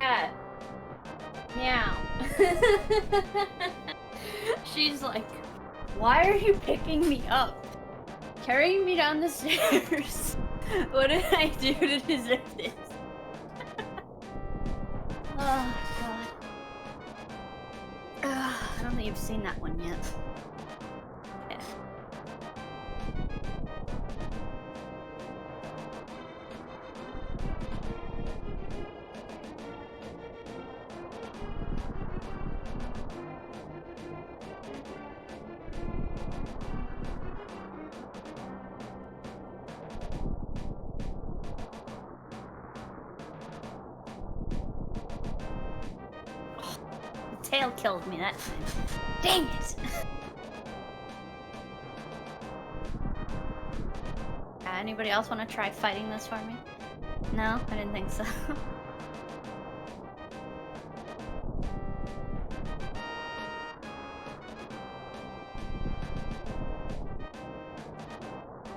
Cat. Meow. She's like, why are you picking me up? Carrying me down the stairs. What did I do to deserve this? Oh, God. I don't think you've seen that one yet. Okay. tail killed me that time. Dang it! Anybody else want to try fighting this for me? No? I didn't think so.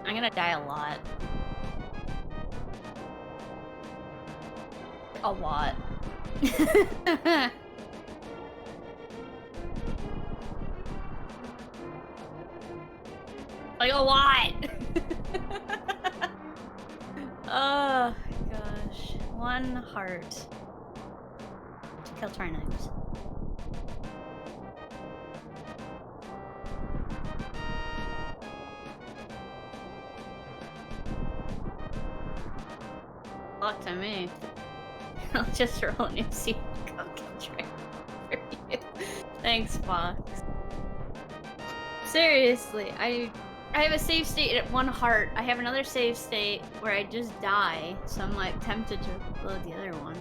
I'm gonna die a lot. A lot. Like a lot! Oh gosh. 1 heart. To kill turnips. Luck to me. I'll just roll a new seed and go kill train for you. Thanks, Fox. Seriously, I have a save state at 1 heart. I have another save state where I just die, so I'm like tempted to load the other one.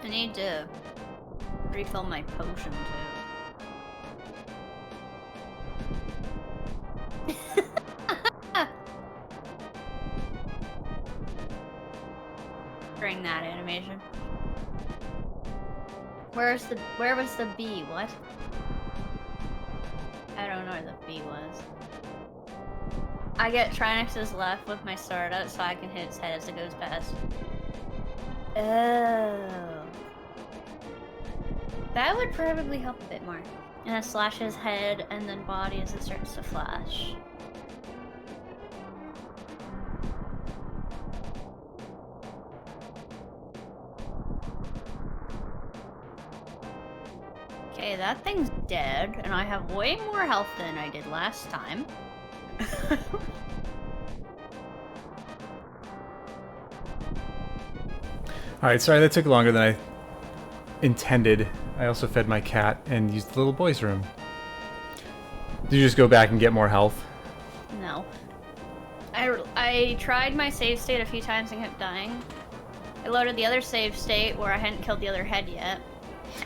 I need to refill my potion too. During that animation. Where was the bee? What? I don't know where the bee was. I get Trinex's left with my sword out so I can hit its head as it goes past. Oh. That would probably help a bit more. And it slashes head and then body as it starts to flash. Okay, that thing's dead, and I have way more health than I did last time. Alright, sorry that took longer than I intended. I also fed my cat and used the little boy's room. Did you just go back and get more health? No. I tried my save state a few times and kept dying. I loaded the other save state where I hadn't killed the other head yet.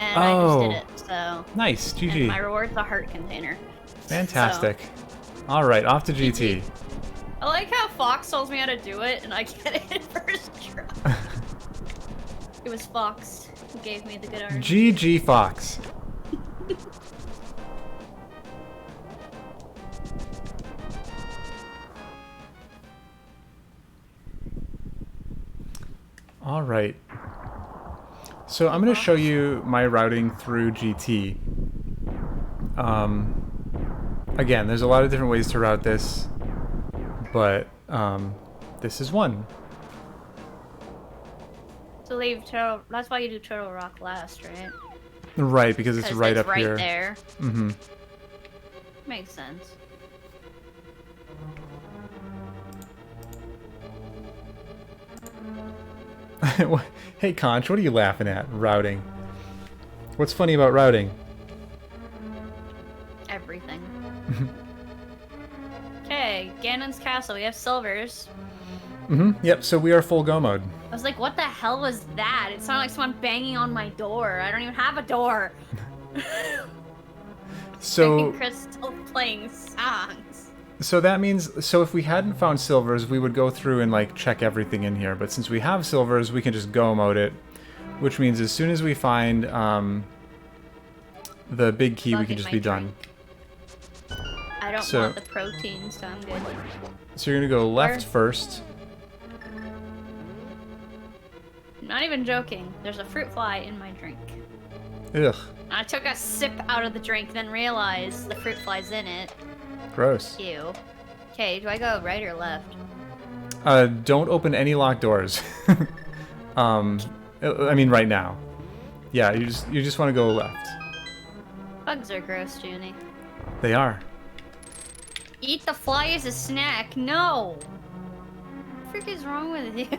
And I just did it, so... Nice, GG. And my reward's a heart container. Fantastic. So. Alright, off to GT. I like how Fox tells me how to do it, and I get it first try. It was Fox who gave me the good art. GG Fox. All right. So I'm going to show you my routing through GT. Again, there's a lot of different ways to route this, but this is one. So leave Turtle. That's why you do Turtle Rock last, right? Right, because it's right up right here. Right there. Mm-hmm. Makes sense. Hey, Conch, what are you laughing at? Routing. What's funny about routing? Everything. Okay, Ganon's castle. We have silvers. Mm-hmm. Yep, so we are full go mode. I was like, what the hell was that? It sounded like someone banging on my door. I don't even have a door. So Chris still playing songs. So that means, so if we hadn't found silvers, we would go through and like check everything in here. But since we have silvers, we can just go mode it, which means as soon as we find the big key, we can just be done. I don't want the protein, so I'm good. So you're gonna go left first. I'm not even joking. There's a fruit fly in my drink. Ugh. I took a sip out of the drink, then realized the fruit fly's in it. Gross. Ew. Okay, do I go right or left? Don't open any locked doors. I mean right now. Yeah, you just want to go left. Bugs are gross, Junie. They are. Eat the fly as a snack. No. frick is wrong with you?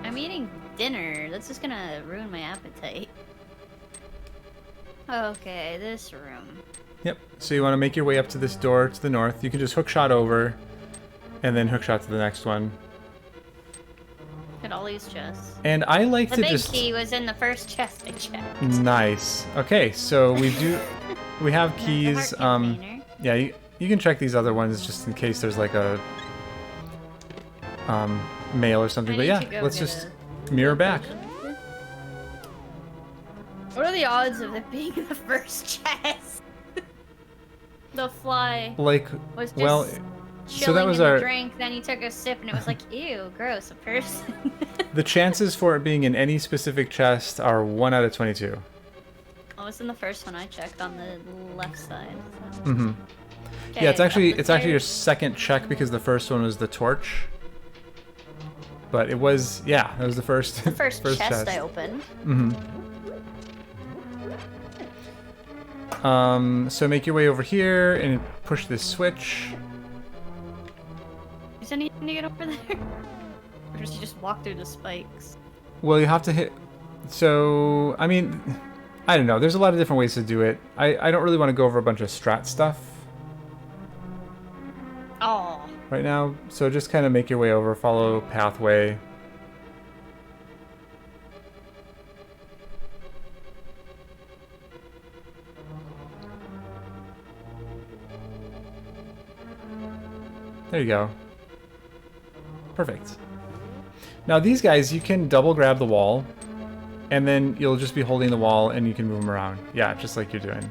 I'm eating dinner. That's just gonna ruin my appetite. Okay, this room. Yep. So you want to make your way up to this door to the north. You can just hookshot over, and then hookshot to the next one. At all these chests. And I like to just... The big key was in the first chest I checked. Nice. Okay, so we have keys. Yeah, you can check these other ones just in case there's like a mail or something. But yeah, let's just mirror back. What are the odds of it being in the first chest? The fly like was just well, so that was in our the drink. Then he took a sip and it was like, ew, gross, a person. The chances for it being in any specific chest are 1 out of 22. Oh, it's in the first one I checked on the left side. So. Mm-hmm. Okay, Yeah, it's actually your second check because the first one was the torch. But it was, yeah, that was the first. The first chest I opened. Mm-hmm. So make your way over here and push this switch. Is anything to get over there? Or does he just walk through the spikes? Well, you have to hit... So, I mean, I don't know. There's a lot of different ways to do it. I don't really want to go over a bunch of strat stuff. Oh. Right now. So just kind of make your way over, follow pathway. There you go. Perfect. Now these guys, you can double grab the wall, and then you'll just be holding the wall and you can move them around. Yeah, just like you're doing.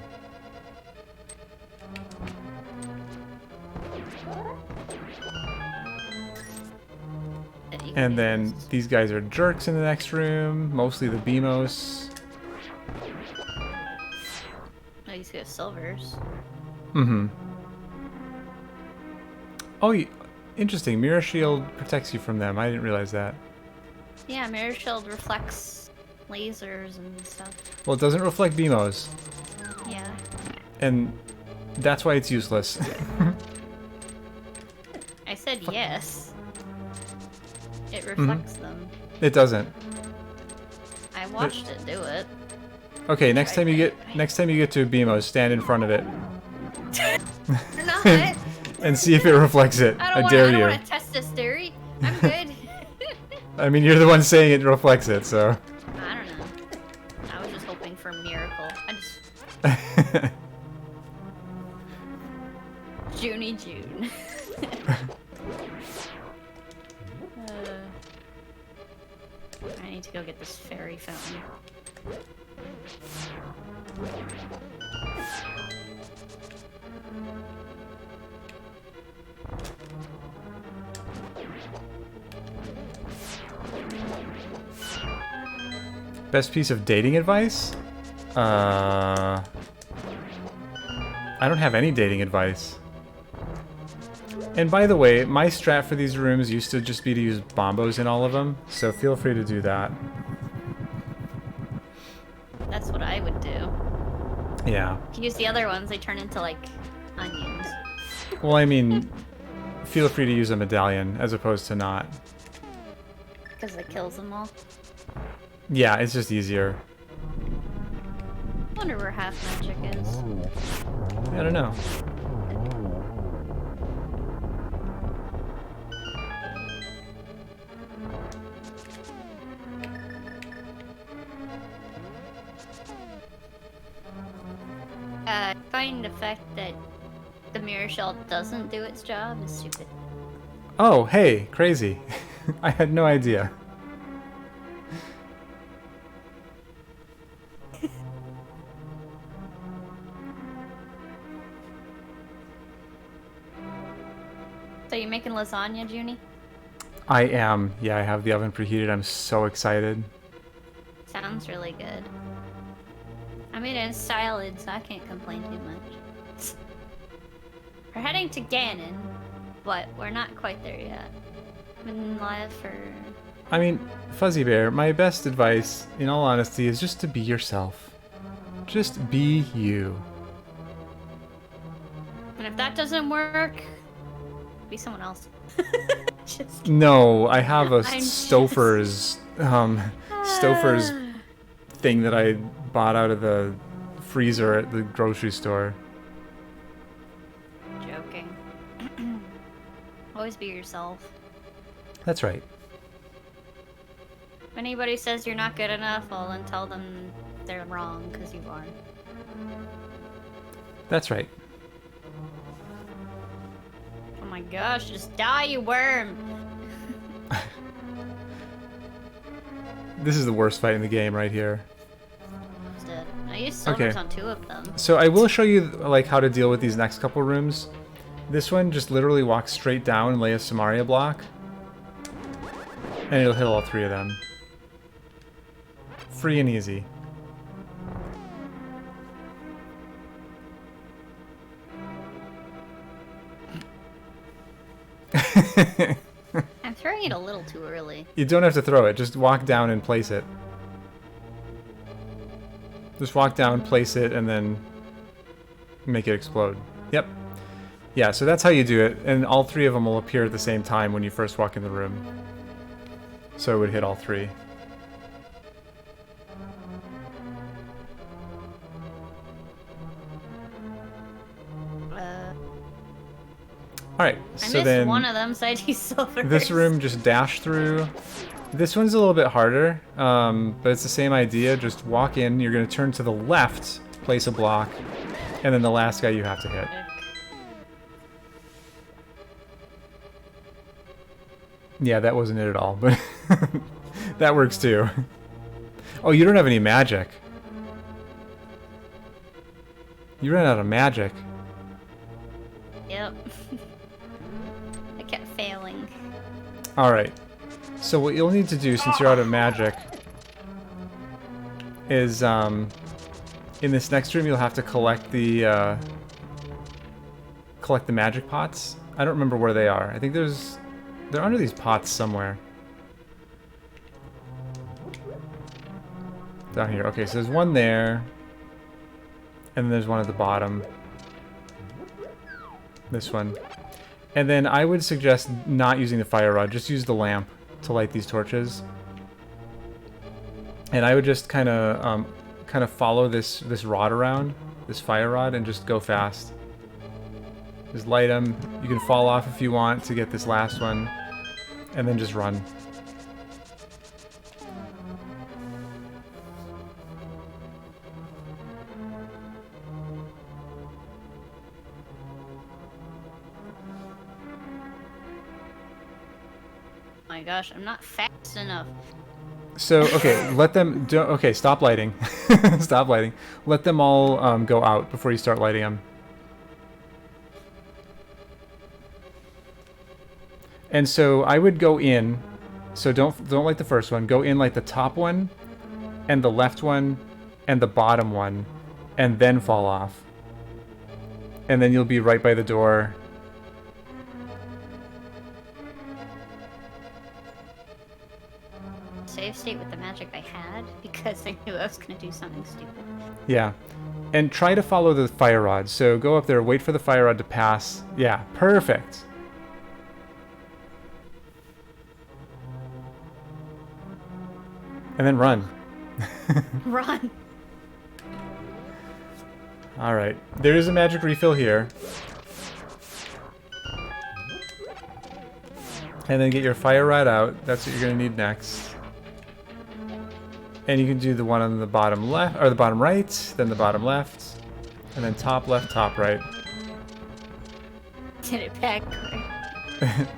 And then these guys are jerks in the next room, mostly the BMOS. Oh, you see the silvers. Mm-hmm. Oh, interesting. Mirror Shield protects you from them. I didn't realize that. Yeah, Mirror Shield reflects lasers and stuff. Well, it doesn't reflect BMOs. Yeah. And that's why it's useless. I said yes. It reflects them. It doesn't. I watched it do it. Okay, next time you get to a BMO, stand in front of it. Not. And see if it reflects it. I dare you. I don't want to test this theory. I'm good. I mean, you're the one saying it reflects it, so. I don't know. I was just hoping for a miracle. Junie June. I need to go get this fairy fountain. Best piece of dating advice? I don't have any dating advice. And by the way, my strat for these rooms used to just be to use bombos in all of them, so feel free to do that. That's what I would do. Yeah. If you use the other ones, they turn into, like, onions. Well, I mean, feel free to use a medallion as opposed to not. Because it kills them all? Yeah, it's just easier. I wonder where half magic is. I don't know. I find the fact that the mirror shell doesn't do its job is stupid. Oh, hey, crazy. I had no idea. So you making lasagna, Junie? I am. Yeah, I have the oven preheated. I'm so excited. Sounds really good. I made it in salad, so I can't complain too much. We're heading to Ganon, but we're not quite there yet. Been live for... I mean, Fuzzy Bear, my best advice, in all honesty, is just to be yourself. Just be you. And if that doesn't work, be someone else. Just No, I have a I'm Stouffer's Stouffer's thing that I bought out of the freezer at the grocery store. joking. Always be yourself. That's right. If anybody says you're not good enough, well then tell them they're wrong, because you are. That's right. Oh my gosh, just die, you worm! This is the worst fight in the game right here. It's dead. I used silvers on 2 of them. So I will show you like how to deal with these next couple rooms. This one just literally walks straight down and lay a Samaria block. And it'll hit all 3 of them. Free and easy. I'm throwing it a little too early. You don't have to throw it, just walk down and place it. Just walk down, place it, and then make it explode. Yep. Yeah, so that's how you do it, and all 3 of them will appear at the same time when you first walk in the room. So it would hit all 3. Alright, so then... I missed one of them, so I do silvers. This room, just dash through. This one's a little bit harder, but it's the same idea. Just walk in, you're going to turn to the left, place a block, and then the last guy you have to hit. Yeah, that wasn't it at all, but that works too. Oh, you don't have any magic. You ran out of magic. Yep. I kept failing. Alright. So what you'll need to do, since you're out of magic, is, in this next room you'll have to collect the magic pots. I don't remember where they are. I think they're under these pots somewhere. Down here. Okay, so there's one there. And then there's one at the bottom. This one. And then I would suggest not using the fire rod, just use the lamp to light these torches. And I would just kind of follow this rod around, this fire rod, and just go fast. Just light them. You can fall off if you want to get this last one, and then just run. Oh my gosh, I'm not fast enough. So, okay, let them... okay, stop lighting. Stop lighting. Let them all go out before you start lighting them. And so I would go in. So don't light the first one. Go in like the top one, and the left one, and the bottom one, and then fall off. And then you'll be right by the door. Save state with the magic I had, because I knew I was going to do something stupid. Yeah. And try to follow the fire rod. So go up there, wait for the fire rod to pass. Yeah, perfect. And then run. Run! Alright. There is a magic refill here. And then get your fire rod out. That's what you're going to need next. And you can do the one on the bottom left, or the bottom right, then the bottom left, and then top left, top right. Did it backward.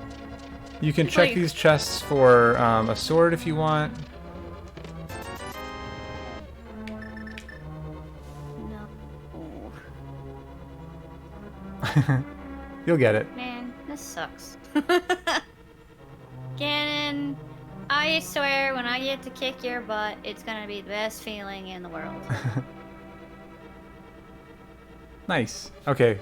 You can check these chests for a sword if you want. No. You'll get it. Man, this sucks. Ganon, I swear when I get to kick your butt, it's gonna be the best feeling in the world. Nice. Okay.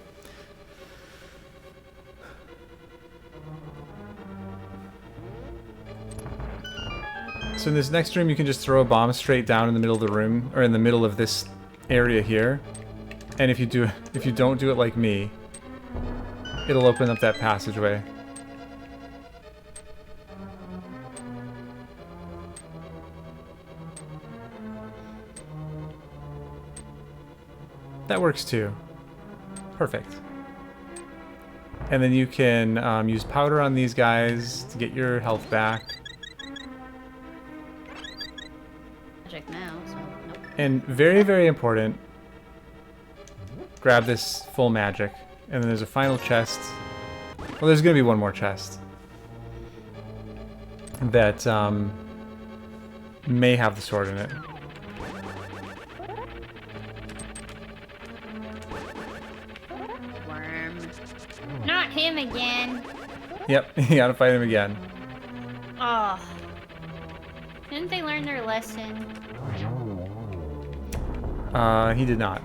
So in this next room, you can just throw a bomb straight down in the middle of the room, or in the middle of this area here. And if you don't do it like me, it'll open up that passageway. That works too. Perfect. And then you can use powder on these guys to get your health back. Magic now, so nope. And very, very important, grab this full magic. And then there's a final chest. Well, there's going to be one more chest that may have the sword in it. Worm. Not him again. Yep, you gotta fight him again. Oh. Didn't they learn their lesson? He did not.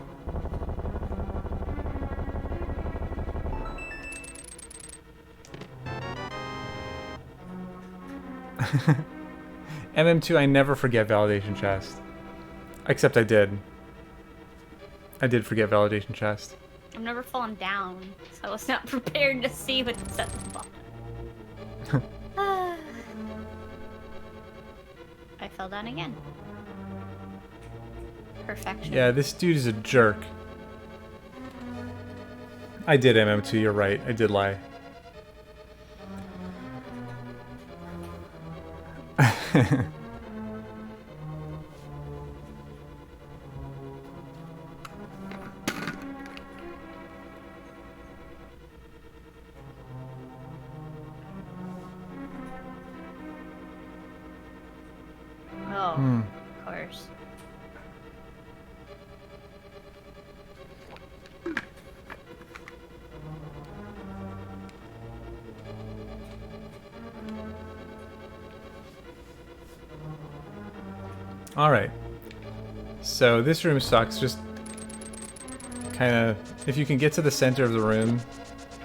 MM2, I never forget validation chest. Except I did. I did forget validation chest. I've never fallen down, so I was not prepared to see what's at the bottom. I fell down again. Perfection. Yeah, this dude is a jerk. I did MM2, you're right. I did lie. Oh, of course. Alright. So this room sucks. Just kind of... If you can get to the center of the room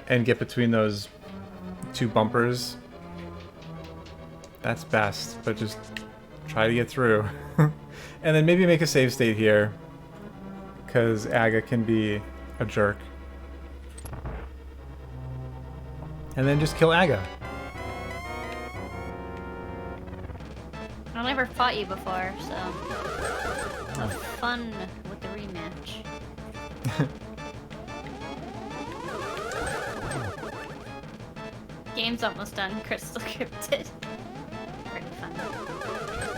and get between those two bumpers, that's best. But just try to get through. And then maybe make a save state here, because Aga can be a jerk. And then just kill Aga. I've never fought you before, so have fun with the rematch. Game's almost done. Crystal cryptid. Pretty fun.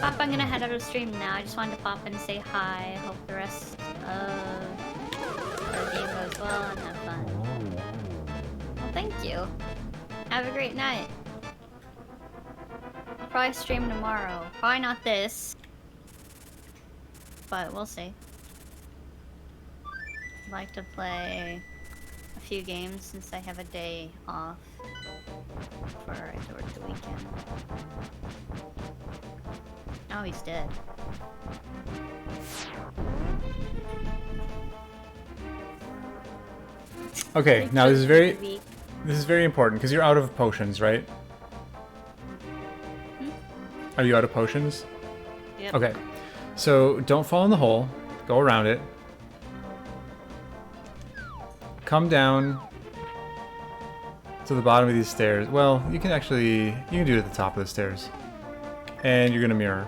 Pop, I'm gonna head out of stream now. I just wanted to pop in and say hi. Hope the rest of the game goes well and have fun. Well, thank you. Have a great night. I'll probably stream tomorrow. Probably not this, but we'll see. I'd like to play a few games since I have a day off before I have to work the weekend. Oh, he's dead. Okay, now this is very important because you're out of potions, right? Are you out of potions? Yep. Okay, so don't fall in the hole. Go around it. Come down to the bottom of these stairs. Well, you can do it at the top of the stairs. And you're gonna mirror.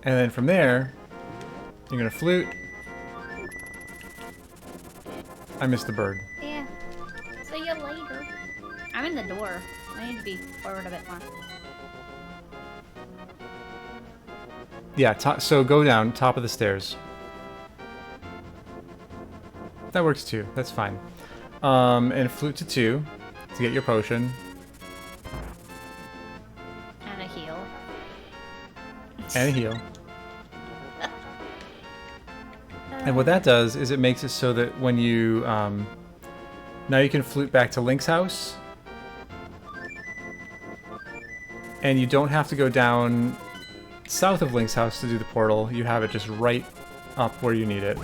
And then from there, you're gonna flute. I missed the bird. Yeah. See you later. I'm in the door. I need to be forward a bit more. Yeah, so go down, top of the stairs. That works too, that's fine. And flute to 2 to get your potion. And a heal. And a heal. And what that does is it makes it so that when you... now you can flute back to Link's house. And you don't have to go down south of Link's house to do the portal. You have it just right up where you need it.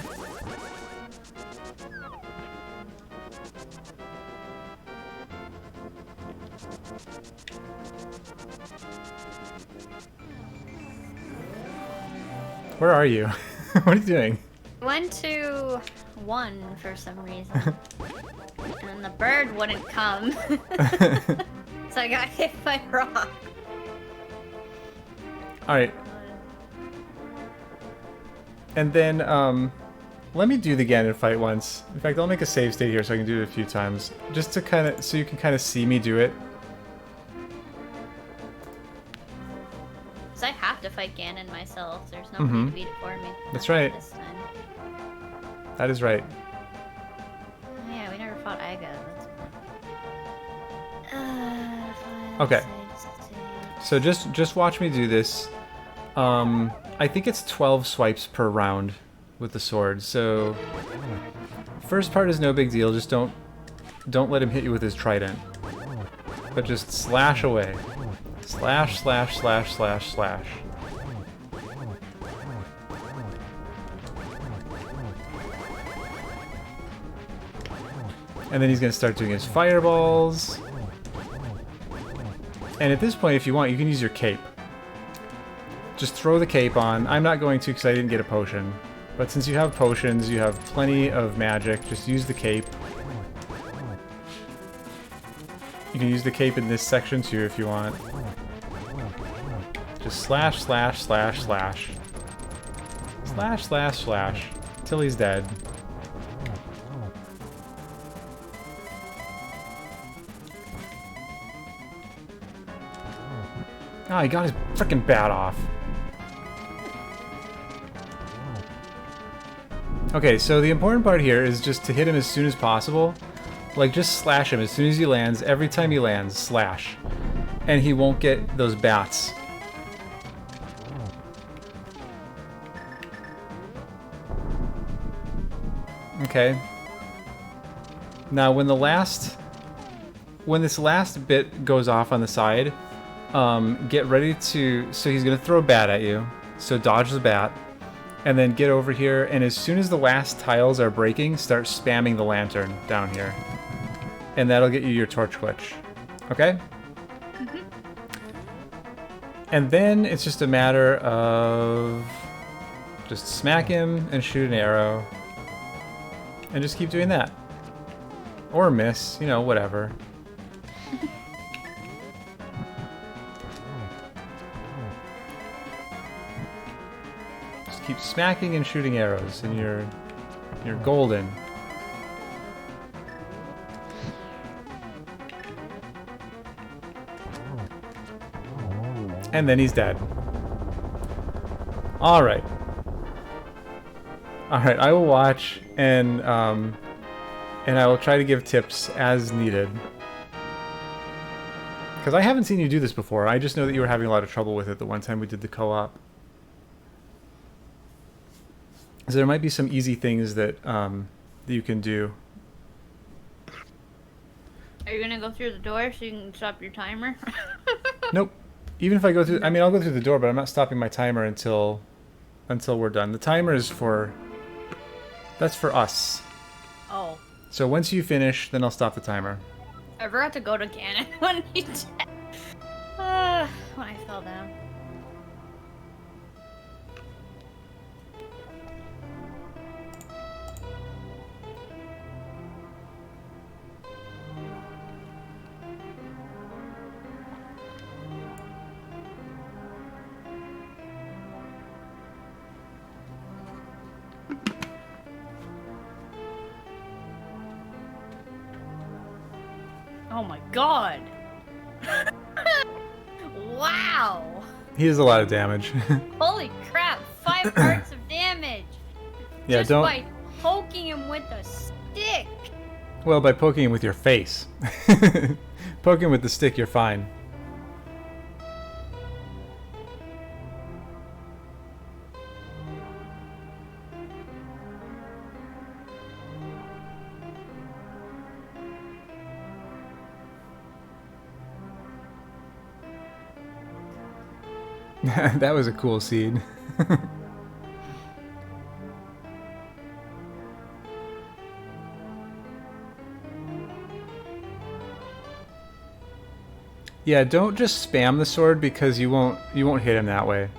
Where are you? What are you doing? Went to 1 for some reason. And then the bird wouldn't come. So I got hit by a rock. Alright. And then, let me do the Ganon fight once. In fact, I'll make a save state here so I can do it a few times. Just to kind of, so you can kind of see me do it. Because I have to fight Ganon myself. There's nobody to beat it for me. That's right. This time. That is right. Oh, yeah, we never fought Aga. Okay. So just watch me do this. I think it's 12 swipes per round with the sword. So first part is no big deal. Just don't let him hit you with his trident. But just slash away. Slash, slash, slash, slash, slash. And then he's going to start doing his fireballs. And at this point, if you want, you can use your cape. Just throw the cape on. I'm not going to because I didn't get a potion. But since you have potions, you have plenty of magic. Just use the cape. You can use the cape in this section too if you want. Just slash, slash, slash, slash. Slash, slash, slash. Till he's dead. Oh, he got his frickin' bat off. Okay, so the important part here is just to hit him as soon as possible. Like, just slash him as soon as he lands. Every time he lands, slash. And he won't get those bats. Okay. Now, when this last bit goes off on the side, get ready to... So he's going to throw a bat at you. So dodge the bat. And then get over here, and as soon as the last tiles are breaking, start spamming the lantern down here. And that'll get you your torch glitch. Okay? Mm-hmm. And then it's just a matter of... just smack him and shoot an arrow. And just keep doing that. Or miss, you know, whatever. Keep smacking and shooting arrows, and you're golden. And then he's dead. All right. All right. I will watch, and I will try to give tips as needed. Because I haven't seen you do this before. I just know that you were having a lot of trouble with it the one time we did the co-op. So there might be some easy things that that you can do. Are you gonna go through the door so you can stop your timer? Nope. Even if I go through, I mean, I'll go through the door, but I'm not stopping my timer until we're done. The timer is that's for us. Oh. So once you finish, then I'll stop the timer. I forgot to go to Ganon when he did. When I fell down. Oh my god! Wow! He does a lot of damage. Holy crap! 5 parts of damage! Yeah, just by poking him with a stick! Well, by poking him with your face. Poke him with the stick, you're fine. That was a cool seed. Yeah, don't just spam the sword because you won't hit him that way.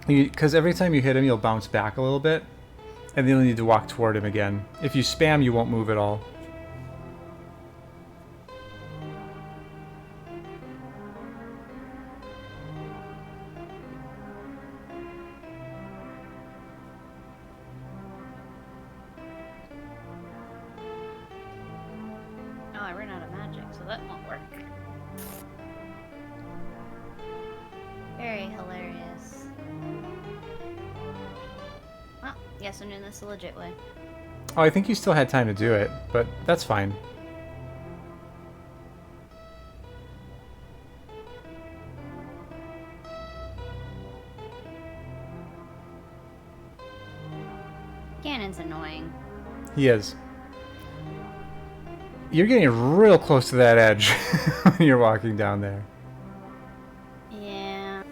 Because every time you hit him, you'll bounce back a little bit, and then you'll need to walk toward him again. If you spam, you won't move at all. I ran out of magic, so that won't work. Very hilarious. Well, guess I'm doing this the legit way. Oh, I think you still had time to do it, but that's fine. Ganon's annoying. He is. You're getting real close to that edge when you're walking down there. Yeah.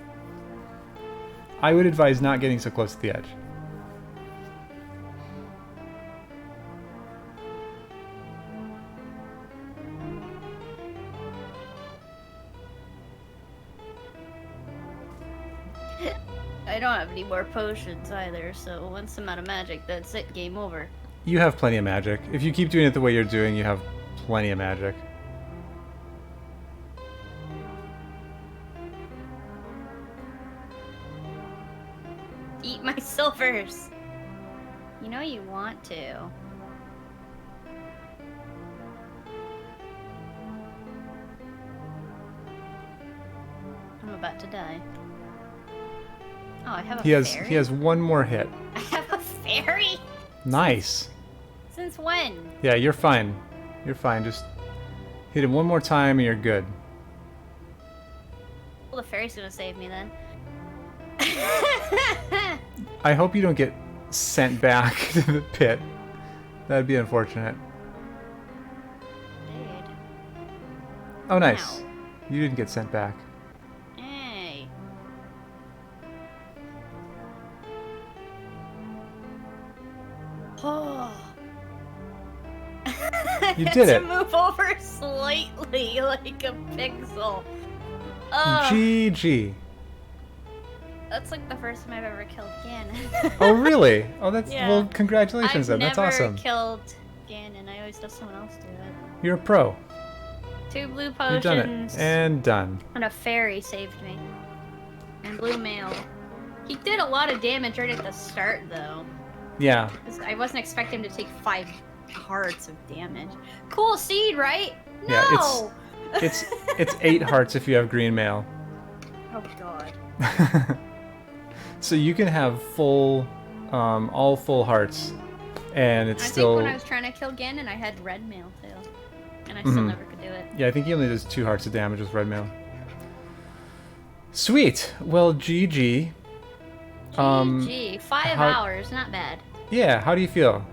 I would advise not getting so close to the edge. I don't have any more potions either, so once I'm out of magic, that's it, game over. You have plenty of magic. If you keep doing it the way you're doing, you have plenty of magic. Eat my silvers! You know you want to. I'm about to die. Oh, I have a fairy? He has one more hit. I have a fairy? Nice. Since when? Yeah, you're fine. You're fine. Just hit him one more time and you're good. Well, the fairy's gonna save me then. I hope you don't get sent back to the pit. That'd be unfortunate. Dude. Oh, nice. Ow. You didn't get sent back. Hey. Oh. You did it. To move over slightly, like a pixel. Oh. GG. That's like the first time I've ever killed Ganon. Oh, really? Oh, that's Yeah. well. Congratulations, then. That's awesome. I've never killed Ganon. I always have someone else do it. You're a pro. 2 blue You've potions. done it. And done. And a fairy saved me. And blue mail. He did a lot of damage right at the start, though. Yeah. I wasn't expecting him to take 5 hearts of damage. Cool seed, right? Yeah, No! it's 8 hearts if you have green mail. Oh god. So you can have full, all full hearts, and it's still. I think when I was trying to kill Ganon, I had red mail too, and I still never could do it. Yeah, I think he only does 2 hearts of damage with red mail. Sweet. Well, GG. GG. 5 hours, not bad. Yeah. How do you feel?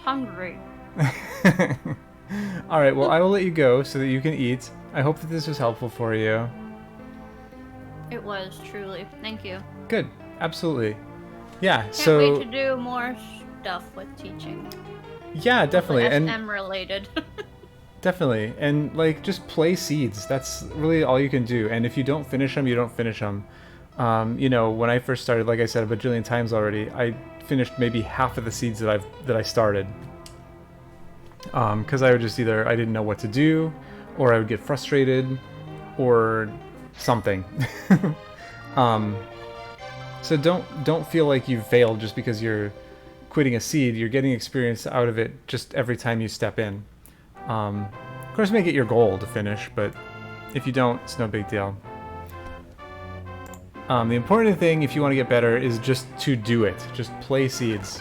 Hungry. All right. Well, I will let you go so that you can eat. I hope that this was helpful for you. It was, truly. Thank you. Good. Absolutely. Yeah. Can't so. wait to do more stuff with teaching. Yeah, definitely. And SM related. definitely. And like, just play seeds. That's really all you can do. And if you don't finish them, you don't finish them. You know, when I first started, like I said a bajillion times already, I finished maybe half of the seeds that I started. Because I would just either I didn't know what to do, or I would get frustrated, or something. So don't feel like you've failed just because you're quitting a seed. You're getting experience out of it just every time you step in. Of course, make it your goal to finish, but if you don't, it's no big deal. The important thing, if you want to get better, is just to do it. Just play seeds.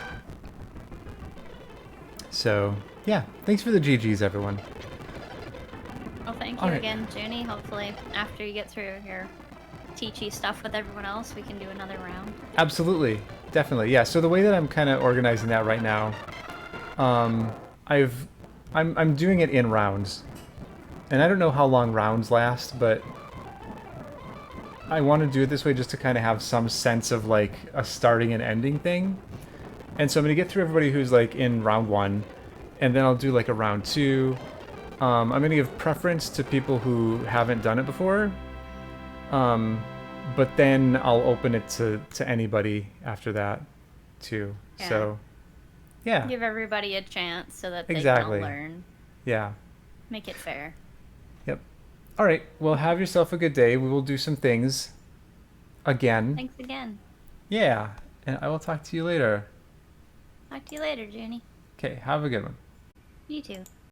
So, yeah. Thanks for the GGs, everyone. Well, thank you again, Junie. Hopefully, after you get through your teachy stuff with everyone else, we can do another round. Absolutely. Definitely. Yeah, so the way that I'm kind of organizing that right now, I'm doing it in rounds. And I don't know how long rounds last, but I want to do it this way just to kind of have some sense of like a starting and ending thing. And so I'm going to get through everybody who's like in round 1, and then I'll do like a round 2. I'm going to give preference to people who haven't done it before. But then I'll open it to anybody after that too. Yeah. So yeah. Give everybody a chance so that they Exactly. can all learn. Yeah. Make it fair. Yep. All right. Well, have yourself a good day. We will do some things again. Thanks again. Yeah, and I will talk to you later. Talk to you later, Junie. Okay, have a good one. You too.